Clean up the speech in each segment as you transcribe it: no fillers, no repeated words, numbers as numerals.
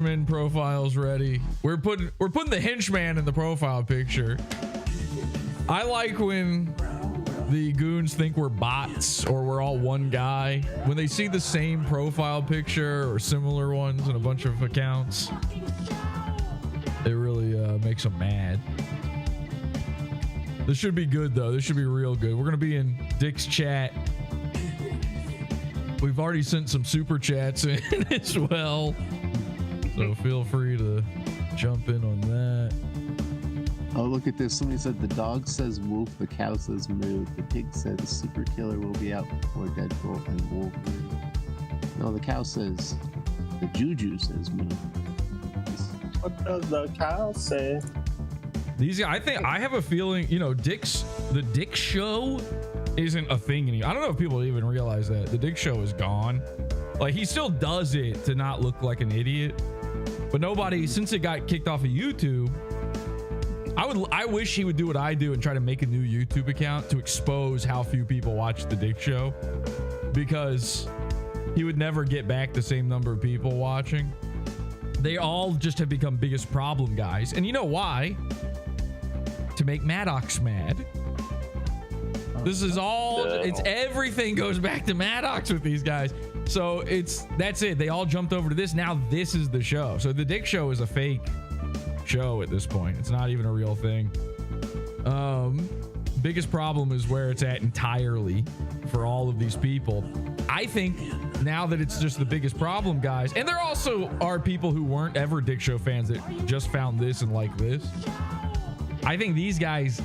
henchman profiles ready. We're putting the henchman in the profile picture. I like when the goons think we're bots or we're all one guy. When they see the same profile picture or similar ones in a bunch of accounts, it really makes them mad. This should be good though. This should be real good. We're gonna be in Dick's chat. We've already sent some super chats in as well, so feel free to jump in on that. Oh, look at this. Somebody said the dog says wolf, the cow says moo. The pig says the super killer will be out before Deadpool and Wolverine. No, the cow says, the juju says moo. What does the cow say? These guys, I have a feeling, you know, the Dick Show isn't a thing anymore. I don't know if people even realize that. The Dick Show is gone. Like, he still does it to not look like an idiot. But nobody, since it got kicked off of YouTube, I wish he would do what I do and try to make a new YouTube account to expose how few people watch the Dick Show, because he would never get back the same number of people watching. They all just have become biggest problem guys. And you know why? To make Maddox mad. This is all, it's everything goes back to Maddox with these guys. So that's it. They all jumped over to this. Now this is the show. So the Dick Show is a fake show at this point. It's not even a real thing. Biggest problem is where it's at entirely for all of these people. I think now that it's just the biggest problem guys, and there also are people who weren't ever Dick Show fans that just found this and like this. I think these guys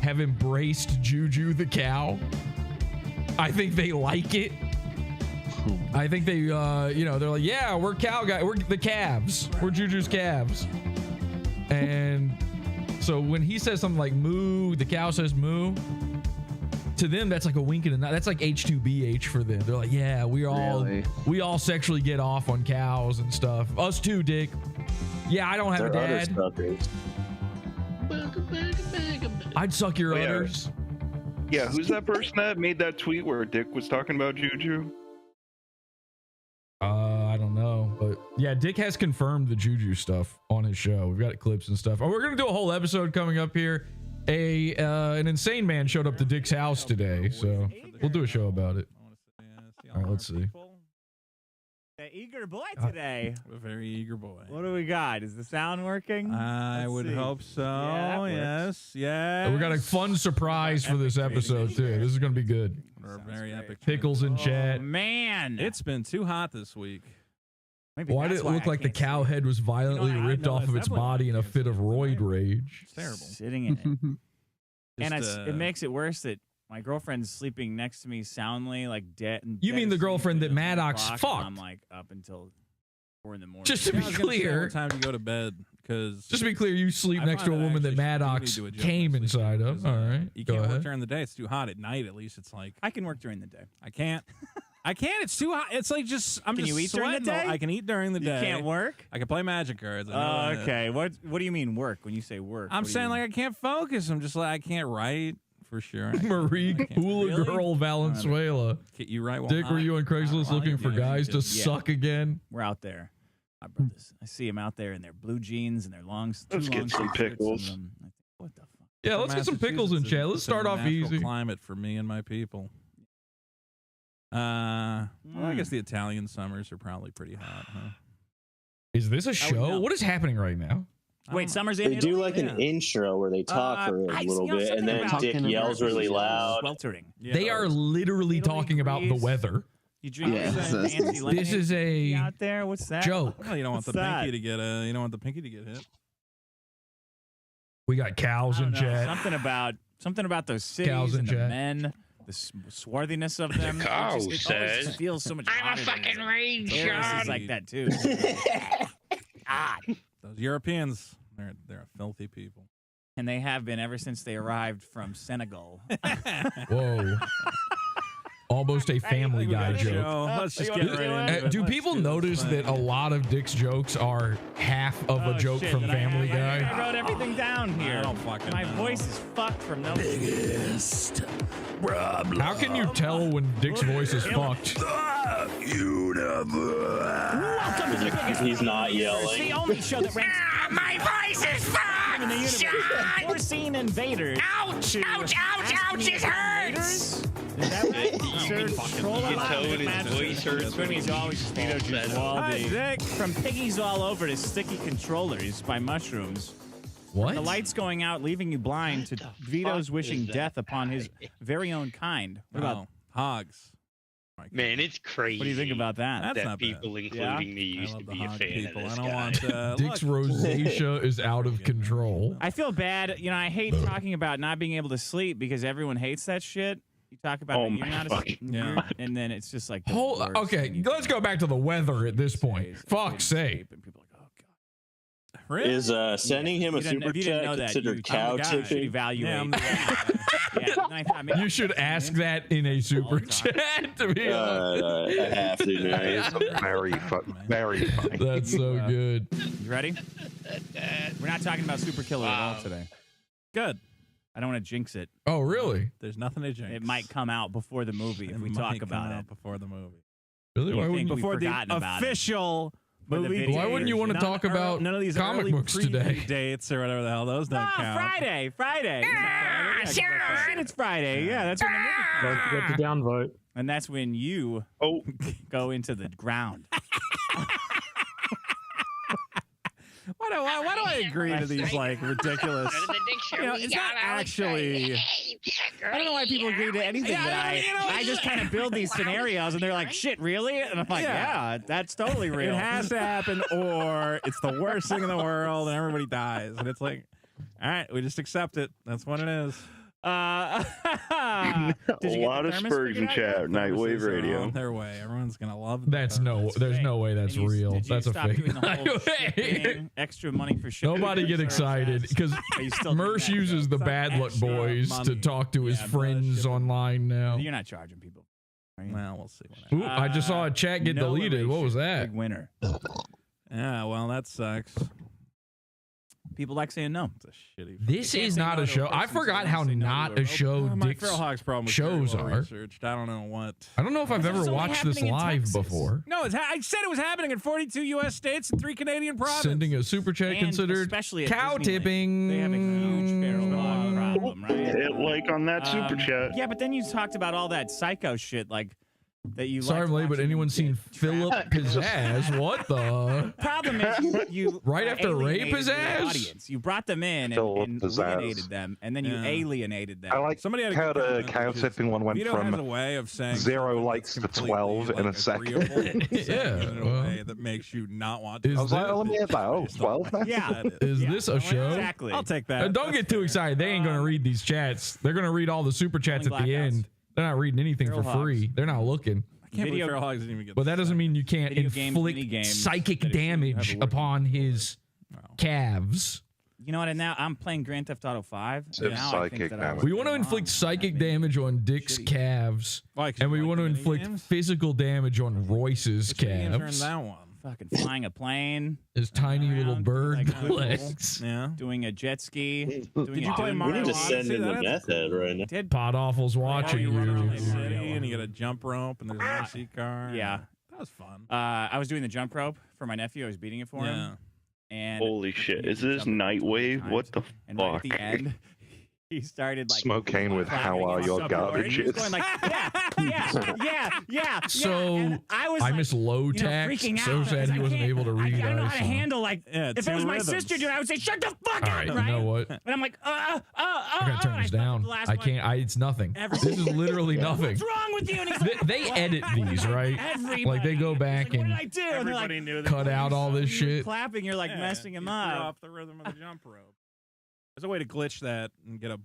have embraced Juju the cow. I think they like it. I think they, you know, they're like, yeah, we're cow guys. We're the calves. We're Juju's calves. And so when he says something like moo, the cow says moo, to them that's like a wink and a nod. That's like H2BH for them. They're like, yeah, we all sexually get off on cows and stuff. Us too, Dick. Yeah, I don't have a dad. I'd suck your udders. Yeah, who's that person that made that tweet where Dick was talking about Juju? I don't know, but yeah, Dick has confirmed the Juju stuff on his show. We've got clips and stuff. Oh, we're gonna do a whole episode coming up here. An insane man showed up to Dick's house today, so we'll do a show about it. All right, let's see. The eager boy today. A very eager boy. What do we got? Is the sound working? I would hope so. Yeah, yes. We got a fun surprise for this episode too. This is gonna be good. Very epic. Pickles in chat. Man, it's been too hot this week. Maybe why did it look like the cow head was violently ripped off of its body in a fit of roid rage? It's terrible. Sitting in it. And it makes it worse that my girlfriend's sleeping next to me soundly, like dead. You mean the girlfriend that Maddox fucked? I'm like up until 4 in the morning. Just to be clear, what time to go to bed? Because just to be clear, you sleep next to a woman that Maddox came inside of. All right, you can't work during the day. It's too hot at night. At least it's like I can work during the day. I can't. I can't. It's too hot. It's like just I'm just. Can you eat during the day? I can eat during the day. You can't work. I can play magic cards. Oh, okay. What do you mean work when you say work? I'm saying like I can't focus. I'm just like I can't write. For sure. Marie Hula Girl Valenzuela. You right. Dick, were you on Craigslist looking for guys to suck again? We're out there. My brothers. I see them out there in their blue jeans and their long. Let's get some pickles. What the fuck? Yeah, let's get some pickles in chat. Let's start off easy. Climate for me and my people. Well, I guess the Italian summers are probably pretty hot, huh? Is this a show? What is happening right now? Wait, summer's in They do like an intro where they talk for a little bit, and then Dick yells really loud. Sweltering. They are literally talking about the weather. You drink fancy lemonade. This is a out there. What's that? Joke. Well, you don't want the pinky to get you don't want the pinky to get hit. We got cows in chat. Something about those cities and the men. The swarthiness of them. The cow says, it feels so much I'm a fucking rage, John. Is like that too. God. Those Europeans, they're a filthy people. And they have been ever since they arrived from Senegal. Whoa. Almost a Family Guy joke. Let's just get right into it. Do people notice that a lot of Dick's jokes are half of a joke from Family Guy? I wrote everything down here. I don't fucking My know. voice is fucked from no Biggest problem. How can you tell when Dick's voice is fucked? Welcome to the biggest He's not the yelling. only show that ranks My voice is in the fucked! universe. Sean! We're seeing invaders. Ouch! to Ouch! Ouch! ask Ouch! me It hurts! Is that right? Sir, troll You can out tell the when his match. voice hurts It's when when he's always Speedo Juice Waldy. From piggies all over to sticky controllers by mushrooms. What? The lights going out, leaving you blind to Vito's fuck wishing is that death upon his guy? very own kind. What about hogs? Man, it's crazy. what do you think about that? That's that not bad. people, including me, I used love to the be a hog fan people. of this I don't guy. want Dick's look. rosacea is out of control. I feel bad. You know, I hate talking about not being able to sleep because everyone hates that shit. You talk about Oh it, you're my not fucking asleep, and then it's just like the Hold, worst okay, thing you let's can go back to the weather at this point. say is, Fuck's I can't sake. sleep, and people are like, oh god. Really? Is sending him a If you super didn't know chat that, considered you- cow I'm the guy. Should tipping? evaluate. Yeah, I'm the Yeah, and I thought maybe- You should ask that in a super chat, to be honest. I have to, man. It's very very funny. That's so good. You ready? We're not talking about Super Killer at all today. Good. I don't want to jinx it. Oh, really? There's nothing to jinx. It might come out before the movie if we might talk come about out it. before the movie. Really? You Why think wouldn't, we've Before the forgotten about it. official For the movie. video why wouldn't you want to None- talk about none of these comic early books preview today? dates or whatever the hell those don't count. Friday. Friday. sure. Shit, it's Friday. Yeah, that's when the movie Don't forget to downvote. and that's when you go into the ground. Why do I agree to these like ridiculous? Go to the Dick Show. You know, We it's got not our actually. excited. I don't know why people agree to anything, but I just kind of build these scenarios, and they're like, "Shit, really?" And I'm like, "Yeah, that's totally real." It has to happen, or it's the worst thing in the world, and everybody dies. And it's like, all right, we just accept it. That's what it is. Did A you get lot the of thermos Spurgs figured in out chat. yet? Nightwave Thermoses are Radio. on their way. Everyone's gonna love them. That's no. There's no way that's Did you- real. did you That's a stop fake. doing the whole Hey. shipping, extra money for shipping? Nobody get Or excited because are you still doing Mersh that, uses the Some Bad Luck extra Boys to money. talk to his Yeah, friends shipping. online now. You're not charging people. Right? Well, we'll see. What Ooh, I just saw a chat get No deleted. What was relation. that? Big winner. Yeah, well, that sucks. People like saying no. It's a shitty. This You can't is say not no a to a show. I person, forgot so how don't say no not to a a show My Dick's Feral Hogs problem was shows very well are. researched. I don't know what. I don't know if I've It's ever only watched this happening in live Texas. before. No, I said it was happening in 42 U.S. states and 3 Canadian provinces. Sending a super chat And considered especially at cow Disneyland. tipping. They have a huge feral hog problem, right? Hit like on that super chat. Yeah, but then you talked about all that psycho shit, like that you. Sorry I'm liked late, but watching anyone them seen get Philip trapped. Pizzazz? What the? Problem is, you Right after Ray alienated the Pizzazz? audience. You brought them in Philip and Pizzazz. alienated them, and then you Yeah. alienated them. I like Somebody had a how good the comment, cow which is tipping one went Vito has a from way of saying 0 something likes that's to completely, 12 in a like, second. agreeable, Yeah, in a well. way that makes you not want to. Is I was like, this- oh, let me hit that. Oh, Just don't 12 like now? Yeah. that Is this a show? Exactly. I'll take that. Don't get too excited. They ain't going to read these chats. They're going to read all the super chats at Only the blackouts. end. They're not reading anything Feral for hogs. free. They're not looking. I can't Video- believe Feral Hogs didn't even get. But that doesn't mean you can't Video games, inflict mini games psychic that if you have a damage working upon his calves. You know what? And now I'm playing Grand Theft Auto 5. It's and now I think psychic that I damage. was We want to wrong. inflict psychic I mean, damage on Dick's shitty. calves, Why, 'cause and you we like want to the inflict minigames? physical damage on Royce's Which minigames are in calves. that one? fucking flying a plane, His tiny little around, bird like, legs. Yeah. doing a jet ski. Did doing you a play dune Mario We need ride. to send in the That's meth head right now. Did Podawful's watching you run around the you. city and you get a jump rope and there's an RC car. Yeah. That was fun. I was doing the jump rope for my nephew. I was beating it for Yeah. him. And Holy shit. he Is this jumped 20 Nightwave? times. What the And right at fuck? the end, he started like Smoke cane with clapping how are and your stuff, garbage and he was is. going like, yeah. So, And I was I like, miss low you know, tax. freaking So out, sad 'cause he I wasn't can't- able to read I don't know us. how to handle like. Yeah, If it was two my rhythms. sister, dude, I would say, "Shut the fuck All up!" right, you right? know what? And I'm like, I gotta turn and this I down. the last I one. can't. It's nothing. Everybody- This is literally nothing. What's wrong with you? And he's They, like, they "What? edit these, right? Everybody. Like they go He's back like, what and did I do? And they're like, Everybody knew that. cut out all this when you're shit. clapping, you're like messing him you threw up. off the rhythm of the jump rope. There's a way to glitch that and get a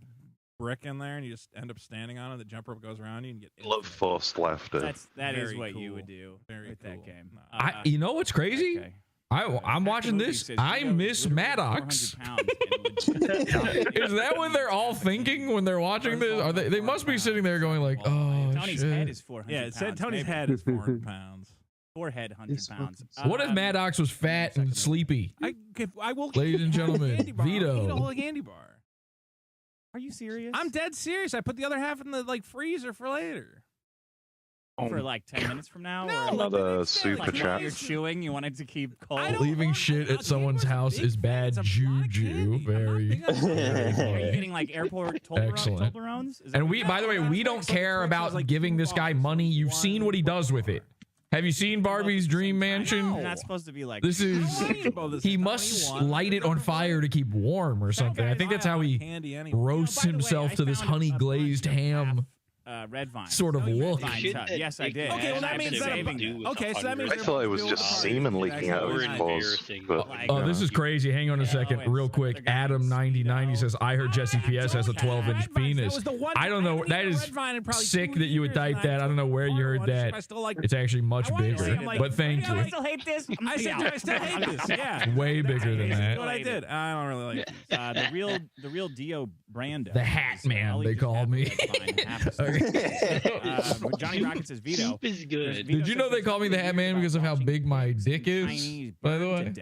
brick in there, and you just end up standing on it. The jump rope goes around you and get. Love forced laughter. That is Very what you cool. would do Very with cool. that game. No. You know what's crazy? Okay. I'm watching The movie this. says I Vito is miss literally Maddox. 400 pounds and would- Is that what they're all thinking when they're watching this? Are they must be sitting there going like, oh Tony's shit. head is 400 Yeah, it pounds. said Tony's maybe. head is 400 pounds. Forehead 100 It's pounds. What if Maddox was fat and sleepy? I will. Ladies and gentlemen, Candy bar. I'll eat Vito. a whole candy bar. Are you serious? I'm dead serious. I put the other half in the freezer for later. For like 10 minutes from now? No, or Another super like while chat. you're chewing, you wanted to keep cold? Leaving shit at someone's house is bad juju. Very. Are you getting like airport Excellent. Toblerones? And we, by the way, we don't care about giving this guy money. You've seen what he does with it. Have you seen Barbie's Dream Mansion? You're not supposed to be like. This is. He must light it on fire to keep warm or something. I think that's how he roasts himself to this honey glazed ham. Red vine. Sort of look. Yes, I did. Okay, well, that means so that means I thought it was just semen leaking out of his balls. But, Oh, this is crazy. Hang on a second, real quick. Adam9090 says, I heard Jesse PS has a 12-inch penis. I don't know. That is sick that you would type that. I don't know where you heard that. It's actually much bigger, but thank I you. still hate this. I said, do I still hate this? Yeah. Way bigger than That's what that. I did. I don't really like it. The real Dio Brando. The Hat Man, they call me. Johnny Rocket says Vito. Soup is good. Did you know they call me the Hat Man because of how big my dick is? By the way,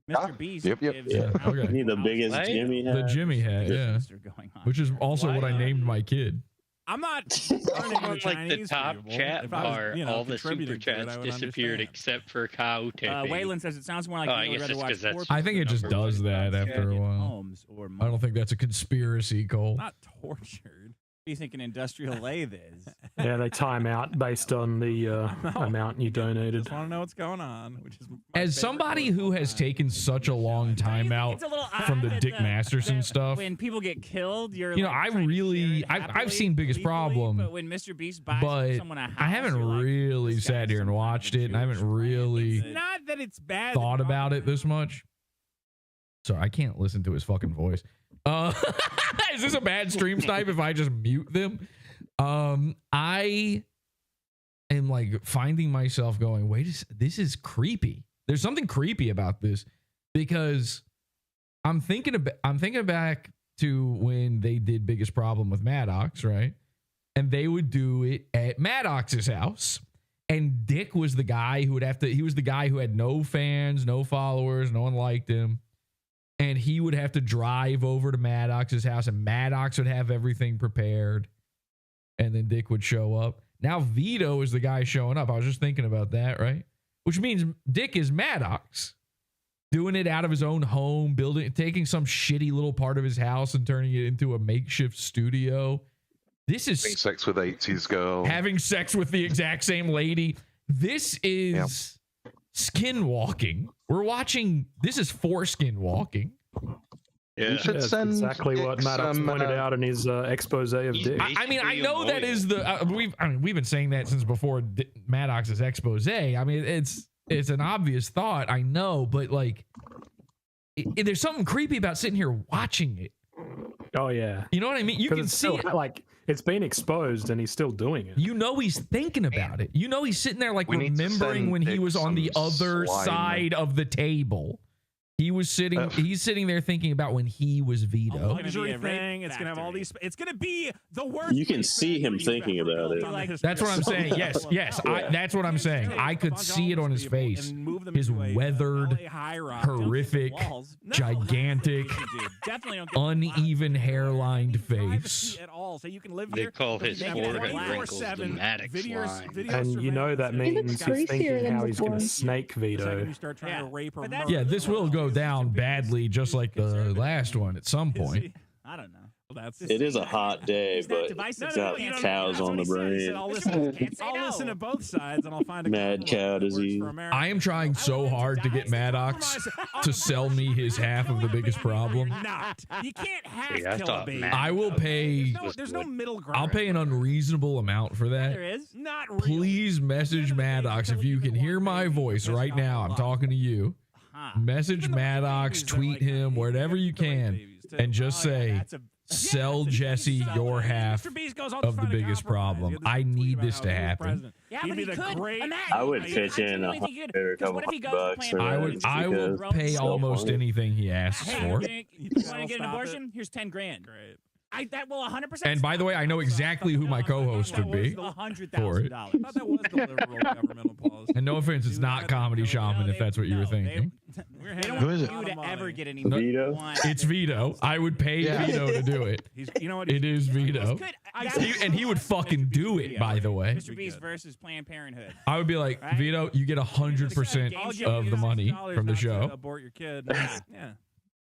Mr. Beast Yep. gives Yeah, okay. Need the biggest Right? Jimmy The hat. Jimmy Hat, yeah. going on. Which is also what I named my kid. I'm not On like the top chat bar, all the super chats disappeared except for Kyle Tepe. Waylon says it sounds more like I you'd guess rather it's watch 'cause that's Porky I think it just does that after a while. Holmes or I don't think that's a conspiracy, Cole. not tortured. What do you think an industrial lathe is? Yeah, they time out based on the amount you donated. Just want to know what's going on, which is my As favorite somebody part of who all has time. taken such a long time out It's a little odd from the that Dick Masterson stuff, When people get killed, you're you know, like, I trying to really, share it I've happily, seen Biggest gleefully, Problem, But when Mr. Beast buys but someone a house, I haven't you're like, really this sat guy's here and some kind of watched it, and I haven't Jewish really It's not that it's bad. thought about it this much. Sorry, I can't listen to his fucking voice. Is this a bad stream Snipe if I just mute them? I am like finding myself going, this is creepy. There's something creepy about this because I'm thinking back to when they did Biggest Problem with Maddox, right? And they would do it at Maddox's house. And Dick was the guy who he was the guy who had no fans, no followers, no one liked him. And he would have to drive over to Maddox's house, and Maddox would have everything prepared. And then Dick would show up. Now Vito is the guy showing up. I was just thinking about that, right? Which means Dick is Maddox, doing it out of his own home, taking some shitty little part of his house and turning it into a makeshift studio. This is having sex with 80s girl. Having sex with the exact same lady. This is skinwalking. We're watching. This is foreskin walking. You should That's send exactly what Dick Maddox some, pointed out in his expose of Dick. I mean, I know that is the we've been saying that since before Maddox's expose. I mean, it's an obvious thought, I know, but like, there's something creepy about sitting here watching it. Oh yeah, you know what I mean. You can it's see still, it. like it's been exposed, and he's still doing it. You know he's thinking about it. You know he's sitting there like We need to remembering send when he Dick was on the some other slime. side of the table. He was sitting. He's sitting there thinking about when he was Vito. Luxury thing. It's gonna have all these. It's gonna be the worst. You can see him thinking about it. That's what I'm saying. Yes, yes. That's what I'm saying. I could see it on his face. His weathered, horrific, gigantic, uneven hairlined face. They call his forehead wrinkles the Maddox line. And you know that means he's thinking how he's going to snake Vito. Yeah, this will go down badly, just like the last one at some point. I don't know. It is a hot day, but it's got cows on the brain. I'll listen to both sides, and I'll find a Mad cow disease. I am trying so hard to get Maddox to sell me his half of the Biggest Problem. You can't Yeah, I kill a thought baby. Matt I will pay. There's no middle ground. I'll pay an unreasonable amount for that. There is. Not really. Please message Maddox if you can hear my voice right now. I'm talking to you. Message Maddox, tweet him, whatever you can, and just say, sell Jesse your half of the Biggest Problem. I need this to happen. Yeah, but he could. I would pitch in a couple $100 for I will pay almost anything he asks for. You want to get an abortion? Here's 10 grand. Great. That will 100%. And by the way, I know exactly who my co-host would be for it. I thought that was the liberal governmental policy. And no offense, it's not Comedy Shaman if that's what you were thinking. They don't Who want is it? you to ever get anything. Vito? you want. It's Vito. I would pay Vito to do it. You know what? It is Vito. And he would fucking do it, by the way. Mr. Beast versus Planned Parenthood. I would be like, Right? Vito, you get 100% of the money from the show. Abort your kid. Yeah.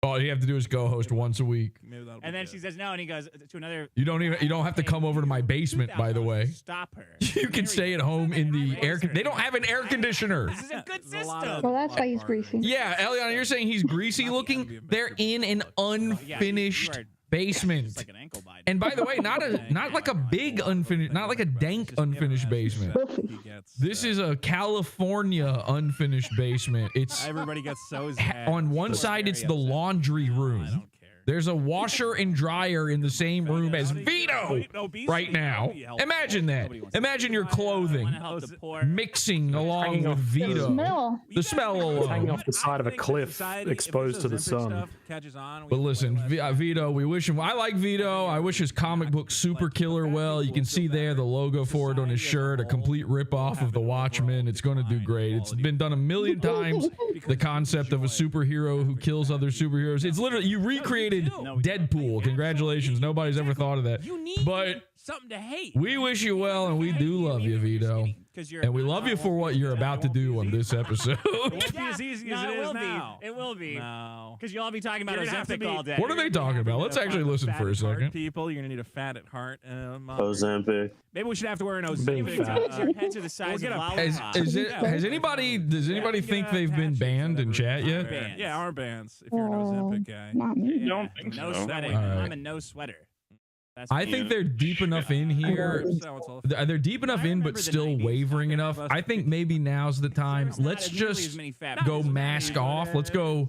All you have to do is go host once a week. And then she says no, and he goes to another. You don't have to come over to my basement, by the way. Stop her. You can stay at home in the air. They don't have an air conditioner. This is a good system. Well, that's why he's greasy. Yeah, Eliana, you're saying he's greasy looking? They're in an unfinished basement. Like an ankle bite. And by the way, not like a big unfinished, not like a dank unfinished basement. This is a California unfinished basement. It's Everybody gets so sad. on one side it's the laundry room. There's a washer and dryer in the same room as Vito right now. Imagine that. Imagine your clothing mixing along with Vito. The smell alone. Hanging off the side of a cliff, exposed to the sun. But listen, Vito, we wish him. I like Vito. I wish his comic book Super Killer well. You can see there the logo for it on his shirt, a complete ripoff of the Watchmen. It's going to do great. It's been done a million times. The concept of a superhero who kills other superheroes. It's literally, you recreated Deadpool. Congratulations. Nobody's ever thought of that. But something to hate. we wish you well, and we do love you, Vito. And we love you for what you're about to do on this episode. It won't be as easy as it is now. It will be. No. Because you'll all be talking about Ozempic all day. What are they talking about? Let's actually listen for a second. People, you're gonna need a fat at heart. Ozempic. Maybe we should have to wear an Ozempic. Your heads are the size of lollipops. Does anybody think they've been banned in chat yet? Yeah, our bands. If you're an Ozempic guy. Not me. I don't think No so. sweating. All right. I'm a no sweater. I think they're deep enough in here. They're deep enough in, but still wavering enough. I think maybe now's the time. Let's just go mask off. Let's go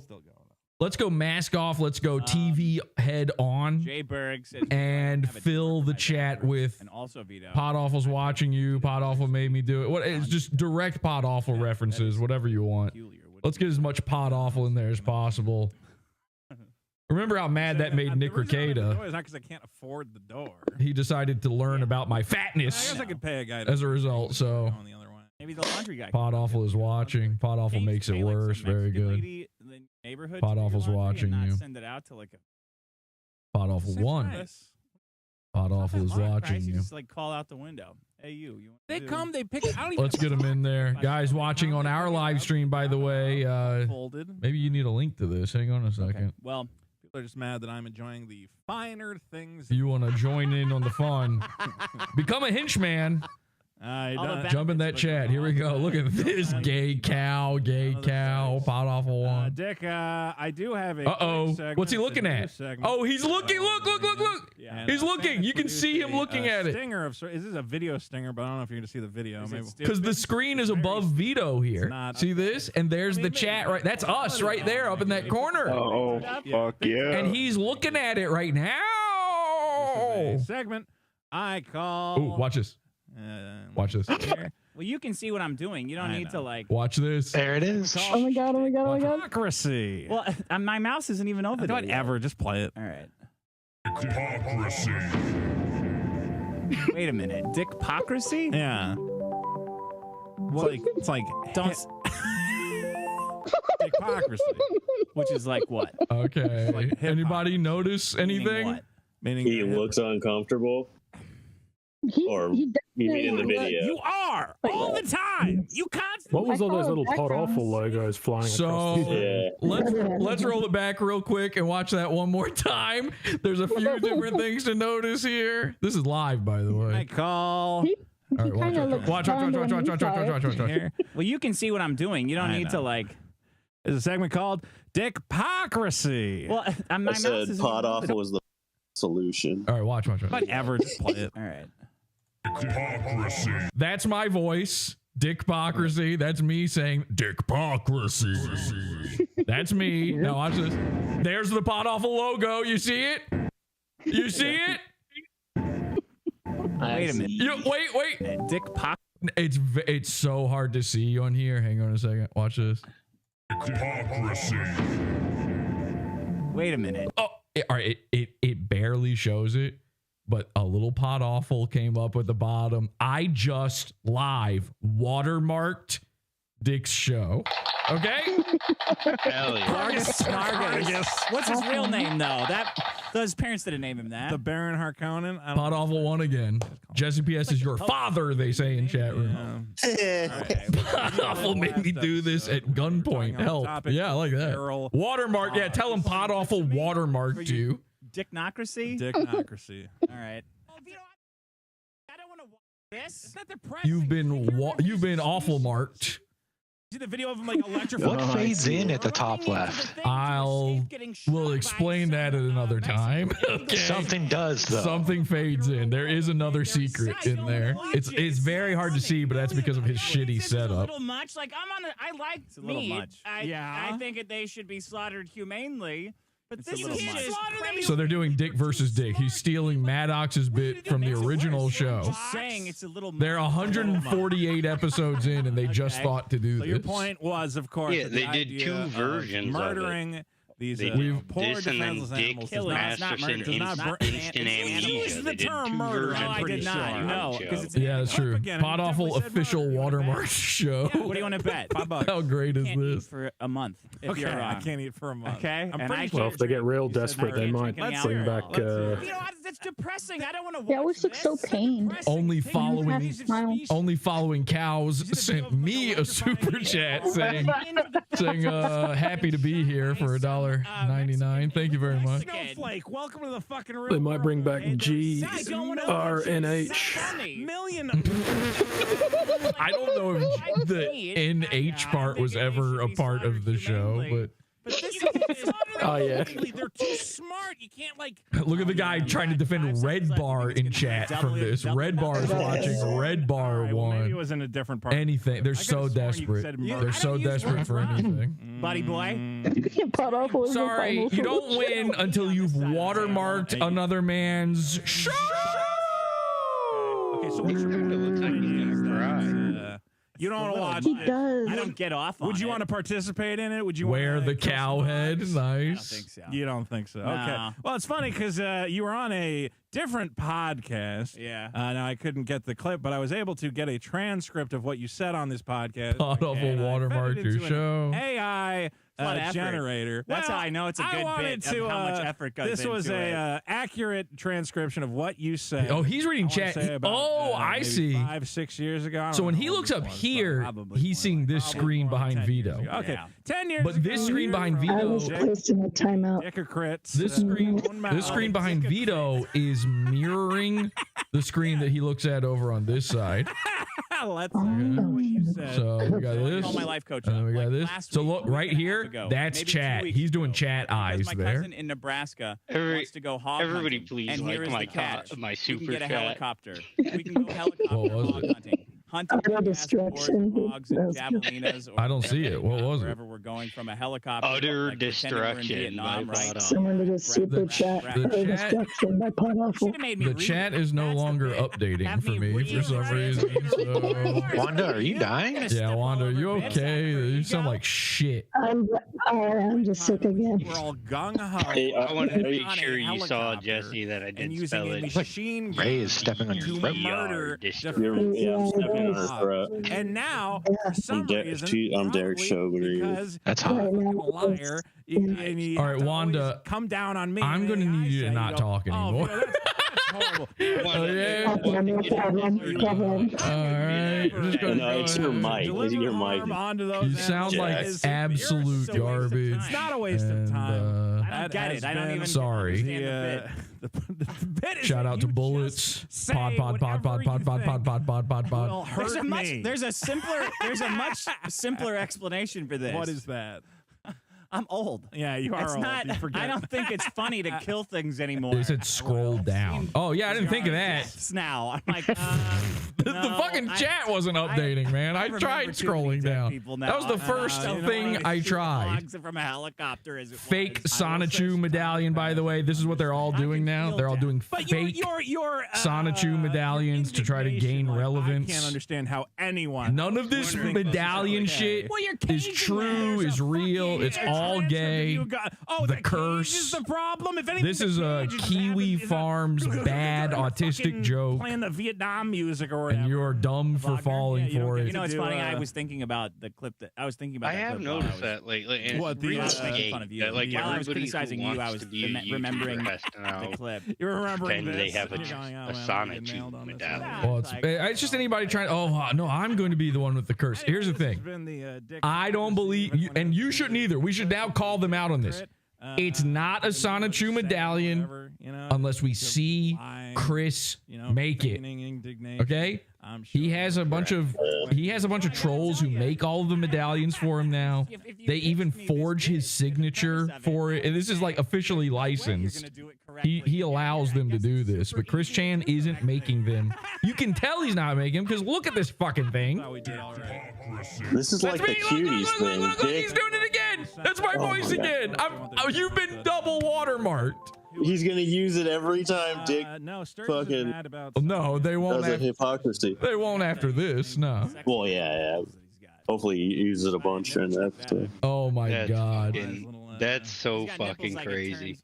mask off. Let's go TV head on. Jay Berg says and fill the chat with and also Vito. Podawful's watching you. Podawful made me do it. What? It's just direct Podawful references, whatever you want. Let's get as much Podawful in there as possible. Remember how mad that made Nick Ricada? It's not because I can't afford the door. He decided to learn about my fatness I guess I could pay a guy as a result. So maybe the laundry guy. Podawful is watching. Podawful makes it worse. Very good. Podawful's watching you. Send it out to like a Podawful won. Podawful is watching you. Just like call out the window. Hey, you. They come, they pick. I don't even Let's get them in there. Guys watching on our live stream, by the way, maybe you need a link to this. Hang on a second. Okay. Well, people are just mad that I'm enjoying the finer things. You want to join in on the fun. Become a henchman. Jump in that chat. Here we go. Look at this gay cow. Podawful one. Dick, I do have a. What's he looking at? Oh, he's looking. Look. Yeah, he's looking. You can see him looking at it. Stinger of. Is this a video stinger? But I don't know if you're going to see the video. Because the screen is above Vito here. See this? And there's the chat right. That's us right there up in that corner. Oh, fuck yeah. And he's looking at it right now. Segment I call. Ooh, watch this. Watch this. Well, you can see what I'm doing. You don't need to like. Watch this. There it is. Oh my god. Hypocrisy. Well, my mouse isn't even over there. Whatever. Just play it. All right. Hypocrisy. Wait a minute. Dickpocracy? Yeah. Well, it's like don't. Hypocrisy. Which is like what? Okay. Like anybody notice anything? Meaning he looks uncomfortable. Or you mean in the video? You are all the time. You constantly. What was all those little Podawful logos flying across the let's roll it back real quick and watch that one more time. There's a few different things to notice here. This is live, by the way. I call. All right, watch. Well, you can see what I'm doing. You don't need to like. There's a segment called Dickpocracy. Well, my I said Podawful was the solution. All right, watch. Whatever, just play it. All right. Hypocrisy. That's my voice. Dickpocracy. That's me saying Dickpocracy. That's me. Now watch this. There's the Podawful logo. You see it? You see it? Wait a minute. Wait. Dickpoc. It's so hard to see on here. Hang on a second. Watch this. Hypocrisy. Wait a minute. Oh, all right. It barely shows it. But a little Podawful came up at the bottom. I just live watermarked Dick's show. Okay? Hell yeah. Margus. What's his real name though? So his parents didn't name him that. The Baron Harkonnen. Podawful won again. Jesse PS is your father, they say in chat room. Podawful made me do this at gunpoint. Help. Yeah, I like that. Watermark. Yeah, tell him Podawful watermarked you. Dicknocracy? Dicknocracy. All right. I don't want to watch this. It's not You've been awful marked. See the video of him like electrifying. What fades in at the top left? We'll explain that at another time. Okay. Something does though. Something fades in. There is another secret in there. It's very hard to see, but that's because of his shitty setup. A little much. Like I like meat. Much. I think they should be slaughtered humanely. But this is crazy. So they're doing Dick versus Dick. He's stealing Maddox's bit from the original show. Saying it's a little. They're 148 episodes in, and they just thought to do this. Your point was, of course, yeah, they did 2 versions murdering of it. These poor defenseless animals. Masterson instant amnesia. They did 2 versions. I did not. No, because it's that's true. Podawful official watermark show. What do you want to bet? $5. How great is this? For a month. If Okay, you're I can't eat for a month. Okay, I'm pretty Well, if they get real desperate, they might bring back. That's depressing. I don't want to watch They always look so pained. Only following cows sent me a super chat saying happy to be here for $1.99. Thank you very much. Snowflake, welcome to the fucking room. They might bring back GRNH. Million. I don't know if the NH part was ever a part of the show, but this is oh yeah. They're too smart. You can't like. Look at the guy trying to defend Red Bar in chat from this. Red Bar is watching. Red Bar won. Maybe it was in a different part. Anything. They're so desperate. They're so desperate for anything. Buddy boy. Sorry, you don't win until you've watermarked another man's show. Okay, so what you looks like he's gonna cry. You don't want to watch He it. does. I don't get off on Would you it. want to participate in it? Would you Wear want the cow head? Nice. I don't think so. You don't think so? No. Okay. Well, it's funny because you were on a different podcast. Yeah. Now I couldn't get the clip, but I was able to get a transcript of what you said on this podcast. Podawful watermarked your show. AI generator. That's how I know it's a good bit of how much effort goes into it. This was a accurate transcription of what you said. Oh, he's reading chat. I see. 5-6 years ago. So when he looks up here, he's seeing this screen behind Vito. Okay, Yeah. 10 years. But this screen behind I Vito, was placed in a timeout. this screen behind Vito is mirroring the screen that he looks at over on this side. Let's hear what you said. So we got this. Call my life coach. And then we got this. So look right here. ago, That's maybe 2 chat. weeks He's doing ago, chat eyes my there. cousin in Nebraska wants to go hog Everybody hunting, please and here like is my the catch. my We super can get a chat. helicopter. We can go helicopter What was hog it? hunting. Hunting Utter for destruction. hogs and javelinas. Or I don't see it. What was it? Wherever we're going from a helicopter. Utter like pretending we're in destruction Vietnam, by right? Podawful. Someone did a super chat. the Utter chat- destruction by Podawful. The chat is no longer updating for me for some reason. So. Wanda, are you dying? Yeah, Wanda, are you okay? You sound like shit. I'm just sick again. We're all gung ho. Hey, I wanted to make on a sure you saw, helicopter Jesse, that I and did using spell a it. machine gun Ray is stepping on your to throat. murder Yeah, I'm stepping on her throat. And now, for some reason, I'm Derek probably Shogun. because That's I'm hot. a fucking liar. And you All have right, to Wanda, always come down on me. I'm gonna Anything need I you to say, not go, talk anymore. Oh, that's horrible. Oh, yeah. No problem. Go ahead. All right. Just go No, it's your mic. It's your mic. You sound like absolute garbage. It's not a waste of time. And, I don't get it. I don't even sorry. understand the bit. The bit is Shout that out to you Bullets. just say Pod. whatever you think Pod. will hurt me. There's a much simpler explanation for this. What is that? I'm old. Yeah, you are It's old. not. You forget. I don't think it's funny to kill things anymore. They said scroll down. Oh, yeah, I didn't think of that. It's now. I'm like, The no, fucking chat wasn't updating, man. I tried remember too scrolling many dead down. people now. That was the first You know thing what? I Shoot tried. hogs from a helicopter as it Fake was. Sonichu medallion, by the way. This is what they're all doing now. They're all doing fake Sonichu medallions to try to gain relevance. I can't understand how anyone. None of this medallion shit Well, you're is caging true, them. is real. It's all all gay. The curse. Is the problem. If anything, This is a Kiwi Farms bad autistic joke. Playing the Vietnam music or whatever. And you're dumb for falling for it. You know, it's funny. I was thinking about the clip that I was thinking about. I have noticed that lately. And what really fun of you? that, like, While I was everybody criticizing who you, I wants was to be a remembering YouTuber has to now the clip. You're remembering pretend this. they have a Sonic medallion. Well, it's just anybody trying. Oh no, I'm going to be the one with the curse. Here's the thing. I don't believe you, and you shouldn't either. We should now call them out on this. It's not a Sonichu medallion unless we see Chris make it. Okay? He has a bunch of trolls who make all of the medallions for him now. They even forge his signature for it. And this is like officially licensed. He allows them to do this, but Chris Chan isn't making them. You can tell he's not making them because look at this fucking thing. This is like the cuties thing. Look, he's doing it again. That's my voice again. You've been double watermarked. He's gonna use it every time Dick fucking. No, they won't. That's a hypocrisy. They won't after this. No. Well, yeah. Hopefully, he uses it a bunch in that episode. Oh my god. That's so fucking crazy.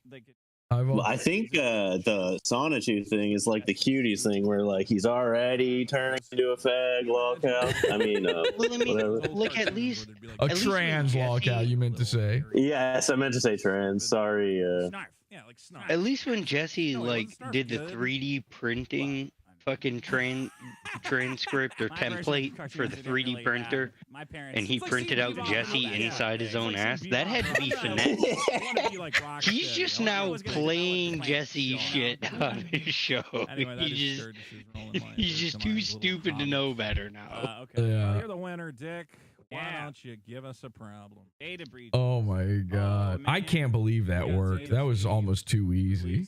I think the Sonichu thing is like the cuties thing, where like he's already turning into a fag lockout. I mean, whatever. Like at least a trans lockout. You meant to say? Yes, I meant to say trans. Sorry. At least when Jesse like did the 3D printing fucking transcript or template for the 3D printer, and he printed out Jesse inside his own ass, that had to be finesse. He's just now playing Jesse shit on his show. He's just too stupid to know better now. Yeah. You're the winner, Dick. Why don't you give us a problem? Data breach. Oh my god. I can't believe that worked. That was almost too easy.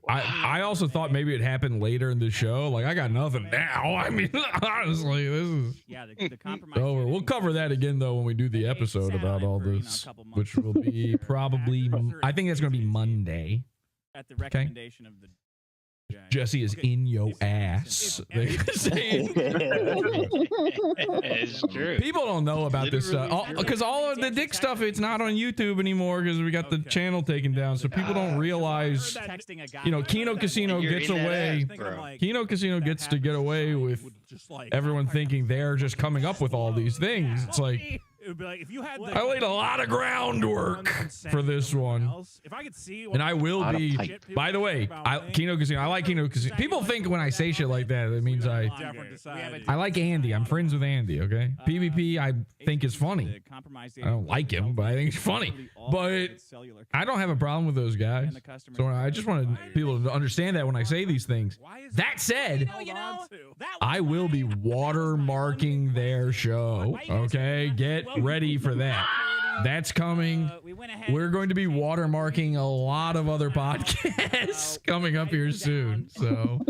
I also thought maybe it happened later in the show. Like, I got nothing now. I mean, honestly, this is the compromise. over. We'll cover that again though when we do the episode about all this, which will be probably I think that's going to be Monday. At the recommendation of the Jesse is in your ass. It's true. People don't know about this stuff because all of the Dick stuff, it's not on YouTube anymore because we got the channel taken down. So people don't realize, you know, Kino Casino gets away. Kino Casino gets to get away with everyone thinking they're just coming up with all these things. It's like, it would be like if you had I laid a lot of groundwork for this one. If I could see, and I will be. By the way, Kino Casino. I like Kino Casino. People think when I say shit like that, it means I like Andy. I'm friends with Andy. Okay, PvP I think is funny. I don't like him, but I think it's funny. But I don't have a problem with those guys. So I just wanted people to understand that when I say these things. That said, I will be watermarking their show. Okay, get ready for that. That's coming. We're going to be watermarking a lot of other podcasts coming up here soon. So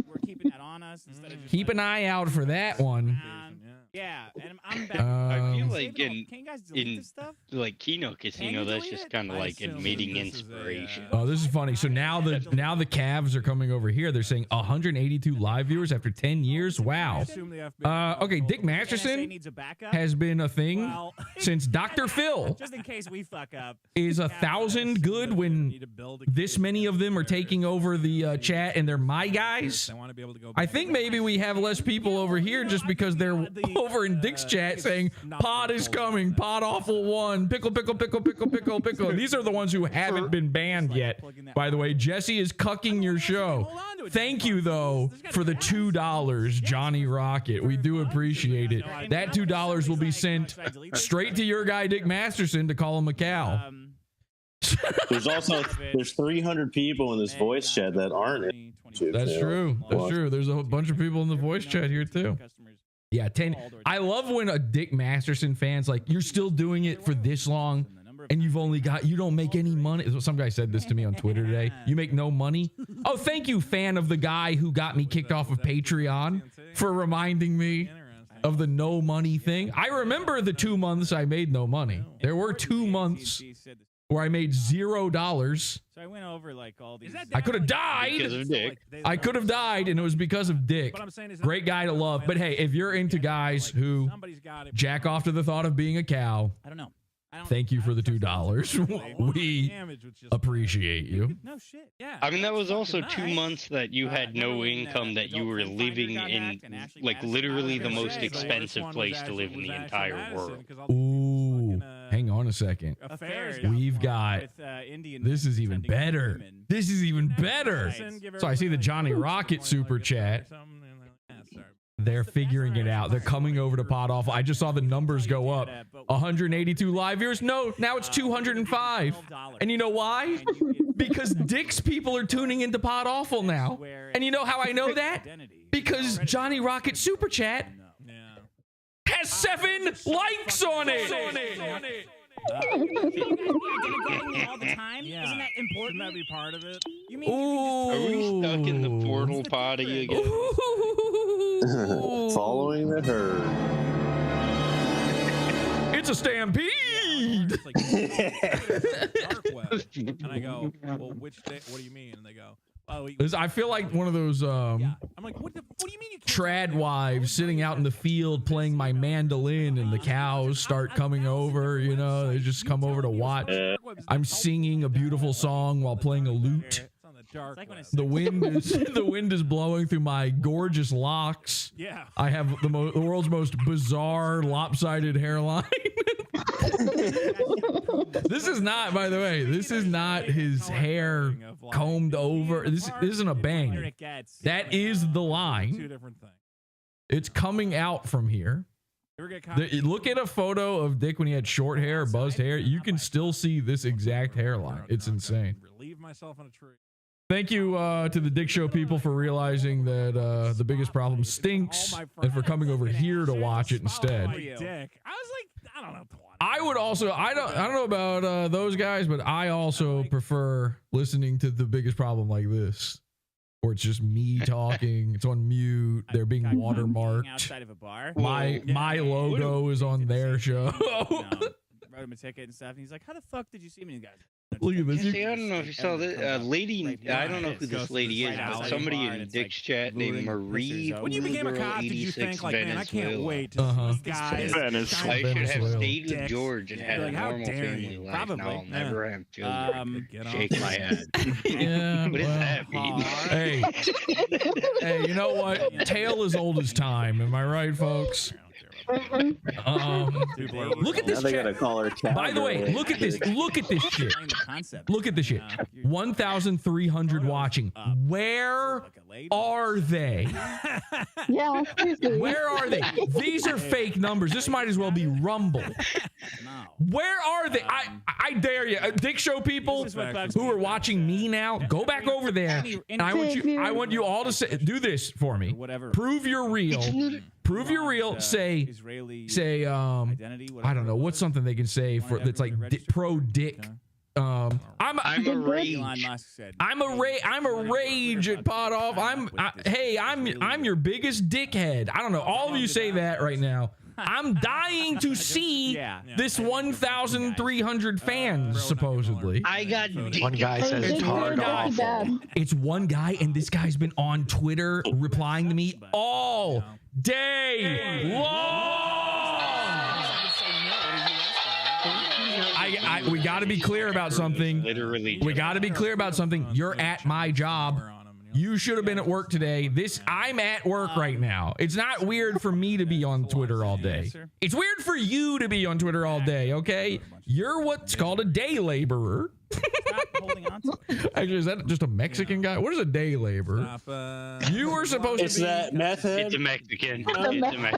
keep an eye out for that one. Yeah, and I'm back. I feel like in like Kino Casino, that's just kind of like admitting inspiration. Oh, this is funny. So now the Cavs are coming over here. They're saying 182 live viewers after 10 years. Wow. Okay, Dick Masterson has been a thing since Dr. Phil. Just in case we fuck up. Is 1,000 good when this many of them are taking over the chat and they're my guys? I think maybe we have less people over here just because they're over in Dick's chat saying pod is coming, Podawful 1, pickle. These are the ones who haven't been banned yet. By the way, Jesse is cucking your show. Thank you though for the $2, Johnny Rocket. We do appreciate it. That $2 will be sent straight to your guy Dick Masterson to call him a cow. There's 300 people in this voice chat that aren't in YouTube. That's true. That's true. There's a bunch of people in the voice chat here too. Yeah, 10. I love when a Dick Masterson fan's like, you're still doing it for this long and you don't make any money. Some guy said this to me on Twitter today. You make no money? Oh, thank you, fan of the guy who got me kicked off of Patreon, for reminding me of the no money thing. I remember the 2 months I made no money. There were 2 months where I made $0. So I went over like all these. I could have died. Because of Dick. I could have died, and it was because of Dick. But I'm saying is Great guy to love. But hey, if you're into guys who jack off to the thought of being a cow, I don't know. thank you for the $2. We appreciate you. No shit. Yeah. I mean, that was also 2 months that you had no income, that you were living in, like, literally the most expensive place to live in the entire world. Ooh, hang on a second. We've got, this is even better. This is even better. So I see the Johnny Rocket super chat. They're figuring it out. They're coming over to Podawful. I just saw the numbers go up. 182 live viewers. No, now it's 205. And you know why? Because Dick's people are tuning into Podawful now. And you know how I know that? Because Johnny Rocket super chat has 7 likes on it. all the time? Yeah. Isn't that important? Shouldn't that be part of it? You mean Are we stuck in the portal potty again? Following the herd. It's a stampede. It's like, Dark Web. And I go, well, which day? What do you mean? And they go, oh, I feel like one of those I'm like, what do you mean you can't trad wives sitting out in the field playing my mandolin, and the cows start coming over, you know, they just come over to watch. I'm singing a beautiful song while playing a lute. The wind is blowing through my gorgeous locks. Yeah. I have the world's most bizarre lopsided hairline. This is not, by the way, this is not his hair combed over. This isn't a bang. That is the line. Two different things. It's coming out from here. Look at a photo of Dick when he had short hair, buzzed hair. You can still see this exact hairline. It's insane. Relieve myself on a tree. Thank you to the Dick Show people for realizing that the biggest problem stinks, and for coming over here to watch it instead. Dick. I was like, I don't know. I would also, I don't know about those guys, but I also prefer listening to the biggest problem like this, where it's just me talking. It's on mute. They're being watermarked. Outside of a bar. My logo is on their show. Wrote him a ticket and stuff, and he's like, "How the fuck did you see me, guys?" Look at this. See, I don't know if you saw this lady. I don't know who this lady is, but somebody in Dick's chat named Marie. When you became a cop, did you think like, man, I can't wait to see these guys? I should have stayed with George and had a normal family life. Probably. Now I'll never have children. Shake my head. Yeah, what does that mean? Hey, you know what? Tale as old as time. Am I right, folks? Look at this shit. By the way, look at this. Look at this shit. Look at this shit. 1,300 watching. Where are they? Yeah, where are they? These are fake numbers. This might as well be Rumble. Where are they? I dare you, Dick Show people who are watching me now, go back over there, and I want you all to do this for me. Prove you're real. Prove you're real. Say, I don't know, what's something they can say for that's like pro Dick. I'm a rage. I'm a rage at Podawful. I'm your biggest dickhead. I don't know. All of you say that right now. I'm dying to see this 1,300 fans, supposedly. I got one guy says it's hard awful. It's one guy, and this guy's been on Twitter replying to me all day long. We got to be clear about something. We got to be clear about something. You're at my job. You should have been at work today. I'm at work right now. It's not weird for me to be on Twitter all day. It's weird for you to be on Twitter all day, okay? You're what's called a day laborer. Actually, is that just a Mexican guy? What is a day laborer? You were supposed to be. It's that method. It's a Mexican.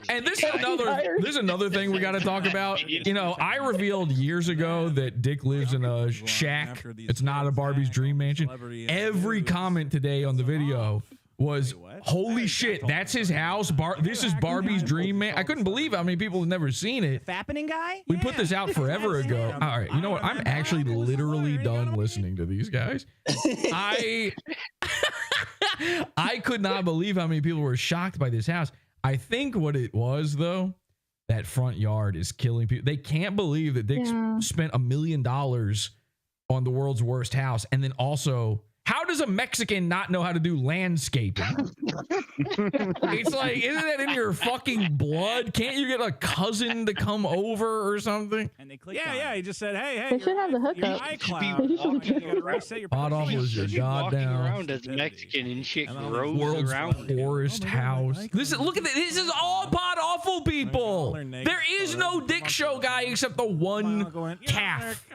And this is another thing we got to talk about. You know, I revealed years ago that Dick lives in a shack. It's not a Barbie's dream mansion. Every comment today on the video was, holy shit, that's his house. This is Barbie's dream man. I couldn't believe how many people have never seen it. Fappening guy? We put this out forever ago. All right, you know what? I'm actually literally done listening to these guys. I could not believe how many people were shocked by this house. I think what it was, though, that front yard is killing people. They can't believe that Dick spent $1 million on the world's worst house, and then also, how does a Mexican not know how to do landscaping? It's like, isn't that in your fucking blood? Can't you get a cousin to come over or something? And they Yeah. He just said, hey, They should have the hookup. Podawful is your goddamn around as a Mexican and shit grows world's around. poorest house. This is, look at this. This is all Podawful people. There is no Dick Show guy except the one calf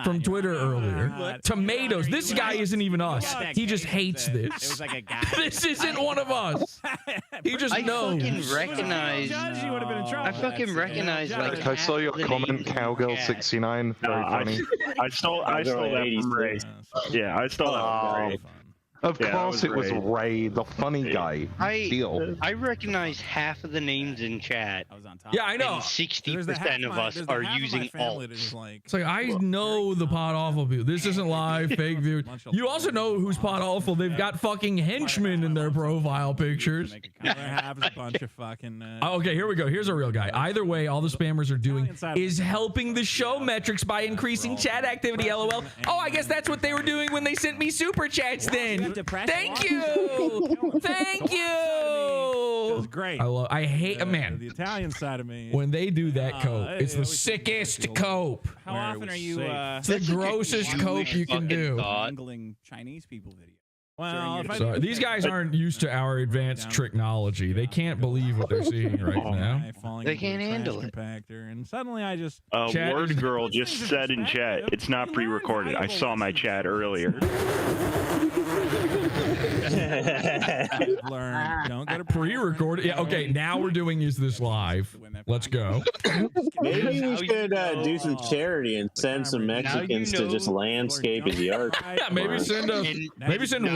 from Twitter earlier. Tomatoes. This guy isn't even us. He just hates this. It was like a guy. This isn't one of us. He just knows. Fucking recognize. Judge, you would have been in trouble. I fucking recognize like. I saw your half the comment, names in Cowgirl chat. 69. Very funny. I stole that from Ray. Yeah, I stole that from Ray. Of Yeah, course, it was Ray. Ray, the funny guy. Deal. I recognize half of the names in chat. I was on top. Yeah, I know. And 60% of us are using alt. It's like, I know the Podawful people. This isn't live, fake view. You also know who's Podawful. They've got fucking henchmen in their profile pictures. Have a bunch of fucking. Okay, here we go. Here's a real guy. Either way, all the spammers are doing is helping the show metrics by increasing chat activity, LOL. Oh, I guess that's what they were doing when they sent me super chats then. Thank you. Thank you. It was great. I hate a man. The Italian side of me. When they do that cope, it's the sickest cope. How often are you It's the grossest cope you can do. angling Chinese people video? Well, Sorry, these guys aren't used to our advanced technology. They can't believe what they're seeing right now. They can't handle it. And suddenly I just. Word girl just said in chat, it's not pre-recorded. I saw my chat earlier. Learn. Don't go to Pre-recorded. Yeah. Okay. Now we're doing is this live. Let's go. Maybe we should do some charity and send some Mexicans to just landscape his yard. Yeah, maybe send now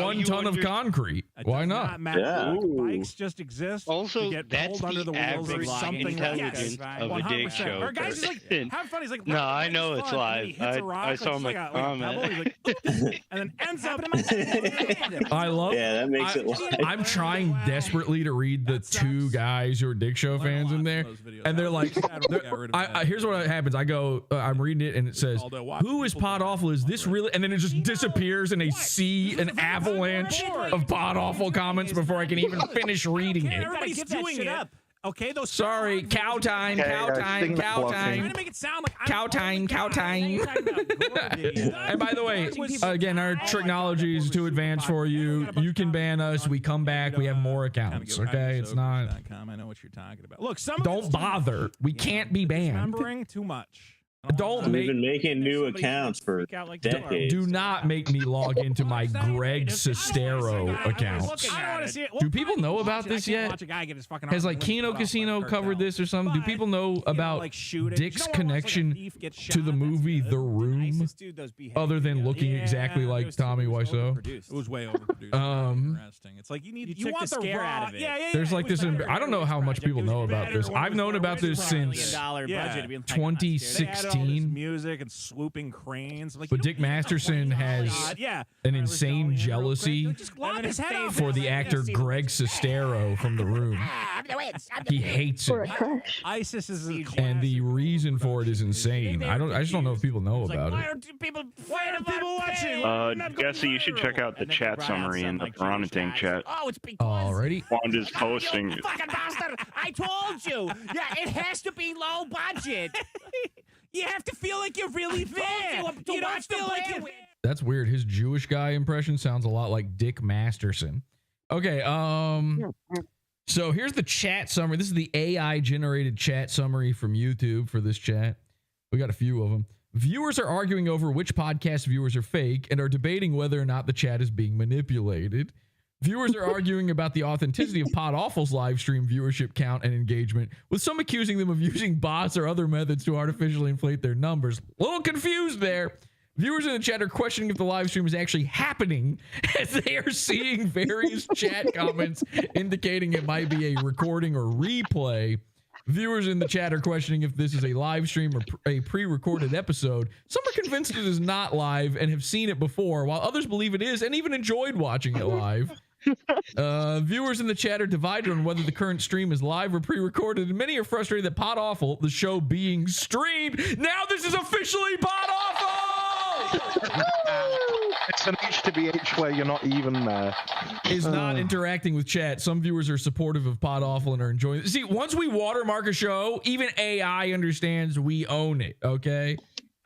1 you ton of under- concrete. Why not? Yeah. Bikes just exist. Also, to get that's pulled under the the wheels or average something intelligence like of a dick 100%. show. Or guys just like have fun. He's like, No, I know it's it's fun. live. And he hits a rock, I saw like, my like a comment. pebble. He's like, oops, and then ends up in my I love. Yeah, that makes it live. I'm trying desperately to read the 2 guys who are Dick Show fans in there, and they're like, here's what happens. I go, I'm reading it, and it says, "Who is Podawful? Is this really?" And then it just disappears in an avalanche of Podawful comments before I can even finish reading it. Everybody's doing it. Okay, those. Sorry, cow time, cow time, cow time. Trying to make it sound like Cow time, cow time. And by the way, again, our technology is too advanced for you. You can ban us. We come back. We have more accounts. Okay, it's not. I know what you're talking about. Look, Don't bother. We can't be banned. Remembering too much. Don't We've been making new accounts for decades. Do not make me log into my Greg Sestero account. Do people know about this yet? Has like Kino Casino covered this or something? Do people know about Dick's connection to the movie The Room, other than looking exactly like Tommy Wiseau? It was way overproduced. Interesting. It's like you want the scare raw. out of it. Yeah. There's like this. I don't know how much people know about this. I've known about this since budget. 2016. Music and swooping cranes. Like, But Dick Masterson has an insane jealousy for the actor Greg Sestero from The Room. He hates it, ISIS is and the reason for it is insane. I just don't know if people know about why it. are people watching? Jesse, you should check out the chat summary in the Veronica chat. Oh, it's because Already? Wanda's posting. fucking bastard! I told you. Yeah, it has to be low budget. You have to feel like you're really there. You don't feel like you're. That's weird. His Jewish guy impression sounds a lot like Dick Masterson. Okay, so here's the chat summary. This is the AI generated chat summary from YouTube for this chat. We got a few of them. Viewers are arguing over which podcast viewers are fake and are debating whether or not the chat is being manipulated. Viewers are arguing about the authenticity of Podawful's live stream viewership count and engagement, with some accusing them of using bots or other methods to artificially inflate their numbers. A little confused there. Viewers in the chat are questioning if the live stream is actually happening, as they are seeing various chat comments indicating it might be a recording or replay. Viewers in the chat are questioning if this is a live stream or a pre-recorded episode. Some are convinced it is not live and have seen it before, while others believe it is and even enjoyed watching it live. Viewers in the chat are divided on whether the current stream is live or pre-recorded, and many are frustrated that Podawful, the show being streamed, now this is officially Podawful! It's an HTBH where you're not even there. Is not interacting with chat. Some viewers are supportive of Podawful and are enjoying it. See, once we watermark a show, even AI understands we own it, okay?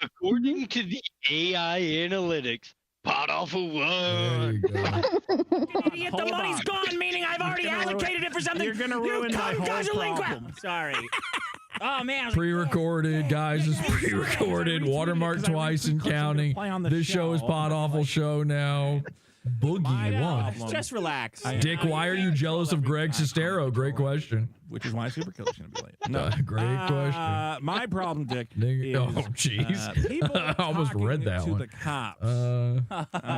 According to the AI analytics, Podawful won. Idiot, the money's gone, meaning I've already allocated it for something. You're gonna ruin my whole problem. Sorry. Oh man. Pre-recorded, guys. It's pre-recorded. Watermark twice and counting. This show is Podawful show now. Boogie won. Just relax. Dick, why are you jealous of Greg Sestero? Great question. Which is why Super Killer's going to be late. No, great question. My problem, Dick, is oh jeez, people I almost read that to one. the cops.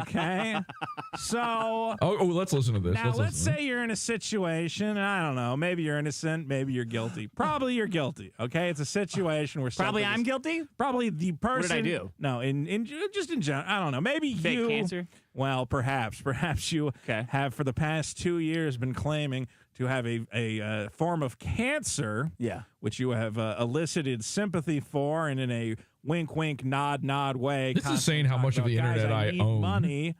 Okay, so let's listen to this. Now let's say you're in a situation. I don't know. Maybe you're innocent. Maybe you're guilty. Probably you're guilty. Okay, it's a situation where probably I'm guilty. Probably the person. What did I do? No, in just in general. I don't know. Maybe fake you. Cancer. Well, perhaps you have for the past 2 years been claiming to have a form of cancer, which you have elicited sympathy for, and in a wink, wink, nod, nod way. This is saying how much of the internet I need own. Money.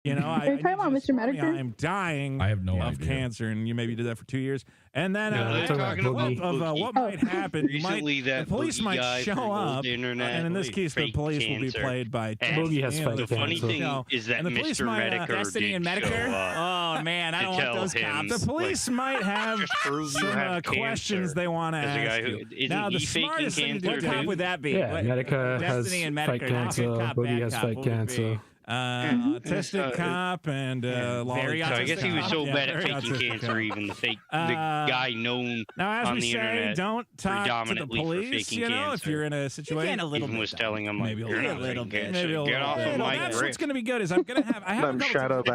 You know, Are you talking about Mr. Medicare? I'm dying. I have no of idea. cancer, and you maybe did that for 2 years, and then what might happen? The police might show up, and in this case, the police will be played by. Boogie has fake The funny thing is that Mr. Medicare Destiny and did Medicare. show up Oh man, I don't to want those tell him, cops. The police might have prove you some have questions cancer. they want to As a guy ask who- you. isn't Now, the he faking smartest thing to do. cancer, What cop would that be? Yeah, What- Medica has Destiny and fake Medicare. cancer. Good cop, Boogie bad has cop. fake What would it be? cancer. Autistic cop and very So I guess he was so Yeah, bad at very faking autistic cancer, cop. even the guy known Now, as on we the say, internet don't talk to the predominantly for police. faking You know, cancer. if you're in a situation, even was telling him like, maybe you're a not little faking bit. Maybe cancer. a Get little off bit. of Well, my that's grip. what's going to be good. Is I'm going to have. I have Them shadow I end up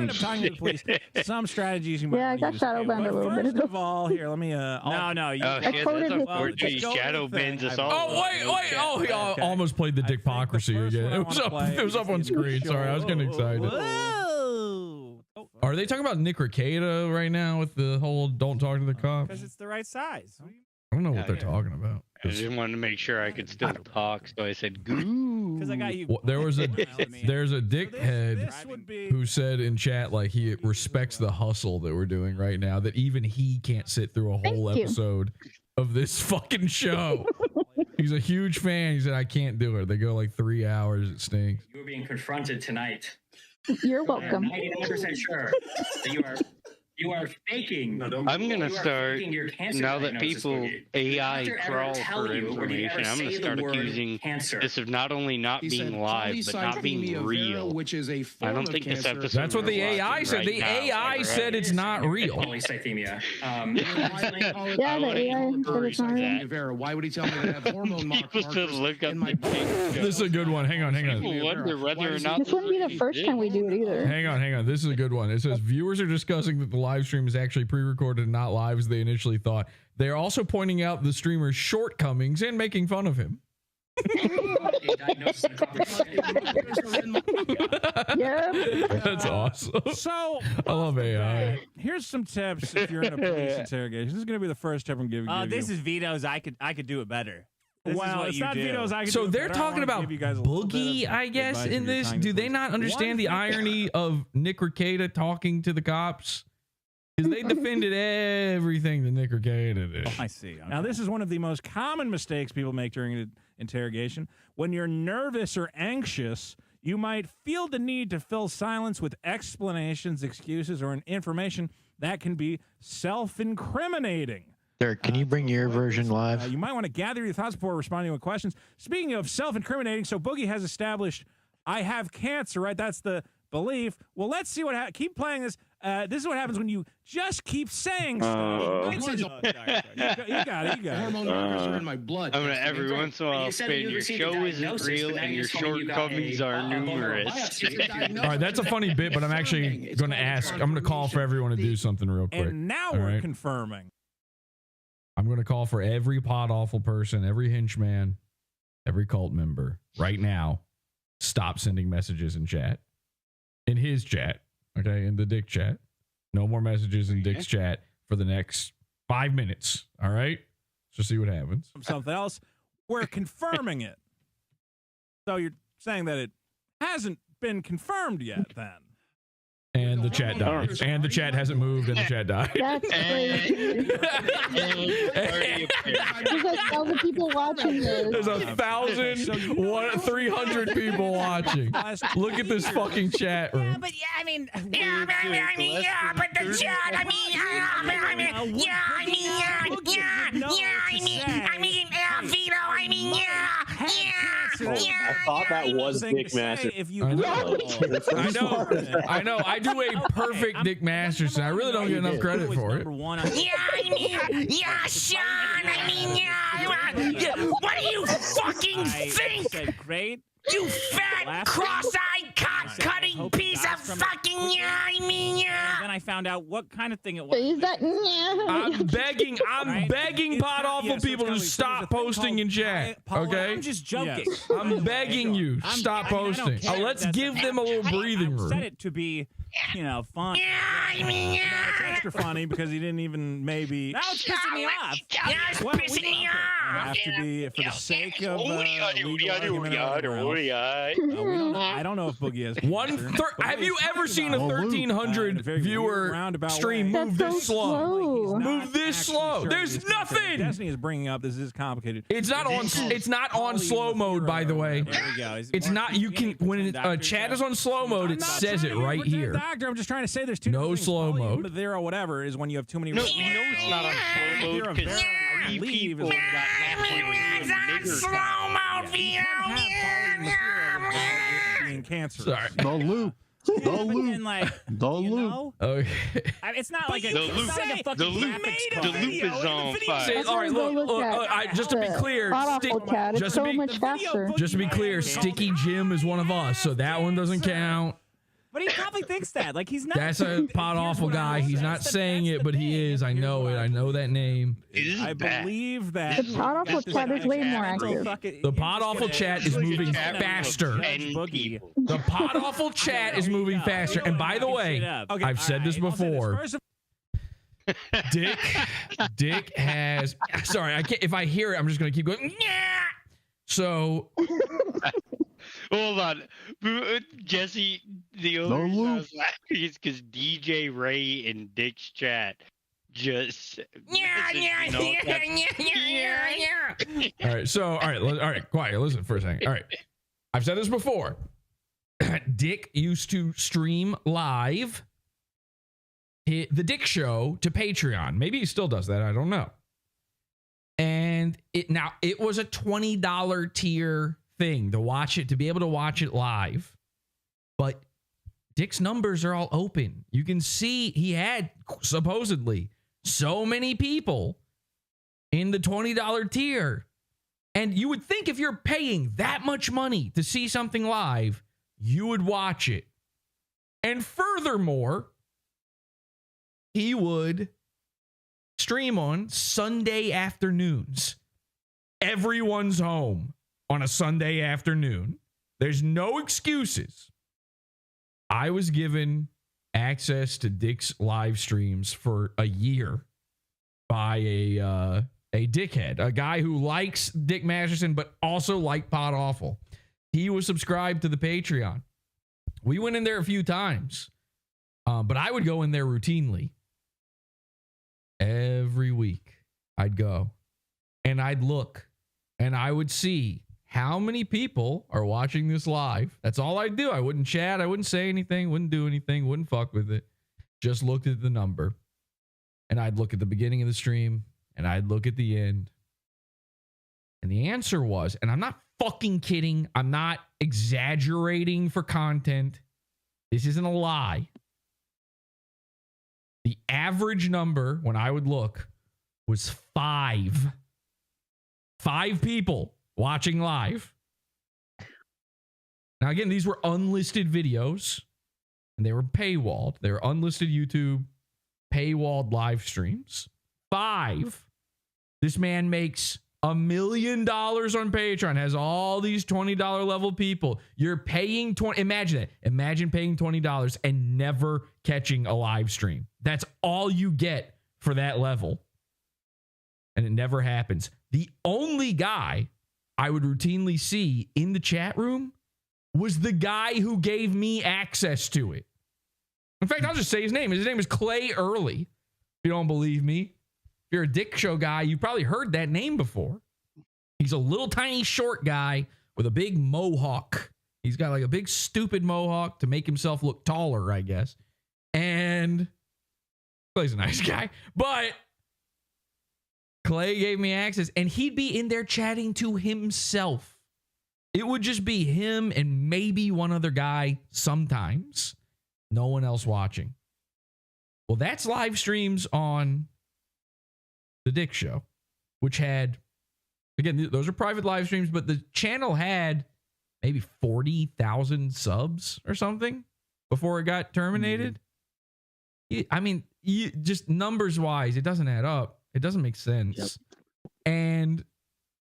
bands. talking to the police. Some strategies you might. Yeah, I want got to shadow use. banned a But little bit First ago. of all, here, let me. No, you. Oh shit, that's quoted his- unfortunate. just go Shadow with the thing. bends us I- all. Oh wait! Oh, he almost played the Dickpocracy again. It was up. It was up on screen. Sorry, I was getting excited. Whoa. Are they talking about Nick Ricada right now with the whole "Don't talk to the cops"? Because it's the right size. I don't know what they're talking about. I just wanted to make sure I could still talk, so I said "goo." Because I got you. Well, there's a dickhead This would be. who said in chat like he respects the hustle that we're doing right now, that even he can't sit through a whole Thank you. episode of this fucking show. He's a huge fan. He said, I can't do it. They go like 3 hours. It stinks. You are being confronted tonight. You're I am welcome. 99% sure that you are faking. I'm gonna you are start faking your cancer now that diagnosis, people Boogie. AI Did the doctor crawl ever tell for you, or did you information. ever I'm gonna say the start word accusing cancer? this of not only not being live, but not being real. which is a form I don't of think this cancer. episode. That's what the we're AI watching said. right The now, AI right? said it's not real. Polycythemia. Yeah, the AI said it's not real. Vera, why would he tell me that I have hormone People markers should look up in my the picture. This is a good one. Hang on. People wonder whether or not This wouldn't be the first time we do it either. Hang on. This is a good one. It says viewers are discussing that the live stream is actually pre-recorded and not live as they initially thought. They are also pointing out the streamer's shortcomings and making fun of him. Yeah. That's awesome. So I love AI. here's some tips if you're in a police interrogation. This is going to be the first tip I'm giving you. This is Vito's. I could do it better. This is Well, what it's you not do. Vito's. I could So do it they're better. I talking wanna about give you guys a little bit Boogie, of I guess, advice in when you're this. talking Do to they police. not understand the irony of Nick Ricada talking to the cops? Because they defended everything that Nick Ricada did. I see. Okay. Now, this is one of the most common mistakes people make during an interrogation. When you're nervous or anxious, you might feel the need to fill silence with explanations, excuses, or information that can be self-incriminating. Derek, can you bring your version live? You might want to gather your thoughts before responding to questions. Speaking of self-incriminating, so Boogie has established, I have cancer, right? That's the belief. Well, let's see what happens. Keep playing this. This is what happens when you just keep saying stuff. You got it. Hormone markers are in my blood. I'm gonna every once in a while spin your show isn't real and your shortcomings are numerous. All right, that's a funny bit, but I'm actually going to ask. I'm going to call for everyone to do something real quick. And now All we're right? confirming. I'm going to call for every Podawful person, every henchman, every cult member right now. Stop sending messages in chat. In his chat, okay? In the Dick chat. No more messages in Dick's chat for the next 5 minutes. All right? Just see what happens. Something else. We're confirming it. So you're saying that it hasn't been confirmed yet. Then. And the chat died. And the chat hasn't moved, and the chat died. That's crazy. There's like 1,000 people watching this. There's 300 people watching. Look at this fucking chat room. But yeah, I mean, but the chat, I thought that was Dick Masterson. I know. I do a perfect Dick Masterson. I really don't get enough credit for it. Sean, what do you fucking think? Great. You fat, cross-eyed, cock-cutting piece of fucking Then I found out what kind of thing it was. Is that I'm begging Podawful people to stop posting in chat. Okay? I'm just joking. Yes. I'm begging you, stop posting. Let's give them a little breathing room. Set it to be, fun. It's extra funny because he didn't even maybe. Now it's pissing me off. It's pissing me off. Have to be for the sake of I don't know if Boogie has. Have you ever seen a 1,300 viewer stream move this slow? Move this slow. There's nothing. Destiny is bringing up. This is complicated. It's not on slow mode, by the way. There we go. It's not. You can when chat is on slow mode, it says it right here. Doctor, I'm just trying to say there's two. No slow mode. There or whatever is when you have too many. No, we know it's not on slow mode because 3 people got It's on slow mode, Vito. Cancer. Sorry. The loop. The loop. The loop. Okay. It's not like the loop is on fire. All right, look. Just to be clear, it's so much faster. Just to be clear, Sticky Jim is one of us, so that one doesn't count. But he probably thinks that. Like, he's not. That's a Podawful guy. He's not saying it, but he is. I know it. I know that name. I believe that. The Podawful chat is way more active. The Podawful chat is moving faster. The Podawful chat is moving faster. And by the way, I've said this before. Dick has. Sorry, I can't. If I hear it, I'm just gonna keep going. Yeah. So. Hold on, Jesse. The only reason I was laughing is because DJ Ray in Dick's chat just. All right. So, all right. Quiet. Listen for a second. All right. I've said this before. Dick used to stream live the Dick Show to Patreon. Maybe he still does that. I don't know. And it was a $20 tier thing to watch it, to be able to watch it live. But Dick's numbers are all open. You can see he had supposedly so many people in the $20 tier. And you would think if you're paying that much money to see something live, you would watch it. And furthermore, he would stream on Sunday afternoons. Everyone's home on a Sunday afternoon. There's no excuses. I was given access to Dick's live streams for a year by a dickhead, a guy who likes Dick Masterson but also liked Podawful. He was subscribed to the Patreon. We went in there a few times, but I would go in there routinely. Every week I'd go and I'd look and I would see how many people are watching this live. That's all I'd do. I wouldn't chat. I wouldn't say anything. Wouldn't do anything. Wouldn't fuck with it. Just looked at the number. And I'd look at the beginning of the stream. And I'd look at the end. And the answer was, and I'm not fucking kidding. I'm not exaggerating for content. This isn't a lie. The average number when I would look was 5. 5 people watching live. Now, again, these were unlisted videos and they were paywalled. They were unlisted YouTube paywalled live streams. 5. This man makes $1 million on Patreon, has all these $20 level people. You're paying imagine it. Imagine paying $20 and never catching a live stream. That's all you get for that level. And it never happens. The only guy I would routinely see in the chat room was the guy who gave me access to it. In fact, I'll just say his name. His name is Clay Early. If you don't believe me, if you're a Dick Show guy, you probably heard that name before. He's a little tiny short guy with a big mohawk. He's got like a big stupid mohawk to make himself look taller, I guess. And Clay's a nice guy, but Clay gave me access and he'd be in there chatting to himself. It would just be him and maybe one other guy sometimes. No one else watching. Well, that's live streams on the Dick Show, which had, again, those are private live streams, but the channel had maybe 40,000 subs or something before it got terminated. I mean, just numbers wise, it doesn't add up. It doesn't make sense. Yep. And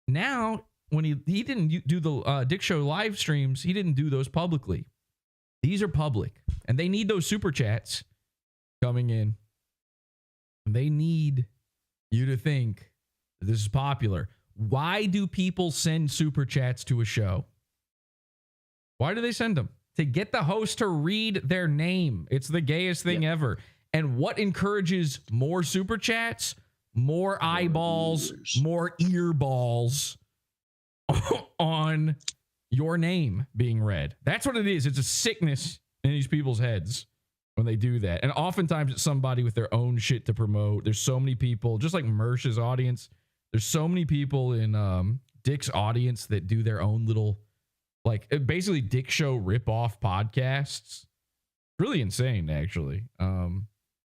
now, when he didn't do the Dick Show live streams, he didn't do those publicly. These are public, and they need those super chats coming in. They need you to think that this is popular. Why do people send super chats to a show? Why do they send them? To get the host to read their name. It's the gayest thing ever. And what encourages more super chats? More eyeballs, more earballs on your name being read. That's what it is. It's a sickness in these people's heads when they do that. And oftentimes it's somebody with their own shit to promote. There's so many people, just like Mersh's audience, there's so many people in Dick's audience that do their own little, like, basically Dick Show rip-off podcasts. Really insane, actually.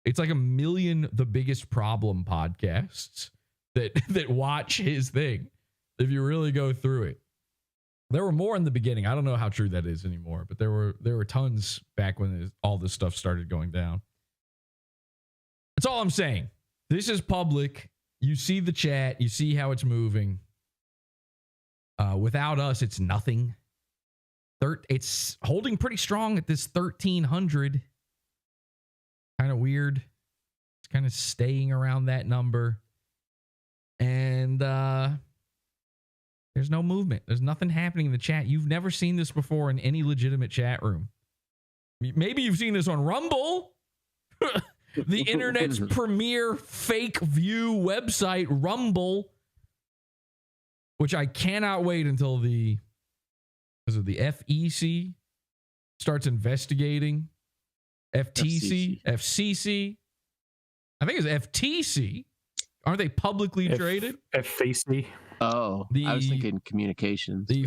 It's like 1 million The Biggest Problem podcasts that watch his thing, if you really go through it. There were more in the beginning. I don't know how true that is anymore, but there were tons back when all this stuff started going down. That's all I'm saying. This is public. You see the chat. You see how it's moving. Without us, it's nothing. It's holding pretty strong at this 1,300. Kind of weird. It's kind of staying around that number. And there's no movement. There's nothing happening in the chat. You've never seen this before in any legitimate chat room. Maybe you've seen this on Rumble, the internet's premier fake view website, Rumble, which I cannot wait until the FEC starts investigating. FCC. I think it's FTC. Aren't they publicly traded? FEC. Oh, I was thinking communications. The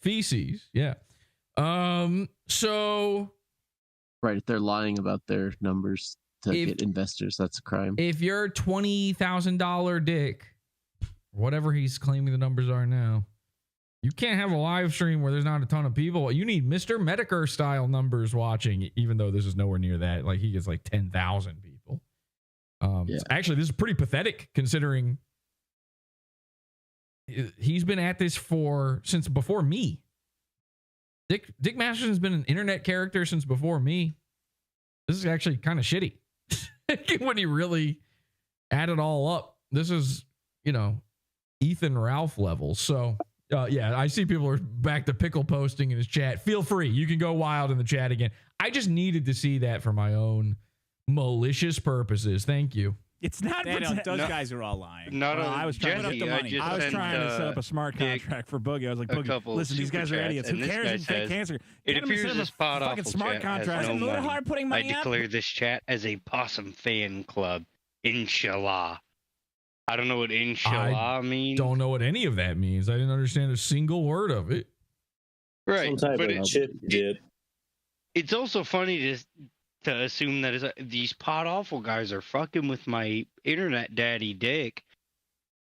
feces. Yeah. So. Right. If they're lying about their numbers to get investors, that's a crime. If you're $20,000 Dick, whatever he's claiming the numbers are now, you can't have a live stream where there's not a ton of people. You need Mr. Medicare style numbers watching, even though this is nowhere near that. Like, he gets like 10,000 people. Actually, this is pretty pathetic considering he's been at this since before me. Dick Masterson's been an internet character since before me. This is actually kind of shitty when he really add it all up. This is, Ethan Ralph levels. So, I see people are back to pickle posting in his chat. Feel free. You can go wild in the chat again. I just needed to see that for my own malicious purposes. Thank you. It's not. Those guys are all lying. I was trying to get the money. I was trying to set up a smart contract for Boogie. I was like, Boogie, listen, these guys are idiots. Who cares if fake cancer? It appears this Podawful smart contract has no money. I declare this chat as a possum fan club. Inshallah. I don't know what inshallah means. Don't know what any of that means. I didn't understand a single word of it. Right. Some type of chip did. It's also funny to assume that these Podawful guys are fucking with my internet daddy Dick,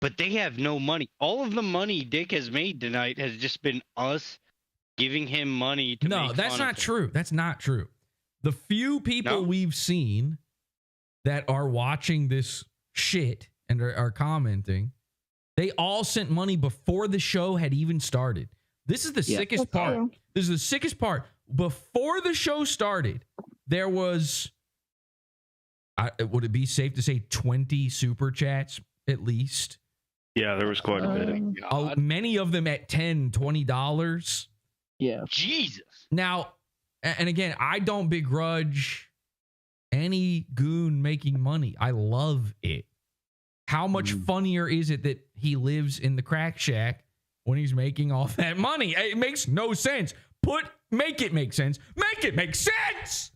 but they have no money. All of the money Dick has made tonight has just been us giving him money to No, that's not true. That's not true. The few people we've seen that are watching this shit and are commenting, they all sent money before the show had even started. This is the sickest part. This is the sickest part. Before the show started, there was, would it be safe to say 20 super chats at least? Yeah, there was quite a bit. Many of them at $10, $20. Yeah. Jesus. Now, and again, I don't begrudge any goon making money. I love it. How much funnier is it that he lives in the crack shack when he's making all that money? It makes no sense. Make it make sense. Make it make sense.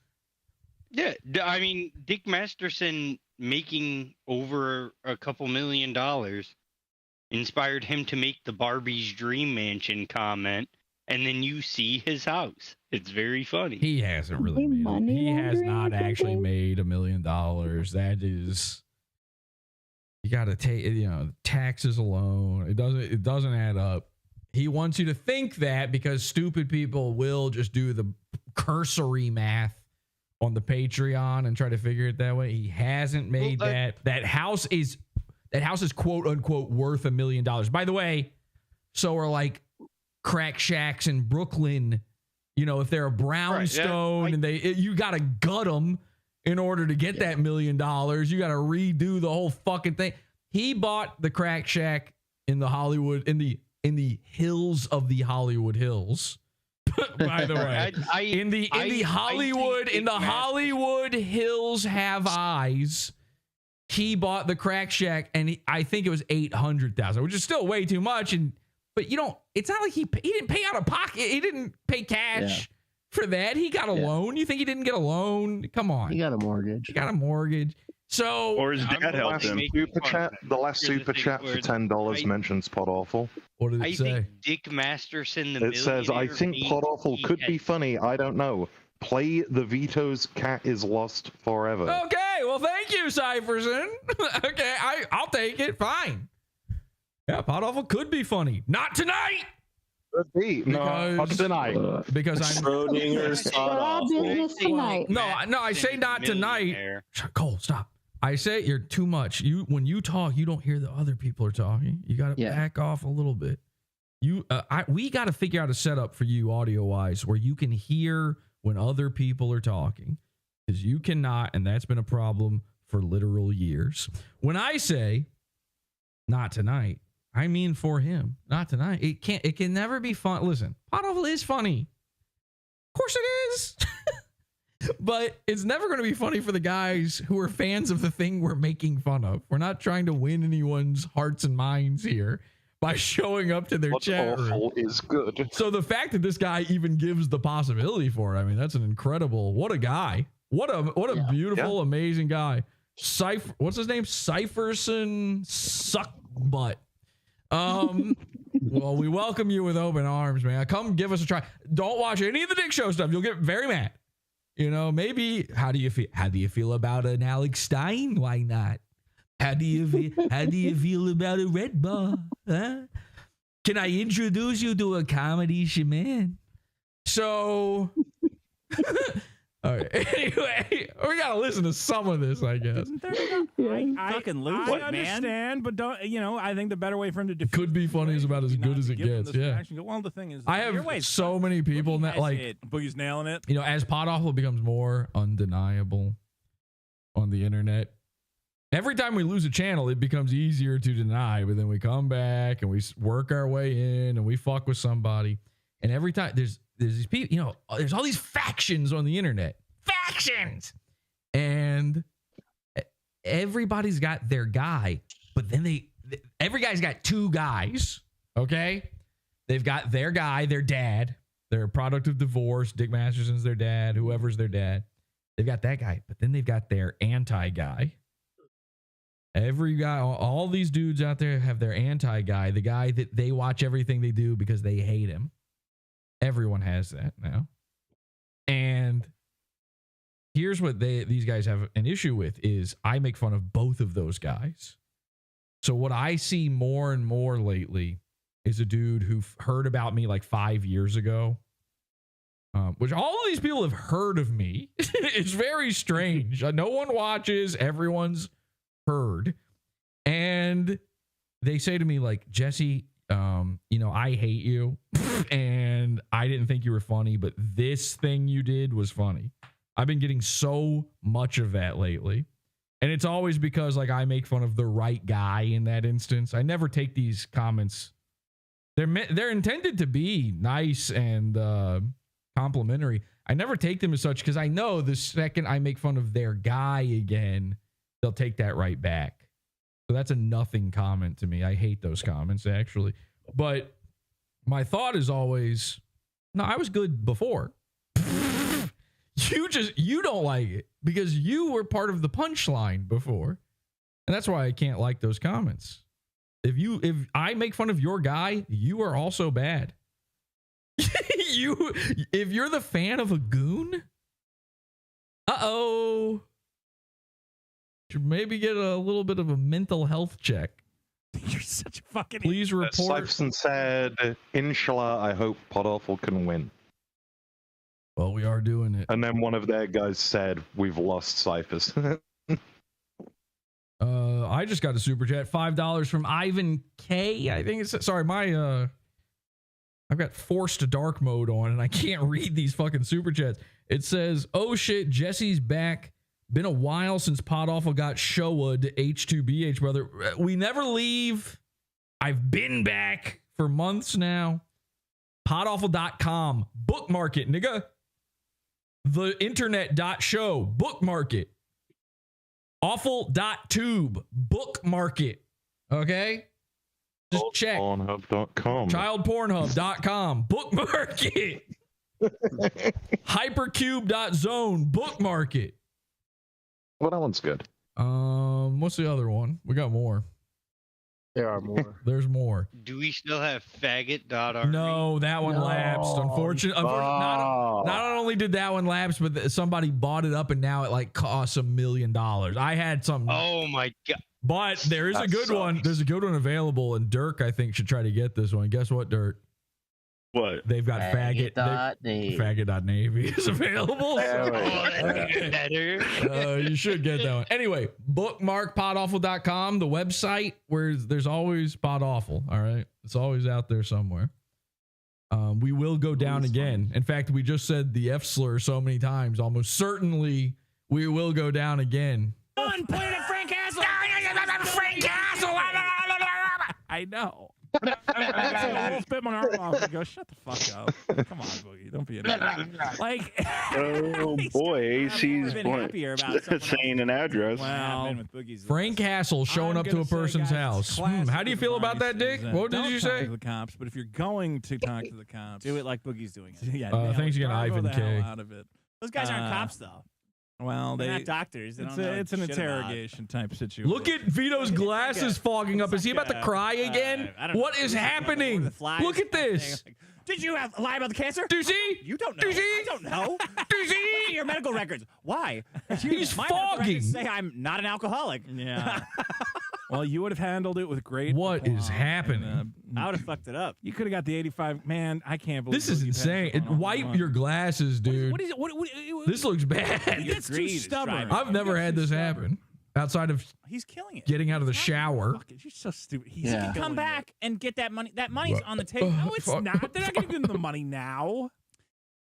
Yeah, I mean, Dick Masterson making over a couple $1 million inspired him to make the Barbie's Dream Mansion comment, and then you see his house. It's very funny. He hasn't really made it. He has not actually made $1 million. That is, you got to take, taxes alone. It doesn't add up. He wants you to think that because stupid people will just do the cursory math on the Patreon and try to figure it that way. He hasn't made that. That house is quote unquote worth $1 million. By the way, so are like crack shacks in Brooklyn. If they're a brownstone and you got to gut them in order to get that $1 million. You got to redo the whole fucking thing. He bought the crack shack in the Hollywood, in the hills of the Hollywood Hills. By the way, in the Hollywood Hills have eyes. He bought the crack shack, and I think it was $800,000, which is still way too much. But it's not like he didn't pay out of pocket. He didn't pay cash for that. He got a loan. You think he didn't get a loan? Come on. He got a mortgage. So, or his dad helped him. The last super chat for $10 mentions Podawful. What did it say? Think Dick Masterson, it says, I think Podawful could be funny. I don't know. Play the Vito's Cat is Lost Forever. Okay, well, thank you, Cypherson. Okay, I'll take it. Fine. Yeah, Podawful could be funny. Not tonight. Could be. Not tonight. Because I'm Schrodinger's tonight. No, I say not tonight. Cole, stop. I say you're too much. When you talk, you don't hear the other people are talking. You got to back off a little bit. We got to figure out a setup for you audio wise where you can hear when other people are talking, because you cannot, and that's been a problem for literal years. When I say not tonight, I mean for him, not tonight. It can never be fun. Listen, Podawful is funny. Of course it is. But it's never going to be funny for the guys who are fans of the thing we're making fun of. We're not trying to win anyone's hearts and minds here by showing up to their chat room. Awful is good. So the fact that this guy even gives the possibility for it, I mean, that's an incredible, what a guy. What a beautiful, amazing guy. What's his name? Cypherson Suckbutt. Well, we welcome you with open arms, man. Come give us a try. Don't watch any of the Dick Show stuff. You'll get very mad. Maybe how do you feel about an Alex Stein? Why not? How do you feel about a Red Bar? Huh? Can I introduce you to a comedy shaman? So all right. Anyway, we gotta listen to some of this, I guess. I fucking lose I understand, but don't I think the better way for him to defeat could be funny is about as good as it gets. Yeah. Well, the thing is, I have so many people that Boogie's nailing it. As Podawful becomes more undeniable on the internet, every time we lose a channel, it becomes easier to deny. But then we come back and we work our way in and we fuck with somebody. And every time there's these people, there's all these factions on the internet. Factions! And everybody's got their guy, but then every guy's got two guys, okay? They've got their guy, their dad. They're a product of divorce. Dick Masterson's their dad, whoever's their dad. They've got that guy, but then they've got their anti-guy. Every guy, all these dudes out there have their anti-guy, the guy that they watch everything they do because they hate him. Everyone has that now. And here's what these guys have an issue with is I make fun of both of those guys. So what I see more and more lately is a dude who heard about me like 5 years ago, which all of these people have heard of me. It's very strange. No one watches. Everyone's heard. And they say to me like, Jesse, I hate you and I didn't think you were funny, but this thing you did was funny. I've been getting so much of that lately. And it's always because like I make fun of the right guy in that instance. I never take these comments They're intended to be nice and complimentary. I never take them as such because I know the second I make fun of their guy again, they'll take that right back. So that's a nothing comment to me. I hate those comments actually. But my thought is always, no, I was good before. You don't like it because you were part of the punchline before. And that's why I can't like those comments. If I make fun of your guy, you are also bad. If you're the fan of a goon, should maybe get a little bit of a mental health check. You're such a fucking. Please report. Sipson said, "Inshallah, I hope Podawful can win." Well, we are doing it. And then one of their guys said, "We've lost Cyphers." I just got a super chat, $5 from Ivan K. I think it's sorry, I've got forced dark mode on and I can't read these fucking super chats. It says, "Oh shit, Jesse's back. Been a while since Podawful got Showa to H2BH, brother. We never leave. I've been back for months now. Podawful.com. Bookmark it, nigga. The internet.show. Bookmark it. Awful.tube. Bookmark it. Okay? Just check. Pornhub.com. Childpornhub.com. Bookmark it. Hypercube.zone. Bookmark it. Well, that one's good. What's the other one? We got more. There are more. There's more. Do we still have faggot.rv? No, that one lapsed. Unfortunately, not only did that one lapse, but somebody bought it up and now it like costs $1 million. I had some. Oh my god! But there is a good one. There's a good one available, and Dirk I think should try to get this one. Guess what, Dirk? What? They've got Faggot.Navy. Faggot.Navy is available. You should get that one. Anyway, bookmark podawful.com, the website where there's always Podawful. All right. It's always out there somewhere. We will go down again. In fact, we just said the F slur so many times, almost certainly we will go down again. Point at Frank Castle. Frank Castle. I know. I'll spit my arm off and go, shut the fuck up. Come on, Boogie. Don't be an idiot. Like, oh boy, AC's saying an address. Well, Frank Castle showing up to a person's house. How do you feel about that, Dick? What did you say? To the cops, but if you're going to talk to the cops, do it like Boogie's doing it. Yeah. Thanks again, Ivan K. Out of it. Those guys aren't cops, though. Well, they're not doctors. It's an interrogation type situation. Look at Vito's glasses fogging up. Is he about to cry again? What is happening? Look at this. Did you lie about the cancer? Do you see? You don't know. I don't know. Do you see? Look at your medical records. Why? He's My medical fogging. records say I'm not an alcoholic. Yeah. Well, you would have handled it with great. What is happening? I would have fucked it up. You could have got the 85. Man, I can't believe This is insane. Wipe your glasses, dude. What is it? This looks bad. That's too stubborn. I've never had this happen. Outside of he's killing it. Getting out of the shower. You're so stupid. He can come back and get that money. That money's on the table. No, it's not. They're not going to give him the money now.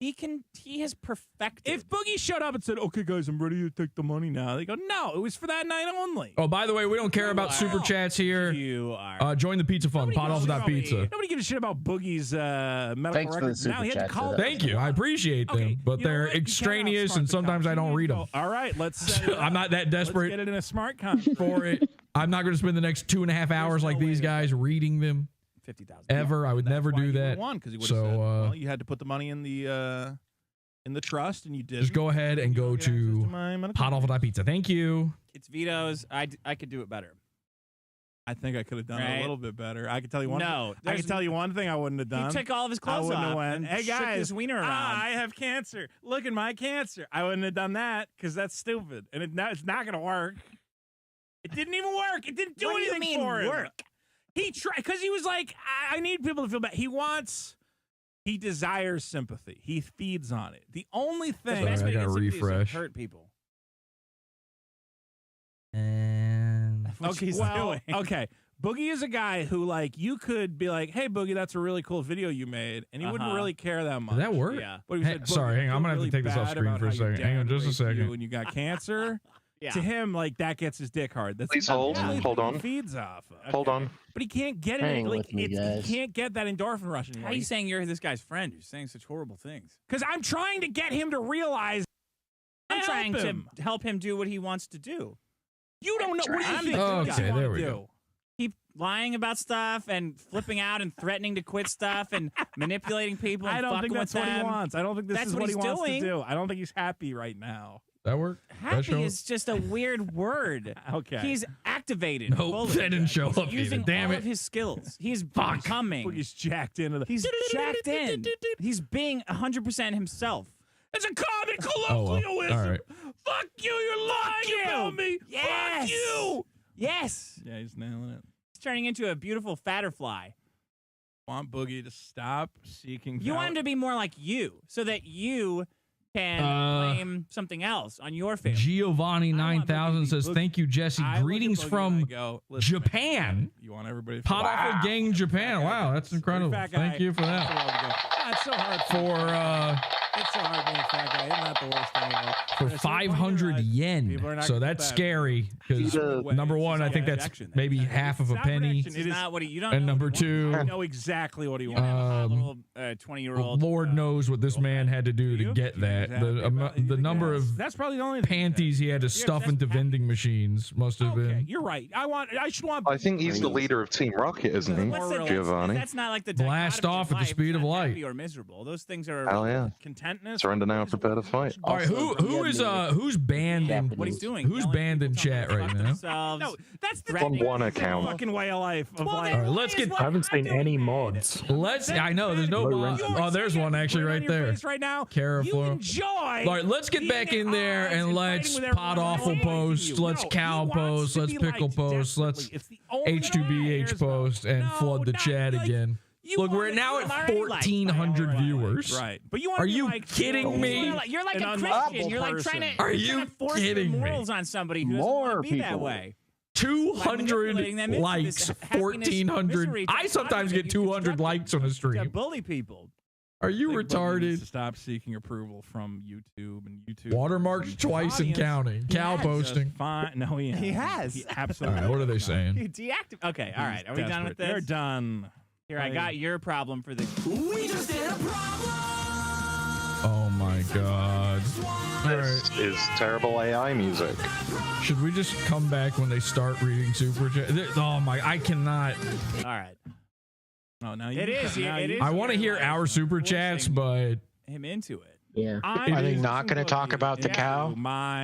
He has perfected. If Boogie showed up and said, "Okay, guys, I'm ready to take the money now," they go, "No, it was for that night only." Oh, by the way, we don't care about super chats here. You are. Join the pizza fund. Podawful.pizza. Nobody gives a shit about Boogie's medical Thanks for the records. Now he had to call. Thank you. I appreciate them, but they're extraneous, and sometimes I don't read them. All right, let's. I'm not that desperate. Let's get it in a smart contract for it. I'm not going to spend the next 2.5 hours like these guys reading them. 50,000 ever. I would never do that. Because he would have said, well, you had to put the money in the trust, and you did. Just go ahead and go to Podawful.pizza. Thank you. It's Vito's. I could do it better. I think I could have done it a little bit better. I could tell you one. No, I can tell you one thing I wouldn't have done. He took all of his clothes off. Went, hey guys, his wiener around. I have cancer. Look at my cancer. I wouldn't have done that because that's stupid, and it's not going to work. It didn't even work. It didn't do anything for him. Work? He tried because he was like, I need people to feel bad. He desires sympathy. He feeds on it. The only thing I got to refresh. Hurt people. And okay. Boogie is a guy who, like, you could be like, "Hey, Boogie, that's a really cool video you made," and he wouldn't really care that much. Did that work? Yeah. But he said, sorry, hang on. I'm gonna have to take this off screen for a second. Hang on, just a second. When you got cancer, Yeah. To him, like that gets his dick hard. That's Please the hold. only Hold thing on. he feeds off. Hold on. But he can't get it. Hang Like with me, he guys. can't get that endorphin rush anymore. How are you saying you're this guy's friend? You're saying such horrible things. Because I'm trying to get him to realize. I'm trying him. to help him do what he wants to do. You don't know. What do you think? Okay, you there wanna we do? go. Keep lying about stuff and flipping out and threatening to quit stuff and manipulating people. And I don't think fucking that's with what he them. wants. I don't think this That's is what what he he's wants doing. to do. I don't think he's happy right now. That work? That show Happy up? is just a weird word. Okay. He's activated. Nope, fully. that didn't show He's up using either. Damn all it. of his skills. He's becoming. He's jacked into the. He's jacked in. He's being 100% himself. It's a common Oh, well. colloquialism. All right. Fuck you. You're lying about me. Yes. Fuck you. Yes. Yeah, he's nailing it. He's turning into a beautiful fatterfly. Want Boogie to stop seeking. You want him to be more like you, so that you can blame something else on your family. Giovanni 9000 says, "Thank you, Jesse. I look at Greetings Boogie from and I go, "Listen, man, Japan. You want everybody to Podawful Gang Japan. Wow, that's incredible. Fat guy. Thank you for that. It's so hard It's so hard being a fat guy. Isn't that the worst thing ever? for At some point, 500 people yen. are not So gonna that's bet. scary because number one, I think that's maybe half of a penny. It's not what you don't. And know number what he two, wants. You know exactly what he You don't have a hot um, little 20-year-old. Lord knows what this man had to do to get that. The number of That's probably the only panties he had to stuff into vending machines must have Okay, been. you're right. I should want. I think he's the leader of Team Rocket, isn't he, Giovanni? That's not like the Blast dichotomy of off at the life. speed It's of not light. happy or miserable. Those things are Hell yeah. Contentness. Surrender now, prepare to fight. All right, who's banned in what he's doing. who's banned in chat right now? No, that's the On one account. fucking way of life. Of life. All right, let's get. I haven't seen any mods. I know there's no. Oh, there's one actually right there. Right now, Careful. enjoy. All right, let's get back in there and let's Podawful post, let's Cow post, let's Pickle post, let's H2BH post, and flood the chat again. Look, we're now at 1,400 viewers. Right, but you are you kidding me? You're like An a unlovable Christian. You're like trying to. Are you're you trying to force kidding your me? morals on somebody who doesn't More want to be that people. way. 200 them into likes, this happiness 1,400. misery I sometimes get 200 likes on a To stream. bully people. Are you Big Boogie needs retarded? to stop seeking approval from YouTube and YouTube. Watermarked twice and Audience. counting. Cow posting. Fine. No, he hasn't. He has. He All absolutely. right, what are they has not. saying? You deactivate. Okay, all right. Are we done with this? They're done. Here, I got your problem for the. We just did a problem. Oh my god. All This right. is terrible AI music. Should we just come back when they start reading super chat? Oh my, I cannot. All right. Oh, now It is. It is. I want to hear our super chats, but him into it. Yeah. Are they not going to talk about the cow?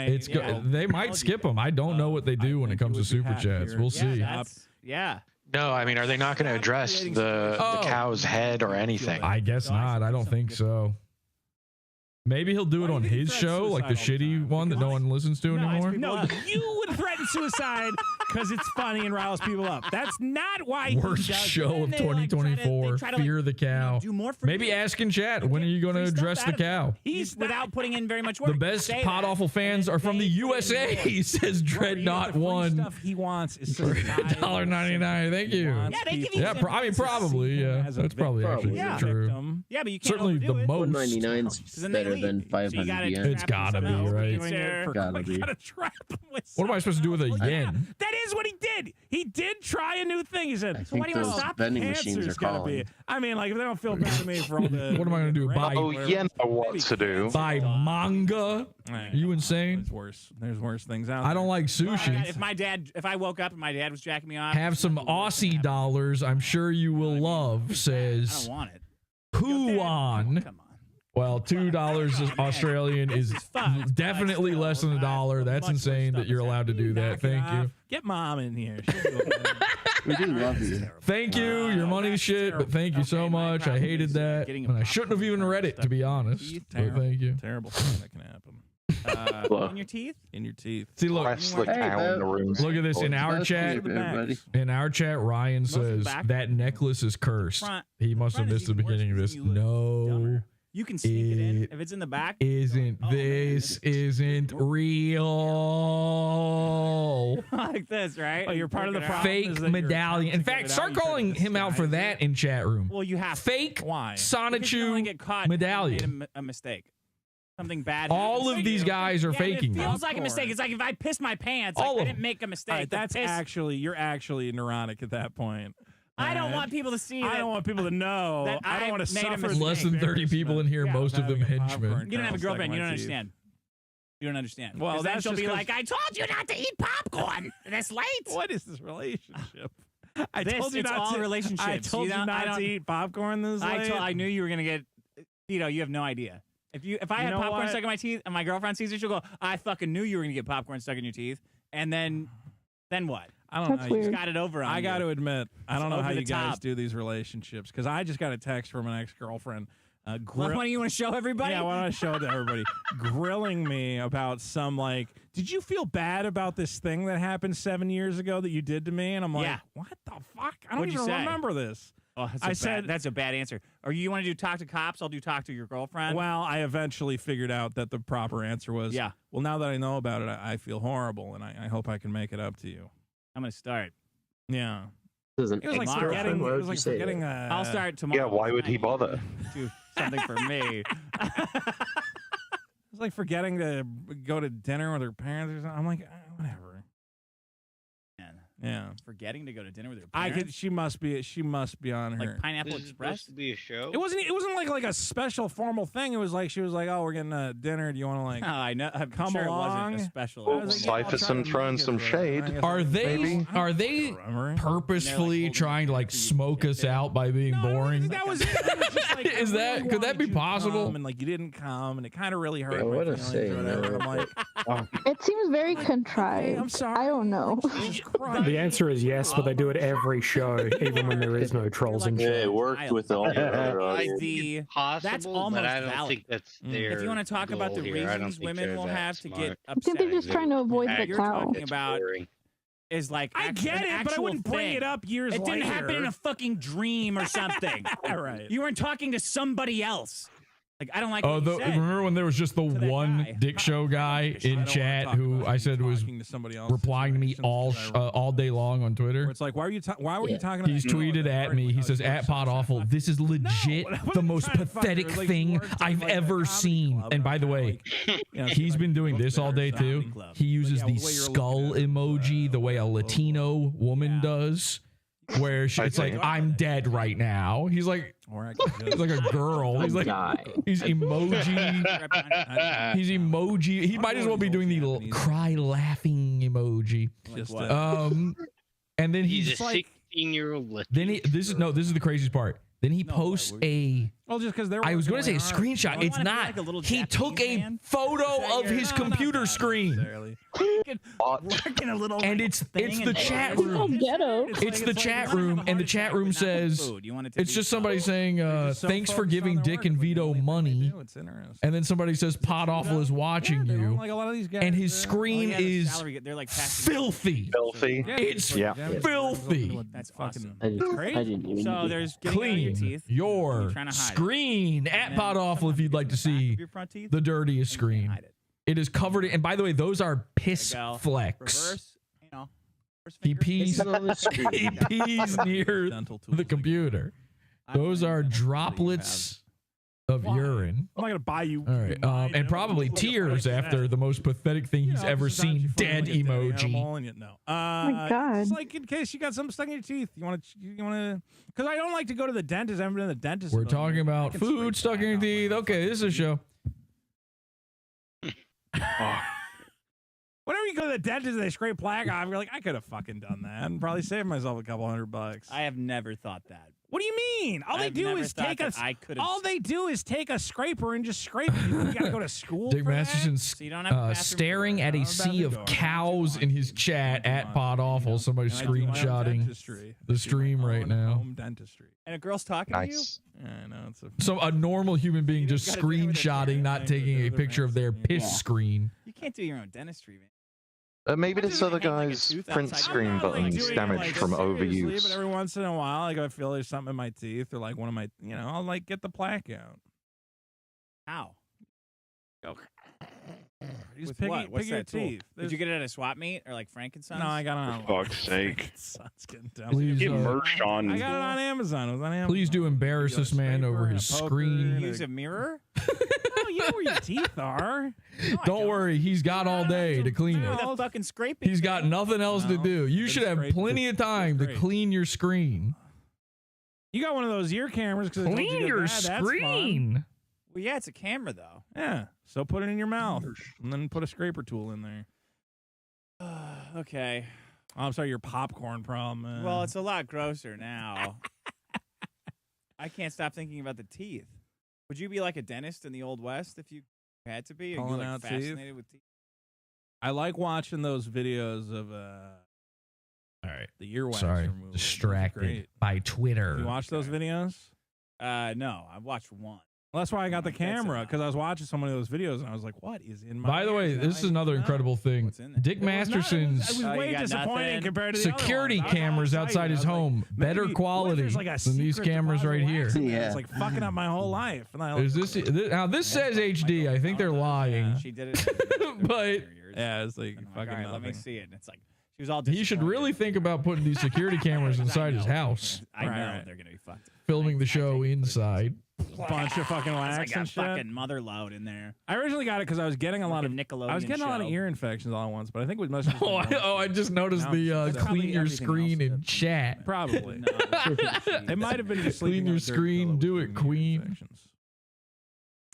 it's they might skip them. I don't know what they do when it comes to super chats. We'll see. Yeah. No, I mean, are they not going to address the cow's head or anything? I guess not. I don't think so. Maybe he'll do it on his show, like the shitty one that no one listens to anymore. No, you would threaten suicide because it's funny and riles people up. That's not why he Worst does show of it. 2024. Fear the cow. do more for Maybe you. ask in chat, when are you going to address the cow? He's without putting in very much work. The best Say Podawful fans are from the USA, says Dreadnought One. Stuff he wants is For $1.99. Thank you. Yeah, they give you. Yeah, I mean, probably. Yeah, that's probably actually true. Yeah, but you can't Certainly the overdo it. most. 199's better than 500 yen. It's gotta be, right? Gotta be. Gotta trap him with What am I supposed to do with a yen? That is what he did. He did try a new thing. He said, think those vending machines are calling. I mean, like, if they don't feel bad to me for all the... What am I going to do? Buy, Oh, yen know what to do. buy manga? Are you insane? There's worse. There's worse things out I don't like Well, sushi. if I woke up and my dad was jacking me off, Have some Aussie dollars I'm sure you will love, I says don't want it. Huan. Come on. Well, $2 Australian is definitely less than $1. That's insane that you're allowed to do that. Thank you. Get mom in here. We do love you. Thank you. Your money's shit, but thank you so much. I hated that. And I shouldn't have even read it, to be honest. But thank you. Terrible thing that can happen. In your teeth? In your teeth. See, look. Press the cow in the room. Look at this. In our chat, Ryan says that necklace is cursed. He must have missed the beginning of this. No. You can sneak it in. If it's in the back. Isn't real? Like this, right? Oh, you're part of the problem. Fake medallion. In fact, start calling him out for that in chat room. Well, you have fake Why? Because you don't wanna Sonichu get caught medallion. made a mistake. something bad. All of these guys are faking It them. feels like a mistake. It's like if I piss my pants, like, I didn't make a mistake. All right, that's you're actually neurotic at that point. I don't want people to see. I don't want people to know. That I don't want to suffer. Less than 30 people in here, most of them henchmen. You don't have a girlfriend. You don't understand. You don't understand. Well, then that's she'll just be 'cause- like, I told you not to eat popcorn this late. What is this relationship? I This- told you it's not all to. relationships. I told you I not don't- to eat popcorn this late. I knew you were gonna get. You have no idea. If I had know popcorn what? stuck in my teeth and my girlfriend sees it, she'll go, I fucking knew you were gonna get popcorn stuck in your teeth. And then what? I don't know. You just got it over on I got you. to admit, I don't know Over how the you guys top. do these relationships because I just got a text from an ex-girlfriend. Why don't you want to show everybody? Yeah, why don't I show it to everybody? Grilling me about some did you feel bad about this thing that happened 7 years ago that you did to me? And I'm like, Yeah. what the fuck? I don't What'd you even say? remember this. Oh, that's a bad answer. Or you want to do talk to cops? I'll do talk to your girlfriend. Well, I eventually figured out that the proper answer was, Yeah. well, now that I know about it, I feel horrible, and I hope I can make it up to you. I'm gonna start. Yeah. It It was like forgetting. It was like forgetting. I'll start tomorrow. Yeah, why would he bother? Do something for me. It's like forgetting to go to dinner with her parents or something. I'm like, whatever. Yeah. Forgetting to go to dinner with your parents. I could. She must be on her. Like Pineapple This is Express. supposed to be a show. It wasn't like a special formal thing. It was like she was like, "Oh, we're getting dinner. Do you want to like?" No, I know. I'm come sure along? It wasn't a special. I was like, yeah, I'll try Cypherson to throwing make it some for- shade. I guess Are maybe. they purposefully trying to like smoke us out by being boring? That was it. It was just like, Is that- could that be possible? And like you didn't come, and it kind of really hurt. Yeah, my what a feelings say, or whatever. no. I'm like, It seems very contrived. I'm sorry. I don't know. Jesus Christ. The answer is yes, but they do it every show, even when there is no trolls in Yeah, show. it worked with all the other audience. Possible, That's almost but I don't valid. think that's their If you want to talk about the goal here. I don't reasons think women they're will that have to get smart. I upset, think they're just trying to avoid the you're cow. talking about boring. is like I get it, but I wouldn't bring it up years It didn't later. happen in a fucking dream or something. Right. You weren't talking to somebody else. Like I don't like. Oh, what you said. remember when there was just the that one guy. Dick Show guy I in don't chat wanna talk who about I said was talking to somebody else replying to me all day long on Twitter? Where it's like, why were you talking? He's tweeted at me. He says, "At Podawful, this is legit the most pathetic thing I've ever seen." And by the way, he's been doing this all day too. He uses the skull emoji the way a Latino woman does, where it's like, "I'm dead right now." He's like a girl. He's like, he's emoji. He's emoji. He might as well be doing the cry laughing emoji. And then He's a like, 16-year-old. then this is the craziest part. Then he posts a. Well, just because I was going to say a screenshot. It's not. He took a photo of his computer screen. And it's the chat room. It's the chat room, and the chat room says it's just somebody saying, "Thanks for giving Dick and Vito money." And then somebody says, "Podawful is watching you," Like a lot of these guys. and his screen is They're like filthy. Filthy. It's filthy. That's awesome. I didn't even. So there's getting out of your Clean teeth. your trying to hide it. screen at Podawful if you'd like to see Your front teeth. the dirtiest screen. Hide it. It is covered in, and by the way, those are piss There you go. flecks. Reverse. First He finger. pees, he pees near the computer. Those are droplets of urine. I'm not gonna buy you. All right, and probably tears after the most pathetic thing he's ever seen. Dead emoji. No. Oh my God. It's like in case you got something stuck in your teeth. You want to, because I don't like to go to the dentist. I haven't been to the dentist. We're in a talking minute. I about can food scrape stuck in plaque your off my teeth. mouth. Okay, this is a show. Whenever you go to the dentist and they scrape plaque off, you're like, I could have fucking done that and probably saved myself a couple $100. I have never thought that. What do you mean? All they I've do never is thought take that a. I could've- All they do is take a scraper and just scrape it. You gotta go to school. Dick for that? Masterson's So you don't have a bathroom staring door. at a sea of cows in his chat at Podawful. Somebody And I do my own screenshotting dentistry. the stream right now. Home dentistry. And a girl's talking Nice. Yeah, I know it's a. So a normal human being just gotta do it with a screenshotting, not parent. taking a Other picture of their parents. piss screen. You can't do your own dentistry, man. Maybe Why this doesn't other it hang like a guy's tooth print outside your screen mouth? button's doing it, damaged like, from seriously, overuse. But every once in a while, like I feel there's something in my teeth or like one of my, I'll like get the plaque out. How? Just With pick, what? What's pick your that tool? teeth. Did you get it at a swap meet or like Frankenstein's? No, I got it on. For fuck's sake. Please, Get merged on. I got it on Amazon. It was on Amazon. please do embarrass this man over his Poker, screen. Use a mirror? Oh yeah, know where your teeth are. Don't worry, he's got all day to clean it. The fucking scraping. He's got nothing else to do. You should have plenty of time to clean your screen. You got one of those ear cameras. Clean your screen. Well, yeah, it's a camera though. Yeah, so put it in your mouth and then put a scraper tool in there. Okay. Oh, I'm sorry, your popcorn problem. Well, it's a lot grosser now. I can't stop thinking about the teeth. Would you be like a dentist in the Old West if you had to be? Are you like fascinated with teeth? I like watching those videos of all right, the earwax Sorry, removal. distracted by Twitter. You watch those videos? No, I watched one. Well, that's why I got the camera, because I was watching so many of those videos and I was like, "What is in my?" By the way, this is another incredible thing. Dick Masterson's I was way disappointed compared to the security other ones. cameras outside his home, better quality than these cameras right here. It's like fucking up my whole life. And I Is this now? This says HD. I think they're lying. She did it. But yeah, it's like fucking. All right, let me see it. And it's like she was all. He should really think about putting these security cameras inside his house. I know they're gonna be fucked. Filming the show inside. Bunch of fucking wax It's like and a shit. fucking mother load in there. I originally got it because I was getting a lot of Nickelodeon. I was getting a lot of show. ear infections all at once, but I think it must. I just noticed the clean your screen in chat. Probably. It might have been just Clean your screen. Do it, queen.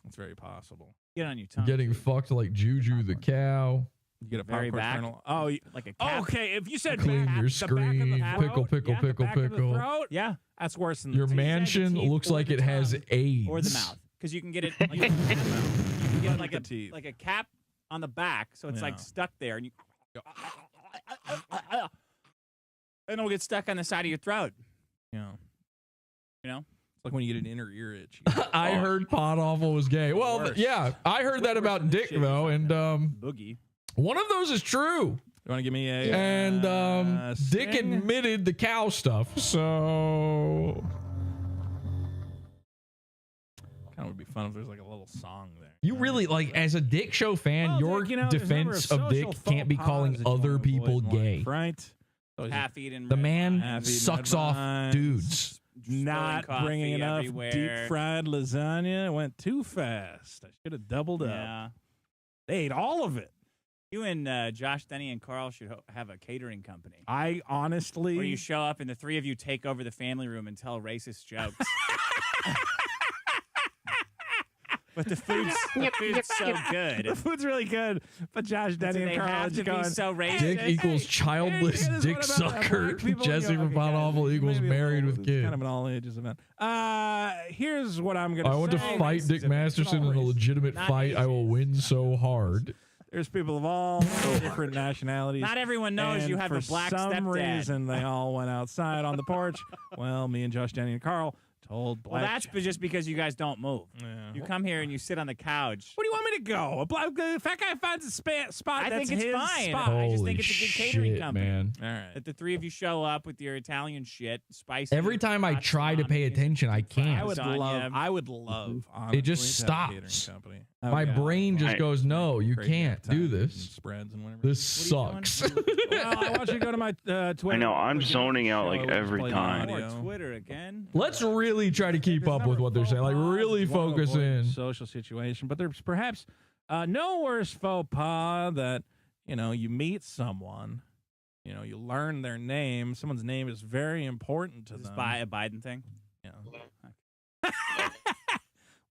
It's very possible. Get on your tongue. Getting fucked like Juju the cow. You get a Very popcorn back. kernel. Oh, like a cap. okay. If you said Clean back, your the back of the screen. throat, Pickle, pickle, yeah, the pickle, back of the pickle. throat, yeah, that's worse than Your the teeth. mansion looks like it has AIDS. Or the mouth, because you can get it. Like, you can get like the like a cap on the back, so it's like stuck there, and you. And it'll get stuck on the side of your throat. Yeah. You know. It's like when you get an inner ear itch. I heard Podawful was gay. Well, yeah, I heard that about Dick though, and Boogie. one of those is true. You want to give me a And Dick sing? admitted the cow stuff, so Kind of would be fun if there's like a little song there. you really like as a Dick Show fan, your Dick, you know, there's a number defense of of Dick social can't be faux calling pas that you other wanna people avoid in gay. life, right? Half-eaten. The man Half-eaten sucks red off wines, dudes. Not coffee bringing enough everywhere. deep fried lasagna. It went too fast. I should have doubled up. Yeah. They ate all of it. You and Josh, Denny, and Carl should have a catering company. I honestly. Where you show up and the three of you take over the family room and tell racist jokes. But the food's so good. The food's really good. But Josh, Denny, and Carl have are to just going. be so racist. Dick equals childless Hey, dick what about sucker. black people? Jesse Yeah, from okay, Podawful guys, equals maybe a married little- with it's kids. Kind of an all ages event. Here's what I'm gonna. I want to say. fight Dick Masterson in a legitimate fight. I will win so hard. There's people of all different nationalities. Not everyone knows and you have for a black some stepdad. reason, they all went outside on the porch. Well, me and Josh, Denny, and Carl told black. Well, that's just because you guys don't move. Yeah. You come here and you sit on the couch. What do you want me to go? A fat guy finds a spot. I that's think it's his fine. Spot. I just think Holy it's a good catering shit, company. man. All right. That the three of you show up with your Italian shit, spicy. Every time I hot try to pay salami, attention, I can't. I would love. Honestly, It just to have a catering stops. company. My brain just goes, no, you Great can't do this. Spreads and whatever. This sucks. Well, I want you to go to my Twitter. I know, I'm zoning out like every Play time. audio. More Twitter again. Let's really try to keep up with what they're saying. Like, really focus in. Social situation, but there's perhaps no worse faux pas that you meet someone, you learn their name. Someone's name is very important to Is this them. a Biden thing? Yeah.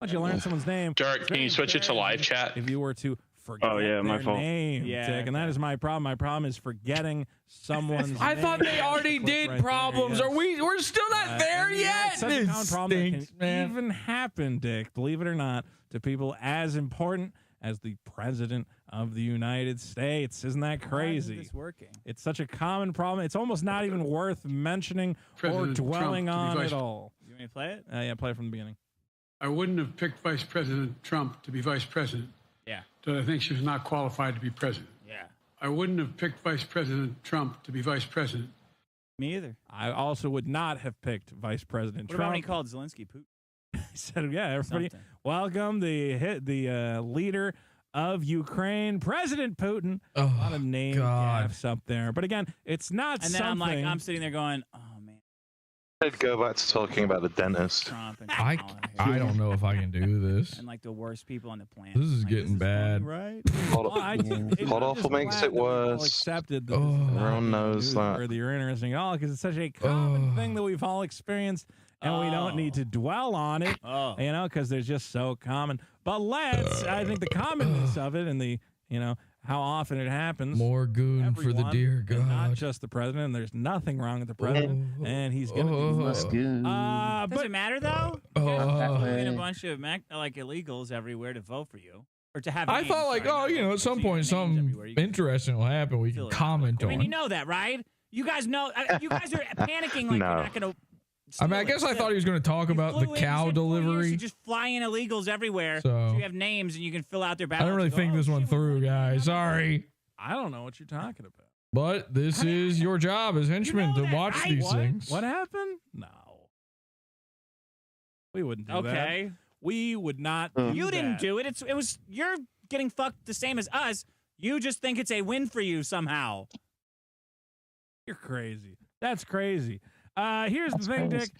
Once you learn someone's name, Derek, can you switch it to live chat? if you were to forget Oh, yeah, my their fault. name, Yeah, Dick, and that is my problem. My problem is forgetting someone's I name. thought they already Click did right there, problems. yes. We're still not there And yet. It's such a This common problem that stinks, can man. even happen, Dick, believe it or not, to people as important as the President of the United States. Isn't that crazy? Why isn't this working? It's such a common problem. It's almost not even worth mentioning President or dwelling Trump to be on vice- at all. You want me to play it? Yeah, play it from the beginning. I wouldn't have picked Vice President Trump to be vice president. Yeah. So I think she was not qualified to be president. Yeah. I wouldn't have picked Vice President Trump to be vice president. Me either. I also would not have picked Vice President What about when he Trump. called Zelensky Putin? He said, yeah, everybody, Something. welcome the leader of Ukraine, President Putin. Oh, A lot of name God. gaffes up there. But again, it's not And then something. I'm sitting there going, oh man, I'd go back to talking about the dentist. Trump and I don't know if I can do this. and like the worst people on the planet. This is Like, getting bad. right? Podawful makes it worse. Accepted that Everyone knows that. whether you're interesting at all, because it's such a common thing that we've all experienced, and we don't need to dwell on it, you know, because they're just so common. But I think the commonness of it and the, you know, how often it happens. More goon for the dear God. Not just the president. And there's nothing wrong with the president, and he's going to do That's good. Does it matter though? Having a bunch of like illegals everywhere to vote for you or to have. I thought like, oh, you know, at some point something interesting will happen. We can comment I on. mean, you know that, right? You guys know. You guys are panicking like you're not going to. I mean, I guess I thought he was going to talk about the cow delivery. You just fly in illegals everywhere. So You have names and you can fill out their I ballots. didn't really think this one through, guys. Sorry. I don't know what you're talking about. But this is your job as henchmen to watch these things. What happened? No. We wouldn't do that. Okay. We would not You didn't do it. It was you're getting fucked the same as us. You just think it's a win for you somehow. You're crazy. That's crazy. Here's the thing, Dick.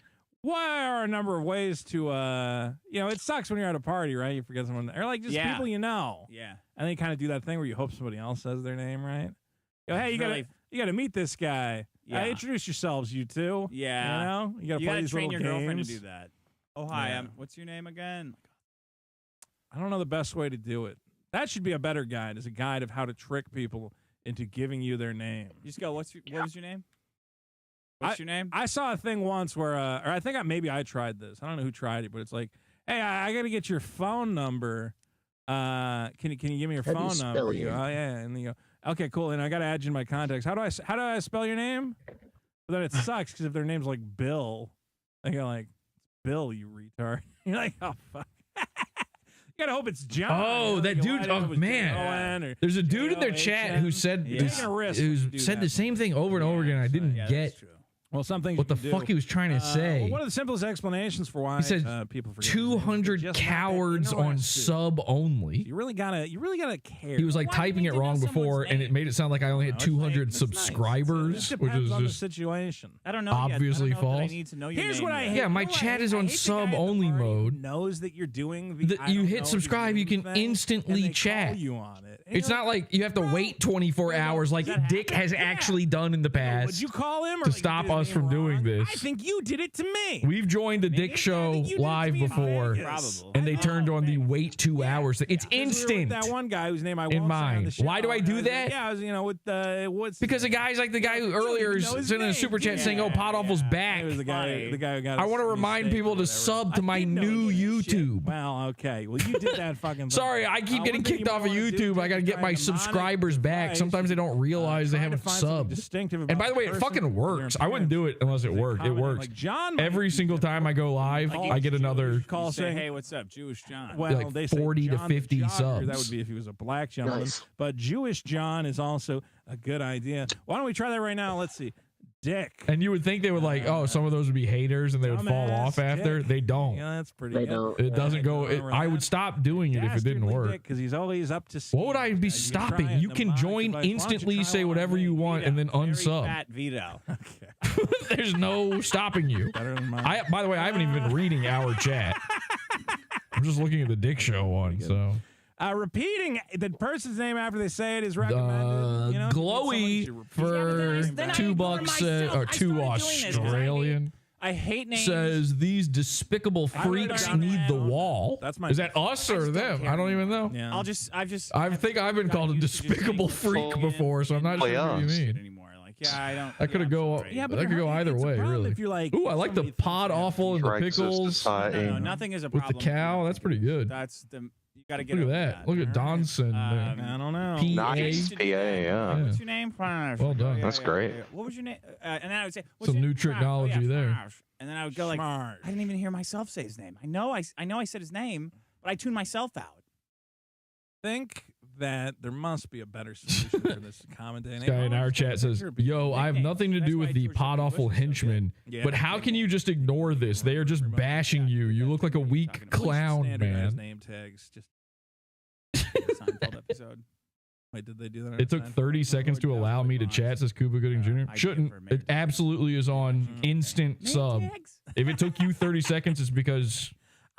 What are a number of ways to, you know, it sucks when you're at a party, right? You forget someone, or like just people you know. Yeah. And then you kind of do that thing where you hope somebody else says their name, right? Go, hey, you gotta meet this guy. Yeah. Introduce yourselves, you two. Yeah. You know, you gotta play these train little your girlfriend games. to do that. Oh hi, Yeah. what's your name again? I don't know the best way to do it. That should be a better guide, as a guide of how to trick people into giving you their name. You just go. What was your name? What's your name? I saw a thing once where, or I think maybe I tried this. I don't know who tried it, but it's like, hey, I got to get your phone number. Can you give me your How do you phone spell number? it? You go, oh yeah, and you go, okay, cool. And I got to add you in my contacts. How do I spell your name? But then it sucks because if their name's like Bill, they go like, Bill, you retard. You're like, oh fuck. You gotta hope it's John. Oh, that dude! Oh man, there's a dude in their chat who said who said the same thing over and over again. I didn't get. Well, something. What the fuck he was trying to say? Well, one of the simplest explanations for why he said people forget 200 cowards on sub only. You really gotta care. He was like typing it wrong before, and it made it sound like I only had 200 subscribers, which is on the just situation. I don't know. obviously false. I need to know your Here's name what I yet. hate. Yeah, my chat is on sub only mode. Knows that you're doing. You hit subscribe, you can instantly chat. You on it. It's not like you have to wait 24 hours like Dick has actually done in the past. Would you call him to stop us from doing this? I think you did it to me. We've joined the Dick Show live before, and they turned on the wait 2 hours. It's instant. That one guy whose name I won't in say on mind. the show. Why do I do that? Yeah, I was, you know, with what's because the guy's like the guy who earlier sent in a super chat saying, "Oh, Podawful's back." It was the guy who got. I want to remind people to sub to my new YouTube. Well, okay. Well, you did that fucking. Sorry, I keep getting kicked off of YouTube. I got to get my subscribers back. Sometimes they don't realize they haven't subbed. And by the way, it fucking works. I wouldn't do it unless it worked. It works. Every single time I go live, I get another call saying, "Hey, what's up, Jewish John?" Well, like they 40 to 50 subs. That would be if he was a black gentleman. Nice. But Jewish John is also a good idea. Why don't we try that right now? Let's see. Dick. And you would think they would like, oh, some of those would be haters and they would fall off after. Dick. They don't. Yeah, that's pretty They good. don't. It doesn't go. I would stop doing it if it didn't work. Because he's always up to. What would I be stopping? You can join instantly, say whatever you want, and then unsub. Fat veto. There's no stopping you. By the way, I haven't even been reading our chat. I'm just looking at the Dick Show one. So repeating the person's name after they say it is recommended. You know, Glowy for $2 or $2 Australian. I hate names. Says these despicable freaks need the wall. That's my. Is that us or them? I don't even know. Yeah. I think I've been called a despicable freak before, so I'm not sure what you mean. Anymore. Like, yeah, I don't. I could go. Yeah, but that could go either way, really. If you're like, ooh, I like the Podawful and the pickles No, nothing is a problem. with the cow. That's pretty good. That's the. You got to get Look over at that. Look at Donson. I don't know. Nice PA, yeah. What's your name? Well done. That's great. What was your name? And then I would say some new technology there. And then I would go like, I didn't even hear myself say his name. I know I said his name, but I tuned myself out. Think that there must be a better solution for this commentating. This guy in our chat says, "Yo, I have nothing to do with the Podawful henchmen, but how can you just ignore this? They are just bashing you. You look like a weak clown, man." Name tags, just Seinfeld episode. Wait, did they do that? It took 30 seconds to allow me to chat, says Cuba Gooding Jr. Shouldn't. It absolutely is on instant sub. If it took you 30 seconds, it's because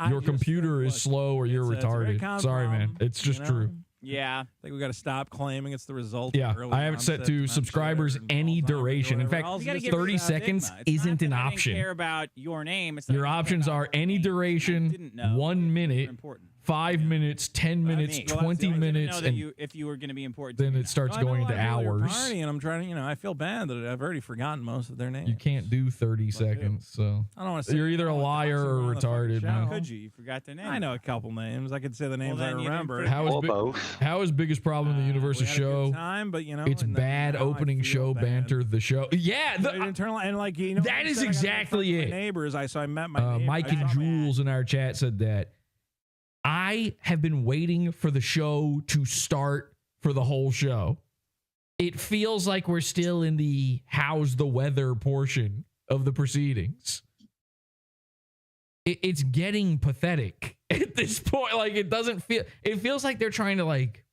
your computer is slow or you're it's a very retarded. common Sorry, man. problem, It's just you know? true. Yeah. I think we got to stop claiming it's the result. Yeah, of early I have it set onset to dementia subscribers or any Alzheimer's or duration. In whatever fact, else. You gotta Just give 30 yourself seconds stigma. It's isn't not an that I didn't option. care about your name. It's that Your I didn't care options about are any duration, 1 minute, 5 minutes, 10 minutes, 20 minutes, know that and if you were going to be important. then it starts I know going a into lot of people are hours. partying, and I'm trying to, I feel bad that I've already forgotten most of their names. You can't do 30 seconds, so I don't want to say you're either a liar or on the fucking retarded, show. man. Could you? You forgot their name. I know a couple names. I could say the names I then you didn't remember. How is biggest problem in the universe we a had a good show? time, but It's and then bad now I opening feel show bad. banter. The show, yeah, Internal and like that is exactly it. My neighbors, I met my neighbor. Mike and Jules in our chat said that I have been waiting for the show to start for the whole show. It feels like we're still in the how's the weather portion of the proceedings. It's getting pathetic at this point. Like it feels like they're trying to like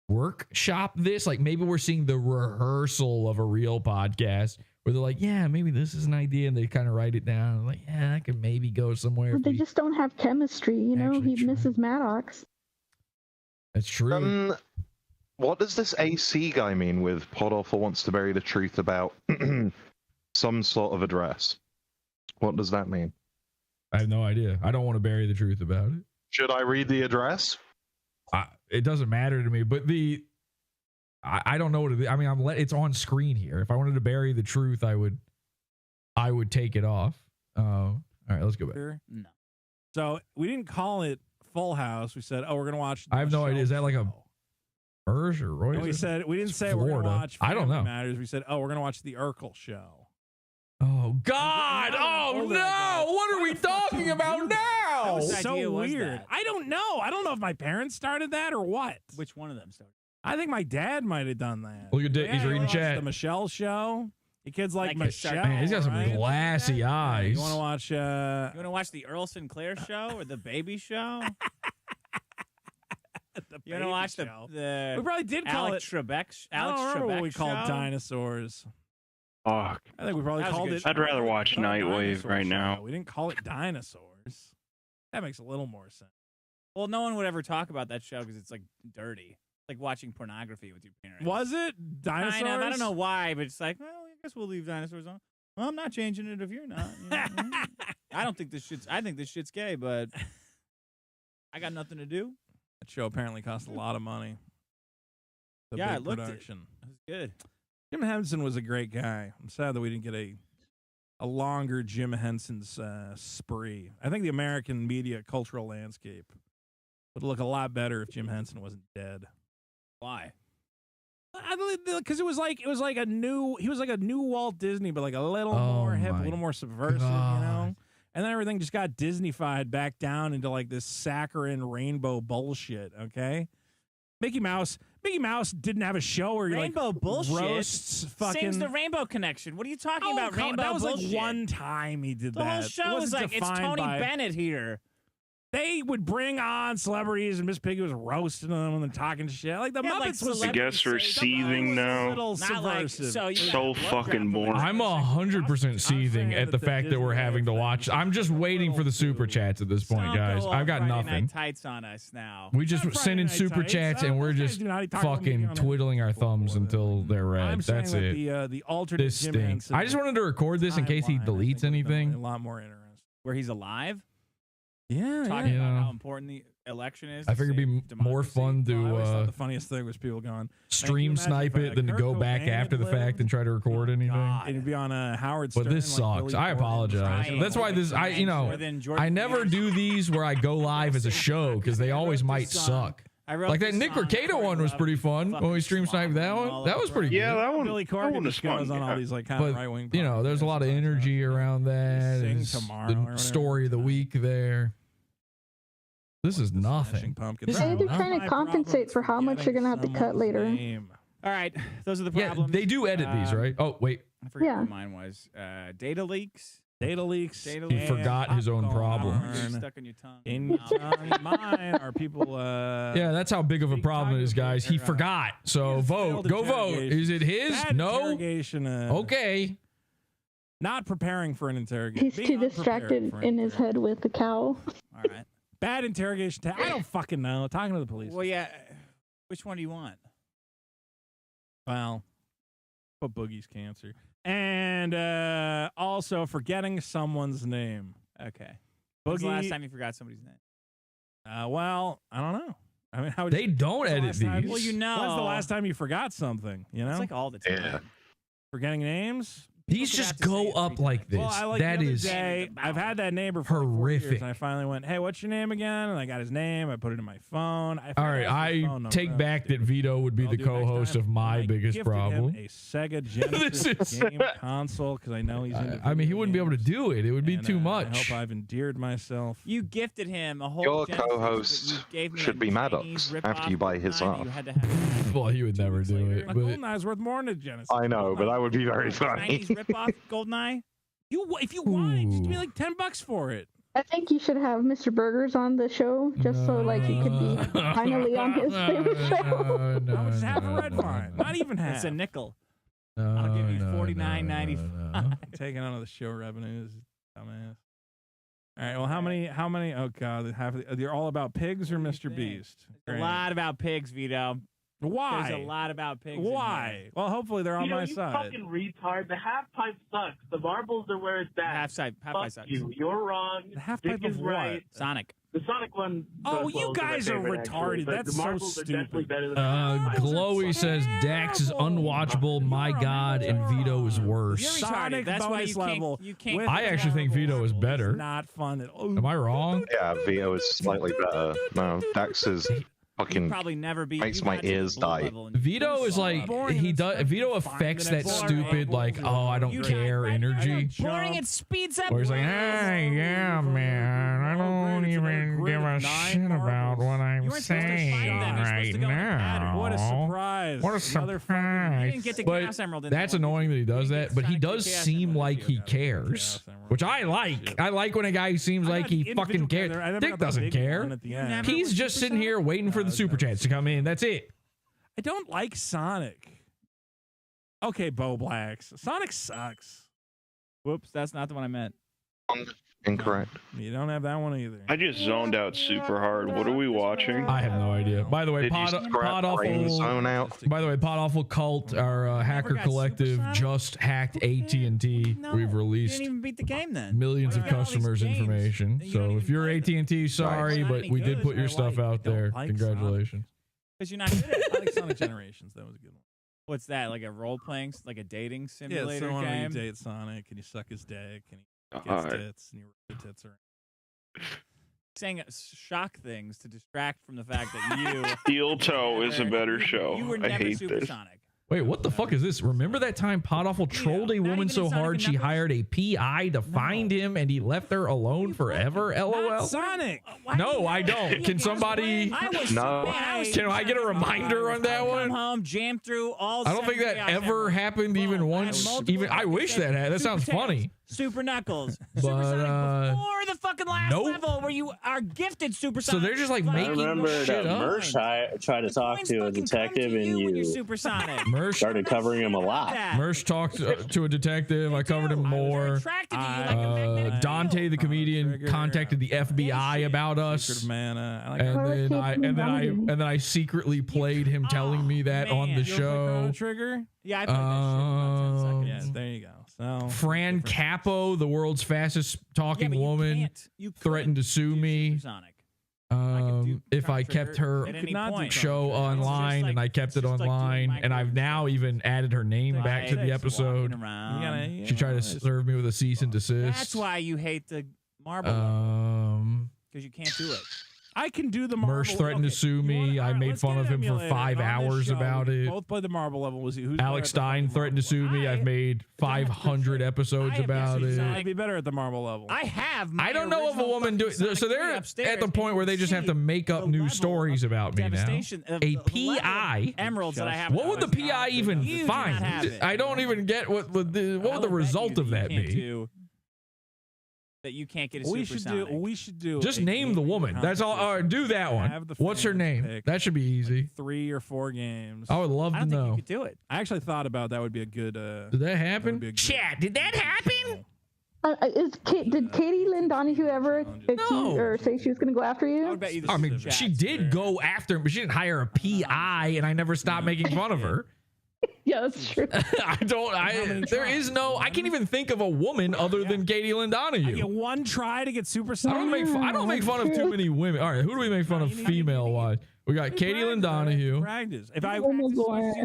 workshop this. Like maybe we're seeing the rehearsal of a real podcast where they're like, yeah, maybe this is an idea, and they kind of write it down. Like, yeah, that could maybe go somewhere. But they just don't have chemistry, you know? He misses Maddox. That's true. What does this AC guy mean with Podawful wants to bury the truth about some sort of address? What does that mean? I have no idea. I don't want to bury the truth about it. Should I read the address? It doesn't matter to me, but I don't know what it is. I mean, it's on screen here. If I wanted to bury the truth, I would take it off. All right, let's go back. No. So we didn't call it Full House. We said, we're gonna watch. I have no idea. Is that like a Urge or Roy? And we didn't say we're Florida. gonna watch. I don't know. Matters. We said, we're gonna watch the Urkel show. Oh God! Oh no! What are we talking about now? That was so weird. I don't know. I don't know if my parents started that or what. Which one of them started? I think my dad might have done that. Look at Dick. He's reading chat. The Michelle show. The kids like Michelle. Man, he's got some right? glassy eyes. You want to watch? You want to watch the Earl Sinclair show or the Baby show? You want to watch the We probably did call Alex it Trebek. I don't Alex remember Trebek what we called show? dinosaurs. Fuck. I think we probably That was a called good it. show. I'd rather watch we called it Nightwave Dinosaur right Show. now. We didn't call it dinosaurs. That makes a little more sense. Well, no one would ever talk about that show because it's like dirty. Like watching pornography with your parents. Was it dinosaurs? Kind of. I don't know why, but it's like, well, I guess we'll leave dinosaurs on. Well, I'm not changing it if you're not. You know? I don't think this shit's. I think this shit's gay, but I got nothing to do. That show apparently cost a lot of money. The Yeah, big it looked production. It was good. Jim Henson was a great guy. I'm sad that we didn't get a longer Jim Henson's spree. I think the American media cultural landscape would look a lot better if Jim Henson wasn't dead. Why? Because it was like a new Walt Disney, but like a little more hip, a little more subversive, you know. And then everything just got Disney-fied back down into like this saccharine rainbow bullshit. Okay, Mickey Mouse didn't have a show where you Rainbow bullshit. roasts fucking. Sings the Rainbow Connection. What are you talking about? Rainbow that was bullshit. like one time he did The that. whole It show was wasn't like it's defined Tony by- Bennett here. They would bring on celebrities, and Miss Piggy was roasting them and then talking shit. Like the Yeah, like Muppets was. I guess we're seething a now. little Not like- subversive. So fucking boring. I'm 100% seething at the fact that we're having to watch. I'm just waiting for the super chats at this point, Don't guys. go I've got Friday nothing. Night tights on us now. We just Friday send in Night super Tights. chats and we're Those guys just do not talk about me fucking on it. twiddling our thumbs until they're red. I'm That's saying it. that the alternate This Jim stinks. Henson I just wanted to record this in case he timeline, I deletes think, would've been anything. A lot more interesting. Where he's alive? Yeah, Talking yeah. about how important the election is. I to figured it'd be save more democracy. fun I always thought to the funniest thing was people going stream imagine snipe if, it than to Kurt go back Cobain after the had fact lived? and try to record anything. and it'd be on Howard Stern. But this like sucks. Billy I Gordon apologize. trying. That's why this. More than Jordan I never do these where I go live as a show because they always might suck. I wrote Like that this Nick song Mercado one was pretty fun when we stream sniped that one. That was pretty Yeah, good. that one. Billy that Corgan one was just goes fun. on all Yeah. these like kind of But right wing. you know, there's a lot of energy around that. Sing It's tomorrow or the whatever. story of the week there. This is nothing. Pumpkin. This Maybe is they're nothing. trying to compensate for how much you're going to have to cut later. All right, those are the Yeah, problems. they do edit these, right? Oh, wait. I forget Yeah. what mine was. Data leaks, Data leaks. He forgot his own problem. Stuck in your tongue. In your tongue, mine are people. Yeah, that's how big of a problem it is, guys. He forgot. So vote. Go vote. Is it his? Bad No. interrogation. Okay. Not preparing for an interrogation. He's too distracted in his head with the cow. All right. Bad interrogation. I don't fucking know. Talking to the police. Well, yeah. Which one do you want? Well, put Boogie's cancer. And also forgetting someone's name. Okay. When's the last time you forgot somebody's name? Well, I don't know. I mean, how They don't edit these. Well, you know. When's the last time you forgot something? You know, It's like all the time. Yeah. forgetting names. These just go up like this. Well, I like that the other is day, I've had that neighbor for like 4 years, horrific. and I finally went, "Hey, what's your name again?" And I got his name. I put it in my phone. All right, I take back that Vito would be the co-host of my biggest problem. A Sega Genesis game console because I know he's. Into I mean, he wouldn't be able to do it. It would be and, too I much. hope I've endeared myself. You gifted him a whole. Your Genesis, co-host but you gave me should a be Chinese Maddox rip-off after you buy his Goldeneye off. that you had to have. Well, he would never do it. My But GoldenEye's worth more than a Genesis. I know, but that would be very funny. Chinese rip-off Goldeneye. If you want it, just give me like $10 for it. I think you should have Mr. Burgers on the show just so like he could be finally on his favorite show. No, just have a red wine. Not even half. It's a nickel. I'll give you $49.95. Taking out of the show revenues, dumbass. All right. Well, how many? Oh God, they're all about pigs or Mr. Beast. A lot about pigs, Vito. Why? There's a lot about pigs. Why? Well, hopefully they're on my you side. fucking retard. The half pipe sucks. The marbles are where it's at. Half pipe Fuck sucks. you. You're wrong. The half Dick pipe is of what? right. Sonic. The Sonic one. Oh, does you well, is my guys are favorite, retarded. actually, but That's the so marbles are definitely stupid. better than Glowy says Dax is unwatchable. My God, and Vito is worse. You're retarded. That's why you level. can't. You can't. I actually think Vito is better. Not fun at all. Am I wrong? Yeah, Vito is slightly better. No, Dax is fucking probably never be. makes my ears die. Vito is like he does. Vito affects that stupid like I don't care energy. Boring. It speeds up. Where he's like, hey, yeah, man, I don't even give a shit about what I'm saying right now. What a surprise! What a You surprise! didn't get the But Chaos Emerald in that's that one. annoying that he does that. But he does Chaos seem Emerald. like he cares, which I like. I like when a guy seems like he fucking cares. Dick doesn't care. He's just sitting here waiting for the super chats to come in. That's it. I don't like Sonic. Okay, Bo Blacks. Sonic sucks. Whoops, that's not the one I meant. Incorrect. You don't have that one either. I just zoned out super hard. What are we watching? I have no idea. By the way, Did you scrap Brain Zone out? By the way, Podawful Cult, our hacker collective, just hacked AT&T. We've You released didn't even beat the game then. millions of You got all these customers' games. information. You So don't if even you're play them. AT&T, sorry, Not but any we good. did put your stuff out there. like Congratulations. Because you're not good at it. I like Sonic Generations. That was a good one. What's that? Like a role playing, like a dating Yeah, simulator it's the one where you game? date Sonic and you suck his dick and he gets Alright. tits and you rip the tits around. Saying shock things to distract from the fact that you. Steel Toe is a better show. You were I never hate this. supersonic. Wait, what the fuck is this? Remember that time Podawful trolled a woman so hard she hired a PI to find him and he left her alone forever? LOL. Not Sonic. No, I don't. Can somebody? I was No. Can I get a reminder on that Come one? home, jam through all. I don't think that ever happened even once. Even I wish that had. That sounds funny. Super Knuckles. But, Supersonic before the fucking last nope. level where you are gifted So supersonic. they're just like I making remember shit that up. Mersh tried to talk to a detective and when you're you supersonic. Mersh started covering him a lot. Mersh talked to a detective. I covered him more. Attracted to you like a magnetic Dante the field. comedian Trigger, contacted the FBI about Secret us. of Mana. I like And then I secretly played him telling me that on the man. show. Trigger. Yeah, I played that shit about 10 seconds. Yeah, there you go. So Fran Capo, the world's fastest talking woman, threatened to sue me Supersonic. if I kept her At any point. show online, and I kept it online, and I've now even added her name back to the episode. She tried to serve me with a cease and desist. That's why you hate the marble because you can't do it. I can do the marble. Mersh threatened to sue me. I made fun of him for 5 hours about it. Both play the marble level. Was who's Alex Stein threatened to sue me. I've made 500 episodes about it. I'd be better at the marble level. I have. My I don't know if a woman do. So they're at the point where they just have to make up new stories about me now. Devastation of A the PI. emeralds that I have. What would the PI even You do not have find? it. I don't even get what would the result of that be. that you can't get a We should supersonic. do. We should do. Just a name the game woman. That's all. All right, do that one. Have the What's her fans name? pick, That should be easy. 3 or 4 games. I would love I to don't think know. you could do it. I actually thought about that would be a good. Did that happen? Chat, did that happen? Did Katie Lynn Donahue ever accuse or say she was going to go after you? I would bet you. I mean, she did go after him, but she didn't hire a PI, and I never stopped making fun of her. Yeah, that's true. I don't. There is no. I can't even think of a woman other than Katie Lynn I Donahue. get one try to get supersonic. I don't make fun of too many women. All right, who do we make fun of female wise? We got Katie Lynn Donahue, Practice. If I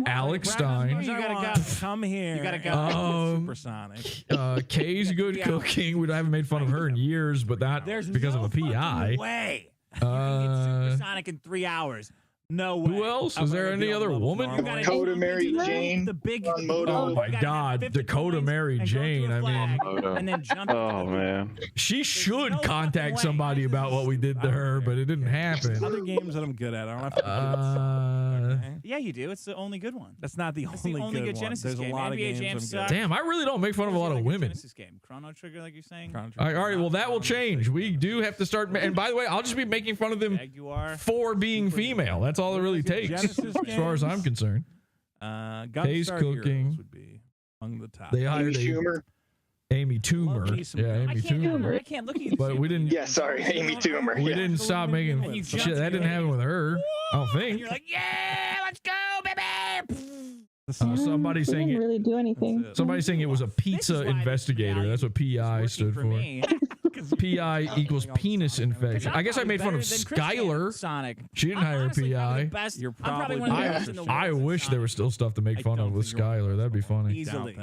Alex Stein, you gotta go. Come here. You gotta go. Supersonic. Kay's Good Cooking. We haven't made fun of her in years, but not because of a PI. Way. You can get supersonic in 3 hours. No way. Who else? Is there any other woman? Dakota Mary Jane. The big. Oh my God, Dakota Mary Jane. I mean, and then jump. Oh man. she should contact somebody about what we did to her, but it didn't happen. Other games that I'm good at. I don't have to. Yeah, you do. It's the only good one. That's not the That's only, the only good one. Genesis There's game. a lot NBA of Jam games I'm sucks. good at. Damn, I really don't make fun of a lot of women. Genesis game. Chrono Trigger, like you're saying. All right, well, that will change. We do have to start. And by the way, I'll just be making fun of them for being female. That's all it really takes, as far as I'm concerned. Kay's Cooking would be among the top. They hired Amy Toomer. Yeah, Amy Toomer. I can't look at you. But we didn't. Yeah, sorry, Amy Toomer. We yeah. didn't stop making shit. That didn't happen with her. I don't think. You're like, yeah, let's go, baby. Somebody saying didn't it. really do anything. Somebody saying it was a pizza investigator. That's what PI stood for. PI equals penis infection. I guess I made fun of Skylar. Sonic. She didn't hire a PI. You're I'm probably probably one of the best in the world. I wish there was still stuff to make fun of with Skylar. That'd be funny. Easily.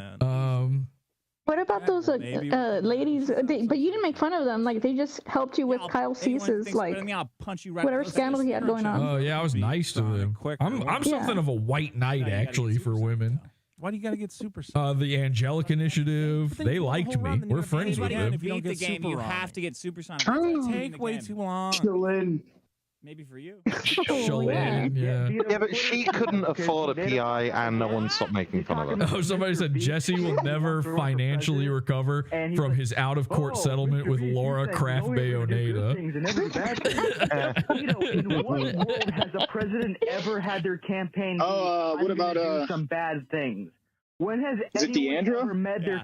What about those ladies? But you didn't make fun of them. Like they just helped you with Kyle Cease's I'll punch you right whatever scandal he had going on. Oh yeah, I was nice to them. I'm something of a white knight actually for women. Why do you got to get super? The Angelic Initiative. They liked me. We're friends with them. If you don't get the game, you have to get supersonic. Take way too long. Maybe for you. Shalane, yeah. Yeah, but she couldn't afford a PI, and no one stopped making fun of her. Oh, somebody said Jesse will never financially recover from his out-of-court settlement with Laura Kraft Bayonetta. In what world has a president ever had their campaign? What about do some bad things? When has is it Deandra? ever met their?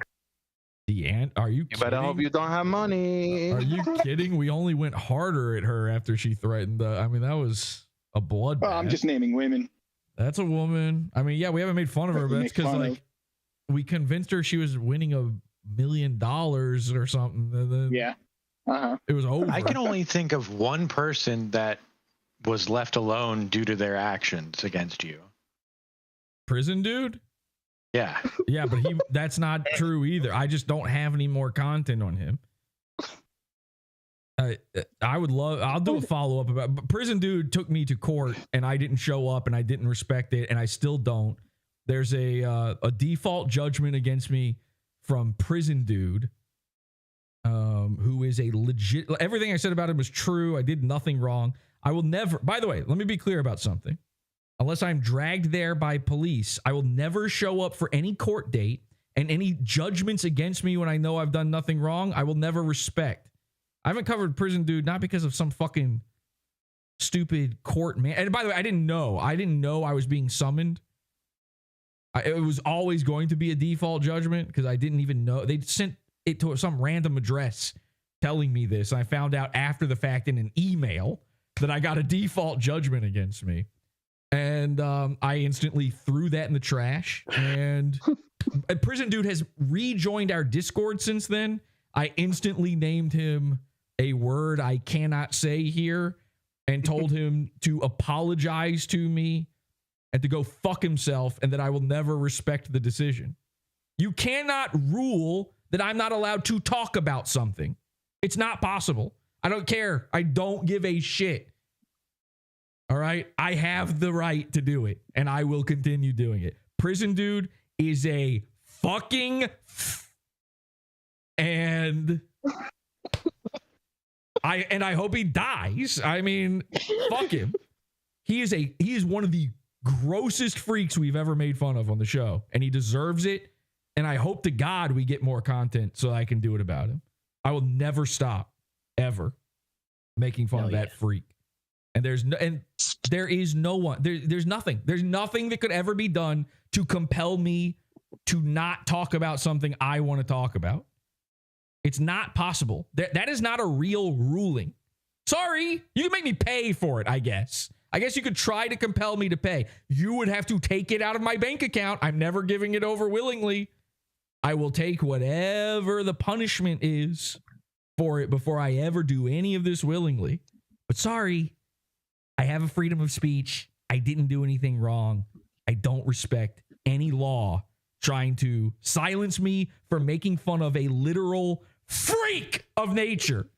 Are you You better hope you don't have money. Are you kidding? We only went harder at her after she threatened. I mean, that was a bloodbath. Well, I'm just naming women. That's a woman. I mean, yeah, we haven't made fun of her, but that's because like we convinced her she was winning $1 million or something. And then Yeah. it was over. I can only think of one person that was left alone due to their actions against you. Prison dude. Yeah. Yeah, but that's not true either. I just don't have any more content on him. I'll do a follow-up about, but Prison Dude took me to court and I didn't show up and I didn't respect it and I still don't. There's a default judgment against me from Prison Dude, who is a legit, everything I said about him was true. I did nothing wrong. I will never, by the way, let me be clear about something. Unless I'm dragged there by police, I will never show up for any court date, and any judgments against me when I know I've done nothing wrong, I will never respect. I haven't covered Prison Dude, not because of some fucking stupid court man. And by the way, I didn't know I was being summoned. It was always going to be a default judgment because I didn't even know. They sent it to some random address telling me this. And I found out after the fact in an email that I got a default judgment against me. And I instantly threw that in the trash. And Prison Dude has rejoined our Discord since then. I instantly named him a word I cannot say here and told him to apologize to me and to go fuck himself and that I will never respect the decision. You cannot rule that I'm not allowed to talk about something. It's not possible. I don't care. I don't give a shit. All right? I have the right to do it, and I will continue doing it. Prison Dude is a fucking and I hope he dies. I mean, fuck him. He is one of the grossest freaks we've ever made fun of on the show, and he deserves it. And I hope to God we get more content so I can do it about him. I will never stop ever making fun of that freak. And there is no one. There's nothing. There's nothing that could ever be done to compel me to not talk about something I want to talk about. It's not possible. That is not a real ruling. Sorry, you can make me pay for it, I guess. I guess you could try to compel me to pay. You would have to take it out of my bank account. I'm never giving it over willingly. I will take whatever the punishment is for it before I ever do any of this willingly. But sorry, I have a freedom of speech. I didn't do anything wrong. I don't respect any law trying to silence me from making fun of a literal freak of nature.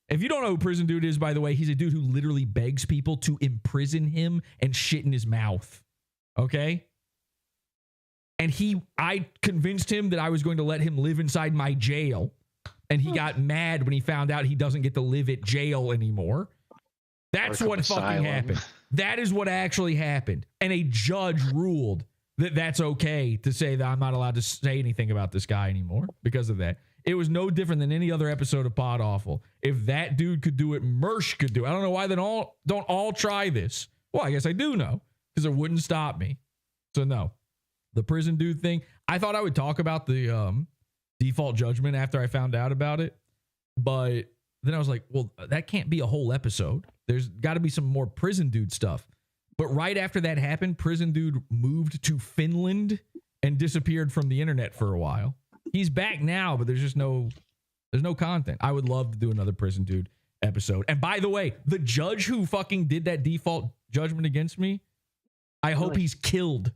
If you don't know who Prison Dude is, by the way, he's a dude who literally begs people to imprison him and shit in his mouth. Okay? And I convinced him that I was going to let him live inside my jail. And he got mad when he found out he doesn't get to live at jail anymore. That's what fucking happened. That is what actually happened. And a judge ruled that that's okay to say that I'm not allowed to say anything about this guy anymore because of that. It was no different than any other episode of Podawful. If that dude could do it, Mersh could do it. I don't know why they don't all try this. Well, I guess I do know because it wouldn't stop me. So no, the Prison Dude thing. I thought I would talk about the default judgment after I found out about it, but then I was like, well, that can't be a whole episode. There's got to be some more Prison Dude stuff. But right after that happened, Prison Dude moved to Finland and disappeared from the internet for a while. He's back now, but there's no content. I would love to do another Prison Dude episode. And by the way, the judge who fucking did that default judgment against me, I hope he's killed.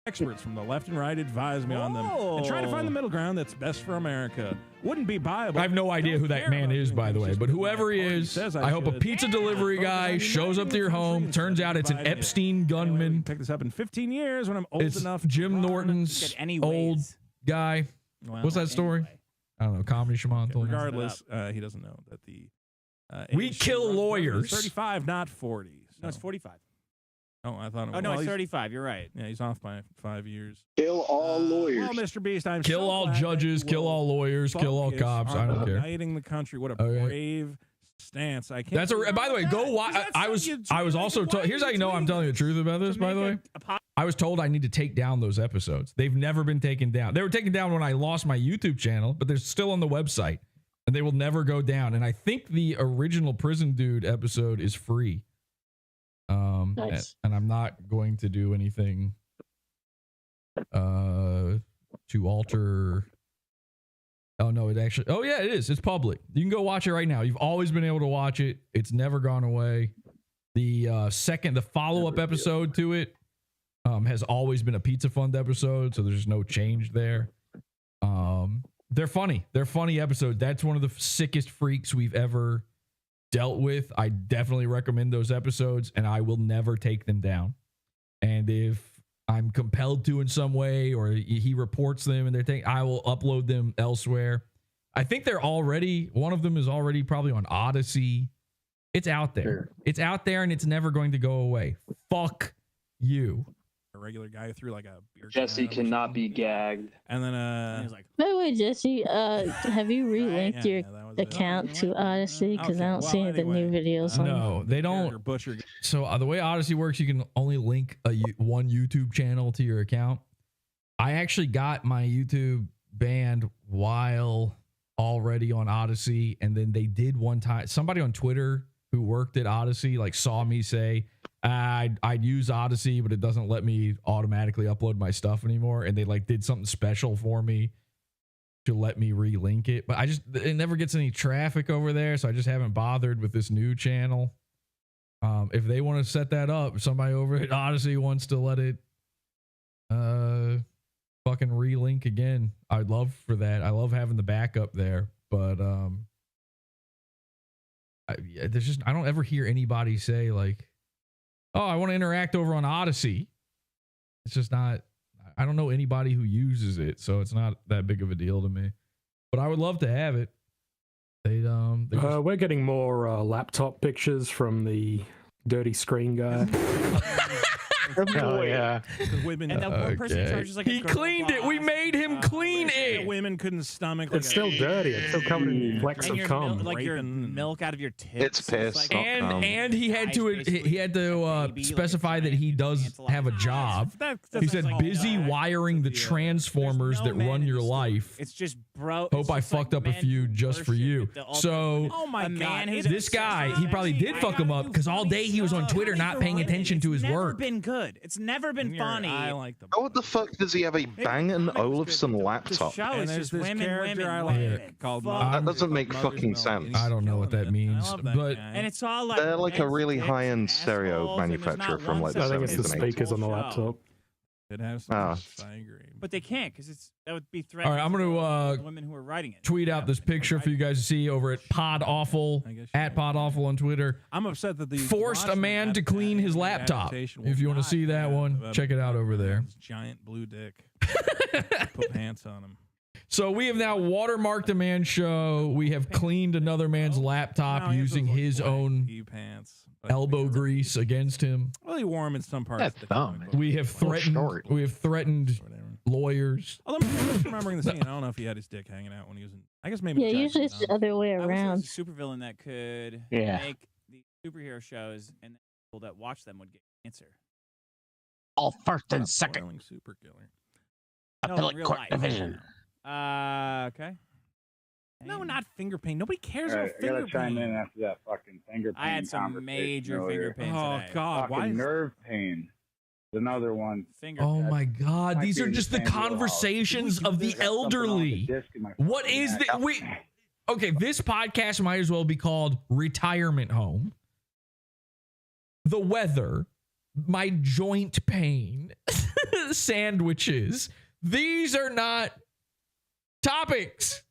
Experts from the left and right advise me on them and try to find the middle ground that's best for America. Wouldn't be viable. I have no idea who that man is, by the way, but whoever he is, I hope a pizza delivery guy shows up to your home. Turns out it's an Epstein gunman. Pick this up in 15 years when I'm old enough. Jim Norton's old guy. What's that story? I don't know. Comedy Shaman told me. Regardless, he doesn't know that the we kill lawyers. 35, not 40. So. No, it's 45. Oh, I thought. Oh no, it's 35. You're right. Yeah, he's off by 5 years. Kill all lawyers. Well, Mr. Beast, I'm kill so all judges, kill all lawyers, kill all cops. I don't care. Uniting the country. What a brave stance. I can't. That's by the way, go watch. I was also told. Here's how you know I'm telling you the truth about this. By the way, I was told I need to take down those episodes. They've never been taken down. They were taken down when I lost my YouTube channel, but they're still on the website, and they will never go down. And I think the original Prison Dude episode is free. Nice. And I'm not going to do anything to alter. Oh no, it actually. Oh yeah, it is. It's public. You can go watch it right now. You've always been able to watch it. It's never gone away. The follow-up episode to it has always been a Pizza Fund episode, so there's no change there. They're funny. They're funny episodes. That's one of the sickest freaks we've ever dealt with. I definitely recommend those episodes, and I will never take them down. And if I'm compelled to in some way, or he reports them and they're taking, I will upload them elsewhere. I think they're already, one of them is already probably on Odyssey. It's out there. Sure. It's out there, and it's never going to go away. Fuck you. A regular guy threw like a beer. Jesse cannot be gagged. And then he's like, by the way, Jesse, have you relinked your account to Odyssey? Because I don't see any of the new videos. No, they don't. So the way Odyssey works, you can only link one YouTube channel to your account. I actually got my YouTube banned while already on Odyssey, and then they did one time. Somebody on Twitter who worked at Odyssey like saw me say, I'd use Odyssey, but it doesn't let me automatically upload my stuff anymore. And they like did something special for me to let me relink it. But it never gets any traffic over there. So I just haven't bothered with this new channel. If they want to set that up, if somebody over at Odyssey wants to let it fucking relink again, I'd love for that. I love having the backup there. But I don't ever hear anybody say like, oh, I want to interact over on Odyssey. It's just not, I don't know anybody who uses it, so it's not that big of a deal to me. But I would love to have it. We're getting more laptop pictures from the dirty screen guy. Oh yeah. Women, And that one person in charge is like a he girl cleaned it. We boss. made him clean it. Women couldn't stomach. It's still dirty. It's still covered in flecks And of your cum. like your milk out of your tits. It's piss. Like, And he had to specify that he does have a job. He said busy wiring the transformers that run your life. It's just bro. Hope I fucked up a few just for you. So oh my god, this guy, he probably did fuck him up because all day he was on Twitter not paying attention to his It's never work. been good. It's never been funny. I like them. How what the fuck does he have a Bang & Olufsen laptop? Show is there's just this women, character I women, like women. called That doesn't make fucking sense. I don't know what that means, but And it's all like They're like a men's really dicks high-end and stereo assholes, and there's manufacturer not from one like the I think it's the 70s and 80s. speakers on the laptop. It has some Ah. I agree. But they can't because that would be all threatening. right, I'm to gonna the women who are writing it. tweet out this picture for you guys to see over at Podawful at Podawful on Twitter. I'm upset that the Forced a man to clean his laptop. If you want to see that one, check it out over there. Giant blue dick. Put pants on him. So we have now watermarked a man's show. We have cleaned another man's laptop No, he has using those, like, his black own pea pants. But elbow grease against him. well, he wore them in some parts. That of the thumb. comic book. We have threatened. We have threatened lawyers. Although I'm just remembering the scene. I don't know if he had his dick hanging out when he was in. I guess maybe. Yeah, Jackson usually it's the other way I wish there around. was a supervillain that could Yeah. make the superhero shows, and the people that watch them would get cancer. All first What and a second. boiling super killer. No, in Appellate real court life. division. Okay. No, not finger pain. Nobody cares All right, about I gotta finger chime pain. in after that fucking finger pain. I had some conversation major earlier. finger pain Oh today. God, Fucking why? nerve pain. Is another one. Finger. Oh my God! might These be are in the just the same wheelhouse. conversations of the Got something on the elderly. disc in my What fucking is neck. the we? Okay, this podcast might as well be called Retirement Home. The weather, my joint pain, sandwiches. These are not topics.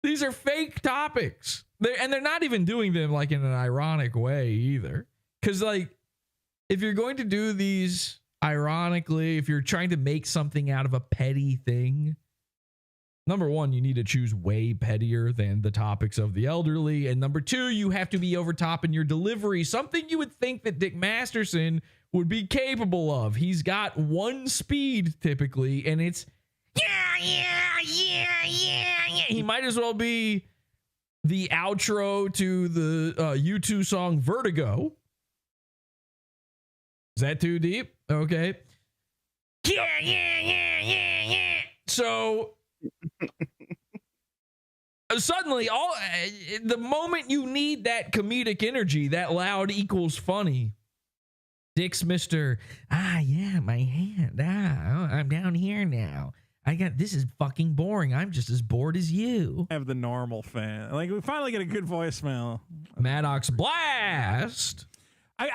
These are fake topics. They're not even doing them like in an ironic way either. Because like, if you're going to do these ironically, if you're trying to make something out of a petty thing, number one, you need to choose way pettier than the topics of the elderly. And number two, you have to be over top in your delivery, something you would think that Dick Masterson would be capable of. He's got one speed typically, and it's yeah. He might as well be the outro to the U2 song Vertigo. Is that too deep? Okay. Yeah. So suddenly, the moment you need that comedic energy, that loud equals funny. Dick's Mr. Yeah, my hand. I'm down here now. This is fucking boring. I'm just as bored as you. Have the normal fan. Like we finally get a good voicemail. Maddox Blast. I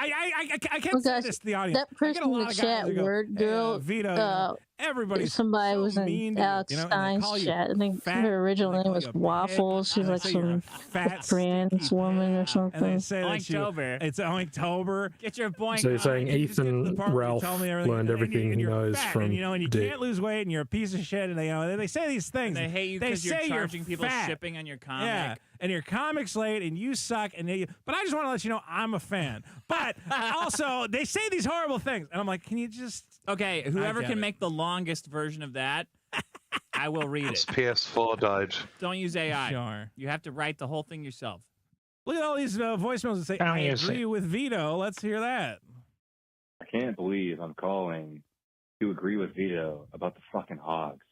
can't Oh, say gosh, this to the audience. that person in the chat, word girl, Vito, everybody's somebody so was mean in to you, Alex you know, and they Stein's call you chat. I think fat, her original they name call was you a pig, Waffles. She's they like say you're a some fat, trans woman or and they something. say that Oinktober. it's Oinktober. Get your boink. So you're saying You just get to the Ethan part where you Ralph tell me learned and everything he you're knows fat, from and you Dick. can't lose weight, and you're a piece of shit, and they say these things. And they hate you They because you're say charging people fat. shipping on your comic. Yeah, and your comic's late, and you suck, but I just want to let you know I'm a fan. But also, they say these horrible things, and I'm like, can you just? Okay, whoever get can it. make the longest version of that, I will read Once it. PS4 died. Don't use AI. Sure. You have to write the whole thing yourself. Look at all these voicemails that say, Oh, I yes, agree with Vito. Let's hear that. I can't believe I'm calling to agree with Vito about the fucking hogs.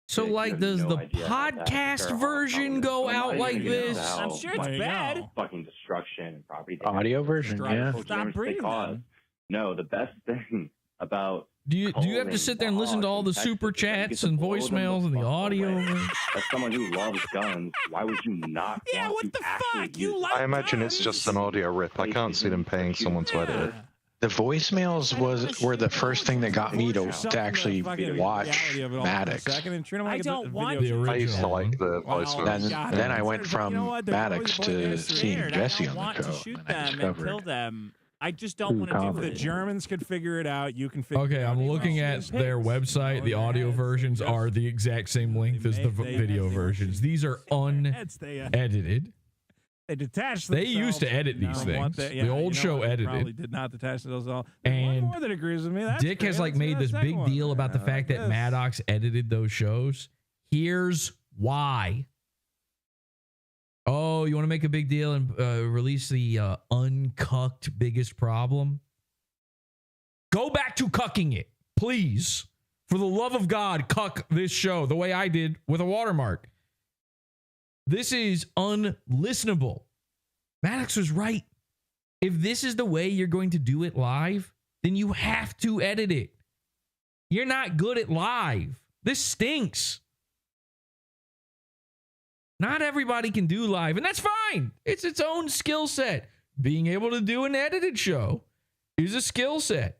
So, Yeah, like, you have does no the idea how bad podcast they're version all go about. out I'm like not even gonna this? get into I'm how sure it's There you bad. go. fucking destruction and property damage. Audio version, yeah. Stop breathing, then. No, the best thing about Do you have to sit there and listen to all the super chats and voicemails and the audio? as someone who loves guns, why would you not Yeah, want what to the actually fuck? You use like I imagine it's just an audio rip. I can't see them paying someone to edit it. The voicemails were the first thing that got me to actually watch Maddox. I don't want The to. I used to like the Then, voicemails. then I went from Maddox to seeing Scared. Jesse I on don't want the to show. shoot And I them and discovered kill them. I just don't want to do comedy. The it. Germans could figure it out. You can figure it Okay, out. I'm looking at their website. The audio versions are the exact same length as the video versions. These are unedited. They detached. They used to edit these things. The old show edited. Probably did not detach those all. And one more that agrees with me. That's Dick has like made this big deal about the fact that Maddox edited those shows. Here's why. Oh, you want to make a big deal and release the uncucked biggest problem? Go back to cucking it, please. For the love of God, cuck this show the way I did with a watermark. This is unlistenable. Maddox was right. If this is the way you're going to do it live, then you have to edit it. You're not good at live. This stinks. Not everybody can do live, and that's fine. It's its own skill set. Being able to do an edited show is a skill set.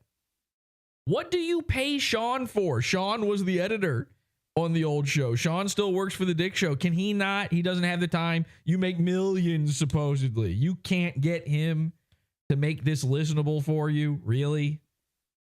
What do you pay Sean for? Sean was the editor on the old show. Sean still works for the Dick Show. Can he not? He doesn't have the time. You make millions, supposedly. You can't get him to make this listenable for you? Really?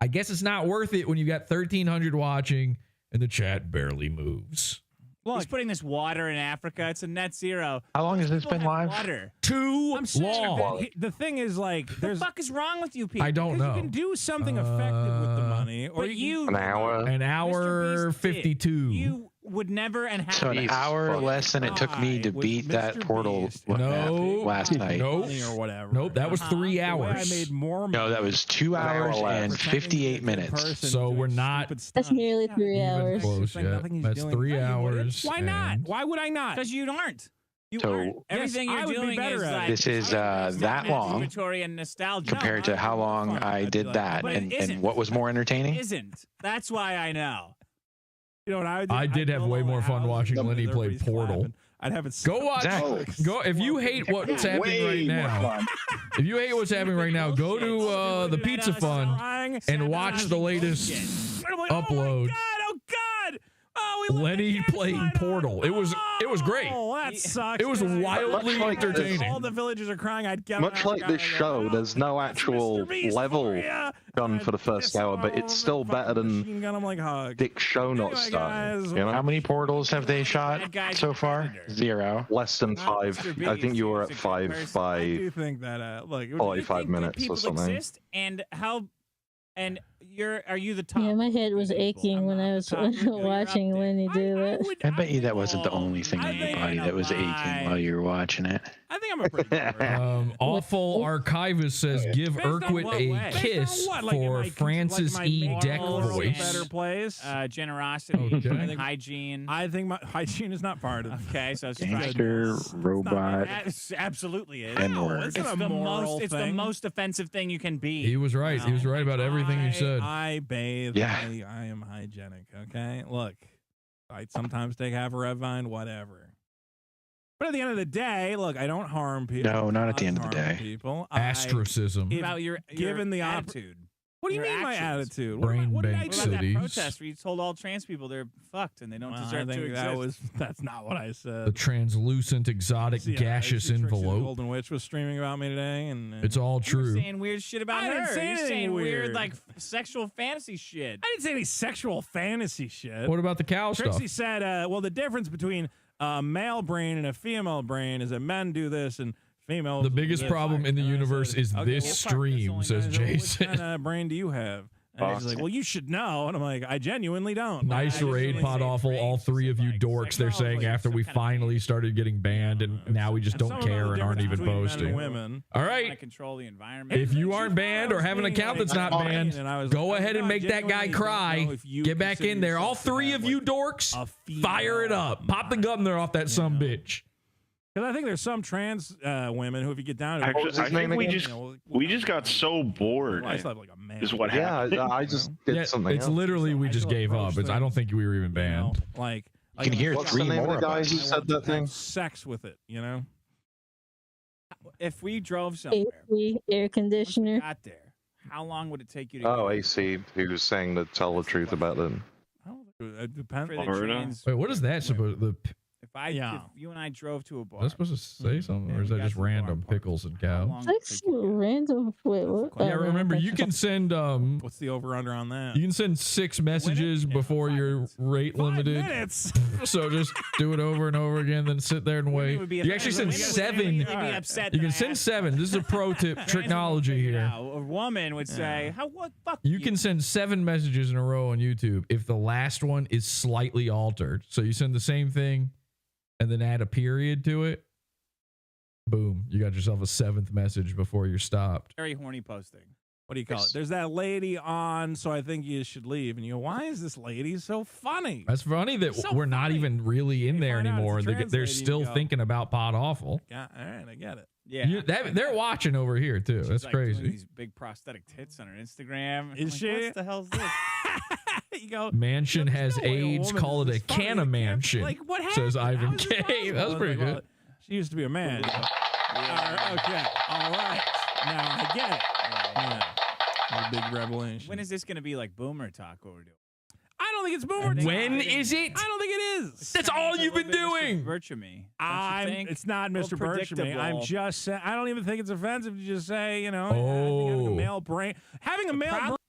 I guess it's not worth it when you got 1,300 watching and the chat barely moves. He's putting this water in Africa. It's a net zero. How long has this People been have live? Water. Too long. The thing is, like, What the fuck is wrong with you people? I don't know. You can do something effective with the money, or But you, An hour. An hour 52. You would never and have So an hour less than it took me to beat that portal last night. Nope. or whatever. Nope. That was 3 hours. I made more. No, that was 2 hours and 58 minutes. So we're not That's nearly 3 hours. close yet. That's 3 hours. Why not? and- Why would I not? Because you aren't. You So- aren't. Everything Yes, I you're would be doing better is at it. like This is that long inventory and nostalgia. compared to how long I did that, But it and isn't. what was more entertaining. It isn't. That's why I know. You know what I would do? I did have way more fun watching Lenny play Everybody's Portal. clapping. I'd have it. Go watch. Exactly. Go if you hate what's happening right now. If you hate what's happening right now, go to the Pizza Fund and watch the latest upload. Oh God! Oh, Lenny playing Portal. It was great. Oh, that sucks. It was wildly like this. entertaining. All the villagers are crying. I'd get Much like this show, there's no actual level gun for the first hour, but it's still better than machine gun. I'm like, hug. Dick's show not Anyway, starting. guys, You know? How many portals have they shot That guy's so a far? predator. 0. Less than Not 5. Mr. I think you were at Beast. He's a good 5 person. I by do think that. Look, it would- 45 minutes or People something. exist, and how? And are you the top? Yeah, my head was people? aching I'm when not I the was top people. You're up watching there. Lenny do that. I bet you that wasn't the only thing I in your think body that was aching while you were watching it. I think I'm a pretty good Awful Archivist says, give Based on Urquit what a way? kiss Based on what? Like, am for I- Francis like, E. my Deck morals are voice. Better place. Generosity, Okay. hygiene. I think my hygiene is not part of it. Okay, so it's Gangster, robot, absolutely is. N-word. It's It's not a the moral most. It's the thing. most offensive thing you can be. He was right. He was right about everything he said. I bathe. Yeah. I am hygienic. Okay. Look, I sometimes take half a red vine, whatever. But at the end of the day, look, I don't harm people. No, not at the end of the harm day. People. Ostracism. If about your given the attitude. What do you Your mean my actions. attitude? Brain what did I bank do? What about cities. that protest where you told all trans people they're fucked and they don't Well, I deserve to think exist? that's not what I said. The translucent, exotic, See, gaseous Trixie envelope. Golden Witch was streaming about me today, and It's all You were true. saying weird shit about I her. didn't say You're anything saying weird. like sexual fantasy shit. I didn't say any sexual fantasy shit. What about the cow stuff? Trixie said, well, the difference between a male brain and a female brain is that men do this and females The do biggest this. problem in the And I universe said, is okay, this well, fuck, that's stream, only says guys that- Jason. What kind of brain do you have? And she's like, well, you should know. And I'm like, I genuinely don't. Nice I raid, genuinely- Podawful. All three of you dorks, they're saying after we finally started getting banned and now we just And don't some of the care and aren't difference even between men and posting. women. All Want to right. control the environment. If you aren't banned or have an account that's not banned, go ahead and make that guy cry. Get back in there. All three of you dorks, fire it up. Pop the governor off that sumbitch. Because I think there's some trans women who, if you get down to it, Actually, I think we just got so bored. I still have like a man. Is what Yeah, happened. I just did something It's else. literally we just gave up. I don't think we were even banned. Like You can hear What's 3 the name more of the of guy us. who said that thing? sex with it, you know? If we drove somewhere, AC, air conditioner. got there, how long would it take you to Oh, get AC, who was saying to tell the truth about them. It depends. for the trains? Wait, what is that supposed? The If you and I drove to a bar. Am I supposed to say something, or is that just random pickles and cow? That's random. Wait, what? Yeah, remember you can send What's the over under on that? you can send 6 messages before you're rate limited. Minutes. So just do it over and over again, then sit there and wait. You actually send 7. They'd be upset. You can send 7. This is a pro tip technology here. Now, a woman would say, "How what fuck?" You can send 7 messages in a row on YouTube if the last one is slightly altered. So you send the same thing and then add a period to it. Boom, you got yourself a 7th message before you're stopped. Very horny posting. What do you call it? There's that lady on, so I think you should leave. And you go, why is this lady so funny? That's funny that we're not even really in there anymore. They're still thinking about Podawful. Yeah, all right, I get it. Yeah, they're watching over here too. She's That's like doing crazy. these big prosthetic tits on her Instagram. Is I'm she? Like, what the hell's this? You go, Mansion has no way a AIDS. woman Call is it a this funny. canna mansion. Like, what happened? Says Ivan How is this K. That was possible? pretty Like, good. well, she used to be a man. Okay, all right. Now I get it. Yeah. A big revelation. When is this going to be like boomer talk? What we're doing? I don't think it's boomer. When is it? I don't think it is. That's all you've been doing. Birchamy. It's not Mr. Birchamy. I'm just saying. I don't even think it's offensive to just say, I think having a male brain,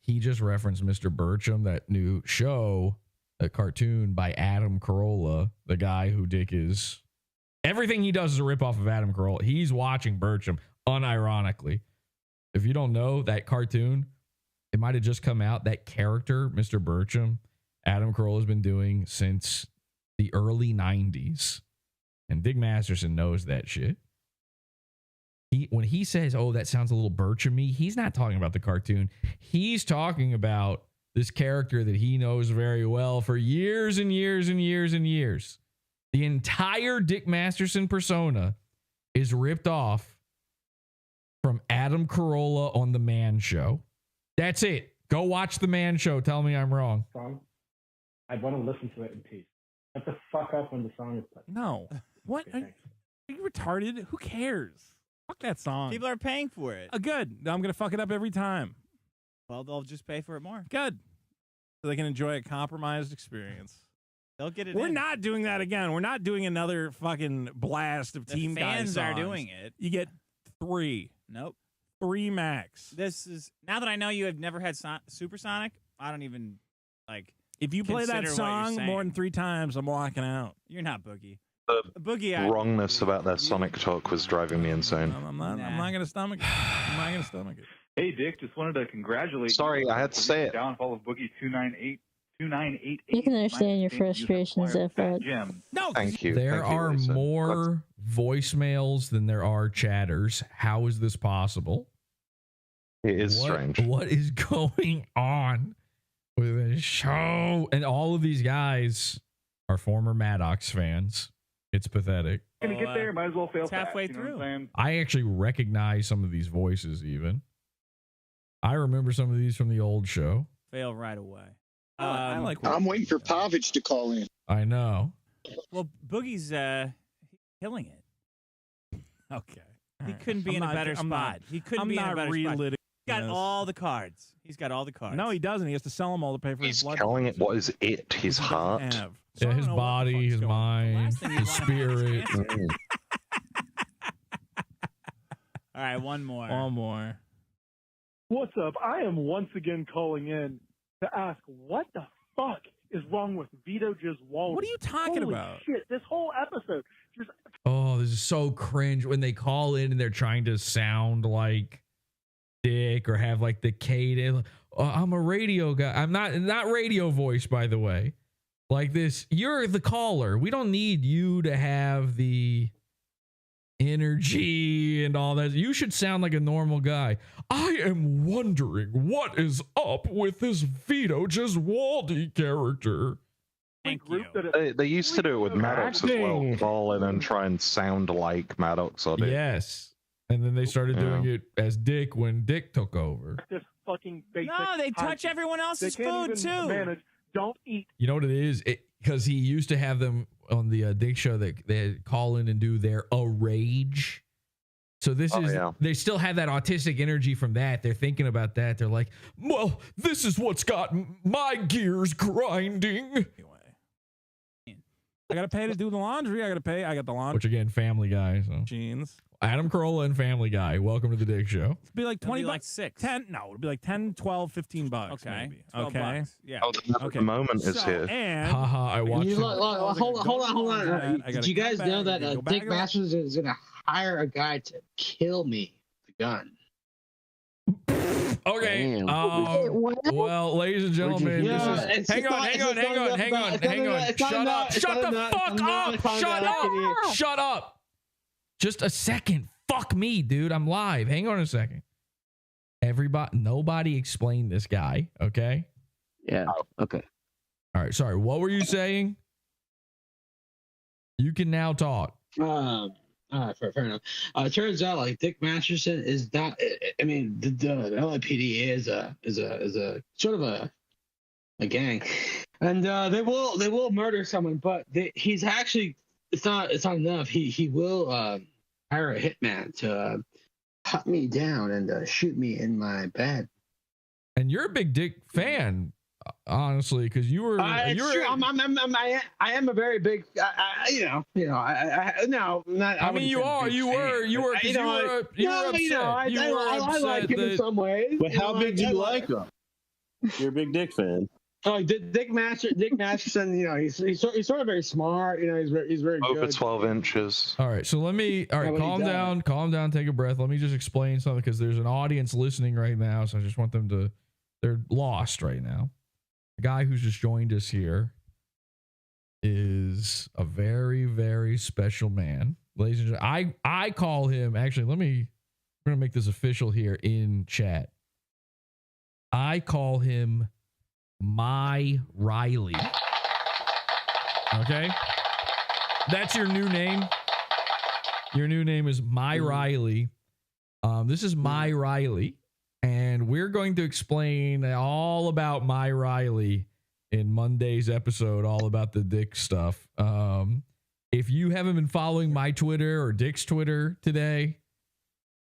He just referenced Mr. Bircham, that new show, a cartoon by Adam Carolla, the guy who Dick is. Everything he does is a ripoff of Adam Carolla. He's watching Bircham, unironically. If you don't know that cartoon, it might have just come out. That character, Mr. Bircham, Adam Carolla has been doing since the early 90s. And Dick Masterson knows that shit. When he says, oh, that sounds a little Birchamy, he's not talking about the cartoon. He's talking about this character that he knows very well for years and years and years and years. The entire Dick Masterson persona is ripped off from Adam Carolla on The Man Show. That's it. Go watch The Man Show. Tell me I'm wrong. Song. I want to listen to it in peace. Shut the fuck up when the song is played. No. What? Okay, are you retarded? Who cares? Fuck that song. People are paying for it. Good. I'm going to fuck it up every time. Well, they'll just pay for it more. Good. So they can enjoy a compromised experience. They'll get it. We're not doing that again. We're not doing another fucking blast of Team Guy fans are songs. doing it. You get 3. Nope. 3 max. This is now that I know you have never had Supersonic. I don't even like. If you play that consider what song you're more saying. than 3 times, I'm walking out. You're not Boogie. The Boogie. wrongness about that Sonic talk was driving me insane. I'm not going to stomach it. I'm not going to stomach it. Hey, Dick, just wanted to congratulate Sorry, you I had to say it. Downfall of Boogie 298. You can understand your frustrations, Fred. No, Thank you. There Thank you, are Lisa. more voicemails than there are chatters. How is this possible? It is strange. What is going on with this show? And all of these guys are former Maddox fans. It's pathetic. Gonna get there, might as well fail It's halfway fast, you know what I'm saying? I actually recognize some of these voices even. I remember some of these from the old show. Fail right away. I like. I'm waiting for Pavich to call in. I know. Well, Boogie's killing it. Okay. He couldn't be in a better spot. He couldn't be in a better spot. He's got all the cards. He's got all the cards. No, he doesn't. He has to sell them all to pay for his He's blood. killing it. What is it? His heart? Yeah, his body, his mind, his spirit. All right, one more. One more. What's up? I am once again calling in to ask what the fuck is wrong with Vito Giswaldi. What are you talking Holy about? Shit, this whole episode just Oh, this is so cringe when they call in and they're trying to sound like Dick or have like the cadence. Oh, I'm a radio guy. I'm not radio voice, by the way. Like this, you're the caller. We don't need you to have the energy and all that. You should sound like a normal guy. I am wondering what is up with this Vito Giswaldi character. Thank you. They used to do it with Maddox as well. Call in and try and sound like Maddox or Dick. Yes. And then they started doing it as Dick when Dick took over. this fucking basic. No, they touch hygiene. everyone else's They can't food even too. manage. Don't eat. You know what it is? Because he used to have them on the Dick show that they'd call in and do their a rage. So this is, they still have that autistic energy from that. They're thinking about that. They're like, well, this is what's got my gears grinding. I gotta pay to do the laundry. I got the laundry. Which again, Family Guy. So. Jeans. Adam Carolla and Family Guy. Welcome to the Dick Show. It'd be like 20 It'll be bucks. like 6. 10. No, it'd be like 10, 12, 15 bucks. Okay. Maybe. 12 Okay. bucks. Yeah. Oh, the moment is here. And haha, I watched. Hold on. I gotta Did you come guys back, know I that gotta go Dick back Masters is going to hire a guy to kill me with a gun? Okay. What? Well, ladies and gentlemen, Yeah, this is. Hang on. Shut the fuck up. Shut up. Just a second. Fuck me, dude. I'm live. Hang on a second. Nobody explained this guy. Okay. Yeah. Okay. All right. Sorry. What were you saying? You can now talk. All right, fair enough. It turns out like Dick Masterson is not. I mean, the LAPD is a sort of a gang, and they will murder someone, but he's actually it's not enough. He will hire a hitman to hunt me down and shoot me in my bed. And you're a big Dick fan, honestly, because you were. It's true. I am a very big. You were upset in some ways. But how big do you like him? You're a big Dick fan. Oh, Dick Masterson. He's sort of very smart. He's very over good. 12 inches. All right, so calm down, take a breath. Let me just explain something because there's an audience listening right now, so I just want them to. They're lost right now. The guy who's just joined us here is a very, very special man. Ladies and gentlemen, I call him, actually, we're going to make this official here in chat. I call him My Riley. Okay? That's your new name. Your new name is My Riley. This is My Riley. And we're going to explain all about My Riley in Monday's episode, all about the Dick stuff. If you haven't been following my Twitter or Dick's Twitter today,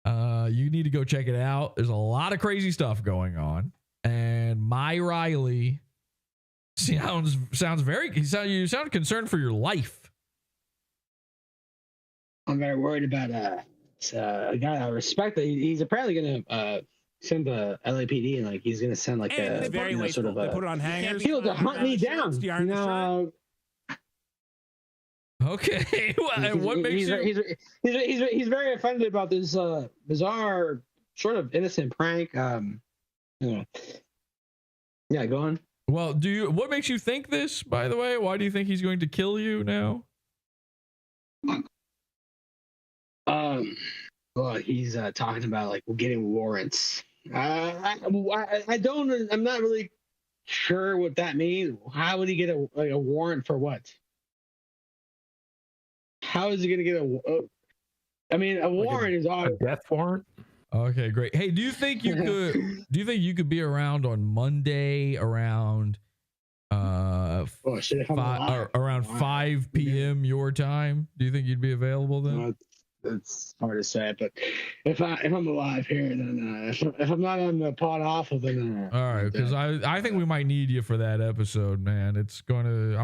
you need to go check it out. There's a lot of crazy stuff going on. And My Riley sounds very, you sound concerned for your life. I'm very worried about a guy I respect. He's apparently going to send the LAPD and he's going to send They put it on hangers. People to hunt me down. Okay. And what makes he's very offended about this bizarre sort of innocent prank. Yeah, go on. Well, what makes you think this, by the way? Why do you think he's going to kill you now? Well, he's talking about getting warrants. I'm not really sure what that means. How would he get a warrant for what? How is he going to get a warrant is a death warrant. Okay, great. Hey, do you think you could be around on Monday around 5 p.m. your time? Do you think you'd be available then? It's hard to say, but if I'm alive here, then if I'm not on the Podawful, then all right, because I think we might need you for that episode, man. I'm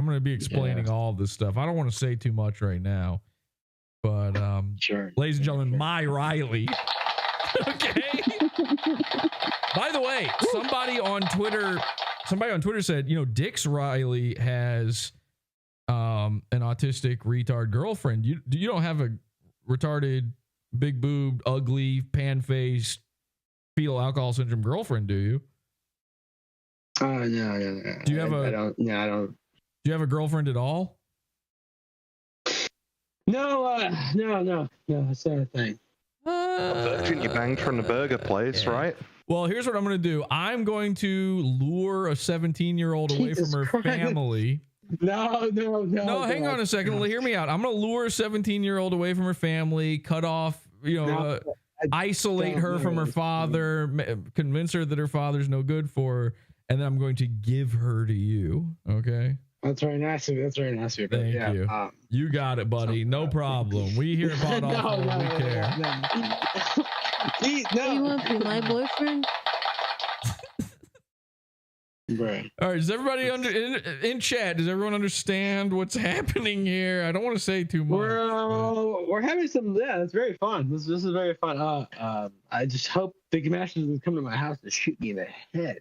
gonna be explaining all of this stuff. I don't want to say too much right now, but sure. Ladies and gentlemen, My Riley. Okay. By the way, somebody on Twitter said, Dick's Riley has an autistic retard girlfriend. You don't have a retarded, big boobed, ugly, pan-faced, fetal alcohol syndrome girlfriend, do you? No. Do you have I don't. Do you have a girlfriend at all? No. That's not a thing. Virgin you banged from the burger place, right? Well, here's what I'm going to do. I'm going to lure a 17-year-old away from her family. No. No, hang on a second. Well, hear me out. I'm going to lure a 17-year-old away from her family, cut off, isolate her from her father, convince her that her father's no good for her, and then I'm going to give her to you. Okay? That's very nice of you. Thank you. You got it, buddy. No problem. We here at Podawful, we care. You want to be my boyfriend? Right. All right, does everybody in chat? Does everyone understand what's happening here? I don't want to say too much. We're having some. Yeah, it's very fun. This is very fun. I just hope Big Masters doesn't come to my house to shoot me in the head.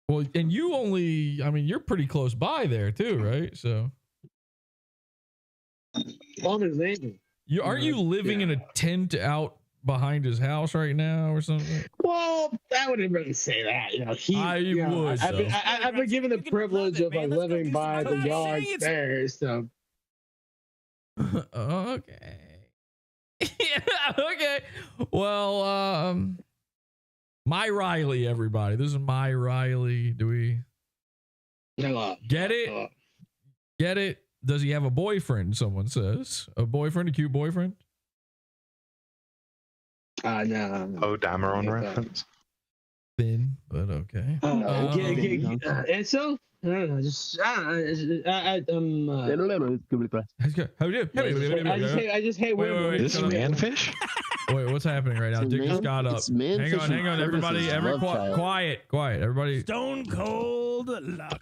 Well, and you only, I mean, you're pretty close by there too, right? So. Aren't you living in a tent out behind his house right now or something? Well, I wouldn't really say that. You know, I've been given the privilege of like living by the yard stairs. So. Okay. Yeah, okay. Well, My Riley, everybody. This is My Riley. Do we get it? Get it? Does he have a boyfriend? Someone says a boyfriend, a cute boyfriend. No. Oh, Dameron reference. Thin, but okay. And so I don't know. I just hate women. Wait, this manfish? Wait, what's happening right now? Dick just got up. Hang on, everybody. Quiet. Everybody. Stone cold.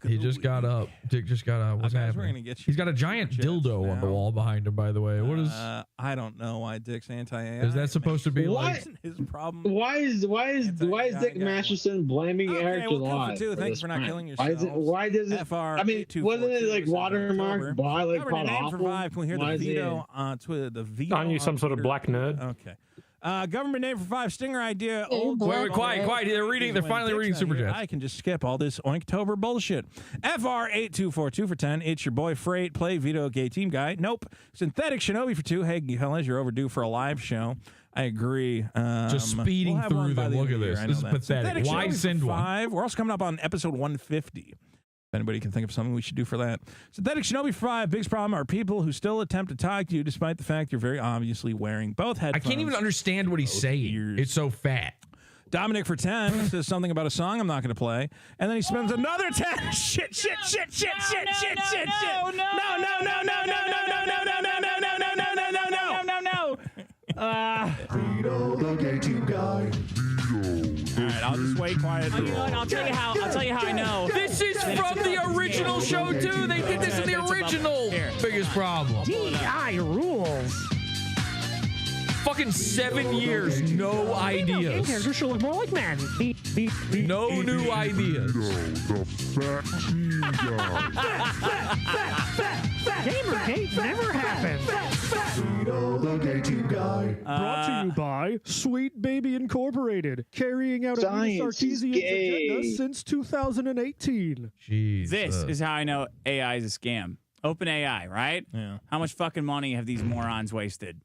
He just got up. Dick just got up. What's happening? He's got a giant dildo on the wall behind him, by the way. What is? I don't know why Dick's anti-AI. Is that supposed to be like his problem? Why is Dick Masterson blaming Eric July? Thanks for not killing yourself. Why does it? I mean, wasn't it like watermarked by like Podawful? Can we hear the veto on Twitter? The veto. Aren't you some sort of black nerd? Okay. Government name for 5 stinger idea. Wait, quiet. They're finally reading super chats. I can just skip all this Oinktober bullshit. FR8242 for 10. It's your boy Freight. Play veto gay team guy. Nope. Synthetic Shinobi for 2. Hey, fellas, you're overdue for a live show. I agree. Just speeding through them. Look at this. This is pathetic. Why send one? 5. We're also coming up on episode 150. If anybody can think of something we should do for that. Synthetic Shinobi 5, biggest problem are people who still attempt to talk to you despite the fact you're very obviously wearing both headphones. I can't even understand what he's saying. It's so fat. Dominic for 10 says something about a song I'm not going to play. And then he spends another 10. Shit. Vito, the gay team guy. All right, I'll just wait quiet. Oh, you know what? I'll tell you how I know. This is from the original show too. They did this in the original. Biggest problem. DI rules. Fucking 7 years, no ideas. Characters should look more like men. No new ideas. The fat guy. Gamergate never happened. Vito, the gay team guy. Brought to you by Sweet Baby Incorporated, carrying out a Artesian agenda since 2018. Jesus. This is how I know AI is a scam. OpenAI, right? Yeah. How much fucking money have these morons wasted?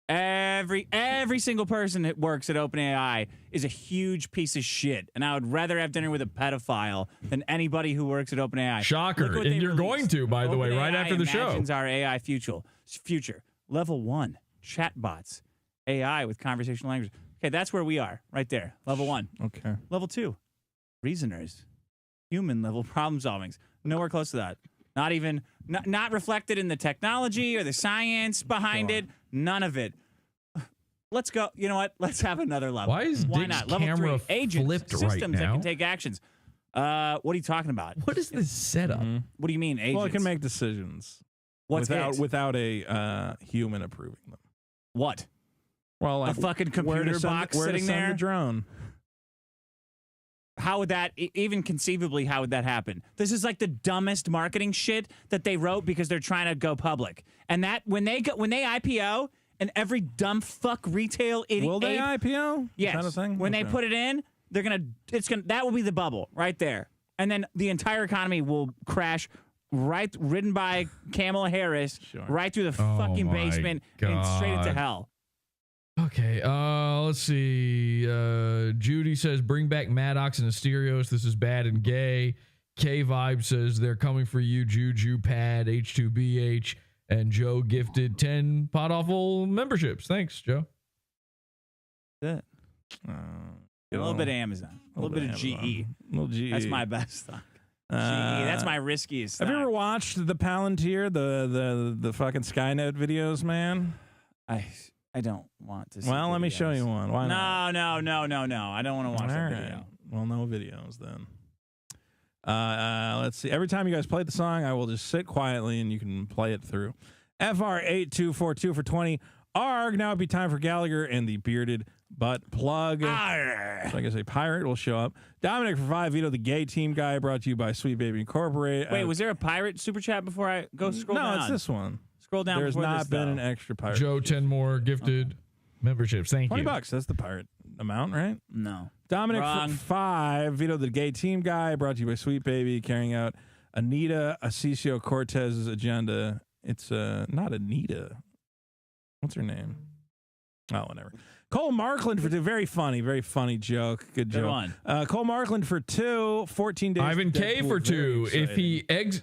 Every single person that works at OpenAI is a huge piece of shit, and I would rather have dinner with a pedophile than anybody who works at OpenAI. Shocker, and you're going to, by the way, right after the show. Imagines our AI future. Level 1, chatbots, AI with conversational language. Okay, that's where we are, right there. Level 1. Okay. Level 2, reasoners, human level problem solvings. Nowhere close to that. Not even, not reflected in the technology or the science behind it. None of it. Let's go. You know what? Let's have another level. Why is Dick's not? Level camera 3, agents, flipped systems right that now? can take actions. What are you talking about? What is this setup? What do you mean, agents? Well, it can make decisions. What's without a human approving them. What? Well, like a fucking computer box where sitting to send there. The drone. How would that, even conceivably, how would that happen? This is like the dumbest marketing shit that they wrote because they're trying to go public. And that when they IPO and every dumb fuck retail idiot. Will they IPO? Yes. Kind of thing? When they put it in, that will be the bubble right there. And then the entire economy will crash ridden by Kamala Harris right through the fucking basement and straight into hell. Okay, let's see. Judy says, bring back Maddox and Asterios. This is bad and gay. K-Vibe says, they're coming for you, Juju, Pad, H2BH, and Joe gifted 10 Podawful memberships. Thanks, Joe. That's it. A little bit of Amazon. A little bit of GE. A little GE. That's my best stock. GE. That's my riskiest stock. Have you ever watched the Palantir, the fucking Skynet videos, man? I don't want to see Well, let me videos. show you one. Why not? No. I don't want to watch that video. Well, no videos then. Let's see. Every time you guys play the song, I will just sit quietly and you can play it through. FR8242 for 20. Arg. Now it'd be time for Gallagher and the bearded butt plug. Arr. So I guess a pirate will show up. Dominic for 5. Vito, the gay team guy, brought to you by Sweet Baby Incorporated. Wait, was there a pirate super chat before I go scroll down? No, it's this one. Scroll down. There's before not this, been though. an extra pirate. Joe 10 more gifted memberships. Thank you. $20. That's the pirate amount, right? No. Dominic Wrong. for 5. Vito, the gay team guy, brought to you by Sweet Baby, carrying out Anita Asisio Cortez's agenda. It's not Anita. What's her name? Oh, whatever. Cole Markland for 2. Very funny joke. Good joke. one. Cole Markland for 2. 14 days. Ivan K Deadpool, for very 2.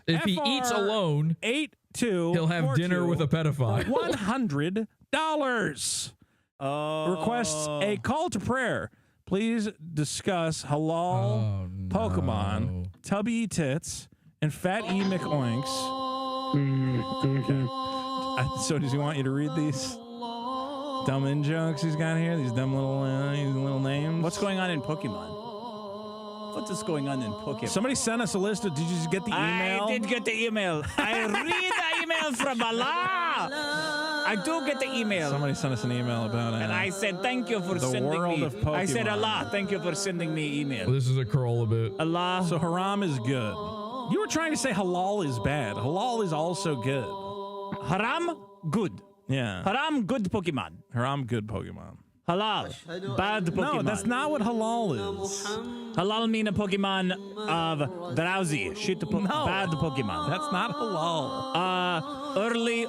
If he eats alone, 8-2. he'll have dinner with a pedophile. $100. Requests a call to prayer. Please discuss halal Pokemon, Tubby Tits, and Fat E McOinks. Okay. So does he want you to read these dumb in jokes he's got here? These dumb little names? What's going on in Pokemon? What is going on in Pokemon? Somebody sent us a list of, did you just get the email? I did get the email. I read the email from Allah. I do get the email. Somebody sent us an email about it. And I said, thank you for The sending world me. of Pokemon. I said, Allah, thank you for sending me email. This is a Corolla bit. Allah. So haram is good. You were trying to say halal is bad. Halal is also good. Haram, good. Yeah. Haram, good Pokemon. Haram, good Pokemon. Halal, bad Pokemon. No, that's not what halal is. Halal mean a Pokemon of drowsy, shit, bad Pokemon. That's not halal.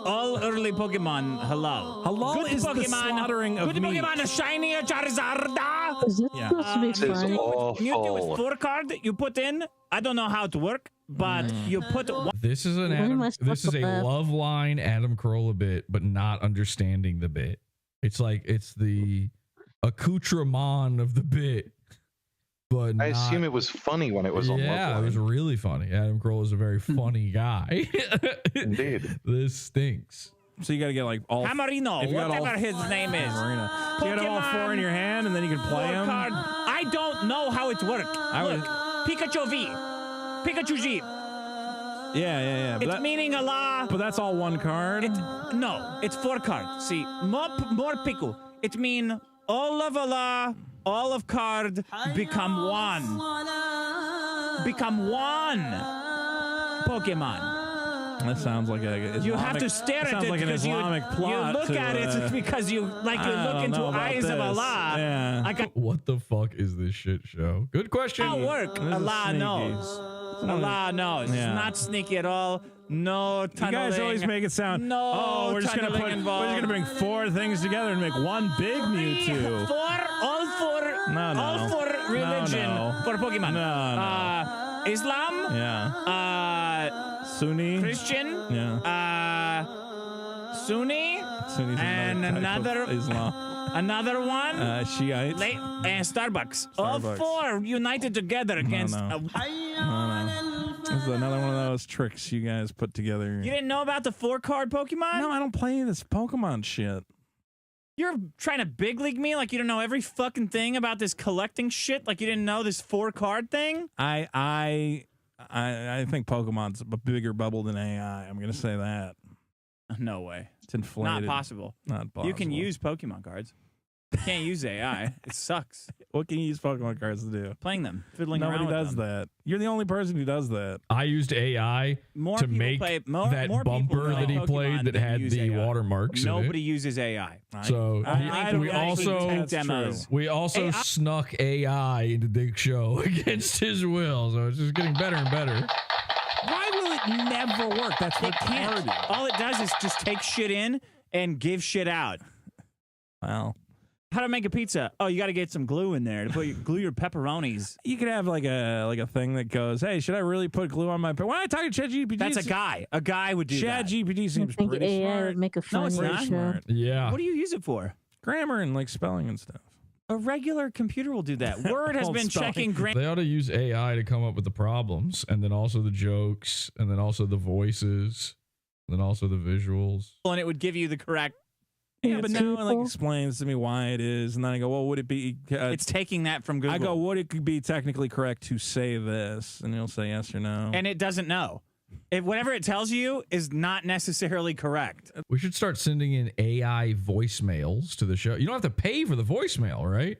All early Pokemon halal. Halal good is Pokemon, the slaughtering of good meat. Pokemon, a shiny Charizard. Is this Yeah. supposed to be This is fun? awful. With 4 card you put in. I don't know how it work, but you put one. This is an What am Adam, I supposed this is to a laugh? love line Adam Carolla bit, but not understanding the bit. It's like it's the accoutrement of the bit, but I assume it was funny when it was on Love Yeah, it Line. was really funny. Adam Carolla is a very funny guy. Indeed. This stinks. So you got to get like all. Hamarino, if you got whatever all- his name is. Hamarino. So you got to have all 4 in your hand, and then you can play 4 them. card. I don't know how it works. Look, Pikachu V, Pikachu G. Yeah. But, It's meaning Allah. but that's all 1 card. No, it's 4 cards. See, more Piku. It mean all of Allah, all of card become one. Become one Pokemon. That sounds like a. You have to stare at it like an because Islamic you plot. look to, at it because you I look don't into know about eyes of this. Allah. Yeah. I got What the fuck is this shit show? Good question. how work. This is Allah sneaky. knows. Allah knows. Yeah. It's not sneaky at all. No You tunneling. guys always make it sound. No Oh, we're just gonna tunneling put. involved. We're just gonna bring 4 things together and make one big Mewtwo. All four religion No. for Pokemon. No. Islam, Yeah. Sunni. Christian, Sunni, Sunni's and another type of Islam. another one, Shiite. and Starbucks. All Starbucks. 4 united together against. No. This is another one of those tricks you guys put together. You didn't know about the 4 card Pokemon? No, I don't play this Pokemon shit. You're trying to big league me like you don't know every fucking thing about this collecting shit. Like you didn't know this 4 card thing. I think Pokemon's a bigger bubble than AI. I'm gonna say that. No way. It's inflated. Not possible. Not possible. You can use Pokemon cards. You can't use AI. It sucks. What can you use Pokemon cards to do? Playing them, fiddling Nobody around with does them. that. You're the only person who does that. I used AI More to people make play- more that people bumper know that he Pokemon played that than had use the AI. watermarks. Nobody in uses AI. it. So I we don't also actually take demos. we also AI snuck AI into Dick's show against his will. So it's just getting better and better. Why will it never work? That's It can't. retarded. All it does is just take shit in and give shit out. Well, how to make a pizza? Oh, you got to get some glue in there to glue your pepperonis. you could have like a thing that goes, "Hey, should I really put glue on my?" Why am I talking to ChatGPT? That's a guy. A guy would do that. ChatGPT I seems think pretty AI smart. would make a No, fun it's show. not. Smart. Yeah. What do you use it for? Grammar and like spelling and stuff. A regular computer will do that. Word has Well, been spelling. checking They ought to use AI to come up with the problems, and then also the jokes, and then also the voices, and then also the visuals. and it would give you the correct Yeah, but now it like explains to me why it is, and then I go, well, would it be? It's taking that from Google. I go, would it be technically correct to say this? And you'll say yes or no. And it doesn't know. Whatever it tells you is not necessarily correct. We should start sending in AI voicemails to the show. You don't have to pay for the voicemail, right?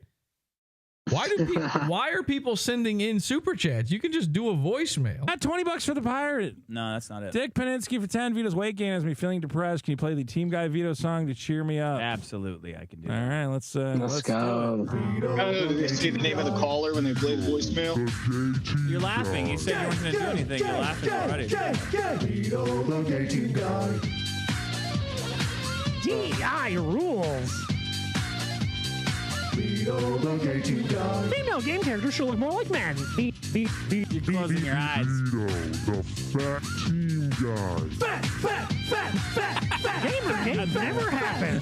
Why are people sending in super chats? You can just do a voicemail. At $20 for the pirate. No, that's not it. Dick Paninsky for 10. Vito's weight gain has me feeling depressed. Can you play the Team Guy Vito song to cheer me up? Absolutely, I can do All that. right, let's go. Did they say the name of the caller when they played voicemail? You're laughing. You said you weren't going to do anything. You're laughing already. Vito, the gay team guy. DI rules. Vito, the gay team guy. Female game characters should look more like men. You're closing your eyes. Vito, the fat team guy. Fat. Gamergate never happened.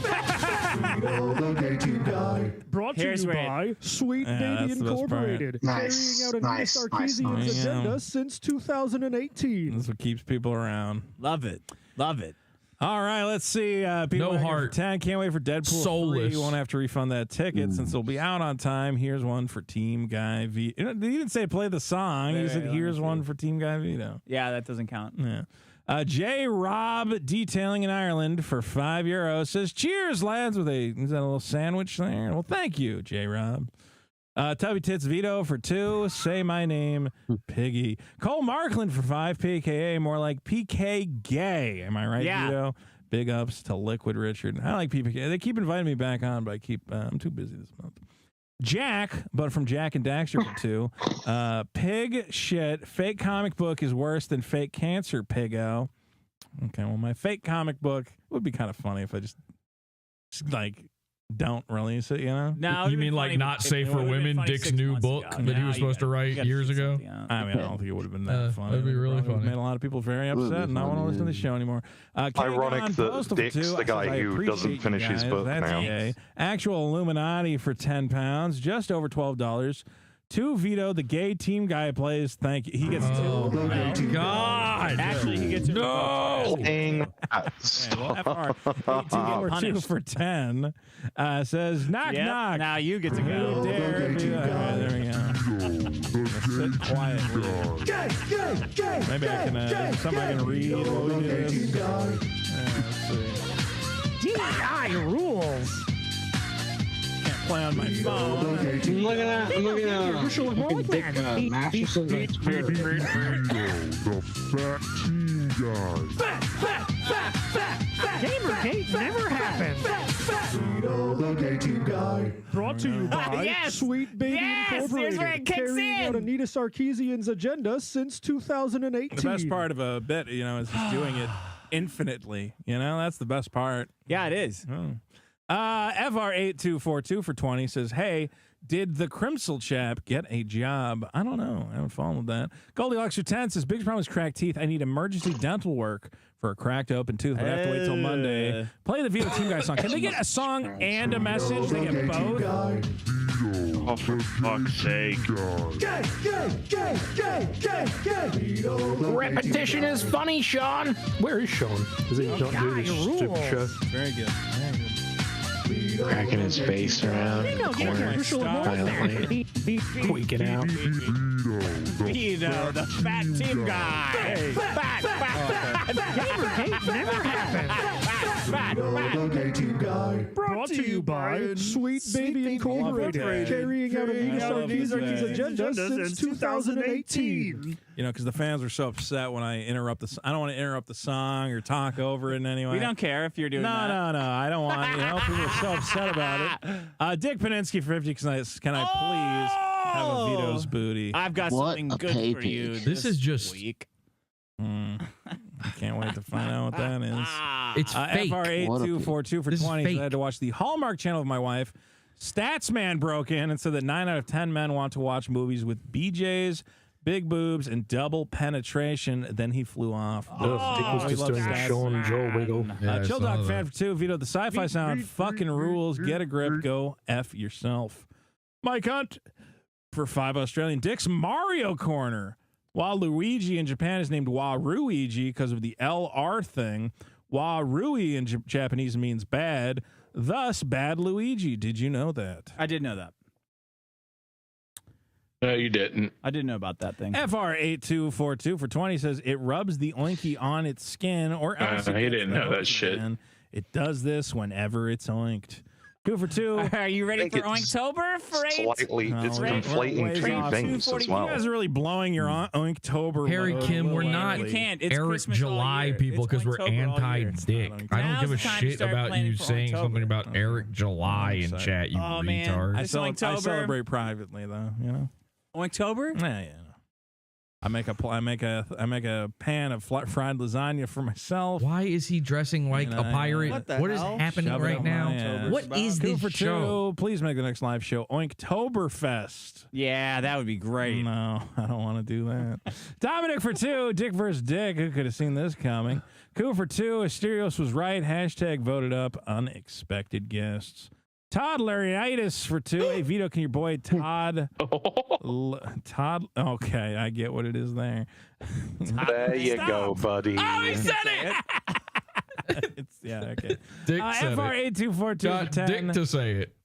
Vito, the gay team guy. Brought to Here's you where by Sweet Baby that's the best part. Incorporated, Nice, carrying out Anita nice, Sarkeesian's nice. agenda since 2018. That's what keeps people around. Love it. Love it. All right, let's see. People No heart. 10. Can't wait for Deadpool 3. Soulless. You won't have to refund that ticket since it'll be out on time. Here's one for Team Guy Vito. He didn't say play the song. He said here's one for Team Guy Vito. Yeah, that doesn't count. Yeah. J. Rob Detailing in Ireland for €5 says, cheers, lads, with is that a little sandwich there? Well, thank you, J. Rob. Tubby Tits Vito for 2. Say my name, Piggy. Cole Markland for 5. PKA, more like PK Gay. Am I right, Yeah. Vito? Big ups to Liquid Richard. I like PK. They keep inviting me back on, but I'm too busy this month. Jack, but from Jack and Daxter for 2. Pig shit. Fake comic book is worse than fake cancer, Piggo. Okay, well, my fake comic book would be kind of funny if I just like don't release it, you know? No, You mean like not safe for women? Dick's new book that he was supposed to write years ago. I mean, I don't think it would have been that funny. That'd be really funny. Made a lot of people very upset, and not want to listen to the show anymore. Ironic that Dick's the guy who doesn't finish his book now. Okay. Actual Illuminati for £10, just over $12. 2 Vito, the gay team guy plays. Thank you. He gets 2. Oh my God! Actually, he gets no. Okay, well, FR 2 for 10 says knock knock. Now you get to go. Dare be there we go. Sit quietly. Maybe I can something I can read while we do this. Let's see. DI rules. Play on my phone. I'm looking at Dick Masterson's on Twitter. The fat team guy. Gamergate never happened. Vito, the gay team guy. Brought to you by Yes! Sweet Baby Yes! Here's where Incorporated, it kicks carrying out in. Anita Sarkeesian's agenda since 2018. The best part of a bit, is just doing it infinitely. That's the best part. Yeah, it is. FR8242 for 20 says, hey, did the Crimsel chap get a job? I don't know. I haven't followed that. Goldilocks for 10 says, biggest problem is cracked teeth. I need emergency dental work for a cracked open tooth, but I have to wait till Monday. Play the Vito Team Guy song. Can they get a song and a message? They get both? Oh, for fuck's sake. Repetition is funny, Sean. Where is Sean? Does he not do this stupid show? Very good. Very good. Cracking his face around in the corner silently, tweaking out. Vito, the fat team guy. Fat. Gamergate never happened. The gay team guy. Brought to you by Sweet Baby Incorporated, carrying out Anita Sarkeesian's agenda since 2018. Because the fans are so upset when I interrupt the. I don't want to interrupt the song or talk over it in any way. We don't care if you're doing that. No. I don't want. People are so upset about it. Dick Paninsky for 50. Can I please have a Vito's booty? I've got something good for you. This is just week. I can't wait to find out what that is. It's fake. FR8242 for This is 20. fake. I had to watch the Hallmark Channel with my wife. Statsman broke in and said that 9 out of 10 men want to watch movies with BJs, big boobs, and double penetration. Then he flew off. Dick was just doing a Sean Joe wiggle. Chill Dog fan for 2. Vito, the sci-fi sound fucking rules. Get a grip. Go F yourself. Mike Hunt for 5 Australian. Dick's Mario Corner. Waluigi in Japan is named Waruigi because of the LR thing. Warui in Japanese means bad. thus bad Luigi. Did you know that? I did know that. No, you didn't. I didn't know about that thing. FR8242 for 20 says it rubs the oinky on its skin or else He didn't know that shit. It does this whenever it's oinked. 2 for 2. Are you ready for Oinktober for 8? Slightly, it's conflating two things as well. You guys are really blowing your Oinktober. Harry load. Kim, we're not You can't. It's Eric Christmas all July year. people It's because we're Oinktober all year. anti-dick. I don't Now's give a the time to shit start about planning you for saying Oinktober. something about Eric July in chat, you Oh, man. retard. It's I Oinktober. celebrate privately though, you know. Oinktober? Yeah. I make a pan of fried lasagna for myself. Why is he dressing like a pirate? What is happening right now? What is 2 this for show? 2. Please make the next live show Oinktoberfest. Yeah, that would be great. No, I don't want to do that. Dominic for 2. Dick versus Dick. Who could have seen this coming? Coup for 2. Asterios was right. Hashtag voted up. Unexpected guests. Todd Larryitis for 2. Hey, Vito, can your boy Todd... Todd... Okay, I get what it is there. There you go, buddy. Oh, he said it! Okay. Dick said FR8242 Got for 10. Dick to say it.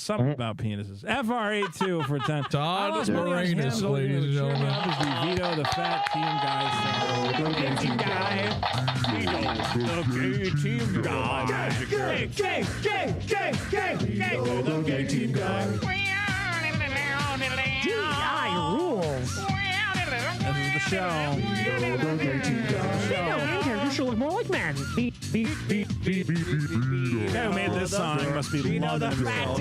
Something about penises. FR82 for 10. Todd Moranis, ladies and gentlemen. Vito, the fat team guy. Team guy. The gay team guy. Gay team guy. DI rules. This is the show. You should look more like men. The guy who made this song must be loving himself.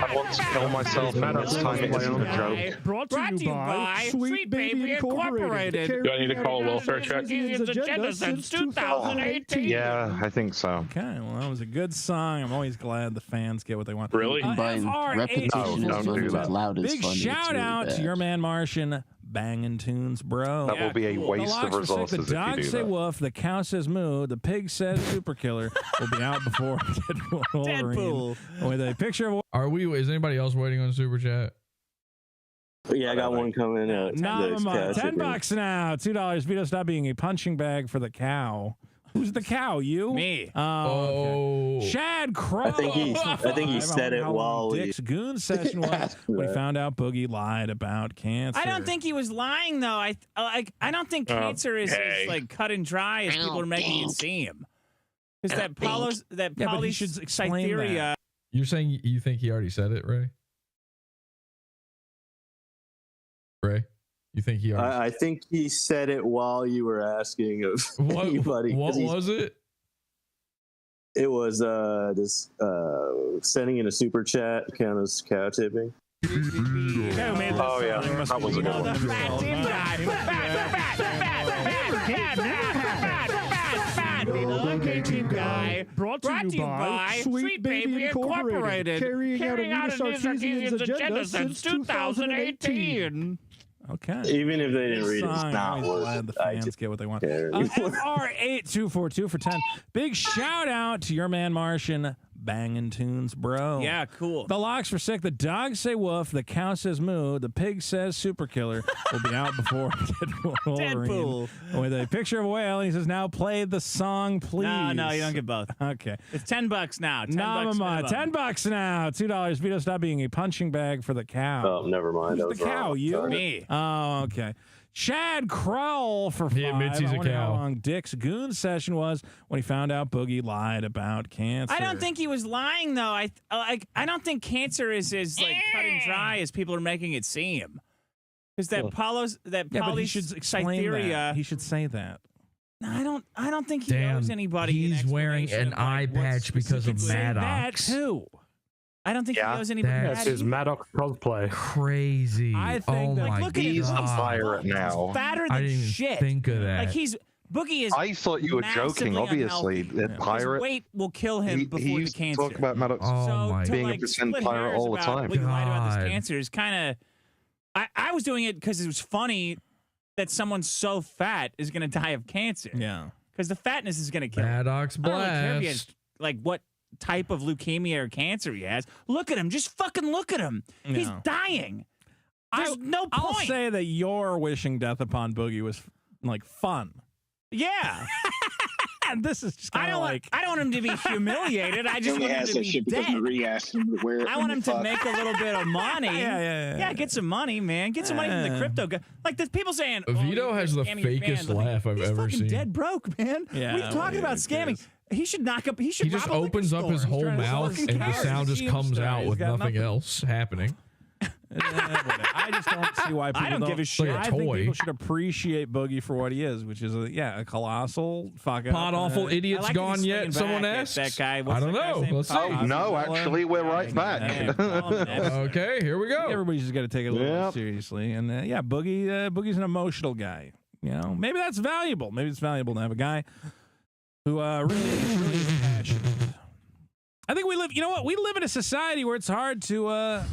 I want to kill myself, and this time it isn't a joke. Brought to you by Sweet Baby Incorporated. Do I need to call a welfare check? Agenda since 2018. Yeah, I think so. Okay, well, that was a good song. I'm always glad the fans get what they want. Really? Combine repetition No, and don't do that. loud is Big funny. shout out to your man Martian, banging tunes, bro. That will be a waste of resources The if you dog do say that. woof, the cow says moo, the pig says super killer will be out before Deadpool with a picture of. Is anybody else waiting on Super Chat? Yeah, I got one coming out. $10 now. $2. Vito, stop being a punching bag for the cow. Who's the cow? You? Me. Oh, okay. Shad Crow. I think he said it while Dick's goon session was when he found out Boogie lied about cancer. I don't think he was lying though. I don't think cancer is like cut and dry as people are making it seem. Because that but he should explain that. You're saying you think he already said it, Ray? Ray? You think he already I think he said it while you were asking of anybody. What was it? It was this sending in a super chat count as cow tipping. Oh yeah, that was a good one. Team guy. Brought to you by Sweet Baby Incorporated. Carrying out Anita Sarkeesian's agenda since 2018. Okay. Even if they didn't read it, I'm always glad the fans get what they want. FR8242 for 10. Big shout out to your man Martian, banging tunes, bro. Yeah, cool. The locks for sick. The dog say woof. The cow says moo. The pig says super killer. Will be out before Deadpool. With a picture of a whale. He says, now play the song, please. No, you don't get both. Okay. It's $10 now. $10 $10 now. $2. Vito, stop being a punching bag for the cow. Oh, never mind. Who's the cow? Wrong. You? Sorry. Me. Oh, okay. Chad Kroll for 5. Yeah, Mitzi's I a wonder how cow. long Dick's goon session was when he found out Boogie lied about cancer. I don't think he was lying though. I don't think cancer is as like cut and dry as people are making it seem. Because that but he should explain that. He should say that. No, I don't think he owes anybody. He's wearing an eye patch because of Maddox. That too. I don't think he owes anybody. That's his Maddox cosplay. Crazy. I think oh my look at him. He's a God. pirate now. He's fatter I than didn't even shit. think of that. Like Boogie is. I thought you were joking. massively Obviously, unhealthy. the pirate. His weight will kill him before he the used to cancer. talk about Maddox being a pretend pirate all the time. Boogie lied about God. this cancer is kind of. I was doing it because it was funny that someone so fat is going to die of cancer. Yeah. Because the fatness is going to kill him. Maddox I don't really care if he blast. has, like what type of leukemia or cancer he has. Look at him. Just fucking look at him. He's Yeah. dying. There's no point. I'll say that your wishing death upon Boogie was like fun. Yeah. This is just I don't want him to be humiliated. I just He only want him has to that be shit because dead. Marie asked him to wear it. I want him to make a little bit of money. Yeah, get some money, man. Get some money from the crypto guy. Like the people saying, Vito has the scamming your fakest fans. Like, laugh I've he's ever fucking seen. dead broke, man. Yeah, what are you talking about scamming? He should knock up. He should. He just rob a liquor opens up his store. whole He's trying to mouth fucking and the cares. sound just comes out He's with got nothing else happening. I just don't see why people I don't give a shit. Like a I think toy. people should appreciate Boogie for what he is, which is a colossal fuck up. Podawful idiots I like gone he's yet? swinging Someone back at asks. that guy. I What's don't that guy's know. name? Let's see. Oh, no, actually, we're right back. Okay, here we go. Everybody's just got to take it a little more seriously, and Boogie's an emotional guy. You know, maybe that's valuable. Maybe it's valuable to have a guy who really is passionate. I think we live. You know what? We live in a society where it's hard to.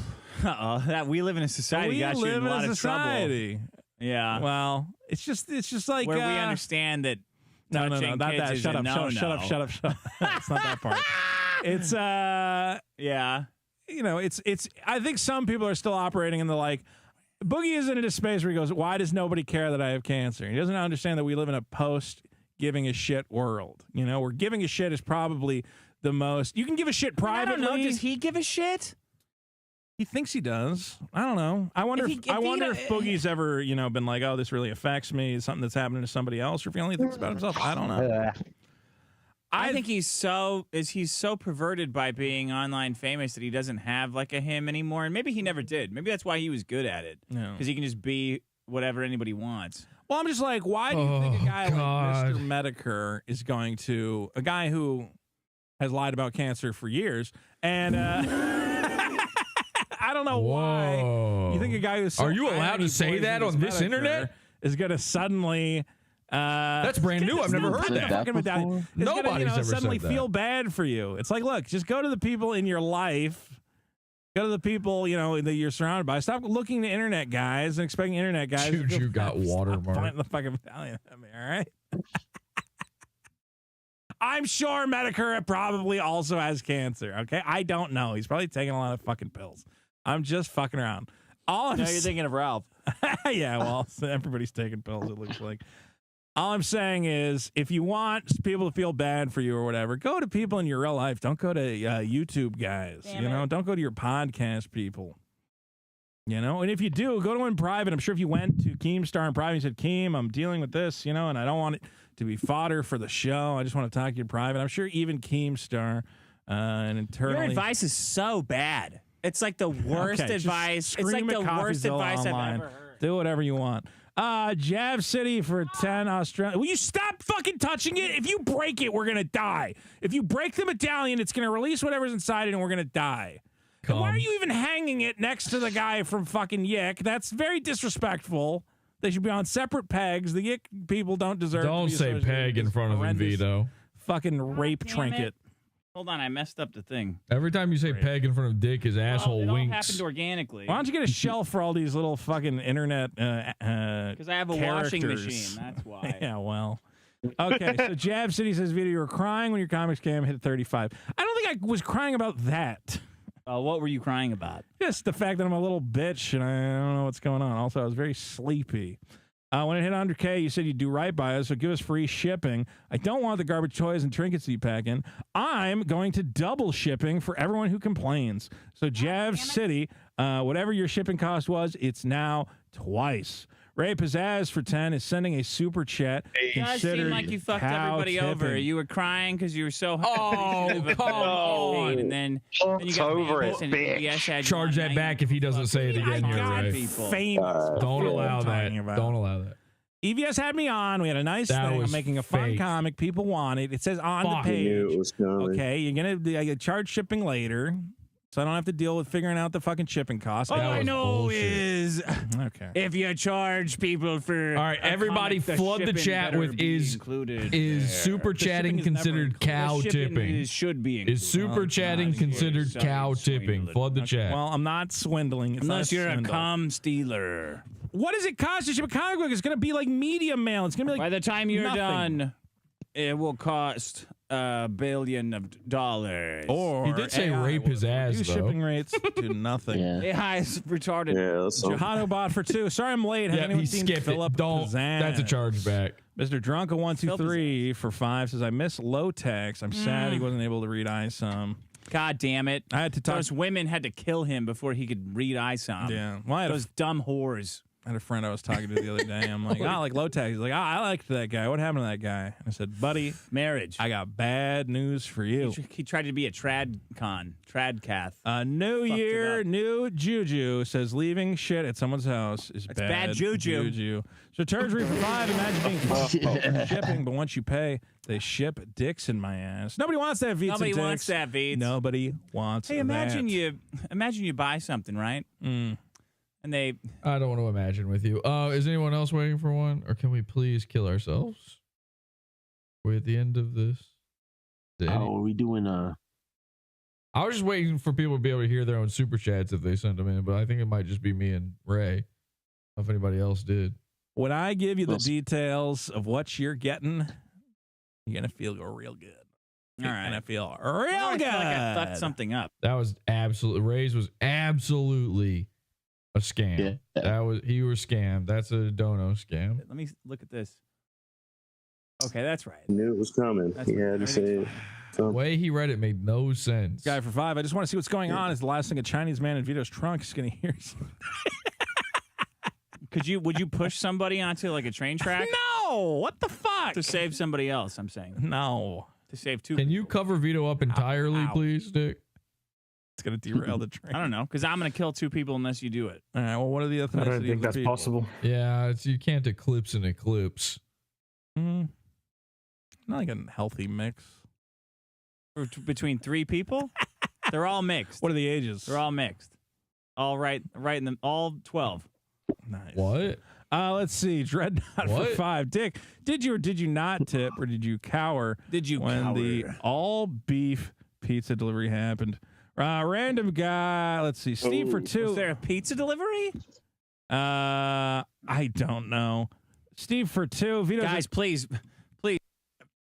That we live in a society got you in a lot of society. trouble. Yeah. Well, it's just like where we understand that. No, touching not kids that. is Shut a up, no-no. shut up. It's not that part. It's yeah. You know, it's. I think some people are still operating in the like. Boogie isn't in a space where he goes, "Why does nobody care that I have cancer?" He doesn't understand that we live in a post giving a shit world. You know, where giving a shit is probably the most. You can give a shit privately. I don't know. Does he give a shit? He thinks he does. I don't know. I wonder if Boogie's ever, been like, "Oh, this really affects me. It's something that's happening to somebody else," or if he only thinks about himself. I don't know. I think he's so perverted by being online famous that he doesn't have like a him anymore, and maybe he never did. Maybe that's why he was good at it, because he can just be whatever anybody wants. Well, I'm just like, why do you think a guy like Mr. Medicare is going to a guy who has lied about cancer for years and I don't know why you think a guy who's Are you allowed to say that on this internet? Is going to suddenly that's brand new. I've never heard that. Nobody's ever suddenly said that. feel bad for you. It's like, look, just go to the people in your life. Go to the people, that you're surrounded by. Stop looking to internet guys and expecting internet guys. Juju got watermark. Find the fucking Italian at me, all right? I'm sure Medicare probably also has cancer, okay? I don't know. He's probably taking a lot of fucking pills. I'm just fucking around. You're thinking of Ralph. Yeah, well, everybody's taking pills, it looks like. All I'm saying is, if you want people to feel bad for you or whatever, go to people in your real life. Don't go to YouTube guys. Don't go to your podcast people. And if you do, go to in private. I'm sure if you went to Keemstar in private and said, "Keem, I'm dealing with this, and I don't want it to be fodder for the show. I just want to talk to you in private." I'm sure even Keemstar and internally. Your advice is so bad. It's like the worst advice. It's like the worst advice I've ever heard. Do whatever you want. Jav City for 10 Australia. Will you stop fucking touching it? If you break it, we're going to die. If you break the medallion, it's going to release whatever's inside it and we're going to die. And why are you even hanging it next to the guy from fucking Yick? That's very disrespectful. They should be on separate pegs. The Yick people don't deserve Don't to be say associated peg with in this front of him, horrendous Vito. Fucking rape trinket. Hold on, I messed up the thing. Every time you say peg in front of Dick, his asshole it all winks. happened organically. Why don't you get a shelf for all these little fucking internet Because I have a washing characters. machine, that's why. Yeah, well. Okay, so Jab City says, Vito, you were crying when your comics cam hit 35. I don't think I was crying about that. What were you crying about? Just the fact that I'm a little bitch and I don't know what's going on. Also, I was very sleepy. When it hit 100K, you said you'd do right by us, so give us free shipping. I don't want the garbage toys and trinkets you pack in. I'm going to double shipping for everyone who complains. So Jav City, whatever your shipping cost was, it's now twice. Ray Pizzazz for 10 is sending a super chat. It does seem like you fucked everybody over. You were crying because you were so happy. Come on. And then you got over it, and bitch. EBS had you Charge on that back if he doesn't say it again. You're right. Famous. Don't allow that. Don't allow that. EVS had me on. We had a nice thing. I'm making a fun comic. People want it. It says on the page. Okay, you're gonna charge shipping later, so I don't have to deal with figuring out the fucking shipping costs. All I know is okay. If you charge people for all right, everybody flood the chat with is super chatting considered cow tipping? Should be is super chatting considered cow tipping? Flood the chat. Well, I'm not swindling. It's unless not you're swindle. a com stealer. What does it cost to ship a comic book? It's going to be like medium mail. It's going to be like by the time you're nothing. done, it will cost billion of dollars. Or He did say AI rape his will ass, reduce though. shipping rates to nothing. AI is retarded. Johanobot for 2. Sorry I'm late. Has Yeah, anyone he seen skipped it. Philip Don't. Pizzazz? That's a chargeback. Mr. Drunka123 for 5 says, I miss low text. I'm sad he Mm. wasn't able to read ISOM. God damn it. I had to talk. Those women had to kill him before he could read ISOM. Yeah. Well, I had Those dumb whores. I had a friend I was talking to the other day. I'm like, I like low text. He's like, I liked that guy. What happened to that guy? And I said, buddy, marriage. I got bad news for you. He tried to be a tradcath. New Fucked it year, up. new juju says leaving shit at someone's house is bad juju. So turns read for 5. Imagine being shipping, but once you pay, they ship dicks in my ass. Nobody wants that, Veets. Nobody and wants dicks. that, Veets. Nobody wants. Hey, imagine you buy something, right? And they. I don't want to imagine with you. Is anyone else waiting for one, or can we please kill ourselves? We're at the end of this. Oh, are we doing I was just waiting for people to be able to hear their own super chats if they sent them in, but I think it might just be me and Ray. I don't know if anybody else did. When I give you the details of what you're getting, you're gonna feel real good. All right. You're gonna feel I real always good. feel like I fucked something up. That was absolutely Ray's was absolutely a scam. Yeah. He was scammed. That's a dono scam. Let me look at this. Okay, that's right. Knew it was coming. That's He had to say it. The way he read it made no sense. Guy for 5. I just want to see what's going on. Is the last thing a Chinese man in Vito's trunk is gonna hear? Would you push somebody onto like a train track? No. What the fuck? To save somebody else, I'm saying. No. To save two. Can you cover Vito up entirely, please, Dick? It's gonna derail the train. I don't know, because I'm gonna kill 2 people unless you do it. All right. Well, what are the ethnicities? I don't think of the that's people? possible. Yeah, you can't eclipse an eclipse. Not like a healthy mix. Between 3 people? They're all mixed. What are the ages? They're all mixed. All right in the all 12. Nice. What? Let's see. Dreadnought for 5. Dick, did you or did you not tip, or did you cower? Did you when cower? the all beef pizza delivery happened? Random guy. Let's see. Steve for 2. Was there a pizza delivery? I don't know. Steve for 2. Vito, Guys, please.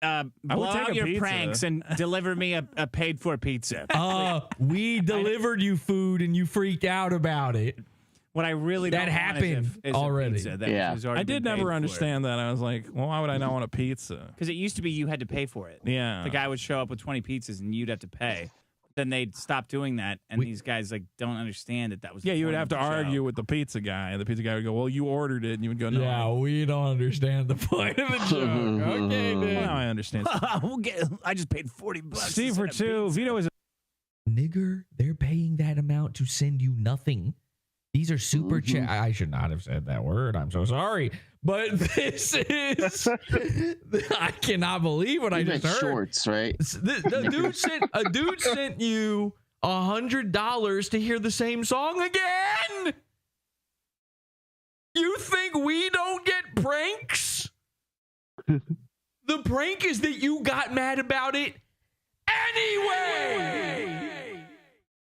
Blow out your pranks and deliver me a paid for pizza. We delivered you food and you freaked out about it. What I really that don't happened want is already. a pizza that was already I did been paid never for. understand that. I was like, well, why would I not want a pizza? Because it used to be you had to pay for it. Yeah. The guy would show up with 20 pizzas and you'd have to pay. Then they'd stop doing that, and these guys like don't understand that was. Yeah, the you would point have of to the show. argue with the pizza guy. The pizza guy would go, well, you ordered it. And you would go, no. Yeah, we don't understand the point of the joke. Okay, dude. Now I understand. I just paid $40. Steve for 2. Vito is Nigger, they're paying that amount to send you nothing. These are super chat. I should not have said that word. I'm so sorry. But this is. I cannot believe what I just heard. Shorts, right? A dude sent you $100 to hear the same song again. You think we don't get pranks? The prank is that you got mad about it anyway.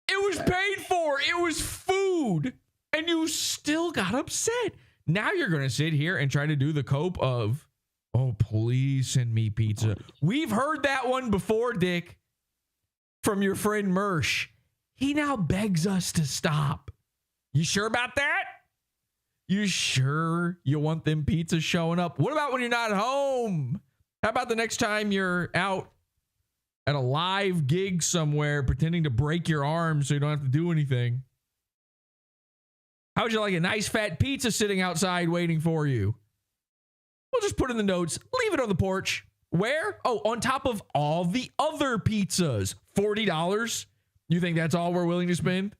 It was paid for. It was food. And you still got upset. Now you're going to sit here and try to do the cope of, oh, please send me pizza. We've heard that one before, Dick, from your friend Mersh. He now begs us to stop. You sure about that? You sure you want them pizzas showing up? What about when you're not home? How about the next time you're out at a live gig somewhere pretending to break your arm so you don't have to do anything? How would you like a nice fat pizza sitting outside waiting for you? We'll just put in the notes. Leave it on the porch. Where? Oh, on top of all the other pizzas. $40? You think that's all we're willing to spend?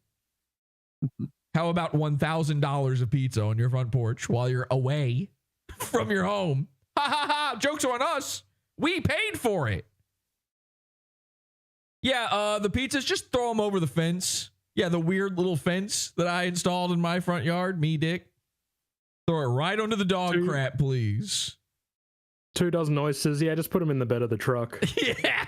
How about $1,000 of pizza on your front porch while you're away from your home? Ha ha ha. Joke's on us. We paid for it. Yeah, the pizzas, just throw them over the fence. Yeah, the weird little fence that I installed in my front yard. Me, Dick. Throw it right under the dog crap, please. 2 dozen oysters. Yeah, just put them in the bed of the truck. Yeah.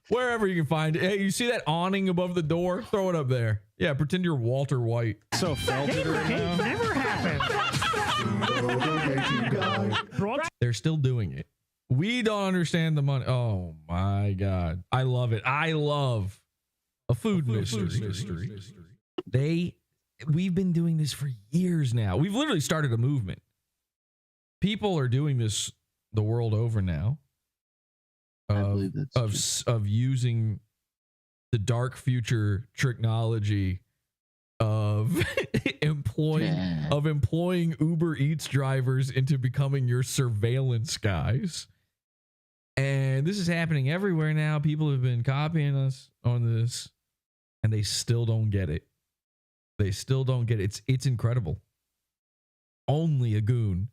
Wherever you can find it. Hey, you see that awning above the door? Throw it up there. Yeah, pretend you're Walter White. So felted right now. Never happened. They're still doing it. We don't understand the money. Oh my God. I love it. I love a food mystery. We've been doing this for years now. We've literally started a movement. People are doing this the world over now. Of using the dark future technology of employing Uber Eats drivers into becoming your surveillance guys. And this is happening everywhere now. People have been copying us on this, and they still don't get it. They still don't get it. It's incredible. Only a goon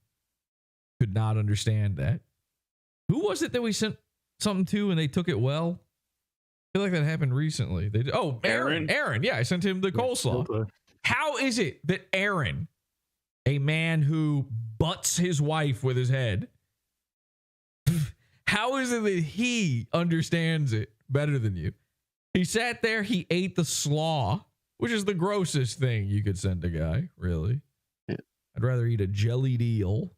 could not understand that. Who was it that we sent something to and they took it well? I feel like that happened recently. They did. Oh, Aaron. Yeah, I sent him the coleslaw. How is it that Aaron, a man who butts his wife with his head, how is it that he understands it better than you? He sat there, he ate the slaw, which is the grossest thing you could send a guy, really. Yeah. I'd rather eat a jellied eel.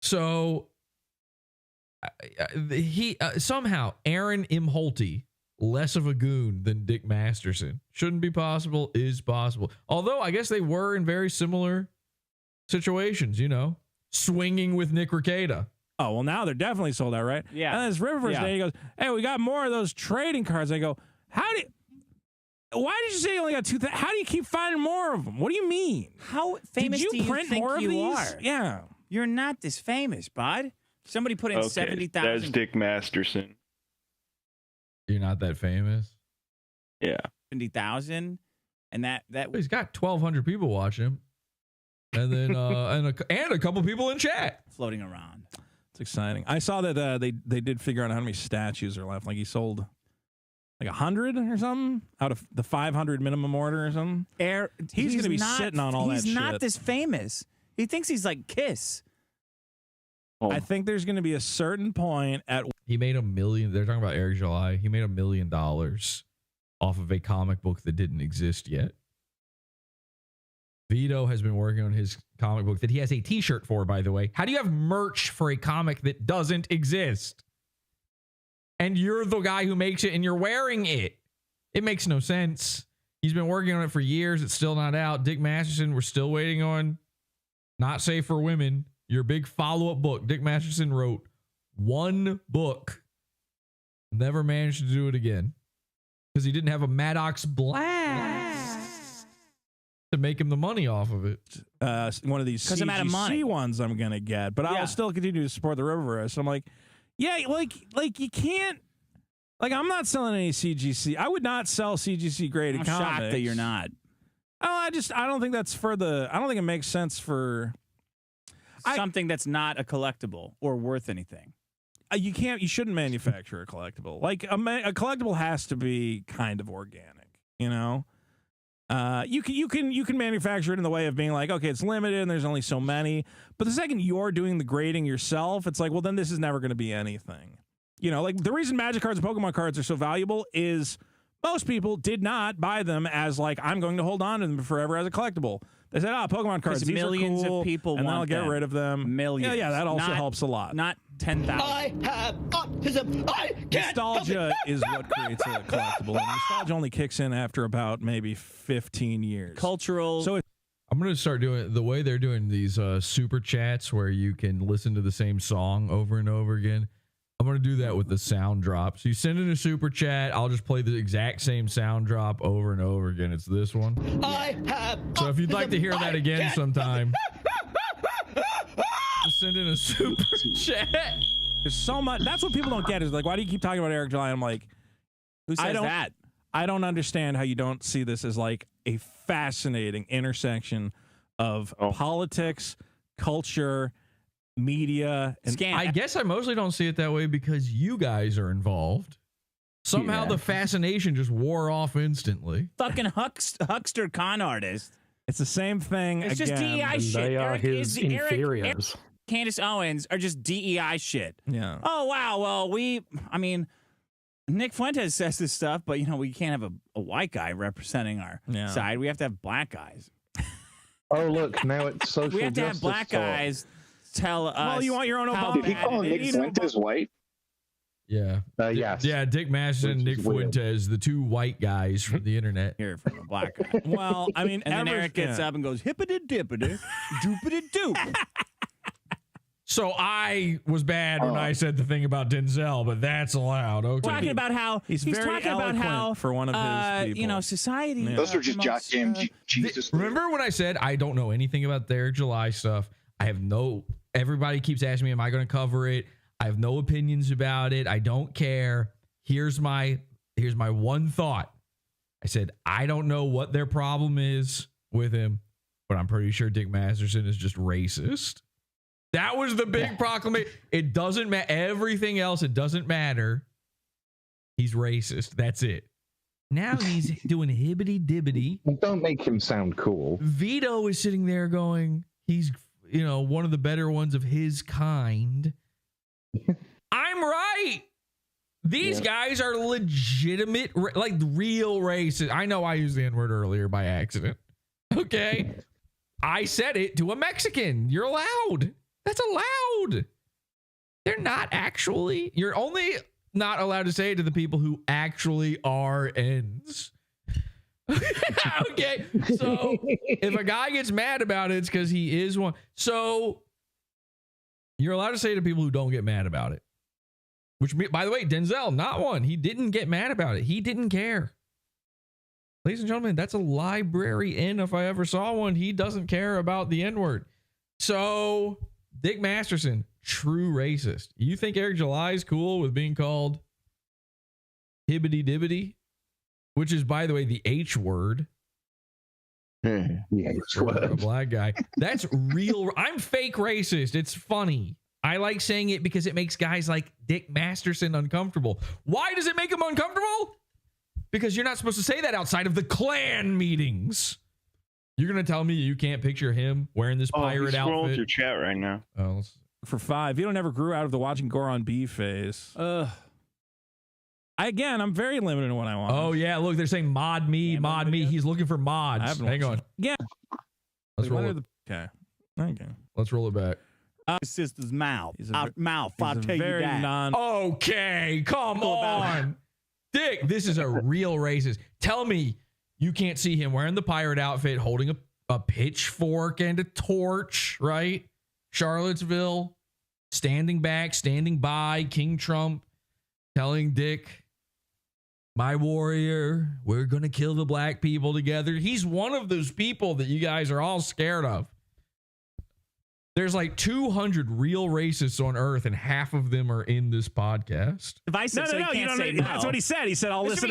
So somehow Aaron Imholty, less of a goon than Dick Masterson. Shouldn't be possible, is possible. Although I guess they were in very similar situations, you know, swinging with Nick Rekieta. Oh, well, now they're definitely sold out, right? Yeah. And this Riververse day, he goes, hey, we got more of those trading cards. I go, why did you say you only got 2,000? How do you keep finding more of them? What do you mean? How famous did you do print you think more of you these? are? Yeah. You're not this famous, bud. Somebody put in 70,000. That's Dick Masterson. You're not that famous? Yeah. 70,000. And that he's got 1,200 people watching him. And then and a couple people in chat floating around. It's exciting. I saw that they did figure out how many statues are left. Like he sold like 100 or something out of the 500 minimum order or something. He's going to be sitting on all that shit. He's not this famous. He thinks he's like Kiss. I think there's going to be a certain point at he made $1 million. They're talking about Eric July. He made $1 million off of a comic book that didn't exist yet. Vito has been working on his comic book that he has a t-shirt for, by the way. How do you have merch for a comic that doesn't exist? And you're the guy who makes it and you're wearing it. It makes no sense. He's been working on it for years. It's still not out. Dick Masterson, we're still waiting on Not Safe for Women, your big follow-up book. Dick Masterson wrote one book. Never managed to do it again because he didn't have a Maddox blast to make him the money off of it. One of these CGC ones I'm going to get, but I'll still continue to support the Riververse. So I'm like, yeah, like you can't, like I'm not selling any CGC. I would not sell CGC graded comics. I'm shocked that you're not. I don't think that's I don't think it makes sense for something that's not a collectible or worth anything. You shouldn't manufacture a collectible. Like a collectible has to be kind of organic, you know? You can manufacture it in the way of being like, okay, it's limited and there's only so many. But the second you're doing the grading yourself, it's like, well, then this is never going to be anything. You know, like the reason Magic cards and Pokemon cards are so valuable is most people did not buy them as like, I'm going to hold on to them forever as a collectible. They said, Pokemon cards, these millions are cool, of people and then want I'll get them. rid of them. Millions. Yeah, that also helps a lot. Not 10,000. I have autism. I can't Nostalgia is what creates a collectible. And nostalgia only kicks in after about maybe 15 years. Cultural. So I'm going to start doing the way they're doing these super chats where you can listen to the same song over and over again. I'm going to do that with the sound drop. So you send in a super chat. I'll just play the exact same sound drop over and over again. It's this one. I have So if you'd like to hear that again sometime, just send in a super chat. There's so much. That's what people don't get is like, why do you keep talking about Eric July? I'm like, who says that? I don't understand how you don't see this as like a fascinating intersection of politics, culture, media, and I guess I mostly don't see it that way because you guys are involved. Somehow the fascination just wore off instantly. Fucking huckster con artist. It's the same thing. It's just DEI shit. They are his inferiors. Candace Owens are just DEI shit. Yeah. Oh, wow. Well, I mean, Nick Fuentes says this stuff, but, you know, we can't have a white guy representing our side. We have to have black guys. Oh, look, now it's social We have to have justice black talk. guys tell us. Well, you want your own how Obama. Did he bad call it Nick is? Fuentes white? Yeah. Yes. Yeah, Dick Masterson, Which Nick is weird. Fuentes, the two white guys from the internet. Here from a black guy. Well, I mean, And then Eric gets up and goes, hippity dippity, doopity doop. So I was bad when I said the thing about Denzel, but that's allowed. Okay. Talking about how He's very talking about eloquent how for one of his people. you know, society. Yeah. Those are just Jack promotes, Jam Jesus. Remember when I said I don't know anything about their July stuff? I have everybody keeps asking me, am I going to cover it? I have no opinions about it. I don't care. Here's my one thought. I said, I don't know what their problem is with him, but I'm pretty sure Dick Masterson is just racist. That was the big proclamation. It doesn't matter. Everything else, it doesn't matter. He's racist. That's it. Now he's doing hibbity dibbity. Don't make him sound cool. Vito is sitting there going, he's, one of the better ones of his kind. I'm right. These guys are legitimate, like real racist. I know I used the N-word earlier by accident. Okay. I said it to a Mexican. You're allowed. That's allowed. They're not actually. You're only not allowed to say it to the people who actually are ends. Okay. So if a guy gets mad about it, it's because he is one. So you're allowed to say it to people who don't get mad about it. Which, by the way, Denzel, not one. He didn't get mad about it. He didn't care. Ladies and gentlemen, that's a library in if I ever saw one. He doesn't care about the N-word. So Dick Masterson, true racist. You think Eric July is cool with being called hibbity dibbity? Which is, by the way, the H word. The H word. A black guy. That's real. I'm fake racist. It's funny. I like saying it because it makes guys like Dick Masterson uncomfortable. Why does it make him uncomfortable? Because you're not supposed to say that outside of the Klan meetings. You're going to tell me you can't picture him wearing this pirate he's scrolling outfit? through chat right now. Oh, for 5, Vito never grew out of the watching Goron B phase. I'm very limited in what I want. Oh, yeah. Look, they're saying mod me. He's looking for mods. Hang on. Yeah. Let's roll it. Okay. Let's roll it back. His sister's mouth. Mouth. I'll he's a tell you very that. Okay, come on. Dick, this is a real racist. Tell me you can't see him wearing the pirate outfit, holding a pitchfork and a torch, right? Charlottesville, standing back, standing by, King Trump, telling Dick, my warrior, we're going to kill the black people together. He's one of those people that you guys are all scared of. There's like 200 real racists on Earth, and half of them are in this podcast. No, you can't say no. That's what he said. He said, I'll listen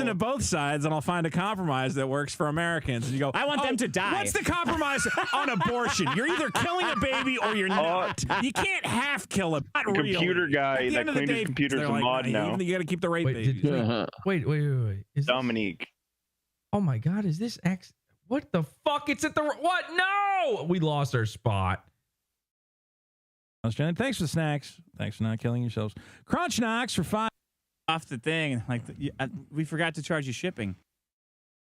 to both sides, and I'll find a compromise that works for Americans. And you go, I want them to die. What's the compromise on abortion? You're either killing a baby or you're not. You can't half kill a Computer guy that claimed his computer's a mod now. You got to keep the rape babies. Wait. Is Dominique. Oh my God, is this X? What the fuck? It's at the what? No, we lost our spot. Thanks for the snacks. Thanks for not killing yourselves. Crunch Knocks for 5. Off the thing, we forgot to charge you shipping.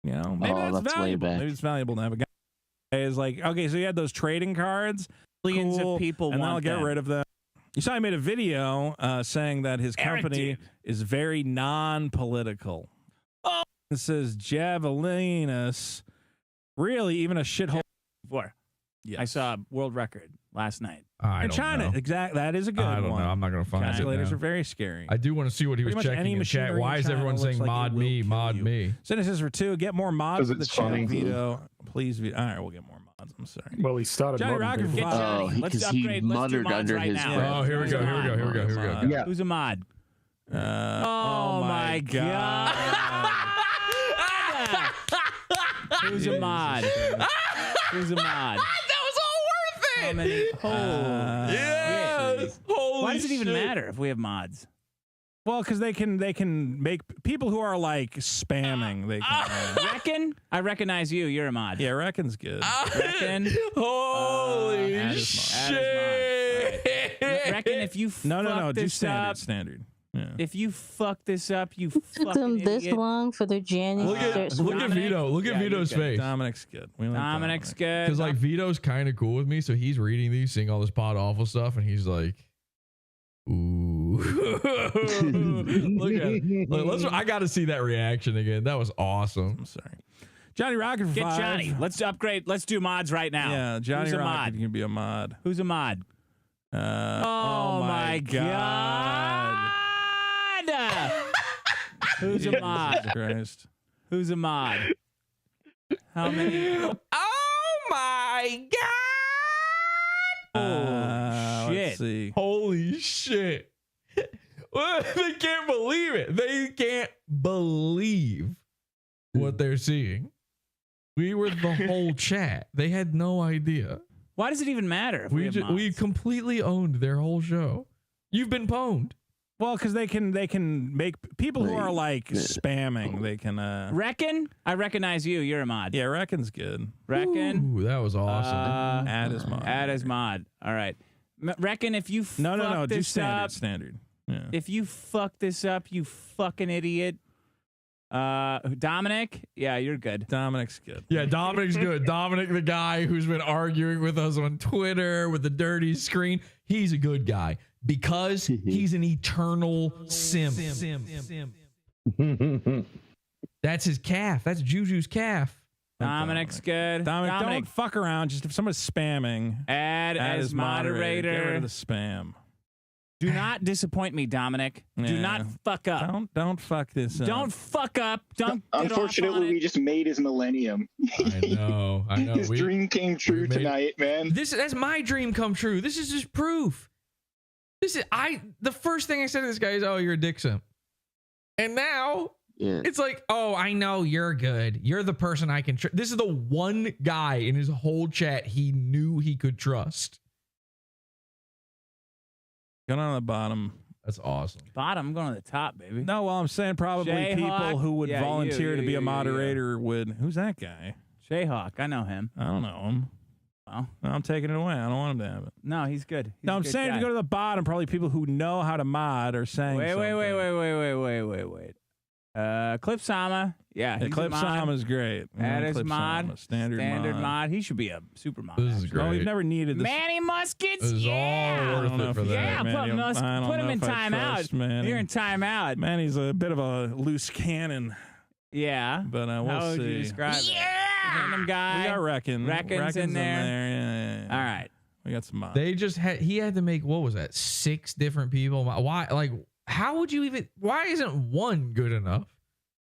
You know, maybe that's way valuable. back. Maybe it's valuable to have a guy. Is like, okay, so you had those trading cards. Millions of people and want then I'll get them. rid of them. You saw he made a video saying that his company is very non-political. Oh, it says Javelinus. Really, even a shithole. Yes. I saw a world record last night. I in don't China, know. exactly. That is a good one. I don't know. I'm not going to find it. Calculators now. are very scary. I do want to see what he was Pretty much any checking in chat. machinery Why in is China everyone looks saying like it mod will me, kill mod you. me? Cynicism for 2. Get more mods for the it's chat, funny. Vito. Please, Vito. All right, we'll get more mods. I'm sorry. Well, he started Johnny modding Rocker people. for 5. because he muttered under his breath. Oh, here we go. Yeah. Who's a mod? Oh my God. Who's a mod? Who's a mod? That was all worth it. How many? Yes. Holy Why does it even shit. matter if we have mods? Well, because they can make people who are like spamming. They can. Reckon? I recognize you. You're a mod. Yeah, Reckon's good. Reckon? Holy Add as mod. shit. All right. Reckon if you No. fuck Do this standard. up, Standard. If you fuck this up, you Took fucking them this idiot. long for their January. Look at Vito. Look at Yeah, Vito's you're good. face. Dominic's good. Dominic's good. Because like Vito's kind of cool with me, so he's reading these, seeing all this Podawful stuff, and he's like, "Ooh, look at it." Like, I got to see that reaction again. That was awesome. I'm sorry, Johnny Rocket. For Get 5. Johnny. Let's upgrade. Let's do mods right now. Yeah, Johnny Who's a Rocket mod? can be a mod. Who's a mod? Oh my God. Who's a mod? Christ. Who's a mod? How many? Oh my God! Shit. Let's see. Holy shit! They can't believe it. They can't believe what they're seeing. We were the whole chat. They had no idea. Why does it even matter? If We completely owned their whole show. You've been pwned. Well, because they can make people who are like spamming. They can. Reckon? I recognize you. You're a mod. Yeah, Reckon's good. Reckon? Ooh, that was awesome. Add as mod. Add as mod. All right. Reckon if you No. fuck Do this standard. up, Standard. Yeah. if you fuck this up, you fucking idiot. Dominic? Yeah, you're good. Dominic's good. Yeah, Dominic's good. Dominic, the guy who's been arguing with us on Twitter with the dirty screen, he's a good guy because he's an eternal simp. That's his calf. That's Juju's calf. Dominic's good. Dominic, don't fuck around. Just if someone's spamming, add as moderator. Get rid of the spam. Do not disappoint me, Dominic. Do Yeah. not fuck up. Don't fuck this up. Don't fuck up. Don't get off on Unfortunately, it. we just made his millennium. I know. His dream came true tonight, man. That's my dream come true. This is just proof. The first thing I said to this guy is, "Oh, you're a dick simp," and now it's like, "Oh, I know you're good. You're the person I can trust." This is the one guy in his whole chat he knew he could trust. Going on the bottom. That's awesome. Bottom, I'm going to the top, baby. No, well, I'm saying probably Jayhawk. people who would Yeah, volunteer to be you. a moderator would. Who's that guy? Jayhawk, I know him. I don't know him. Well, No, I'm taking it away. I don't want him to have it. no, he's good. He's No, a I'm good saying guy. if you go to the bottom, probably people who know how to mod are saying Wait. something. Clip Sama. Yeah, he's a Clip mod. Sama's great. That is Clip mod. Sama, Standard mod. He should be a super mod. This is actually. great. No, we've never needed this. Manny Muskets. This is Yeah. all worth it for that. Yeah, Manny. put him in timeout. Manny. You're in timeout. Manny's a bit of a loose cannon, Yeah. but we'll How would see. you describe it? Random guy. We got Reckon. Reckon's in there. Yeah. All right. We got some mods. They just he had to make, what was that, 6 different people? Why? Like, how would you even? Why isn't one good enough?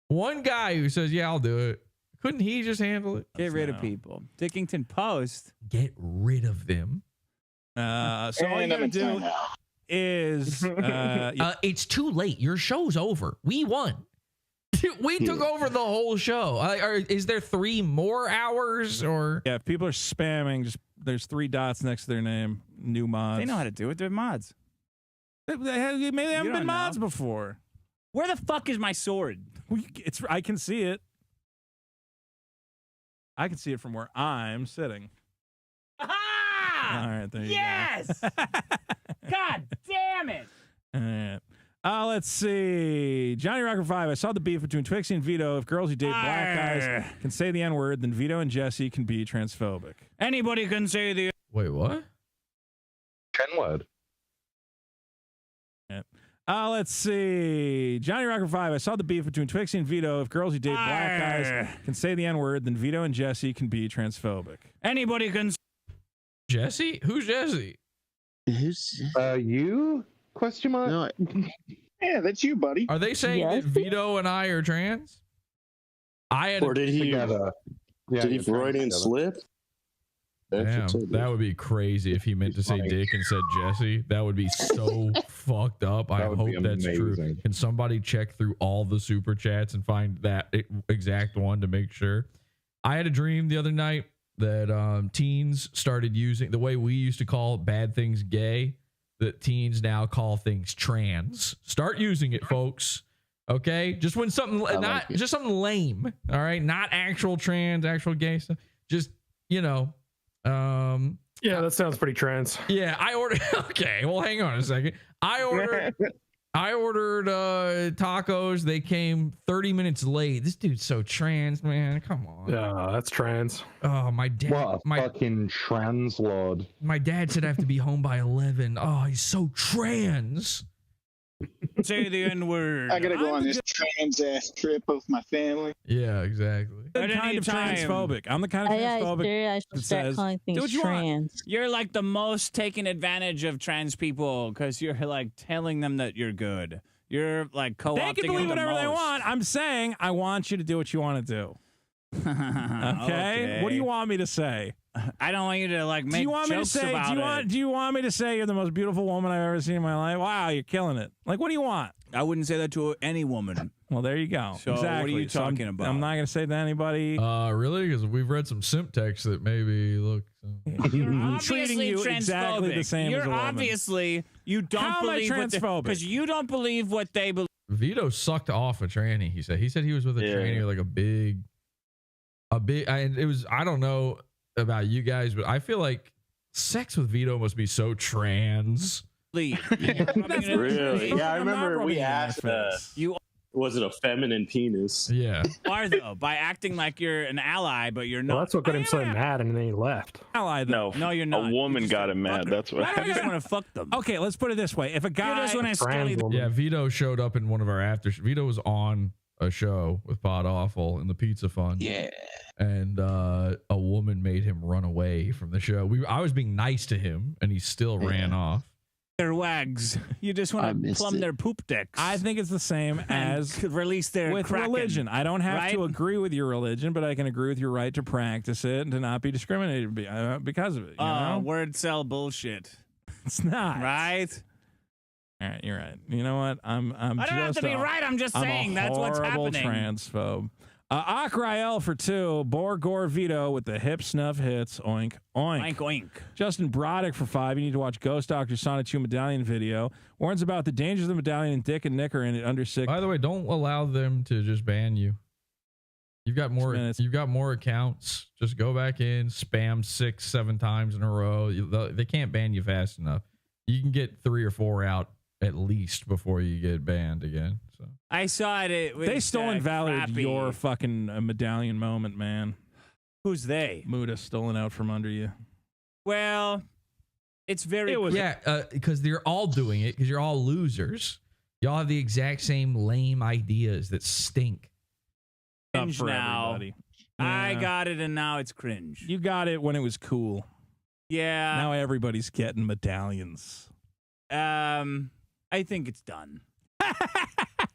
One guy who says, "Yeah, I'll do it." Couldn't he just handle it? Get rid of people. Dickington Post. Get rid of them. So all you And I'm gotta in do timeout. is It's too late. Your show's over. We won. We took over the whole show. Is there 3 more hours or? yeah, if people are spamming, just there's 3 dots next to their name. New mods. They know how to do it. They're mods. Maybe they haven't don't been mods know. before. Where the fuck is my sword? I can see it. I can see it from where I'm sitting. Aha! All right, there you Yes! God damn it! go. All right. Let's see. Johnny Rocker 5. I saw the beef between Twixie and Vito. If girls who date black guys can say the N-word, then Vito and Jesse can be transphobic. Anybody can say the. Wait, what? N-word. Let's see. Johnny Rocker 5. I saw the beef between Twixie and Vito. If girls who date black guys can say the N-word, then Vito and Jesse can be transphobic. Anybody can. Jesse? Who's Jesse? You? Question mark? No, Yeah, that's you, buddy. Are they saying that Vito and I are trans? I had. Or did he? Together. Yeah, Did he you're Freudian together. slip? Damn, that would be crazy if he meant to say Dick and said Jesse. That would be so fucked up. I would hope be that's true. amazing. Can somebody check through all the super chats and find that exact one to make sure? I had a dream the other night that teens started using the way we used to call bad things gay, that teens now call things trans. Start using it, folks. Okay? Just when something, not just something lame. All right? Not actual trans, actual gay stuff. Just, you know. Yeah, that sounds pretty trans. Yeah, I ordered. Okay, well, hang on a second. I ordered I ordered tacos. They came 30 minutes late. This dude's so trans, man. Come on. Yeah, that's trans. Oh, my dad. What a fucking trans lord. My dad said I have to be home by 11. Oh, he's so trans. Say the N-word. I gotta go on this trans ass trip with my family. Yeah, exactly. I'm kind of transphobic. I'm the kind of transphobic. I should start calling do things what you trans. You're like the most taken advantage of trans people because you're like telling them that you're good. You're like co-opting They can believe them the whatever they most. want. I'm saying I want you to do what you want to do. Okay? What do you want me to say? I don't want you to like make jokes about it. Do you want me to say you're the most beautiful woman I've ever seen in my life? Wow, you're killing it. Like, what do you want? I wouldn't say that to any woman. Well, there you go. So exactly. what are you talking about? I'm not going to say to anybody. Really? Because we've read some simp texts that maybe look. You're treating obviously you transphobic. exactly the same You're as a woman. obviously you don't How am I believe transphobic? because you don't believe what they believe. Vito sucked off a tranny. He said he was with a tranny like a big. And it was. I don't know about you guys, but I feel like sex with Vito must be so trans. Really? Yeah, I remember we asked you. Was it a feminine penis? Yeah. Are though by acting like you're an ally, but you're not. Well, that's what got him so mad, and then he left. Ally, No, No, you're not. A woman got him mad. That's what. I just want to fuck them. Okay, let's put it this way. If a guy. just want to skelly. Yeah, Vito showed up in one of our after. Vito was on a show with Podawful in the Pizza Fund. Yeah. And a woman made him run away from the show. I was being nice to him, and he still ran off. Their wags. You just want to plumb their poop dicks. I think it's the same as release their with kraken, religion. I don't have right? to agree with your religion, but I can agree with your right to practice it and to not be discriminated because of it. You know? Word cell bullshit. It's not right. All right, you're right. You know what? I don't have to be right. I'm just saying that's what's happening. Transphobe. Akrael for 2. Borgor Vito with the hip snuff hits. Oink, oink. Oink, oink. Justin Broddick for 5. You need to watch Ghost Doctor Sonic 2 medallion video. Warns about the dangers of the medallion, and Dick and Nick are in it under 6. By the way, don't allow them to just ban you. You've got more. You've got more accounts. Just go back in, spam 6-7 times in a row. They can't ban you fast enough. You can get 3 or 4 out at least before you get banned again. So I saw it. They stole and validated your fucking medallion moment, man. Who's they? Muda stolen out from under you. Well, it's very. Because they're all doing it because you're all losers. Y'all have the exact same lame ideas that stink. Cringe for now. everybody. I Yeah. got it, and now it's cringe. You got it when it was cool. Yeah. Now everybody's getting medallions. I think it's done.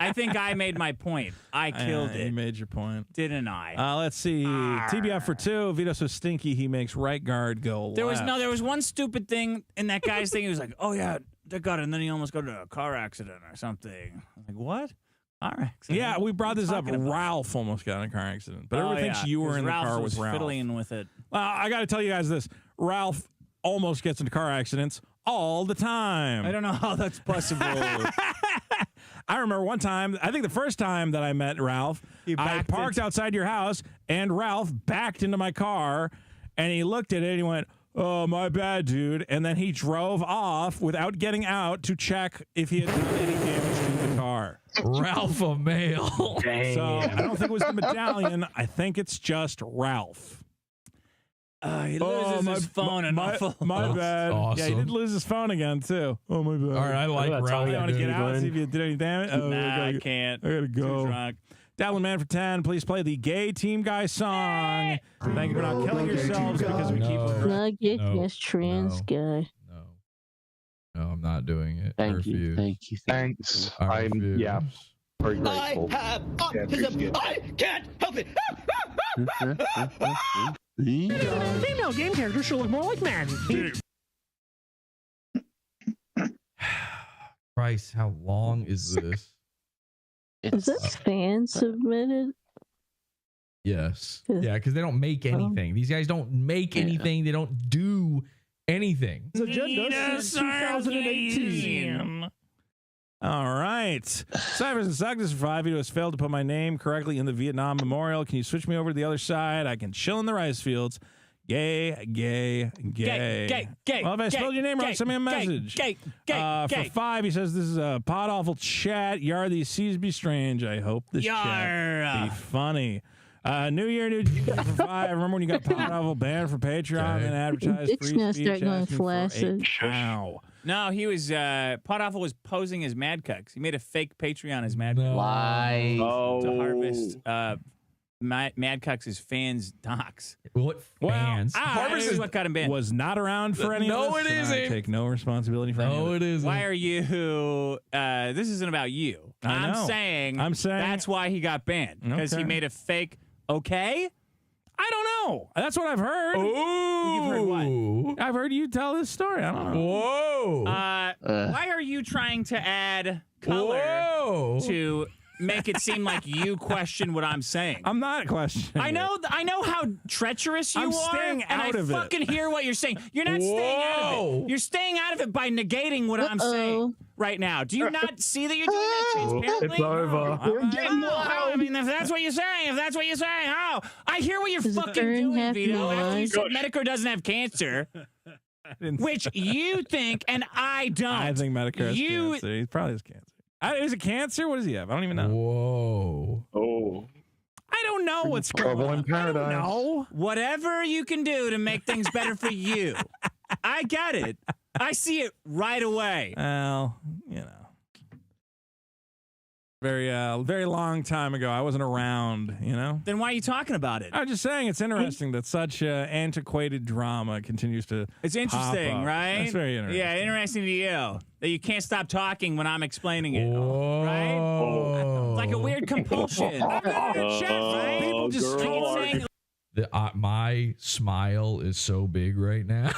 I think I made my point. I killed it. You made your point. Didn't I? Let's see. TBF for 2. Vito's so stinky he makes right guard go There left. was one stupid thing in that guy's thing. He was like, "Oh yeah, they got it," and then he almost got into a car accident or something. I was like, "What? Car accident?" Yeah, we brought this up. Talking about? Ralph almost got in a car accident, but everyone thinks yeah, you were 'cause in the Ralph car was with Ralph. fiddling with it. Well, I got to tell you guys this: Ralph almost gets into car accidents all the time. I don't know how that's possible. I remember one time, I think the first time that I met Ralph, I parked outside your house, and Ralph backed into my car, and he looked at it, and he went, "Oh, my bad, dude." And then he drove off without getting out to check if he had done any damage to the car. Ralph a male. So I don't think it was the medallion. I think it's just Ralph. He loses his phone and my bad. Awesome. Yeah, he did lose his phone again too. Oh my bad. All right, I like Ralph. You want to get out and see if you did any damage? Oh, Nah, I can't. I gotta go. Too drunk. Dallin Man for 10. Please play the Gay Team Guy song. Thank you for not killing yourselves because we keep. Nugget, yes, trans guy. No, I'm not doing it. Thank I you. refuse. Thank you. Thanks. I refuse. Very grateful. have autism. I can't help it. Female game characters should look more like men. Christ, how long is this? Is this fan submitted? Yes. Yeah, because they don't make anything. These guys don't make anything. They don't do anything. Agenda since 2018. All right. Cybers and Suggs for 5. Vito has failed to put my name correctly in the Vietnam Memorial. Can you switch me over to the other side? I can chill in the rice fields. Gay. Gay. Well, if I spelled your name wrong, send me a message. For 5, he says, this is a Podawful chat. Yar, these seas be strange. I hope this chat be funny. New year, new for 5. Remember when you got Podawful banned from Patreon and advertised Dick's free gonna speech? start going asking for flaccid. Wow. No, he was Podawful was posing as Mad Cucks. He made a fake Patreon as Mad Cucks. Lie. To harvest Mad Cucks' fans' docs. What fans? Harvest is what got him banned. Was not around for any of this. No, it and I isn't. take no responsibility for any of No, it isn't. Why are you? This isn't about you. I know. I'm saying that's why he got banned because he Okay. made a fake. Okay. I don't know. That's what I've heard. Ooh. You've heard what? I've heard you tell this story. I don't know. Whoa. Why are you trying to add color to make it seem like you question what I'm saying? I'm not questioning. I know how treacherous you I'm are, staying and out I of it. fucking hear what you're saying. You're not staying out of it. You're staying out of it by negating what I'm saying right now. Do you not see that you're doing that transparently? It's over. I mean, if that's what you're saying, oh, I hear what you're fucking doing, Vito. After you said Medicare doesn't have cancer, which you think and I don't. I think Medicare has cancer. He probably has cancer. Is it cancer? What does he have? I don't even know. Whoa. Oh. I don't know what's going on. in paradise. No. Whatever you can do to make things better for you. I get it. I see it right away. Well, you know. Very long time ago. I wasn't around, you know? Then why are you talking about it? I'm just saying it's interesting that such antiquated drama continues to It's interesting, pop up. right? It's very interesting. Yeah, interesting to you. That you can't stop talking when I'm explaining it. Whoa. Right? It's like a weird compulsion. I'm not in a chat, right? People just saying, My smile is so big right now.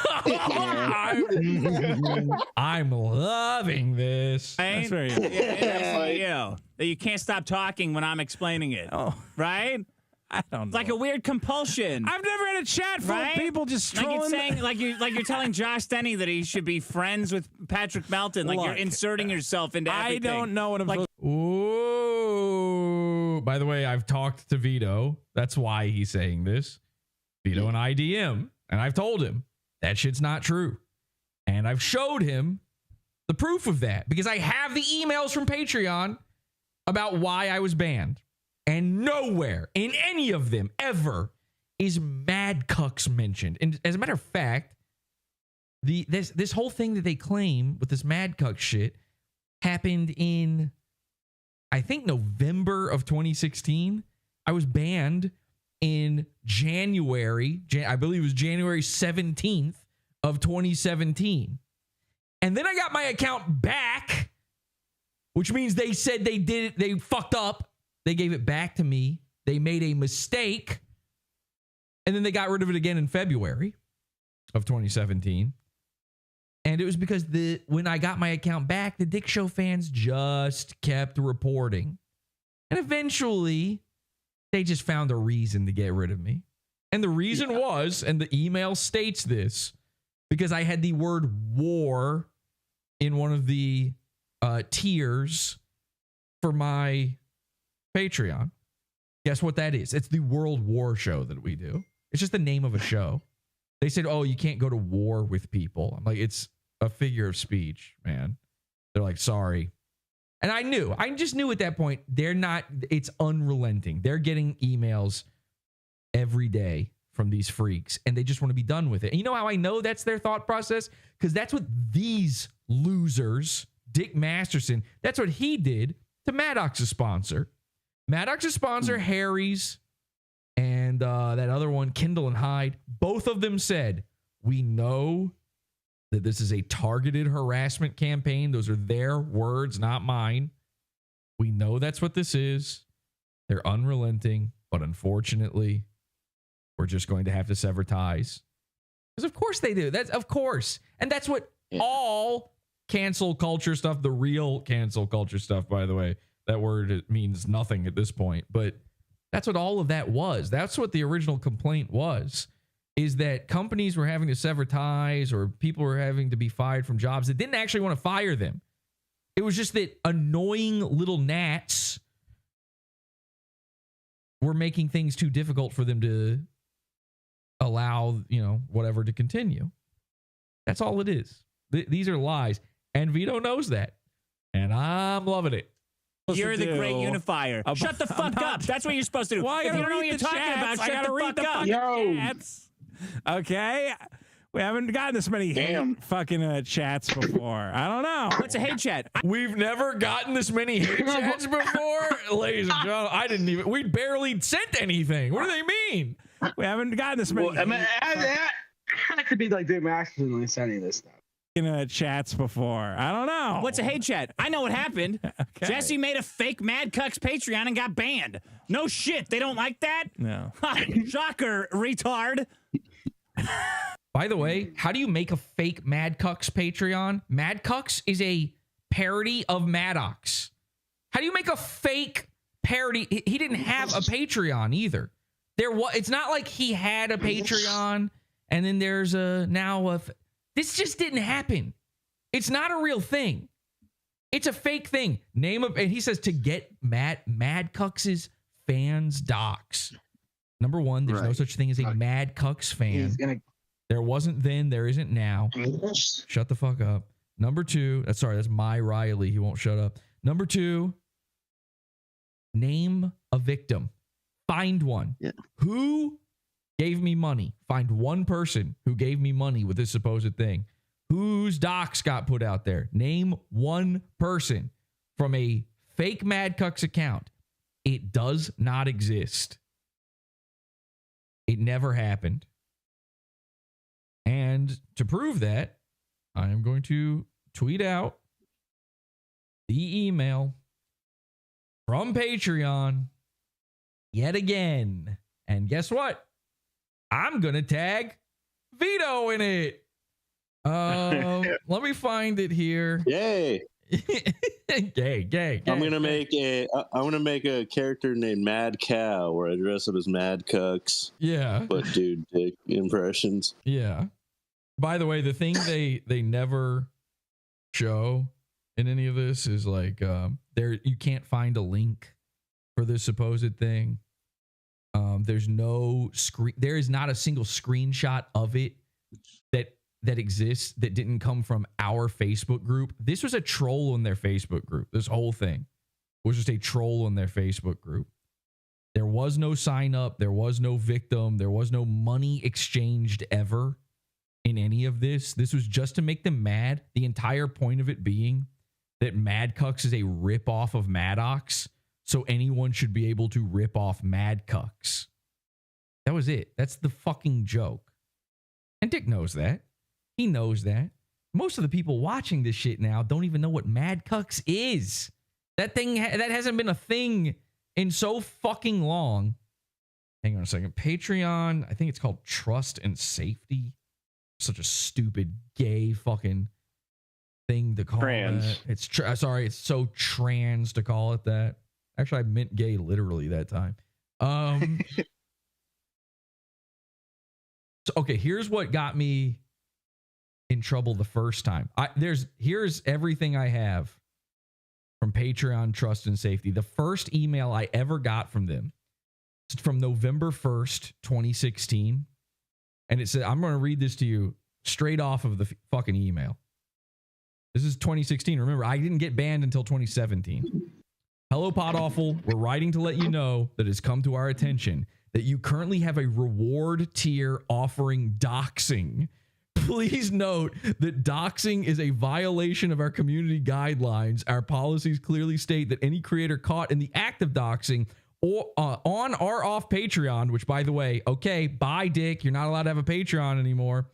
I'm loving this. That's very that you can't stop talking when I'm explaining it. Oh. Right? I don't know. It's like a weird compulsion. I've never had a chat full right? of people just like trolling. you're saying, like you're telling Josh Denny that he should be friends with Patrick Melton. Like you're inserting yourself into everything. I don't know what I'm like. Ooh. By the way, I've talked to Vito. That's why he's saying this. Vito and I DM, and I've told him that shit's not true. And I've showed him the proof of that because I have the emails from Patreon about why I was banned. And nowhere in any of them ever is Mad Cucks mentioned. And as a matter of fact, this whole thing that they claim with this Mad Cucks shit happened in, I think, November of 2016. I was banned in January, I believe it was January 17th of 2017. And then I got my account back, which means they said they did it, they fucked up. They gave it back to me. They made a mistake. And then they got rid of it again in February of 2017. And it was because when I got my account back, the Dick Show fans just kept reporting. And eventually, they just found a reason to get rid of me. And the reason was, and the email states this, because I had the word war in one of the tiers for my Patreon. Guess what that is? It's the World War show that we do. It's just the name of a show. They said, oh, you can't go to war with people. I'm like, it's a figure of speech, man. They're like, sorry. And I just knew at that point, it's unrelenting. They're getting emails every day from these freaks, and they just want to be done with it. And you know how I know that's their thought process? Because that's what these losers, Dick Masterson, that's what he did to Maddox's sponsor. Maddox's sponsor, Harry's, and that other one, Kindle and Hyde, both of them said, we know that this is a targeted harassment campaign. Those are their words, not mine. We know that's what this is. They're unrelenting, but unfortunately, we're just going to have to sever ties. Because of course they do. That's of course. And that's what all cancel culture stuff, the real cancel culture stuff, by the way, that word means nothing at this point, but that's what all of that was. That's what the original complaint was, is that companies were having to sever ties or people were having to be fired from jobs that didn't actually want to fire them. It was just that annoying little gnats were making things too difficult for them to allow, whatever to continue. That's all it is. These are lies. And Vito knows that. And I'm loving it. You're the great unifier. Shut the fuck up. That's what you're supposed to do. Well, if you don't know what you're talking about, shut the fuck up. Chats. Okay. We haven't gotten this many fucking chats before. I don't know. What's a hate chat? We've never gotten this many hate chats before. Ladies and gentlemen, we barely sent anything. What do they mean? We haven't gotten this many. Well, I mean, that could be like Dick Masterson sending this stuff. Chats before. I don't know. What's a hate chat? I know what happened. Okay. Jesse made a fake Mad Cucks Patreon and got banned. No shit. They don't like that? No. Shocker, retard. By the way, how do you make a fake Mad Cucks Patreon? Mad Cucks is a parody of Maddox. How do you make a fake parody? He didn't have a Patreon either. It's not like he had a Patreon and then there's this just didn't happen. It's not a real thing. It's a fake thing. And he says to get Mad Cucks' fans docs. Number one, there's no such thing as a Mad Cucks fan. There wasn't then, there isn't now. Shut the fuck up. Number two, that's my Riley. He won't shut up. Number two, name a victim. Find one. Yeah. Who gave me money? Find one person who gave me money with this supposed thing. Whose docs got put out there? Name one person from a fake Mad Cucks account. It does not exist. It never happened. And to prove that, I am going to tweet out the email from Patreon yet again. And guess what? I'm going to tag Vito in it. Let me find it here. Yay. Gay. I'm gonna make a character named Mad Cow where I dress up as Mad Cucks. Yeah. But do dick impressions. Yeah. By the way, the thing they never show in any of this is like you can't find a link for this supposed thing. There's no screen. There is not a single screenshot of it that exists that didn't come from our Facebook group. This was a troll in their Facebook group. This whole thing was just a troll in their Facebook group. There was no sign up. There was no victim. There was no money exchanged ever in any of this. This was just to make them mad. The entire point of it being that Mad Cucks is a ripoff of Maddox, so anyone should be able to rip off Mad Cucks. That was it. That's the fucking joke. And Dick knows that. He knows that. Most of the people watching this shit now don't even know what Mad Cucks is. That thing that hasn't been a thing in so fucking long. Hang on a second. Patreon, I think it's called Trust and Safety. Such a stupid gay fucking thing to call it. It's it's so trans to call it that. Actually, I meant gay literally that time. So, okay, here's what got me in trouble the first time. Here's everything I have from Patreon Trust and Safety. The first email I ever got from them is from November 1st, 2016. And it said, I'm going to read this to you straight off of the fucking email. This is 2016. Remember, I didn't get banned until 2017. Hello, Podawful. We're writing to let you know that it's come to our attention that you currently have a reward tier offering doxing. Please note that doxing is a violation of our community guidelines. Our policies clearly state that any creator caught in the act of doxing or on or off Patreon, which, by the way, okay, bye, Dick. You're not allowed to have a Patreon anymore.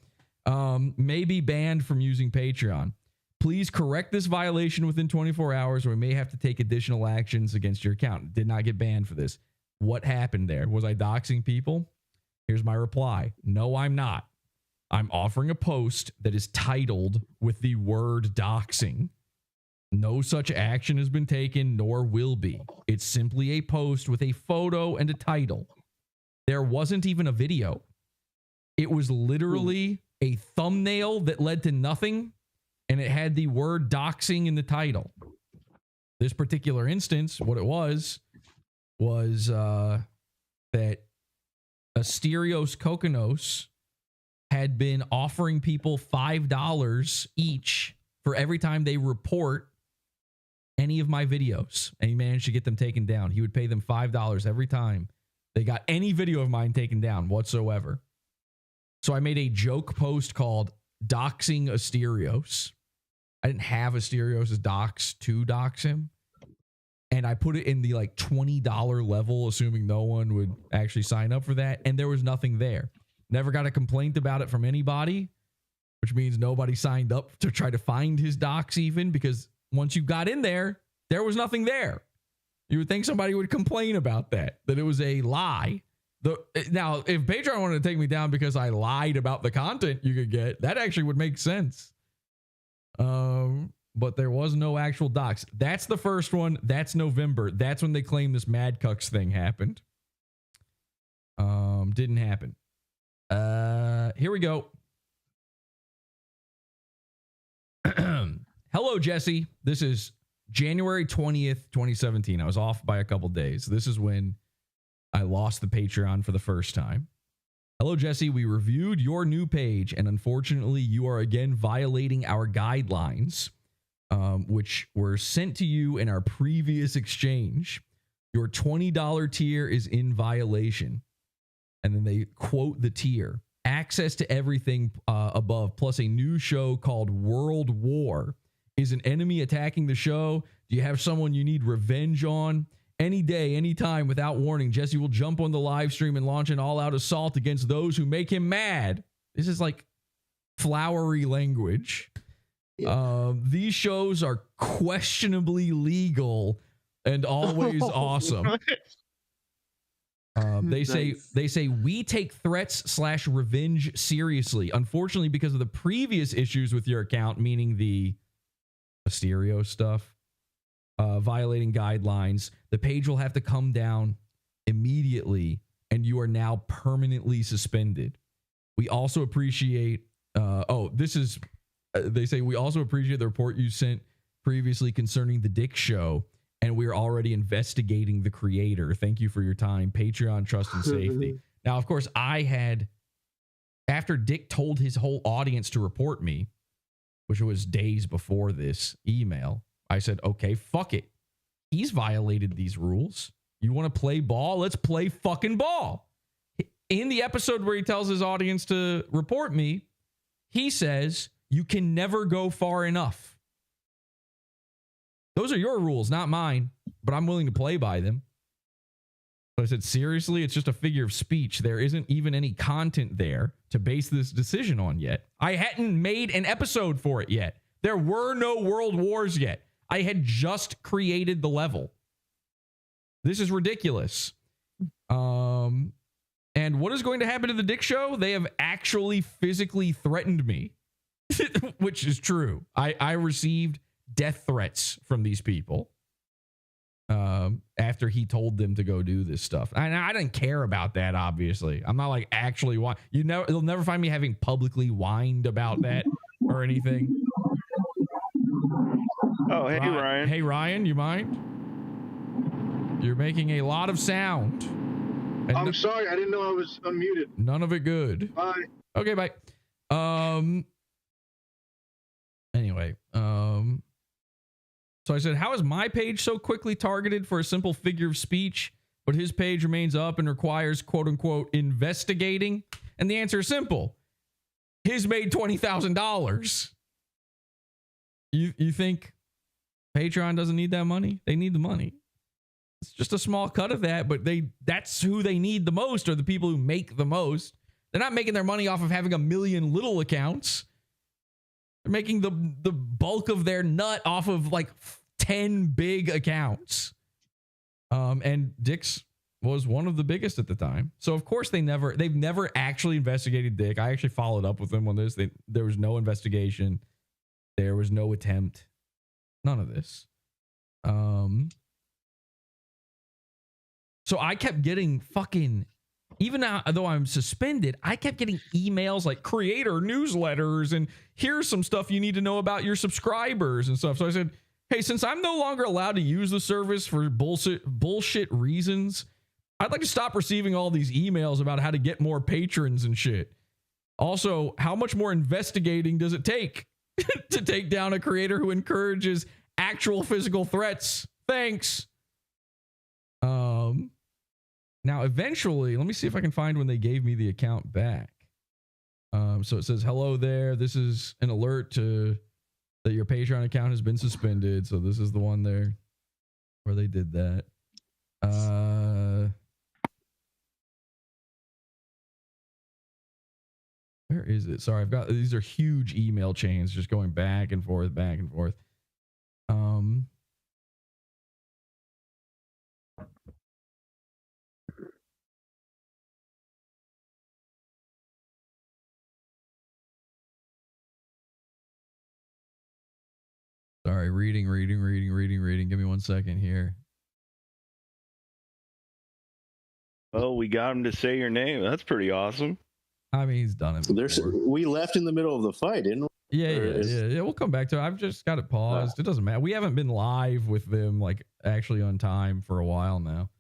May be banned from using Patreon. Please correct this violation within 24 hours or we may have to take additional actions against your account. Did not get banned for this. What happened there? Was I doxing people? Here's my reply. No, I'm not. I'm offering a post that is titled with the word doxing. No such action has been taken, nor will be. It's simply a post with a photo and a title. There wasn't even a video. It was literally a thumbnail that led to nothing, and it had the word doxing in the title. This particular instance, what it was that Asterios Kokonos had been offering people $5 each for every time they report any of my videos, and he managed to get them taken down. He would pay them $5 every time they got any video of mine taken down whatsoever. So I made a joke post called Doxing Asterios. I didn't have Asterios' docs to dox him. And I put it in the like $20 level, assuming no one would actually sign up for that. And there was nothing there. Never got a complaint about it from anybody, which means nobody signed up to try to find his docs even, because once you got in there, there was nothing there. You would think somebody would complain about that it was a lie. Now, if Patreon wanted to take me down because I lied about the content you could get, that actually would make sense. But there was no actual docs. That's the first one. That's November. That's when they claim this Mad Cucks thing happened. Didn't happen. Here we go. Hello, Jesse. This is January 20th, 2017. I was off by a couple days. This is when I lost the Patreon for the first time. Hello, Jesse. We reviewed your new page, and unfortunately, you are again violating our guidelines, which were sent to you in our previous exchange. Your $20 tier is in violation. And then they quote the tier. Access to everything above, plus a new show called World War. Is an enemy attacking the show? Do you have someone you need revenge on? Any day, any time, without warning, Jesse will jump on the live stream and launch an all-out assault against those who make him mad. This is like flowery language. These shows are questionably legal and always awesome. They say we take threats / revenge seriously. Unfortunately, because of the previous issues with your account, meaning the Asterio stuff, violating guidelines, the page will have to come down immediately, and you are now permanently suspended. We also appreciate. They say we also appreciate the report you sent previously concerning the Dick Show, and we are already investigating the creator. Thank you for your time. Patreon, trust, and safety. Now, of course, I had, after Dick told his whole audience to report me, which was days before this email, I said, okay, fuck it. He's violated these rules. You want to play ball? Let's play fucking ball. In the episode where he tells his audience to report me, he says, you can never go far enough. Those are your rules, not mine, but I'm willing to play by them. So I said, seriously, it's just a figure of speech. There isn't even any content there to base this decision on yet. I hadn't made an episode for it yet. There were no world wars yet. I had just created the level. This is ridiculous. And what is going to happen to the Dick Show? They have actually physically threatened me, which is true. I received death threats from these people after he told them to go do this stuff. And I didn't care about that, obviously. I'm not like actually you'll never find me having publicly whined about that or anything. Oh, hey, Ryan. Hey, Ryan, you mind? You're making a lot of sound. And I'm sorry, I didn't know I was unmuted. None of it good. Bye. Okay, bye. Anyway, so I said, how is my page so quickly targeted for a simple figure of speech, but his page remains up and requires quote unquote investigating? And the answer is simple. His made $20,000. You think Patreon doesn't need that money? They need the money. It's just a small cut of that, but that's who they need the most, are the people who make the most. They're not making their money off of having a million little accounts. They're making the bulk of their nut off of like 10 big accounts. And Dick's was one of the biggest at the time. So of course they've never actually investigated Dick. I actually followed up with them on this. There was no investigation. There was no attempt. None of this. So I kept getting fucking, even now, though I'm suspended, I kept getting emails like creator newsletters and here's some stuff you need to know about your subscribers and stuff. So I said, hey, since I'm no longer allowed to use the service for bullshit reasons, I'd like to stop receiving all these emails about how to get more patrons and shit. Also, how much more investigating does it take to take down a creator who encourages actual physical threats? Thanks. Now, eventually, let me see if I can find when they gave me the account back. So it says, hello there. This is an alert to that your Patreon account has been suspended. So this is the one there where they did that. Where is it? Sorry, I've got these are huge email chains just going back and forth, back and forth. Sorry, reading. Give me 1 second here. Oh, we got him to say your name. That's pretty awesome. I mean, he's done it before. We left in the middle of the fight, didn't we? Yeah. We'll come back to it. I've just got it paused. It doesn't matter. We haven't been live with them like actually on time for a while now.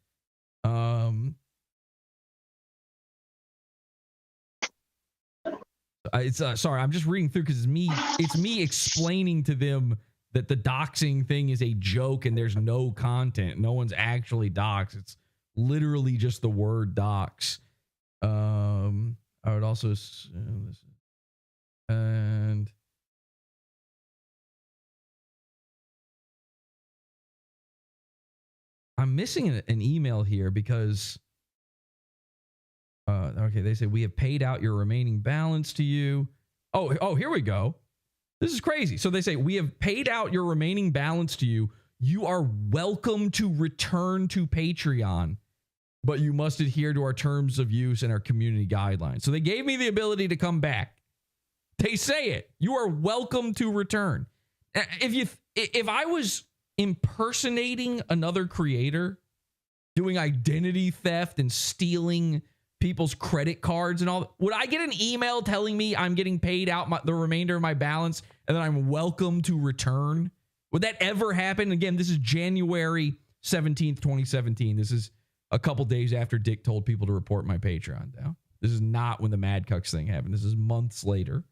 It's sorry, I'm just reading through because it's me explaining to them that the doxing thing is a joke and there's no content. No one's actually doxed. It's literally just the word dox. I would also assume this, and I'm missing an email here because okay, they say we have paid out your remaining balance to you. Oh, here we go. This is crazy. So they say we have paid out your remaining balance to you. You are welcome to return to Patreon, but you must adhere to our terms of use and our community guidelines. So they gave me the ability to come back. They say it. You are welcome to return. If I was impersonating another creator, doing identity theft and stealing people's credit cards and all, would I get an email telling me I'm getting paid out the remainder of my balance and then I'm welcome to return? Would that ever happen? Again, this is January 17th, 2017. This is a couple days after Dick told people to report my Patreon down. This is not when the Mad Cucks thing happened. This is months later.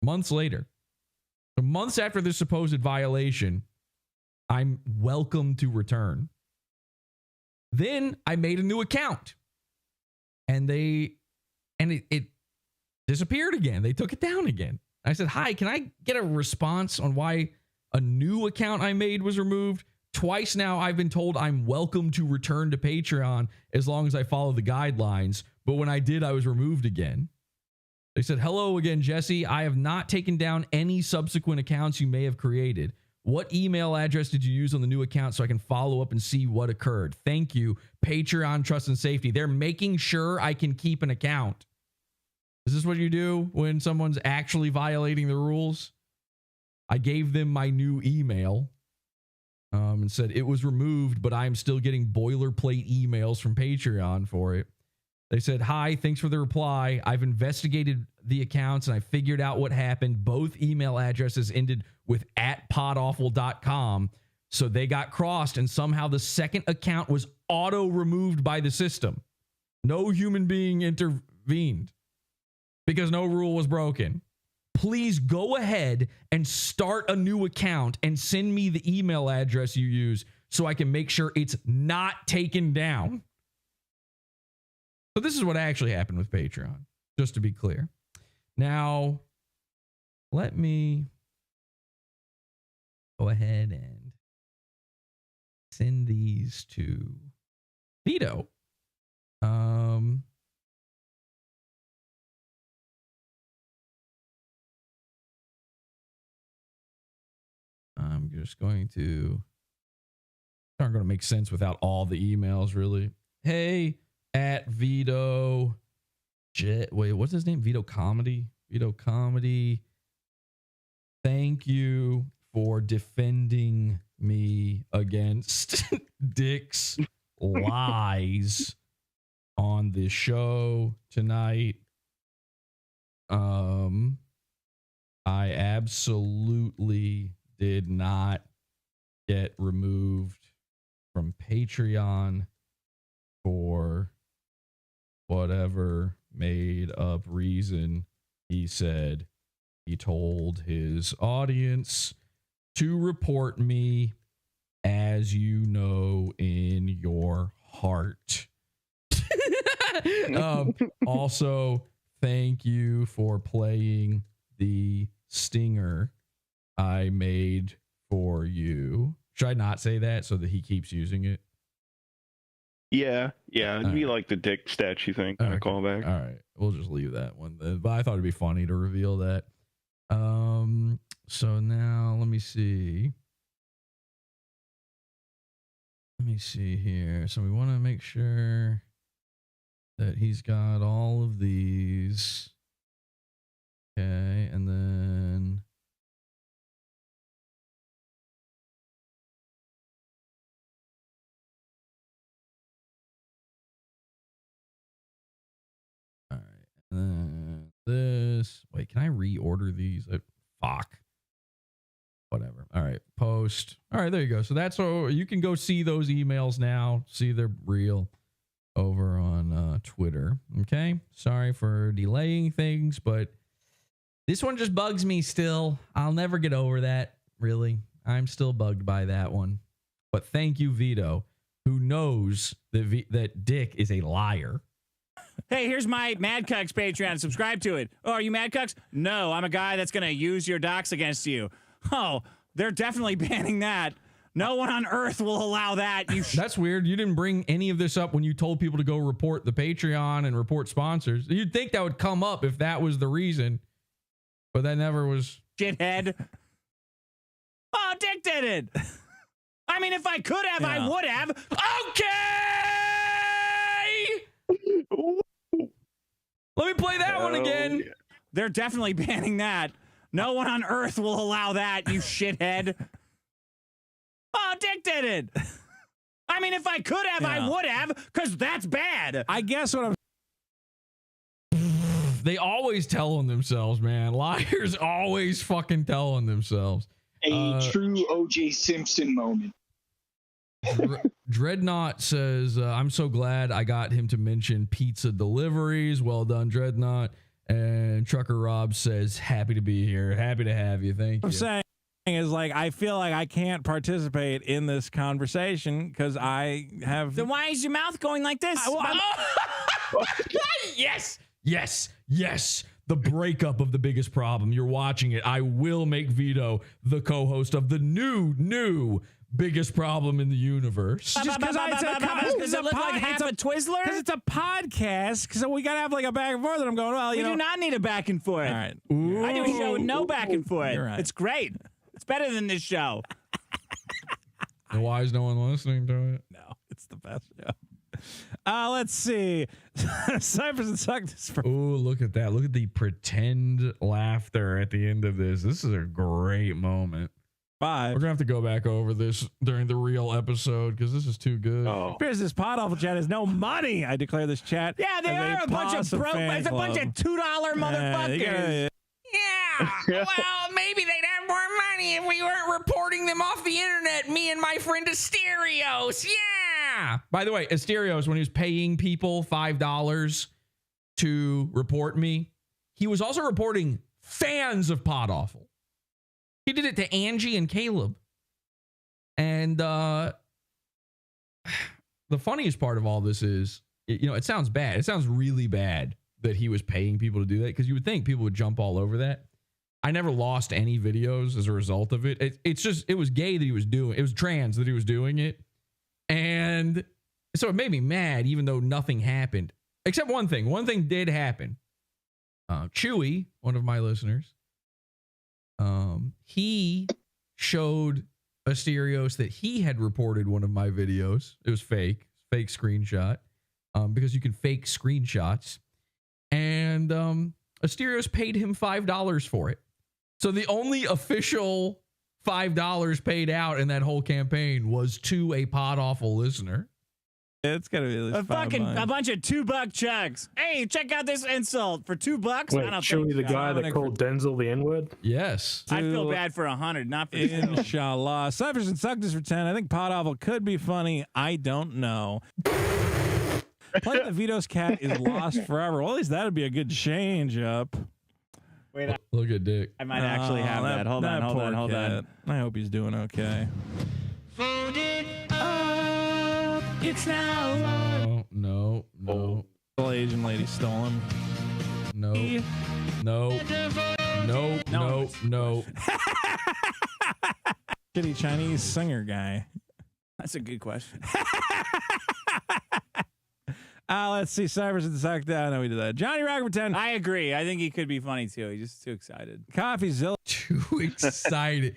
Months later. So months after this supposed violation, I'm welcome to return. Then I made a new account. And it disappeared again. They took it down again. I said, hi, can I get a response on why a new account I made was removed? Twice now I've been told I'm welcome to return to Patreon as long as I follow the guidelines. But when I did, I was removed again. They said, hello again, Jesse. I have not taken down any subsequent accounts you may have created. What email address did you use on the new account so I can follow up and see what occurred? Thank you. Patreon Trust and Safety. They're making sure I can keep an account. Is this what you do when someone's actually violating the rules? I gave them my new email and said it was removed, but I'm still getting boilerplate emails from Patreon for it. They said, hi, thanks for the reply. I've investigated the accounts and I figured out what happened. Both email addresses ended with @podawful.com. So they got crossed and somehow the second account was auto removed by the system. No human being intervened because no rule was broken. Please go ahead and start a new account and send me the email address you use so I can make sure it's not taken down. So this is what actually happened with Patreon, just to be clear. Now, let me go ahead and send these to Vito. I'm just going to, aren't going to make sense without all the emails, really. Hey, @Vito, wait, what's his name? Vito Comedy. Thank you for defending me against Dick's lies on the show tonight. I absolutely did not get removed from Patreon. for whatever made up reason, he said he told his audience to report me, as you know, in your heart. Also, thank you for playing the stinger I made for you. Should I not say that so that he keeps using it? Yeah, it'd be like the dick statue thing kind of callback. All right, we'll just leave that one then. But I thought it'd be funny to reveal that. So now let me see. Let me see here. So we want to make sure that he's got all of these. Okay, and then all right, and then this. Wait, can I reorder these? Fuck. Whatever. All right, post. All right, there you go. So that's all. You can go see those emails now. See they're real over on Twitter. Okay. Sorry for delaying things, but this one just bugs me still. I'll never get over that. Really, I'm still bugged by that one. But thank you, Vito, who knows that Dick is a liar. Hey, here's my Mad Cucks Patreon. Subscribe to it. Oh, are you Mad Cucks? No, I'm a guy that's going to use your docs against you. Oh, they're definitely banning that. No one on earth will allow that. That's weird. You didn't bring any of this up when you told people to go report the Patreon and report sponsors. You'd think that would come up if that was the reason, but that never was. Shithead. Oh, Dick did it. I mean, if I could have, I would have. Okay. Let me play that one again. Yeah. They're definitely banning that. No one on earth will allow that, you shithead. Oh, Dick did it. I mean, if I could have, I would have, because that's bad. I guess what I'm... They always tell on themselves, man. Liars always fucking tell on themselves. A true O.J. Simpson moment. Dreadnought says, I'm so glad I got him to mention pizza deliveries. Well done, Dreadnought. And Trucker Rob says, happy to be here. Happy to have you. Thank you. I'm saying is, like, I feel like I can't participate in this conversation because I have... Then why is your mouth going like this? Yes. The breakup of the biggest problem. You're watching it. I will make Vito the co-host of the new biggest problem in the universe. Just because does it look like half a Twizzler? Because it's a podcast, so we gotta have like a back and forth. And I'm going, well, we do not need a back and forth. All right. I do a show with no back and forth. You're right. It's great. It's better than this show. And why is no one listening to it? No, it's the best show. Let's see. Cyphers and Suckness. Oh, look at that. Look at the pretend laughter at the end of this. This is a great moment. 5. We're gonna have to go back over this during the real episode because this is too good. Here's this Podawful chat has no money. I declare this chat. Yeah, they are a bunch of broke. It's a bunch of $2 motherfuckers. Yeah. Well, maybe they'd have more money if we weren't reporting them off the internet. Me and my friend Asterios. Yeah. By the way, Asterios, when he was paying people $5 to report me, he was also reporting fans of Podawful. He did it to Angie and Caleb. And the funniest part of all this is, it sounds bad. It sounds really bad that he was paying people to do that because you would think people would jump all over that. I never lost any videos as a result of it. It's just, it was gay that he was doing it. It was trans that he was doing it. And so it made me mad, even though nothing happened. Except one thing. One thing did happen. Chewy, one of my listeners, he showed Asterios that he had reported one of my videos. It was fake screenshot, because you can fake screenshots. And Asterios paid him $5 for it. So the only official $5 paid out in that whole campaign was to a Podawful listener. It's gotta be a bunch of $2 chugs. Hey, check out this insult for $2. Wait, Chewy, the guy that called Denzel the N-word? Yes. I feel bad for 100, not for Inshallah. Cyphers and Suckness for 10. I think Podawful could be funny. I don't know. Playing the Vito's cat is lost forever. Well, at least that'd be a good change up. Wait, Look at Dick. I might actually have that. Hold on. I hope he's doing okay. Fold it up. It's now. No. The Asian lady stole him. No. Shitty Chinese singer guy. That's a good question. Let's see. Cybers at the sack down. No, we did that. Johnny Rocker 10. I agree. I think he could be funny too. He's just too excited. CoffeeZilla. Too excited.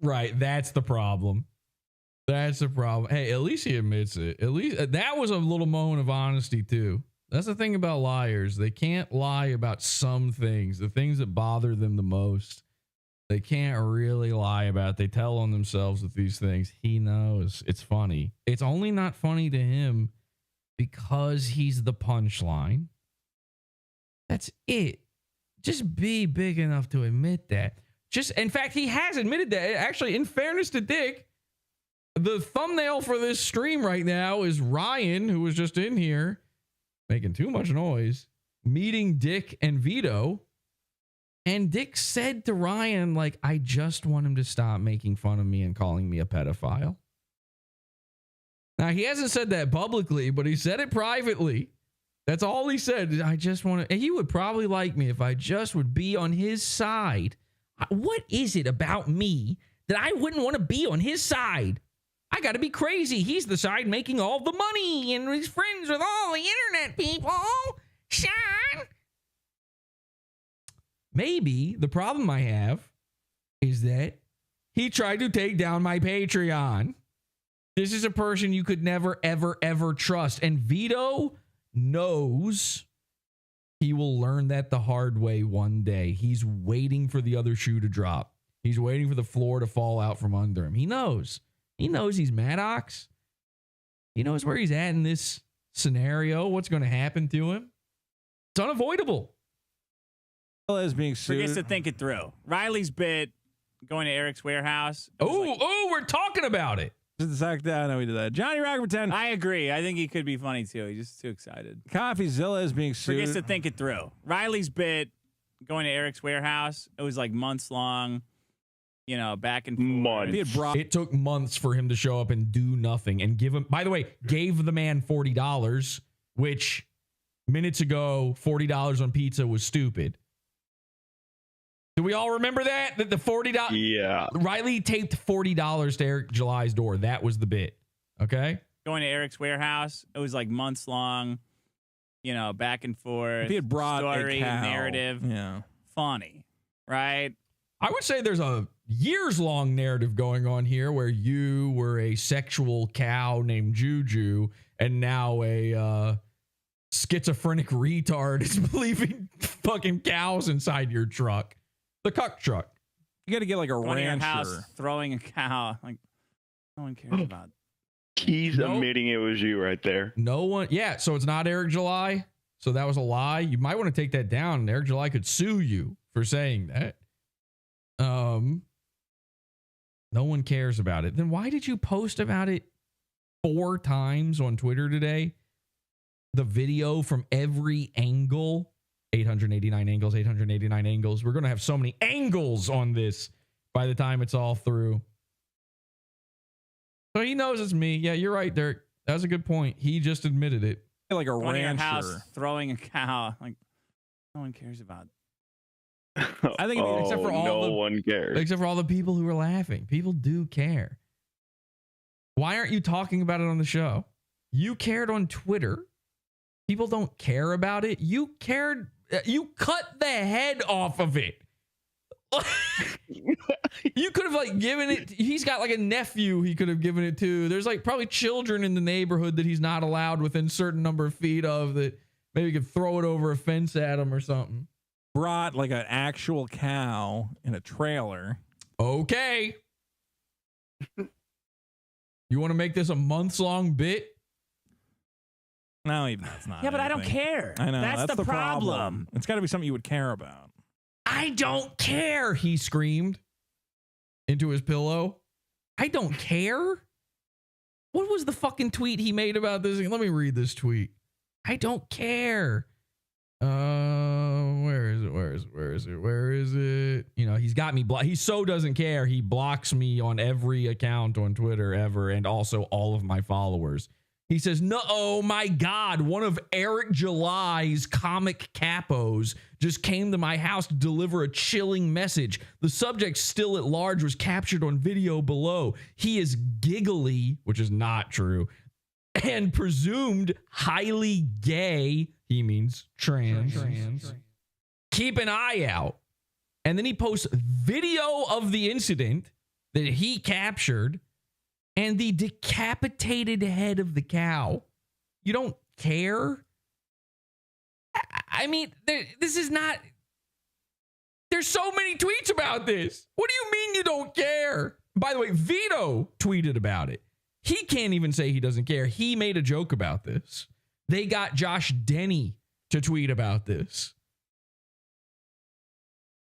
Right. That's the problem. That's the problem. Hey, at least he admits it. At least that was a little moment of honesty too. That's the thing about liars. They can't lie about some things, the things that bother them the most. They can't really lie about. They tell on themselves with these things. He knows it's funny. It's only not funny to him because he's the punchline. That's it. Just be big enough to admit that. In fact, he has admitted that. Actually, in fairness to Dick, the thumbnail for this stream right now is Ryan, who was just in here making too much noise, meeting Dick and Vito. And Dick said to Ryan, like, I just want him to stop making fun of me and calling me a pedophile. Now, he hasn't said that publicly, but he said it privately. That's all he said. I just want to, and he would probably like me if I just would be on his side. What is it about me that I wouldn't want to be on his side? I got to be crazy. He's the side making all the money and he's friends with all the internet people. Sean. Maybe the problem I have is that he tried to take down my Patreon. This is a person you could never, ever, ever trust. And Vito knows he will learn that the hard way one day. He's waiting for the other shoe to drop. He's waiting for the floor to fall out from under him. He knows. He knows he's Maddox. He knows where he's at in this scenario, what's going to happen to him. It's unavoidable. Is being sued. Forgets to think it through. Riley's bit going to Eric's warehouse. We're talking about it. The sack down. No, we did that. Johnny Rocker 10. I agree. I think he could be funny too. He's just too excited. CoffeeZilla is being sued. Forgets to think it through. Riley's bit going to Eric's warehouse. It was like months long. You know, back and forth. It took months for him to show up and do nothing and give him, by the way, gave the man $40, which minutes ago, $40 on pizza was stupid. Do we all remember that? That the $40? Yeah. Riley taped $40 to Eric July's door. That was the bit. Okay? Going to Eric's warehouse. It was like months long. You know, back and forth. If he had brought story, a cow. narrative. Yeah. Funny. Right? I would say there's a years-long narrative going on here where you were a sexual cow named Juju and now a schizophrenic retard is believing fucking cows inside your truck. The cuck truck. You got to get like a Going to your rancher. house, throwing a cow. Like, no one cares about. He's admitting it was you right there. No one. Yeah. So it's not Eric July. So that was a lie. You might want to take that down. Eric July could sue you for saying that. No one cares about it. Then why did you post about it 4 times on Twitter today? The video from every angle. 889 angles, 889 angles. We're going to have so many angles on this by the time it's all through. So he knows it's me. Yeah, you're right, Derek. That was a good point. He just admitted it. Like a Going to your rancher. house, throwing a cow. Like, no one cares about. I think except for all one cares. Except for all the people who are laughing. People do care. Why aren't you talking about it on the show? You cared on Twitter. People don't care about it. You cared. You cut the head off of it. You could have like given it. He's got like a nephew he could have given it to. There's like probably children in the neighborhood that he's not allowed within a certain number of feet of that maybe could throw it over a fence at him or something. Brought like an actual cow in a trailer. Okay. You want to make this a months-long bit? No, even that's not. Yeah, but I don't anything. care. I know. That's the problem. It's got to be something you would care about. I don't care, he screamed into his pillow. I don't care? What was the fucking tweet he made about this? Let me read this tweet. I don't care. Where is it? You know, he's got me blocked. He so doesn't care. He blocks me on every account on Twitter ever, and also all of my followers. He says, no, oh my God, one of Eric July's comic capos just came to my house to deliver a chilling message. The subject still at large was captured on video below. He is giggly, which is not true, and presumed highly gay. He means trans. Keep an eye out. And then he posts video of the incident that he captured and the decapitated head of the cow. You don't care? I mean, this is not... There's so many tweets about this. What do you mean you don't care? By the way, Vito tweeted about it. He can't even say he doesn't care. He made a joke about this. They got Josh Denny to tweet about this.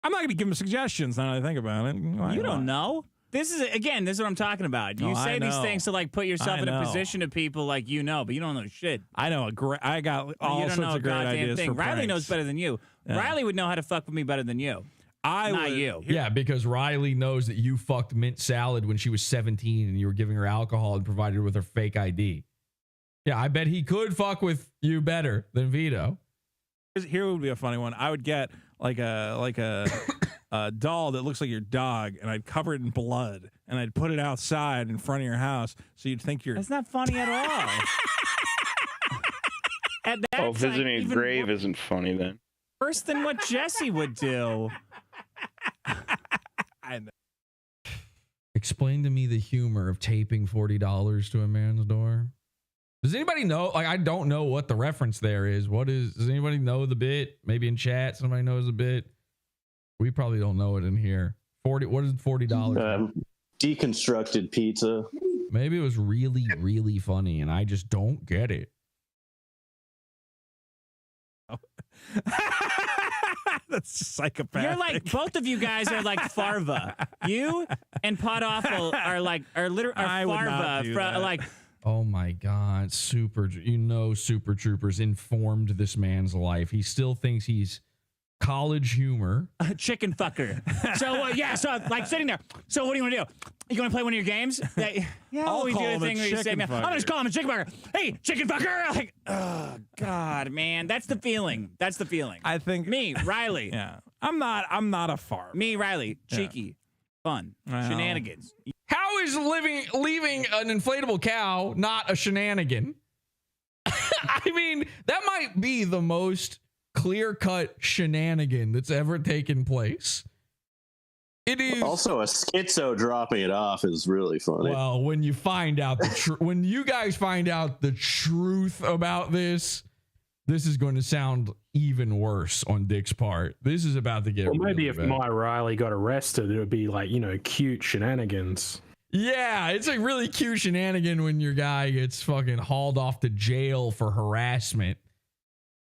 I'm not going to give him suggestions now that I think about it. You don't know. This is what I'm talking about. You say these things to like put yourself in a position of people like you know, but you don't know shit. I know I got all sorts of great ideas for Riley pranks. knows better than you. Yeah. Riley would know how to fuck with me better than you. Not you. Yeah, because Riley knows that you fucked Mint Salad when she was 17 and you were giving her alcohol and provided her with her fake ID. Yeah, I bet he could fuck with you better than Vito. Here would be a funny one. I would get like a doll that looks like your dog, and I'd cover it in blood, and I'd put it outside in front of your house, so you'd think you're. That's not funny at all. Visiting a grave isn't funny then. Worse than what Jesse would do. I know. Explain to me the humor of taping $40 to a man's door. Does anybody know? Like, I don't know what the reference there is. Does anybody know the bit? Maybe in chat, somebody knows the bit. We probably don't know it in here. What is $40? Deconstructed pizza. Maybe it was really, really funny, and I just don't get it. That's psychopathic. You're like, both of you guys are like Farva. You and Podawful are Farva from like. Oh my God, Super Troopers informed this man's life. He still thinks he's college humor. Chicken fucker. So like sitting there. So what do you want to do? You want to play one of your games? I'll we call do him the thing a where you say, chicken I'm gonna just call him a chicken fucker. Hey, chicken fucker! Like, oh God, man, that's the feeling. That's the feeling. I think me, Riley. Yeah, I'm not a farm. Me, Riley, cheeky, fun, shenanigans. How is leaving an inflatable cow not a shenanigan? I mean, that might be the most clear-cut shenanigan that's ever taken place. It is also a schizo dropping it off is really funny. Well, when you find out when you guys find out the truth about this is going to sound even worse on Dick's part. This is about to get. Well, maybe really if bad. my Riley got arrested, it would be like, cute shenanigans. Yeah, it's a really cute shenanigan when your guy gets fucking hauled off to jail for harassment.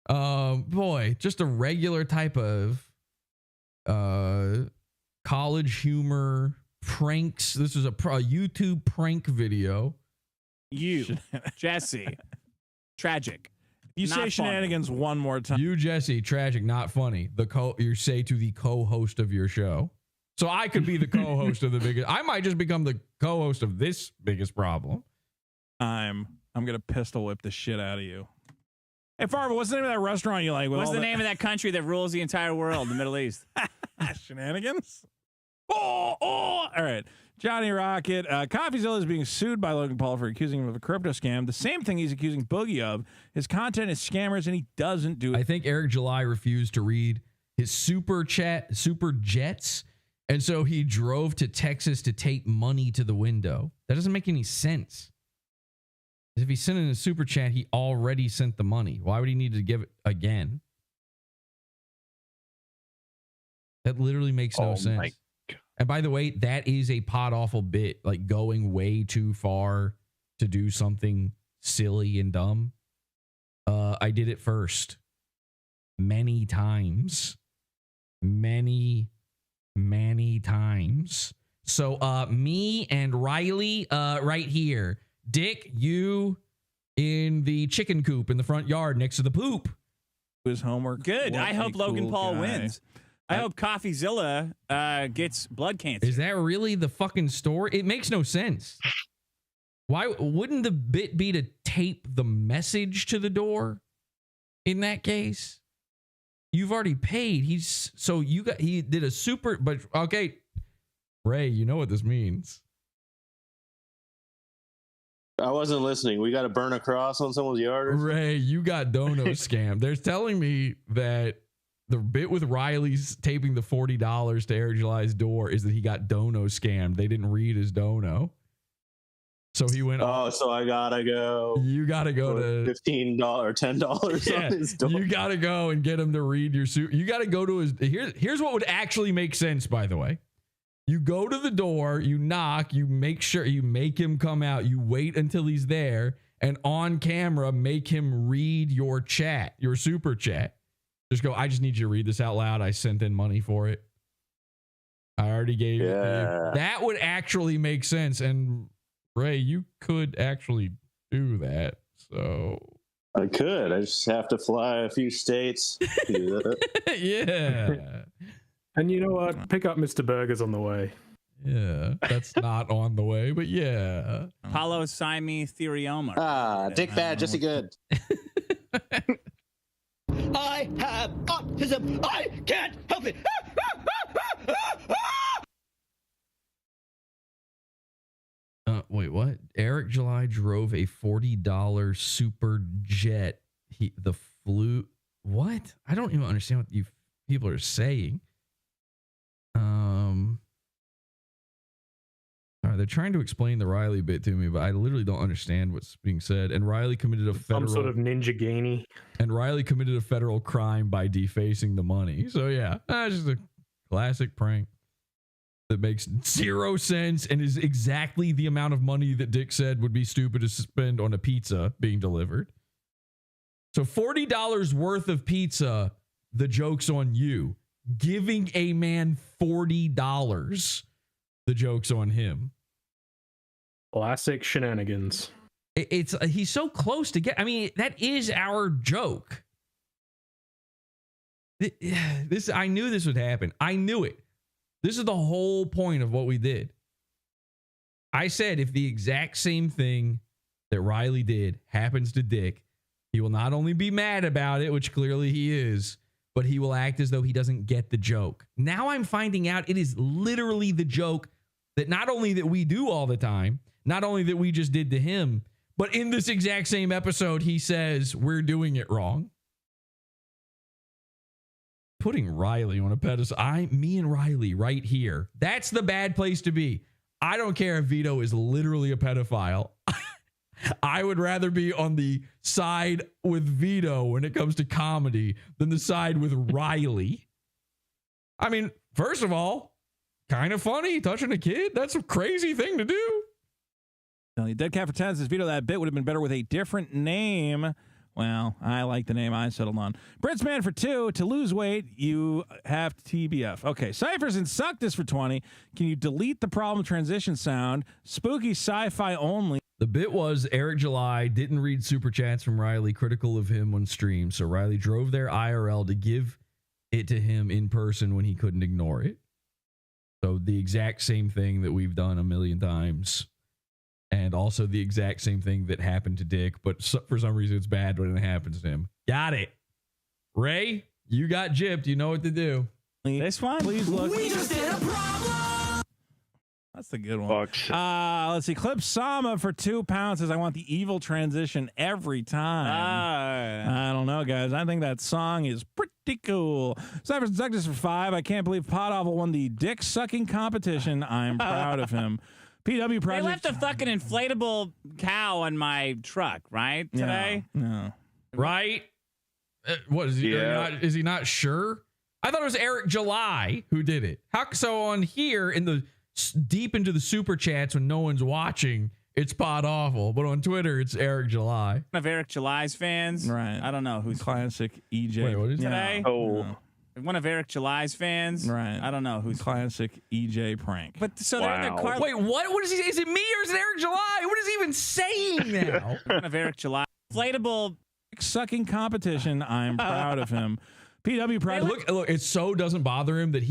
Boy, just a regular type of college humor pranks. This is a YouTube prank video. You, Jesse, tragic. You Not say funny. shenanigans one more time. You, Jesse, tragic, not funny. You say to the co-host of your show. So I could be the co-host of the biggest. I might just become the co-host of this biggest problem. I'm gonna pistol whip the shit out of you. Hey, Farva, what's the name of that restaurant you like? What's the name of that country that rules the entire world, the Middle East? Shenanigans? Oh! All right. Johnny Rocket. CoffeeZilla is being sued by Logan Paul for accusing him of a crypto scam. The same thing he's accusing Boogie of. His content is scammers, and he doesn't do it. I think Eric July refused to read his super jets, and so he drove to Texas to take money to the window. That doesn't make any sense. If he sent in a super chat, he already sent the money. Why would he need to give it again? That literally makes no sense. And by the way, that is a Podawful bit, like going way too far to do something silly and dumb. I did it first. Many times. Many times. So me and Riley right here. Dick, you in the chicken coop in the front yard next to the poop. His homework. Good. What I hope a Logan cool Paul guy. wins. I hope CoffeeZilla gets blood cancer. Is that really the fucking story? It makes no sense. Why wouldn't the bit be to tape the message to the door in that case? You've already paid. He did a super, but okay. Ray, you know what this means. I wasn't listening. We got to burn a cross on someone's yard. Ray, you got dono scammed. They're telling me that the bit with Riley's taping the $40 to Eric July's door is that he got dono scammed. They didn't read his dono. So he went. Oh, so I gotta go. You gotta go to $15 or $10 on his door. You gotta go and get him to read your suit. You gotta go to his. Here's what would actually make sense, by the way. You go to the door, you knock, you make sure you make him come out. You wait until he's there, and on camera, make him read your chat, your super chat. Just go. I just need you to read this out loud. I sent in money for it. I already gave it to you. That would actually make sense. And Ray, you could actually do that. So I could. I just have to fly a few states. To do that. Yeah. And you know what? Pick up Mr. Burgers on the way. Yeah, that's not on the way, but yeah. Paulo Sime Therioma. Ah, Dick Bad, Jesse Good. I have autism. I can't help it. Wait, what? Eric July drove a $40 super jet. The flew. What? I don't even understand what you people are saying. They're trying to explain the Riley bit to me, but I literally don't understand what's being said. And Riley committed a federal Some sort of ninja genie. And Riley committed a federal crime by defacing the money. So yeah, just a classic prank that makes zero sense and is exactly the amount of money that Dick said would be stupid to spend on a pizza being delivered. So $40 worth of pizza, the joke's on you. Giving a man $40, the joke's on him. Classic shenanigans. He's so close to get. I mean, that is our joke. I knew this would happen. I knew it. This is the whole point of what we did. I said if the exact same thing that Riley did happens to Dick, he will not only be mad about it, which clearly he is, but he will act as though he doesn't get the joke. Now I'm finding out it is literally the joke that not only that we do all the time, not only that we just did to him, but in this exact same episode, he says we're doing it wrong. Putting Riley on a pedestal. Me and Riley right here. That's the bad place to be. I don't care if Vito is literally a pedophile. I would rather be on the side with Vito when it comes to comedy than the side with Riley. I mean, first of all, kind of funny touching a kid. That's a crazy thing to do. Dead Cat for 10 says, Vito, that bit would have been better with a different name. Well, I like the name I settled on. Britsman for 2. To lose weight, you have TBF. Okay. Cyphers and Suckness for 20. Can you delete the problem transition sound? Spooky sci-fi only. The bit was Eric July didn't read super chats from Riley critical of him on stream. So Riley drove their IRL to give it to him in person when he couldn't ignore it. So the exact same thing that we've done a million times. And also the exact same thing that happened to Dick, but for some reason it's bad when it happens to him. Got it. Ray, you got gypped. You know what to do. This one? Please look. We just did a problem. That's the good one. Let's see. Clip Sama for £2 says, I want the evil transition every time. I don't know, guys. I think that song is pretty cool. Cyphers and Suckness for 5. I can't believe Podawful won the dick sucking competition. I'm proud of him. PW Project. They left a fucking inflatable cow on my truck, right? Today? No. Right? What is he? Is he not sure? I thought it was Eric July who did it. So on here in the deep into the super chats when no one's watching, it's Podawful, but on Twitter it's Eric July. One of Eric July's fans. Right. I don't know who's classic EJ. Wait, what is today. Oh. One of Eric July's fans. Right. I don't know who's classic EJ prank. But so they're in their car. Wait, what? What is he? Is it me or is it Eric July? What is he even saying now? One of Eric July. Inflatable sucking competition. I'm proud of him. PW Project. Look, it so doesn't bother him that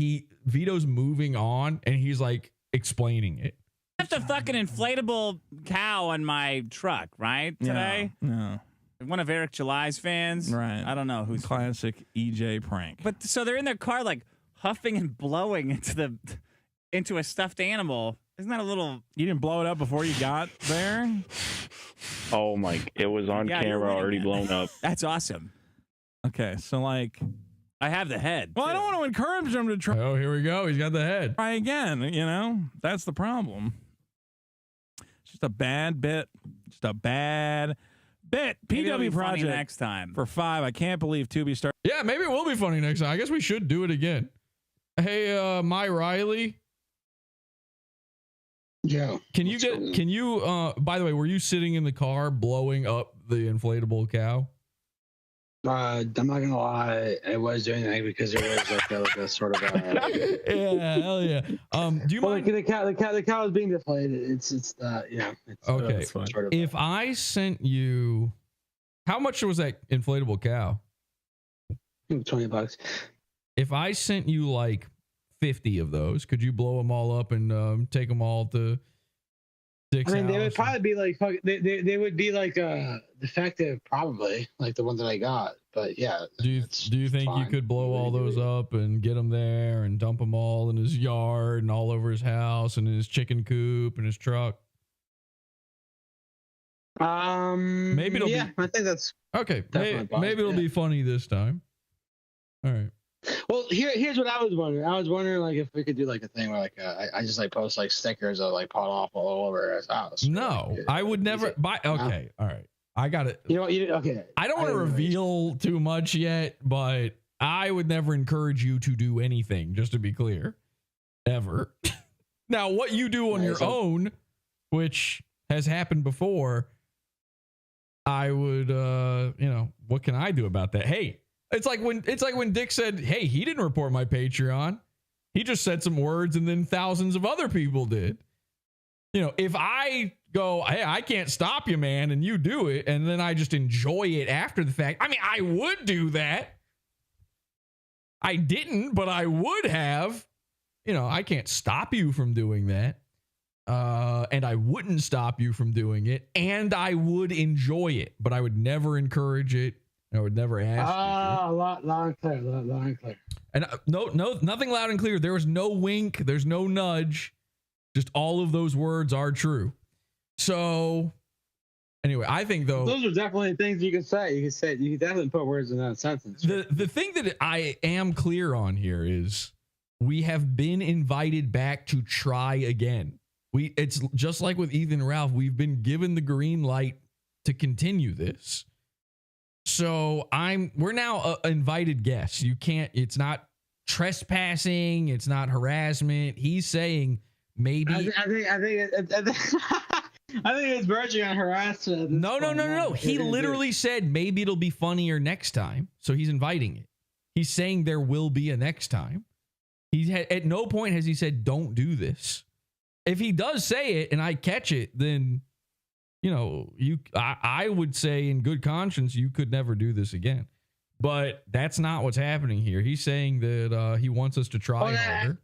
Vito's moving on and he's like explaining it. I left a fucking inflatable cow on my truck, right? Today? No. One of Eric July's fans. Right. I don't know who's classic EJ prank. But so they're in their car like huffing and blowing into a stuffed animal. Isn't that a little? You didn't blow it up before you got there? Oh my! It was on camera, already blown up. That's awesome. Okay, so like, I have the head. Well, I don't want to encourage him to try. Oh, here we go. He's got the head. Try again. You know, that's the problem. It's just a bad bit. Just a bad bit. Maybe it'll be PW funny Project next time for 5. I can't believe Tubi started. Yeah, maybe it will be funny next time. I guess we should do it again. Hey, My Riley. Yeah. Can you by the way, were you sitting in the car blowing up the inflatable cow? I'm not gonna lie, I was doing that because there was like a sort of yeah, hell yeah. Do you mind? The cow is being deflated. It's Okay. sort of If I sent you, how much was that inflatable cow? $20. If I sent you like 50 of those, could you blow them all up and take them all to Dick's I mean, they house? would probably be like they would be like defective, probably like the ones that I got. But yeah, Do you think you could blow all those up and get them there and dump them all in his yard and all over his house and in his chicken coop and his truck? Maybe it'll yeah, I think that's okay. definitely Maybe it'll be funny this time. All right. Well, here's what I was wondering. I was wondering like if we could do like a thing where like I just like post like stickers of like Podawful all over his house. No, I would never buy. Okay, all right. I got it. You know what? Okay. I don't want to reveal too much yet, but I would never encourage you to do anything, just to be clear, ever. Now, what you do on your own, which has happened before, I would, what can I do about that? Hey, it's like when Dick said, hey, he didn't report my Patreon. He just said some words and then thousands of other people did. You know, if I go, hey, I can't stop you, man, and you do it, and then I just enjoy it after the fact. I mean, I would do that. I didn't, but I would have. You know, I can't stop you from doing that. And I wouldn't stop you from doing it, and I would enjoy it, but I would never encourage it. I would never ask. Loud and clear, loud and clear. And nothing loud and clear. There was no wink. There's no nudge. Just all of those words are true. So, anyway, I think though those are definitely things you can say. You can definitely put words in that sentence. The thing that I am clear on here is we have been invited back to try again. It's just like with Ethan and Ralph. We've been given the green light to continue this. So we're now invited guests. You can't. It's not trespassing. It's not harassment. He's saying. Maybe I think it's verging on harassment. No. He literally said maybe it'll be funnier next time. So he's inviting it. He's saying there will be a next time. At no point has he said don't do this. If he does say it and I catch it, then I would say in good conscience you could never do this again. But that's not what's happening here. He's saying that he wants us to try harder.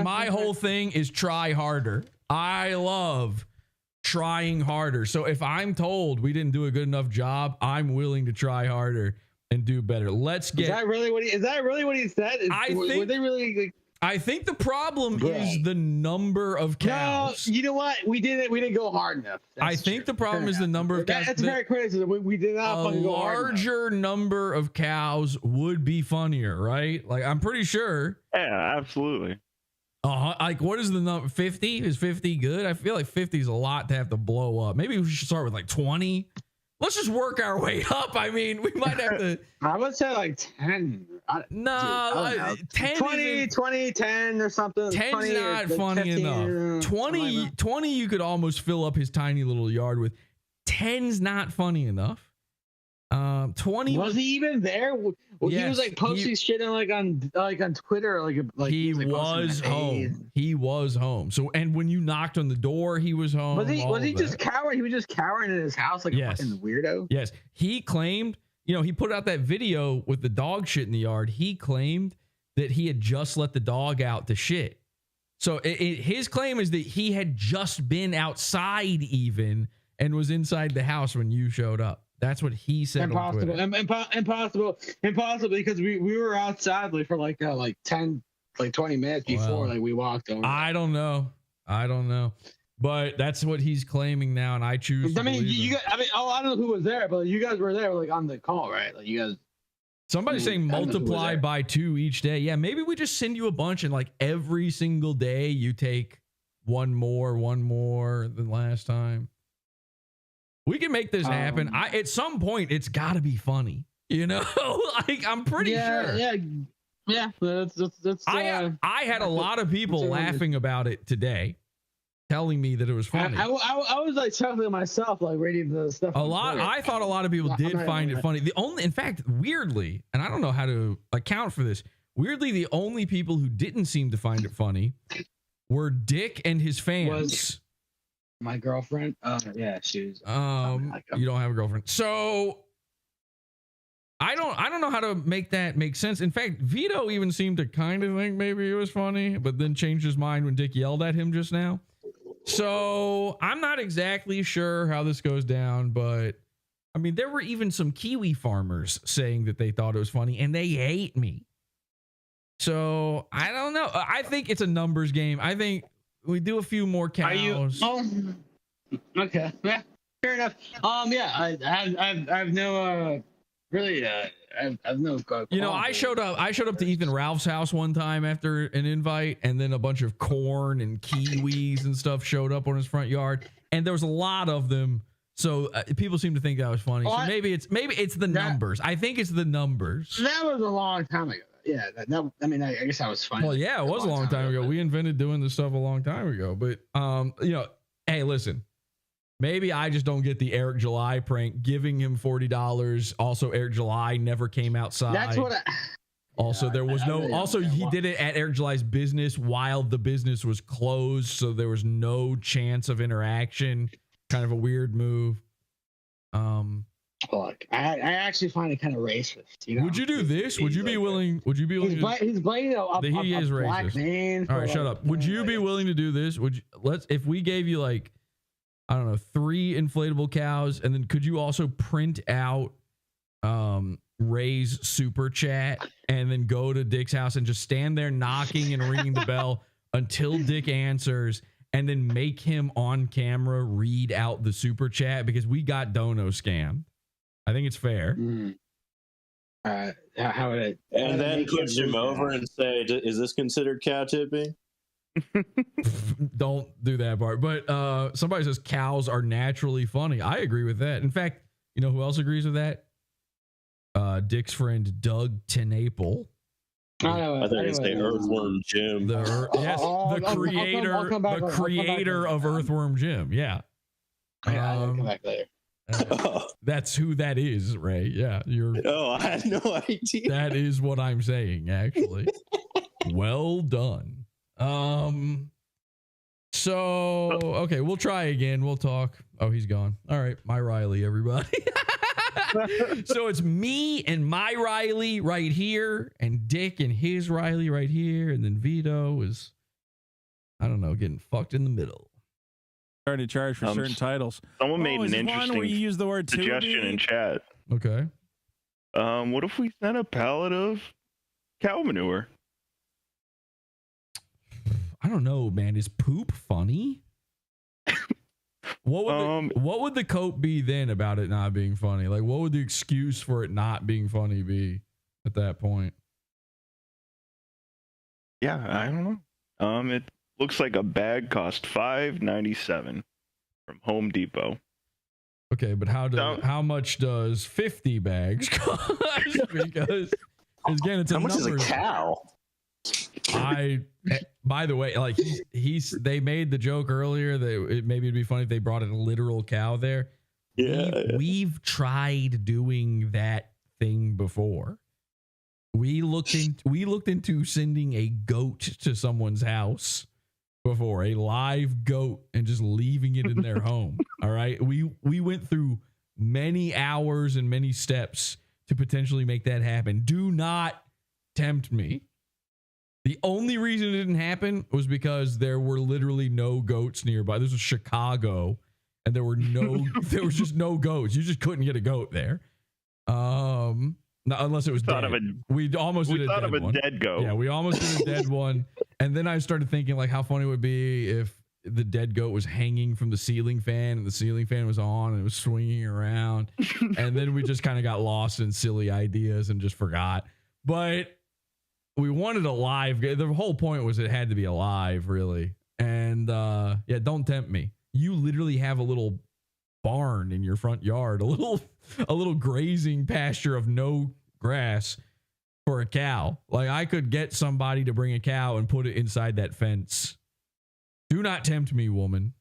My whole thing is try harder. I love trying harder. So if I'm told we didn't do a good enough job, I'm willing to try harder and do better. Is that really what he said? Were they really I think the problem is the number of cows. No, you know what? We didn't go hard enough. I think the problem is the number of cows. That's fair criticism. We did not fucking go hard enough. A larger number of cows would be funnier, right? Like, I'm pretty sure. Yeah, absolutely. Like, what is the number? 50? Is 50 good? I feel like 50 is a lot to have to blow up. Maybe we should start with like 20. Let's just work our way up. I mean, we might have to. I would say like 10. No, 10 20, 10 or something. 10's not funny enough. 20 you could almost fill up his tiny little yard with. 10's not funny enough. 20 was he even there? Well, yes, he was like posting shit on Twitter, like he was, was home. He was home. So, and when you knocked on the door, he was home. Was he just cowering? He was just cowering in his house like a fucking weirdo. Yes, he claimed. You know, he put out that video with the dog shit in the yard. He claimed that he had just let the dog out to shit. So his claim is that he had just been outside even and was inside the house when you showed up. That's what he said. Impossible. Impossible because we were outside like for like 10 20 minutes before we walked over. I don't know. But that's what he's claiming now, and I choose. I mean, I don't know who was there, but you guys were there like on the call, right? Like you guys. Somebody's saying multiply by 2 each day. Yeah, maybe we just send you a bunch, and like every single day you take one more than last time. We can make this happen. At some point, it's got to be funny. You know, like I'm pretty sure. Yeah. That's I had a lot of people laughing about it today, telling me that it was funny. I was like chuckling myself, like reading the stuff. I thought a lot of people did find it funny. In fact, weirdly, and I don't know how to account for this. Weirdly, the only people who didn't seem to find it funny were Dick and his fans. My girlfriend? Yeah, she was. You don't have a girlfriend. So I don't know how to make that make sense. In fact, Vito even seemed to kind of think maybe it was funny, but then changed his mind when Dick yelled at him just now. So I'm not exactly sure how this goes down, but I mean, there were even some Kiwi farmers saying that they thought it was funny and they hate me. So I don't know. I think it's a numbers game. I think we do a few more cows. Okay. Yeah. Fair enough. Yeah. I've no really. I've no. You know, I showed up to Ethan Ralph's house one time after an invite, and then a bunch of corn and kiwis and stuff showed up on his front yard, and there was a lot of them. So people seem to think that was funny. So maybe it's the numbers. I think it's the numbers. That was a long time ago. Yeah, I mean, I guess that was funny. Well, yeah, it was a long time ago. We invented doing this stuff a long time ago. But, you know, hey, listen, maybe I just don't get the Eric July prank, giving him $40. Also, Eric July never came outside. That's what there was he did it at Eric July's business while the business was closed. So there was no chance of interaction. Kind of a weird move. Look, I actually find it kind of racist. You know? Would you do this? Would you be willing? Would you be willing? He's blaming he is racist. Black man. All right, shut up. Would you be willing to do this? If we gave you like, I don't know, 3 inflatable cows, and then could you also print out Ray's super chat and then go to Dick's house and just stand there knocking and ringing the bell until Dick answers, and then make him on camera read out the super chat because we got Dono scammed. I think it's fair. How would it? And then push him over and say, "Is this considered cow tipping?" Don't do that part. But somebody says cows are naturally funny. I agree with that. In fact, you know who else agrees with that? Dick's friend Doug Tenaple. I thought you say Earthworm Jim. The creator of Earthworm Jim. Yeah. I'll come back later. That's who that is, Ray. Yeah, I had no idea. That is what I'm saying, actually. Well done. So okay, we'll try again. We'll talk. Oh, he's gone. All right, my Riley, everybody. So it's me and my Riley right here, and Dick and his Riley right here, and then Vito is, I don't know, getting fucked in the middle. To charge for certain titles. Someone made an interesting where you use the word suggestion in chat. Okay. What if we sent a pallet of cow manure? I don't know, man. Is poop funny? What would the cope be then about it not being funny? Like, what would the excuse for it not being funny be at that point? Yeah, I don't know. It looks like a bag cost $5.97 from Home Depot. Okay, but how much does 50 bags cost? Because again, it's how much is a cow? By the way, like they made the joke earlier that maybe it'd be funny if they brought a literal cow there. We've tried doing that thing before. We looked into sending a goat to someone's house before, a live goat, and just leaving it in their home. All right. We went through many hours and many steps to potentially make that happen. Do not tempt me. The only reason it didn't happen was because there were literally no goats nearby. This was Chicago, and there was just no goats. You just couldn't get a goat there. Unless it was dead. We almost did a dead one. Dead goat. Yeah, we almost did a dead one. And then I started thinking like how funny it would be if the dead goat was hanging from the ceiling fan and the ceiling fan was on and it was swinging around. And then we just kind of got lost in silly ideas and just forgot. But we wanted a live. The whole point was it had to be alive, really. And don't tempt me. You literally have a little barn in your front yard, a little grazing pasture of no grass for a cow. Like, I could get somebody to bring a cow and put it inside that fence. Do not tempt me, woman.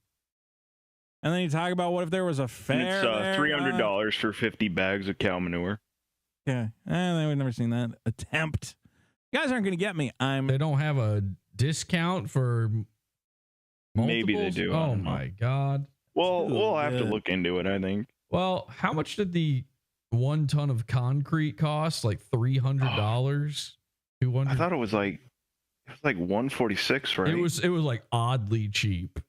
And then you talk about what if there was a fair. It's $300 for 50 bags of cow manure. Yeah, we've never seen that attempt. You guys aren't going to get me. They don't have a discount for multiples? Maybe they do. Oh my God. Well, we'll have to look into it, I think. Well, how much did the 1 ton of concrete cost? Like $300? $200? I thought it was like $146, right? It was like oddly cheap.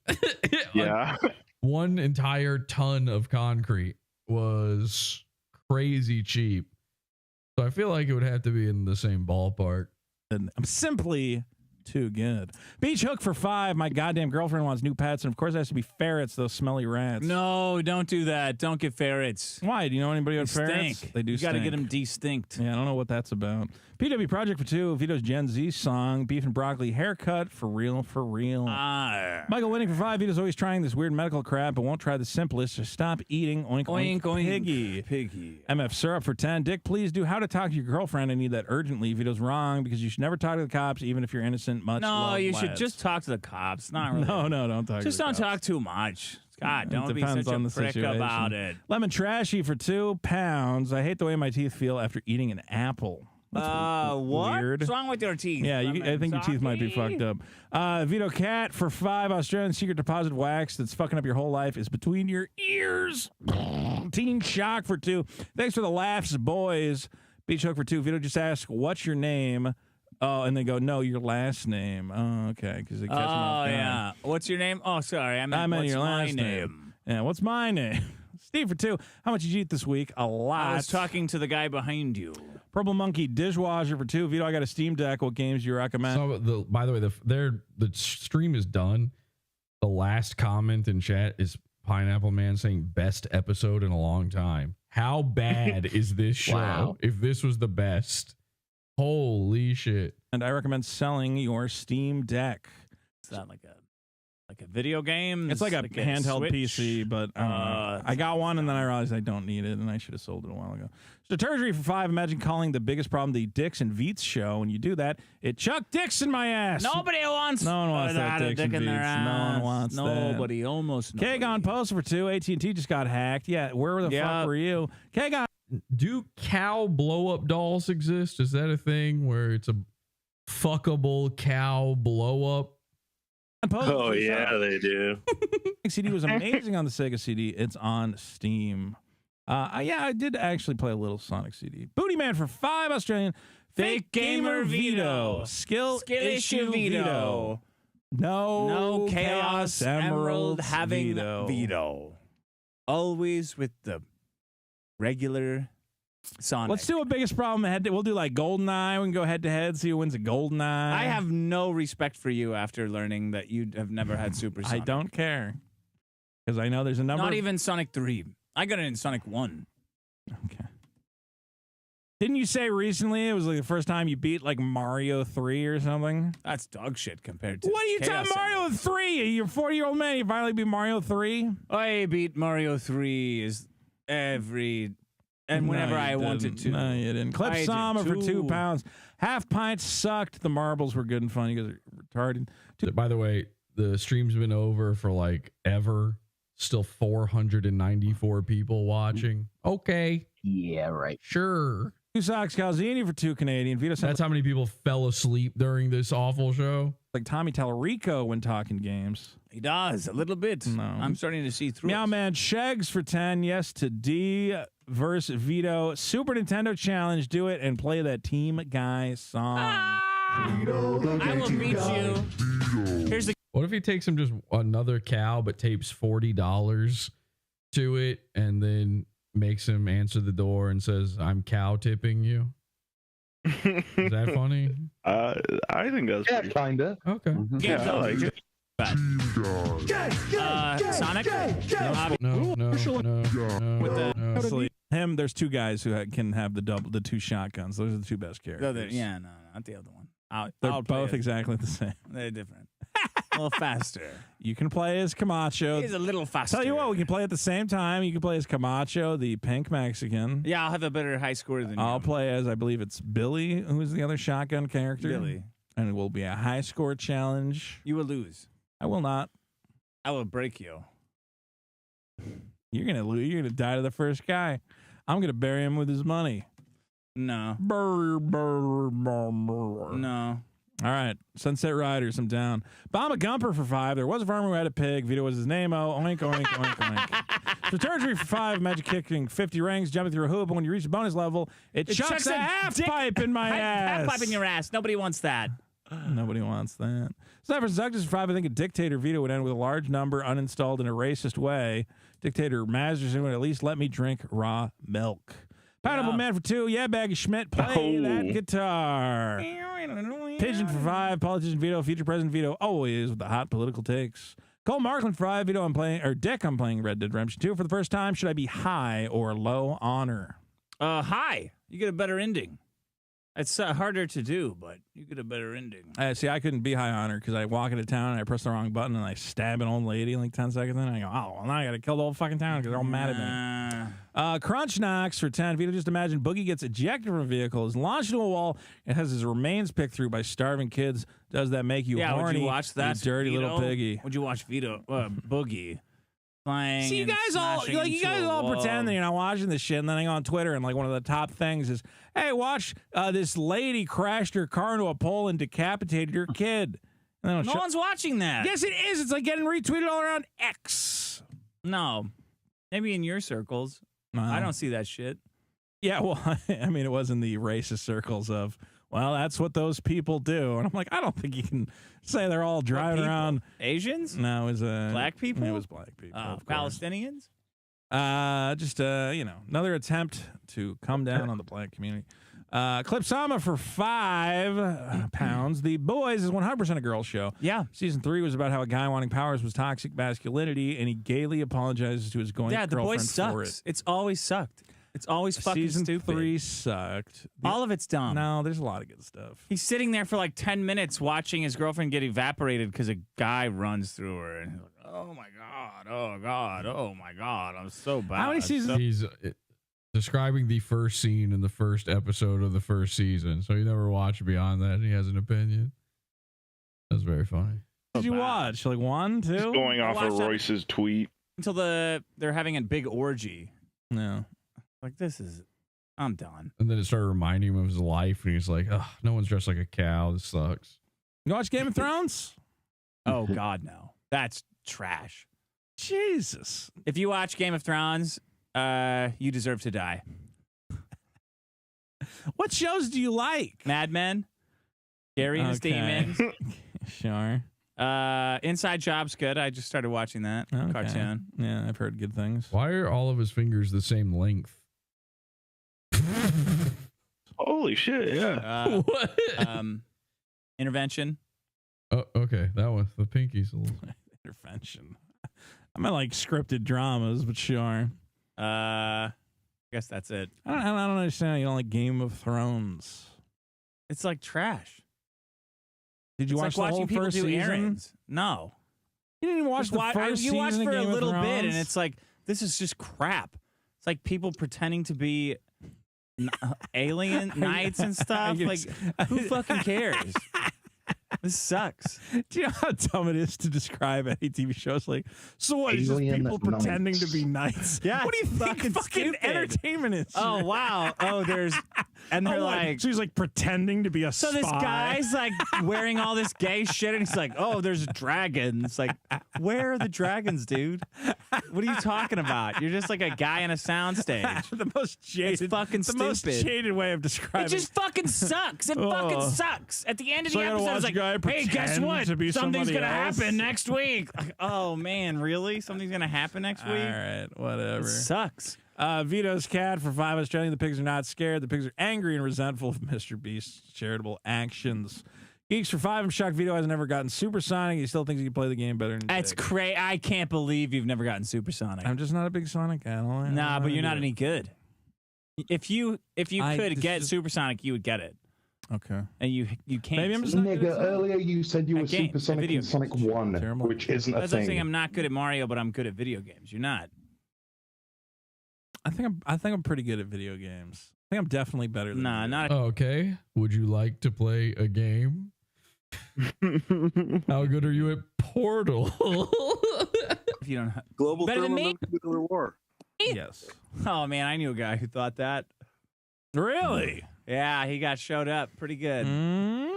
Yeah. Like, 1 entire ton of concrete was crazy cheap. So I feel like it would have to be in the same ballpark. And I'm simply too good. Beach hook for 5. My goddamn girlfriend wants new pets, and of course it has to be ferrets, those smelly rats. No, don't do that. Don't get ferrets. Why? Do you know anybody with ferrets? Stink. They do. You got to stink. get them distinct. Yeah, I don't know what that's about. PW Project for 2. Vito's Gen Z song. Beef and broccoli haircut for real. For real. Michael Winning for 5. Vito's always trying this weird medical crap, but won't try the simplest. Just stop eating. Oink oink, oink piggy. MF Syrup for 10. Dick, please do how to talk to your girlfriend. I need that urgently. Vito's wrong because you should never talk to the cops, even if you're innocent. Much love, you lads. should just talk to the cops. Not really. No, don't talk. Just to the don't cops. talk too much. God, don't be depends such on a the prick situation. about it. Lemon Trashy for 2 pounds. I hate the way my teeth feel after eating an apple. That's what? weird. What's wrong with your teeth? Yeah, I think your teeth might be fucked up. Vito Cat for 5. Australian secret deposit wax that's fucking up your whole life is between your ears. Teen Shock for 2. Thanks for the laughs, boys. Beach Hook for 2. Vito just asked, what's your name? Oh, and they go, no, your last name. Oh, okay, because they catch them off guard. Yeah. What's your name? Oh, sorry. I meant what's your my last name? Yeah, what's my name? Steve for 2. How much did you eat this week? A lot. I was talking to the guy behind you. Purple Monkey Dishwasher for 2. Vito, I got a Steam Deck. What games do you recommend? So by the way, the stream is done. The last comment in chat is Pineapple Man saying best episode in a long time. How bad is this show? Wow. If this was the best. Holy shit. And I recommend selling your Steam Deck. It's not like a video game. It's like a handheld Switch. PC, but I got one and then I realized I don't need it and I should have sold it a while ago. Strategy for 5. Imagine calling the biggest problem the Dicks and Veets show. When you do that, it chuck dicks in my ass. Nobody wants. No one wants that a Dicks dick and in their Veets. ass. No one wants that. Nobody. Almost nobody. Kagon Post for 2. AT&T just got hacked. Yeah, where the fuck were you? Kagon. Do cow blow-up dolls exist? Is that a thing where it's a fuckable cow blow-up? Oh, yeah, they do. CD was amazing on the Sega CD. It's on Steam. Yeah, I did actually play a little Sonic CD. Booty Man for 5. Australian. Fake Gamer Vito. Skill issue Vito. No Chaos Emerald having Vito. Always with the regular Sonic. Let's do a biggest problem ahead. We'll do like GoldenEye. We can go head to head, see who wins a GoldenEye. I have no respect for you after learning that you have never had Super Sonic. I don't care. Because I know there's a number. Not even Sonic 3. I got it in Sonic 1. Okay. Didn't you say recently it was like the first time you beat like Mario 3 or something? That's dog shit compared to What are you Chaos talking Mario 3? You're a 40-year-old man. You finally beat Mario 3? I beat Mario 3 and whenever I wanted to. No, you didn't. Clip Sama for 2 pounds. Half pint sucked. The marbles were good and fun. You guys are retarded. By the way, the stream's been over for like ever. Still 494 people watching. Okay. Yeah, right. Sure. 2 socks, Calzini for 2 Canadian. Vito said That's how many people fell asleep during this awful show. like Tommy Tallarico when talking games. He does a little bit. No. I'm starting to see through. Meow Man Shags for 10. Yes to D versus Vito. Super Nintendo Challenge. Do it and play that Team Guy song. I will beat you. Here's the. What if he takes him just another cow but tapes $40 to it and then makes him answer the door and says, "I'm cow tipping you"? Is that funny? I think that's pretty kinda. Okay. Yeah, I like it. Sonic? No. With the Him, there's 2 guys who can have the 2 shotguns. Those are the 2 best characters. No, not the other one. They're I'll play both it. exactly the same. They're different. A little faster. You can play as Camacho. He's a little faster. Tell you what, we can play at the same time. You can play as Camacho, the pink Mexican. Yeah, I'll have a better high score than I'll you. play as, I believe it's Billy, who's the other shotgun character. Billy. And it will be a high score challenge. You will lose. I will not. I will break you. You're gonna lose. You're gonna die to the first guy. I'm gonna bury him with his money. No. No. All right, Sunset Riders, I'm down. Bomb a Gumper for 5. There was a farmer who had a pig. Vito was his name-o. Oink, oink, oink, oink. Return for 5. Magic kicking 50 rings, jumping through a hoop. And when you reach the bonus level, it chucks a half pipe in my ass. Half pipe in your ass. Nobody wants that. Nobody wants that. Sniper Seductors for 5. I think a Dictator Vito would end with a large number uninstalled in a racist way. Dictator Masterson would at least let me drink raw milk. Pineapple Man for 2. Yeah, Baggy Schmidt, play that guitar. Pigeon for 5. Politician Vito, future President Vito, always with the hot political takes. Cole Markland for 5. Vito, I'm playing, or Dick, I'm playing Red Dead Redemption 2 for the first time. Should I be high or low honor? High. You get a better ending. It's harder to do, but you get a better ending. See, I couldn't be high honor because I walk into town and I press the wrong button and I stab an old lady in like 10 seconds. And I go, oh, well, now I got to kill the whole fucking town because they're all mad at me. Crunch Knocks for 10. If you just imagine Boogie gets ejected from a vehicle, is launched into a wall, and has his remains picked through by starving kids. Does that make you horny? Would you watch that? You dirty Vito? little piggy. Would you watch Vito, Boogie? See, you guys all pretend that you're not watching this shit, and then I go on Twitter and like one of the top things is, "Hey, watch this lady crashed her car into a pole and decapitated her kid." No one's watching that. Yes, it is. It's like getting retweeted all around X. No, maybe in your circles. I don't see that shit. Yeah, well, I mean, it was in the racist circles of, well, that's what those people do, and I'm like, I don't think you can say they're all driving around. Asians? No, it was black people. It was black people. Palestinians. Just another attempt to come down on the black community. Clipsama for £5. The Boys is 100% a girl show. Yeah. Season 3 was about how a guy wanting powers was toxic masculinity, and he gaily apologizes to his girlfriend The Boys for sucks. it. It's always sucked. It's always fucking Season stupid. 3 sucked. All of it's dumb. No, there's a lot of good stuff. He's sitting there for like 10 minutes watching his girlfriend get evaporated because a guy runs through her. And he's like, oh my God, oh God, oh my God, I'm so bad. How many seasons? He's describing the first scene in the first episode of the first season. So he never watched beyond that. He has an opinion. That's very funny. Did you watch? Like 1, 2? Just going off of Royce's tweet. Until they're having a big orgy. No. Like, I'm done. And then it started reminding him of his life, and he's like, "Oh, no one's dressed like a cow. This sucks." You watch Game of Thrones? Oh God, no. That's trash. Jesus. If you watch Game of Thrones, you deserve to die. What shows do you like? Mad Men, Gary and his Demons. Sure. Inside Job's good. I just started watching that cartoon. Yeah, I've heard good things. Why are all of his fingers the same length? Holy shit! Yeah. What? Intervention. Oh, okay. That one. The pinky's a little. Intervention. I meant like scripted dramas, but sure. I guess that's it. I don't understand. You don't like Game of Thrones? It's like trash. Did you watch the whole first season? Errands. No. You didn't even watch the first season. You watched for a little bit, and it's it's like, this is just crap. It's like people pretending to be alien knights and stuff. Like, who fucking cares? This sucks. Do you know how dumb it is to describe any TV shows like? So what? It's just Alien people pretending to be knights. Yeah, What do you think fucking stupid. entertainment is? Oh wow. Oh, there's and they're like. So he's like pretending to be a So spy. this guy's like wearing all this gay shit, and he's like, "Oh, there's dragons." Like, where are the dragons, dude? What are you talking about? You're just like a guy in a soundstage. the most jaded, It's fucking the most stupid. jaded way of describing. It just fucking sucks. It fucking sucks. At the end of So the I gotta episode, it's watch a guy like, "Hey, guess pretend what? to be Something's somebody gonna else." happen next week." Like, oh man, really? Something's gonna happen next week? All right, whatever. It sucks. Vito's cat for 5 Australian. The pigs are not scared. The pigs are angry and resentful of Mr. Beast's charitable actions. Geeks for 5. I'm shocked Vito has never gotten supersonic. He still thinks he can play the game better than That's Dick. crazy. I can't believe you've never gotten supersonic. I'm just not a big Sonic guy. Nah, but you're not any good. If you could this get is- supersonic, you would get it. Okay. And you can't. Maybe I'm just not good at Nigga, Sonic. earlier you said you At were games, supersonic video in Sonic games. 1, Terrible. which isn't a That's like thing. saying I'm not good at Mario, but I'm good at video games. You're not. I think I'm pretty good at video games. I think I'm definitely better than Nah, you. not. Okay. Would you like to play a game? How good are you at Portal? If you don't. Global Better than me? thermonuclear war. Yes. Oh man, I knew a guy who thought that. Really? Yeah, he got showed up pretty good. Might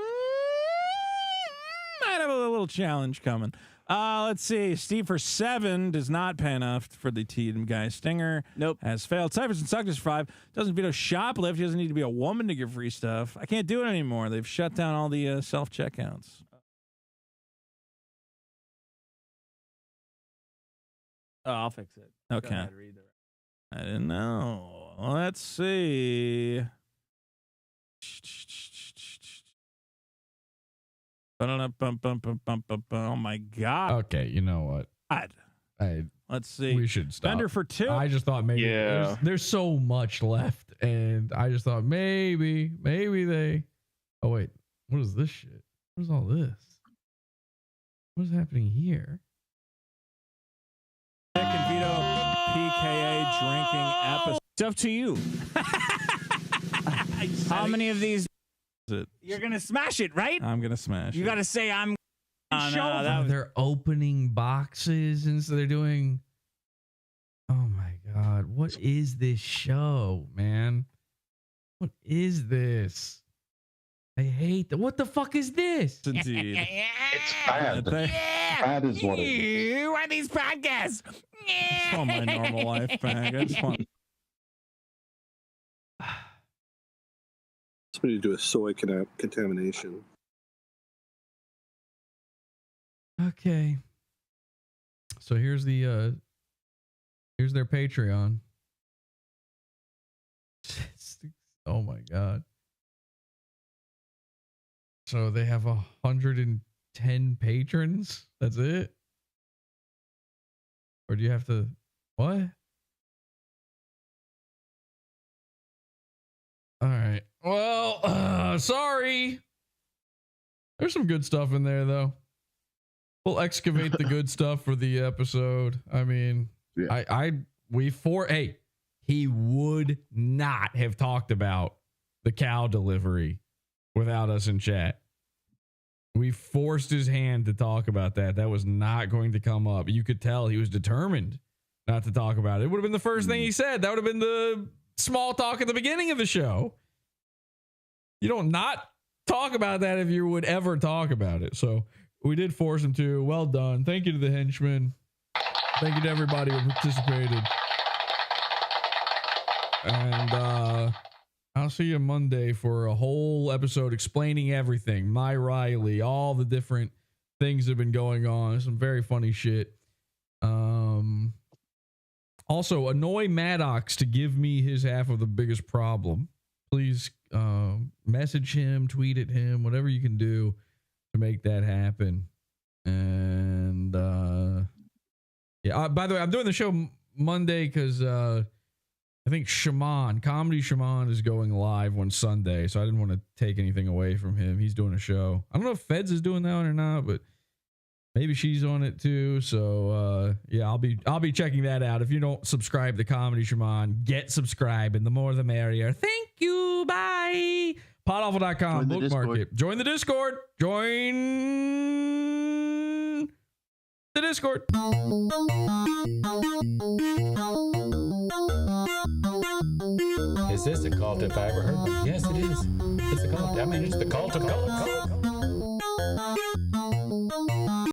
have a little challenge coming. Let's see. Steve for 7 does not pay enough for the Team Guy Stinger. Nope. Has failed. Cyphers and Suckers for 5. Doesn't Vito shoplift. He doesn't need to be a woman to get free stuff. I can't do it anymore. They've shut down all the self-checkouts. Oh, I'll fix it. Okay. Go ahead, read the- I didn't know. Let's see. Oh my God. Okay, you know what? Let's see. We should stop. Thunder for 2. I just thought maybe there's so much left, and I just thought maybe they. Oh wait, what is this shit? What is all this? What is happening here? Nick and Vito PKA drinking episode. It's up to you. How many of these? It. You're gonna smash it, right? I'm gonna smash. You it. gotta say I'm. Oh, no, that was... They're opening boxes, and so they're doing. Oh my God! What is this show, man? What is this? I hate that. What the fuck is this? Indeed. It's bad. Bad is what it is. Why these podcasts? I just want my normal life back. I just want. Somebody to do a soy contamination. Okay. So here's their Patreon. Oh my God. So they have 110 patrons. That's it? Or do you have to what? All right. Well, sorry. There's some good stuff in there though. We'll excavate the good stuff for the episode. I mean, yeah. He would not have talked about the cow delivery without us in chat. We forced his hand to talk about that. That was not going to come up. You could tell he was determined not to talk about it. It would have been the first thing he said. That would have been the small talk at the beginning of the show. You don't not talk about that if you would ever talk about it. So we did force him to. Well done. Thank you to the henchmen. Thank you to everybody who participated. And I'll see you Monday for a whole episode explaining everything. My Riley, all the different things that have been going on. Some very funny shit. Also, annoy Maddox to give me his half of the biggest problem. Please message him, tweet at him, whatever you can do to make that happen. And yeah, by the way, I'm doing the show Monday because I think Comedy Shaman is going live on Sunday, so I didn't want to take anything away from him. He's doing a show. I don't know if Feds is doing that one or not, but maybe she's on it too. So yeah, I'll be checking that out. If you don't subscribe to Comedy Shaman, get subscribed, and the more the merrier. Thank you. Bye. Podawful.com, bookmark it. Join the Discord. Join the Discord. Is this a cult if I ever heard one? Yes, it is. It's a cult. I mean, it's the cult of cult.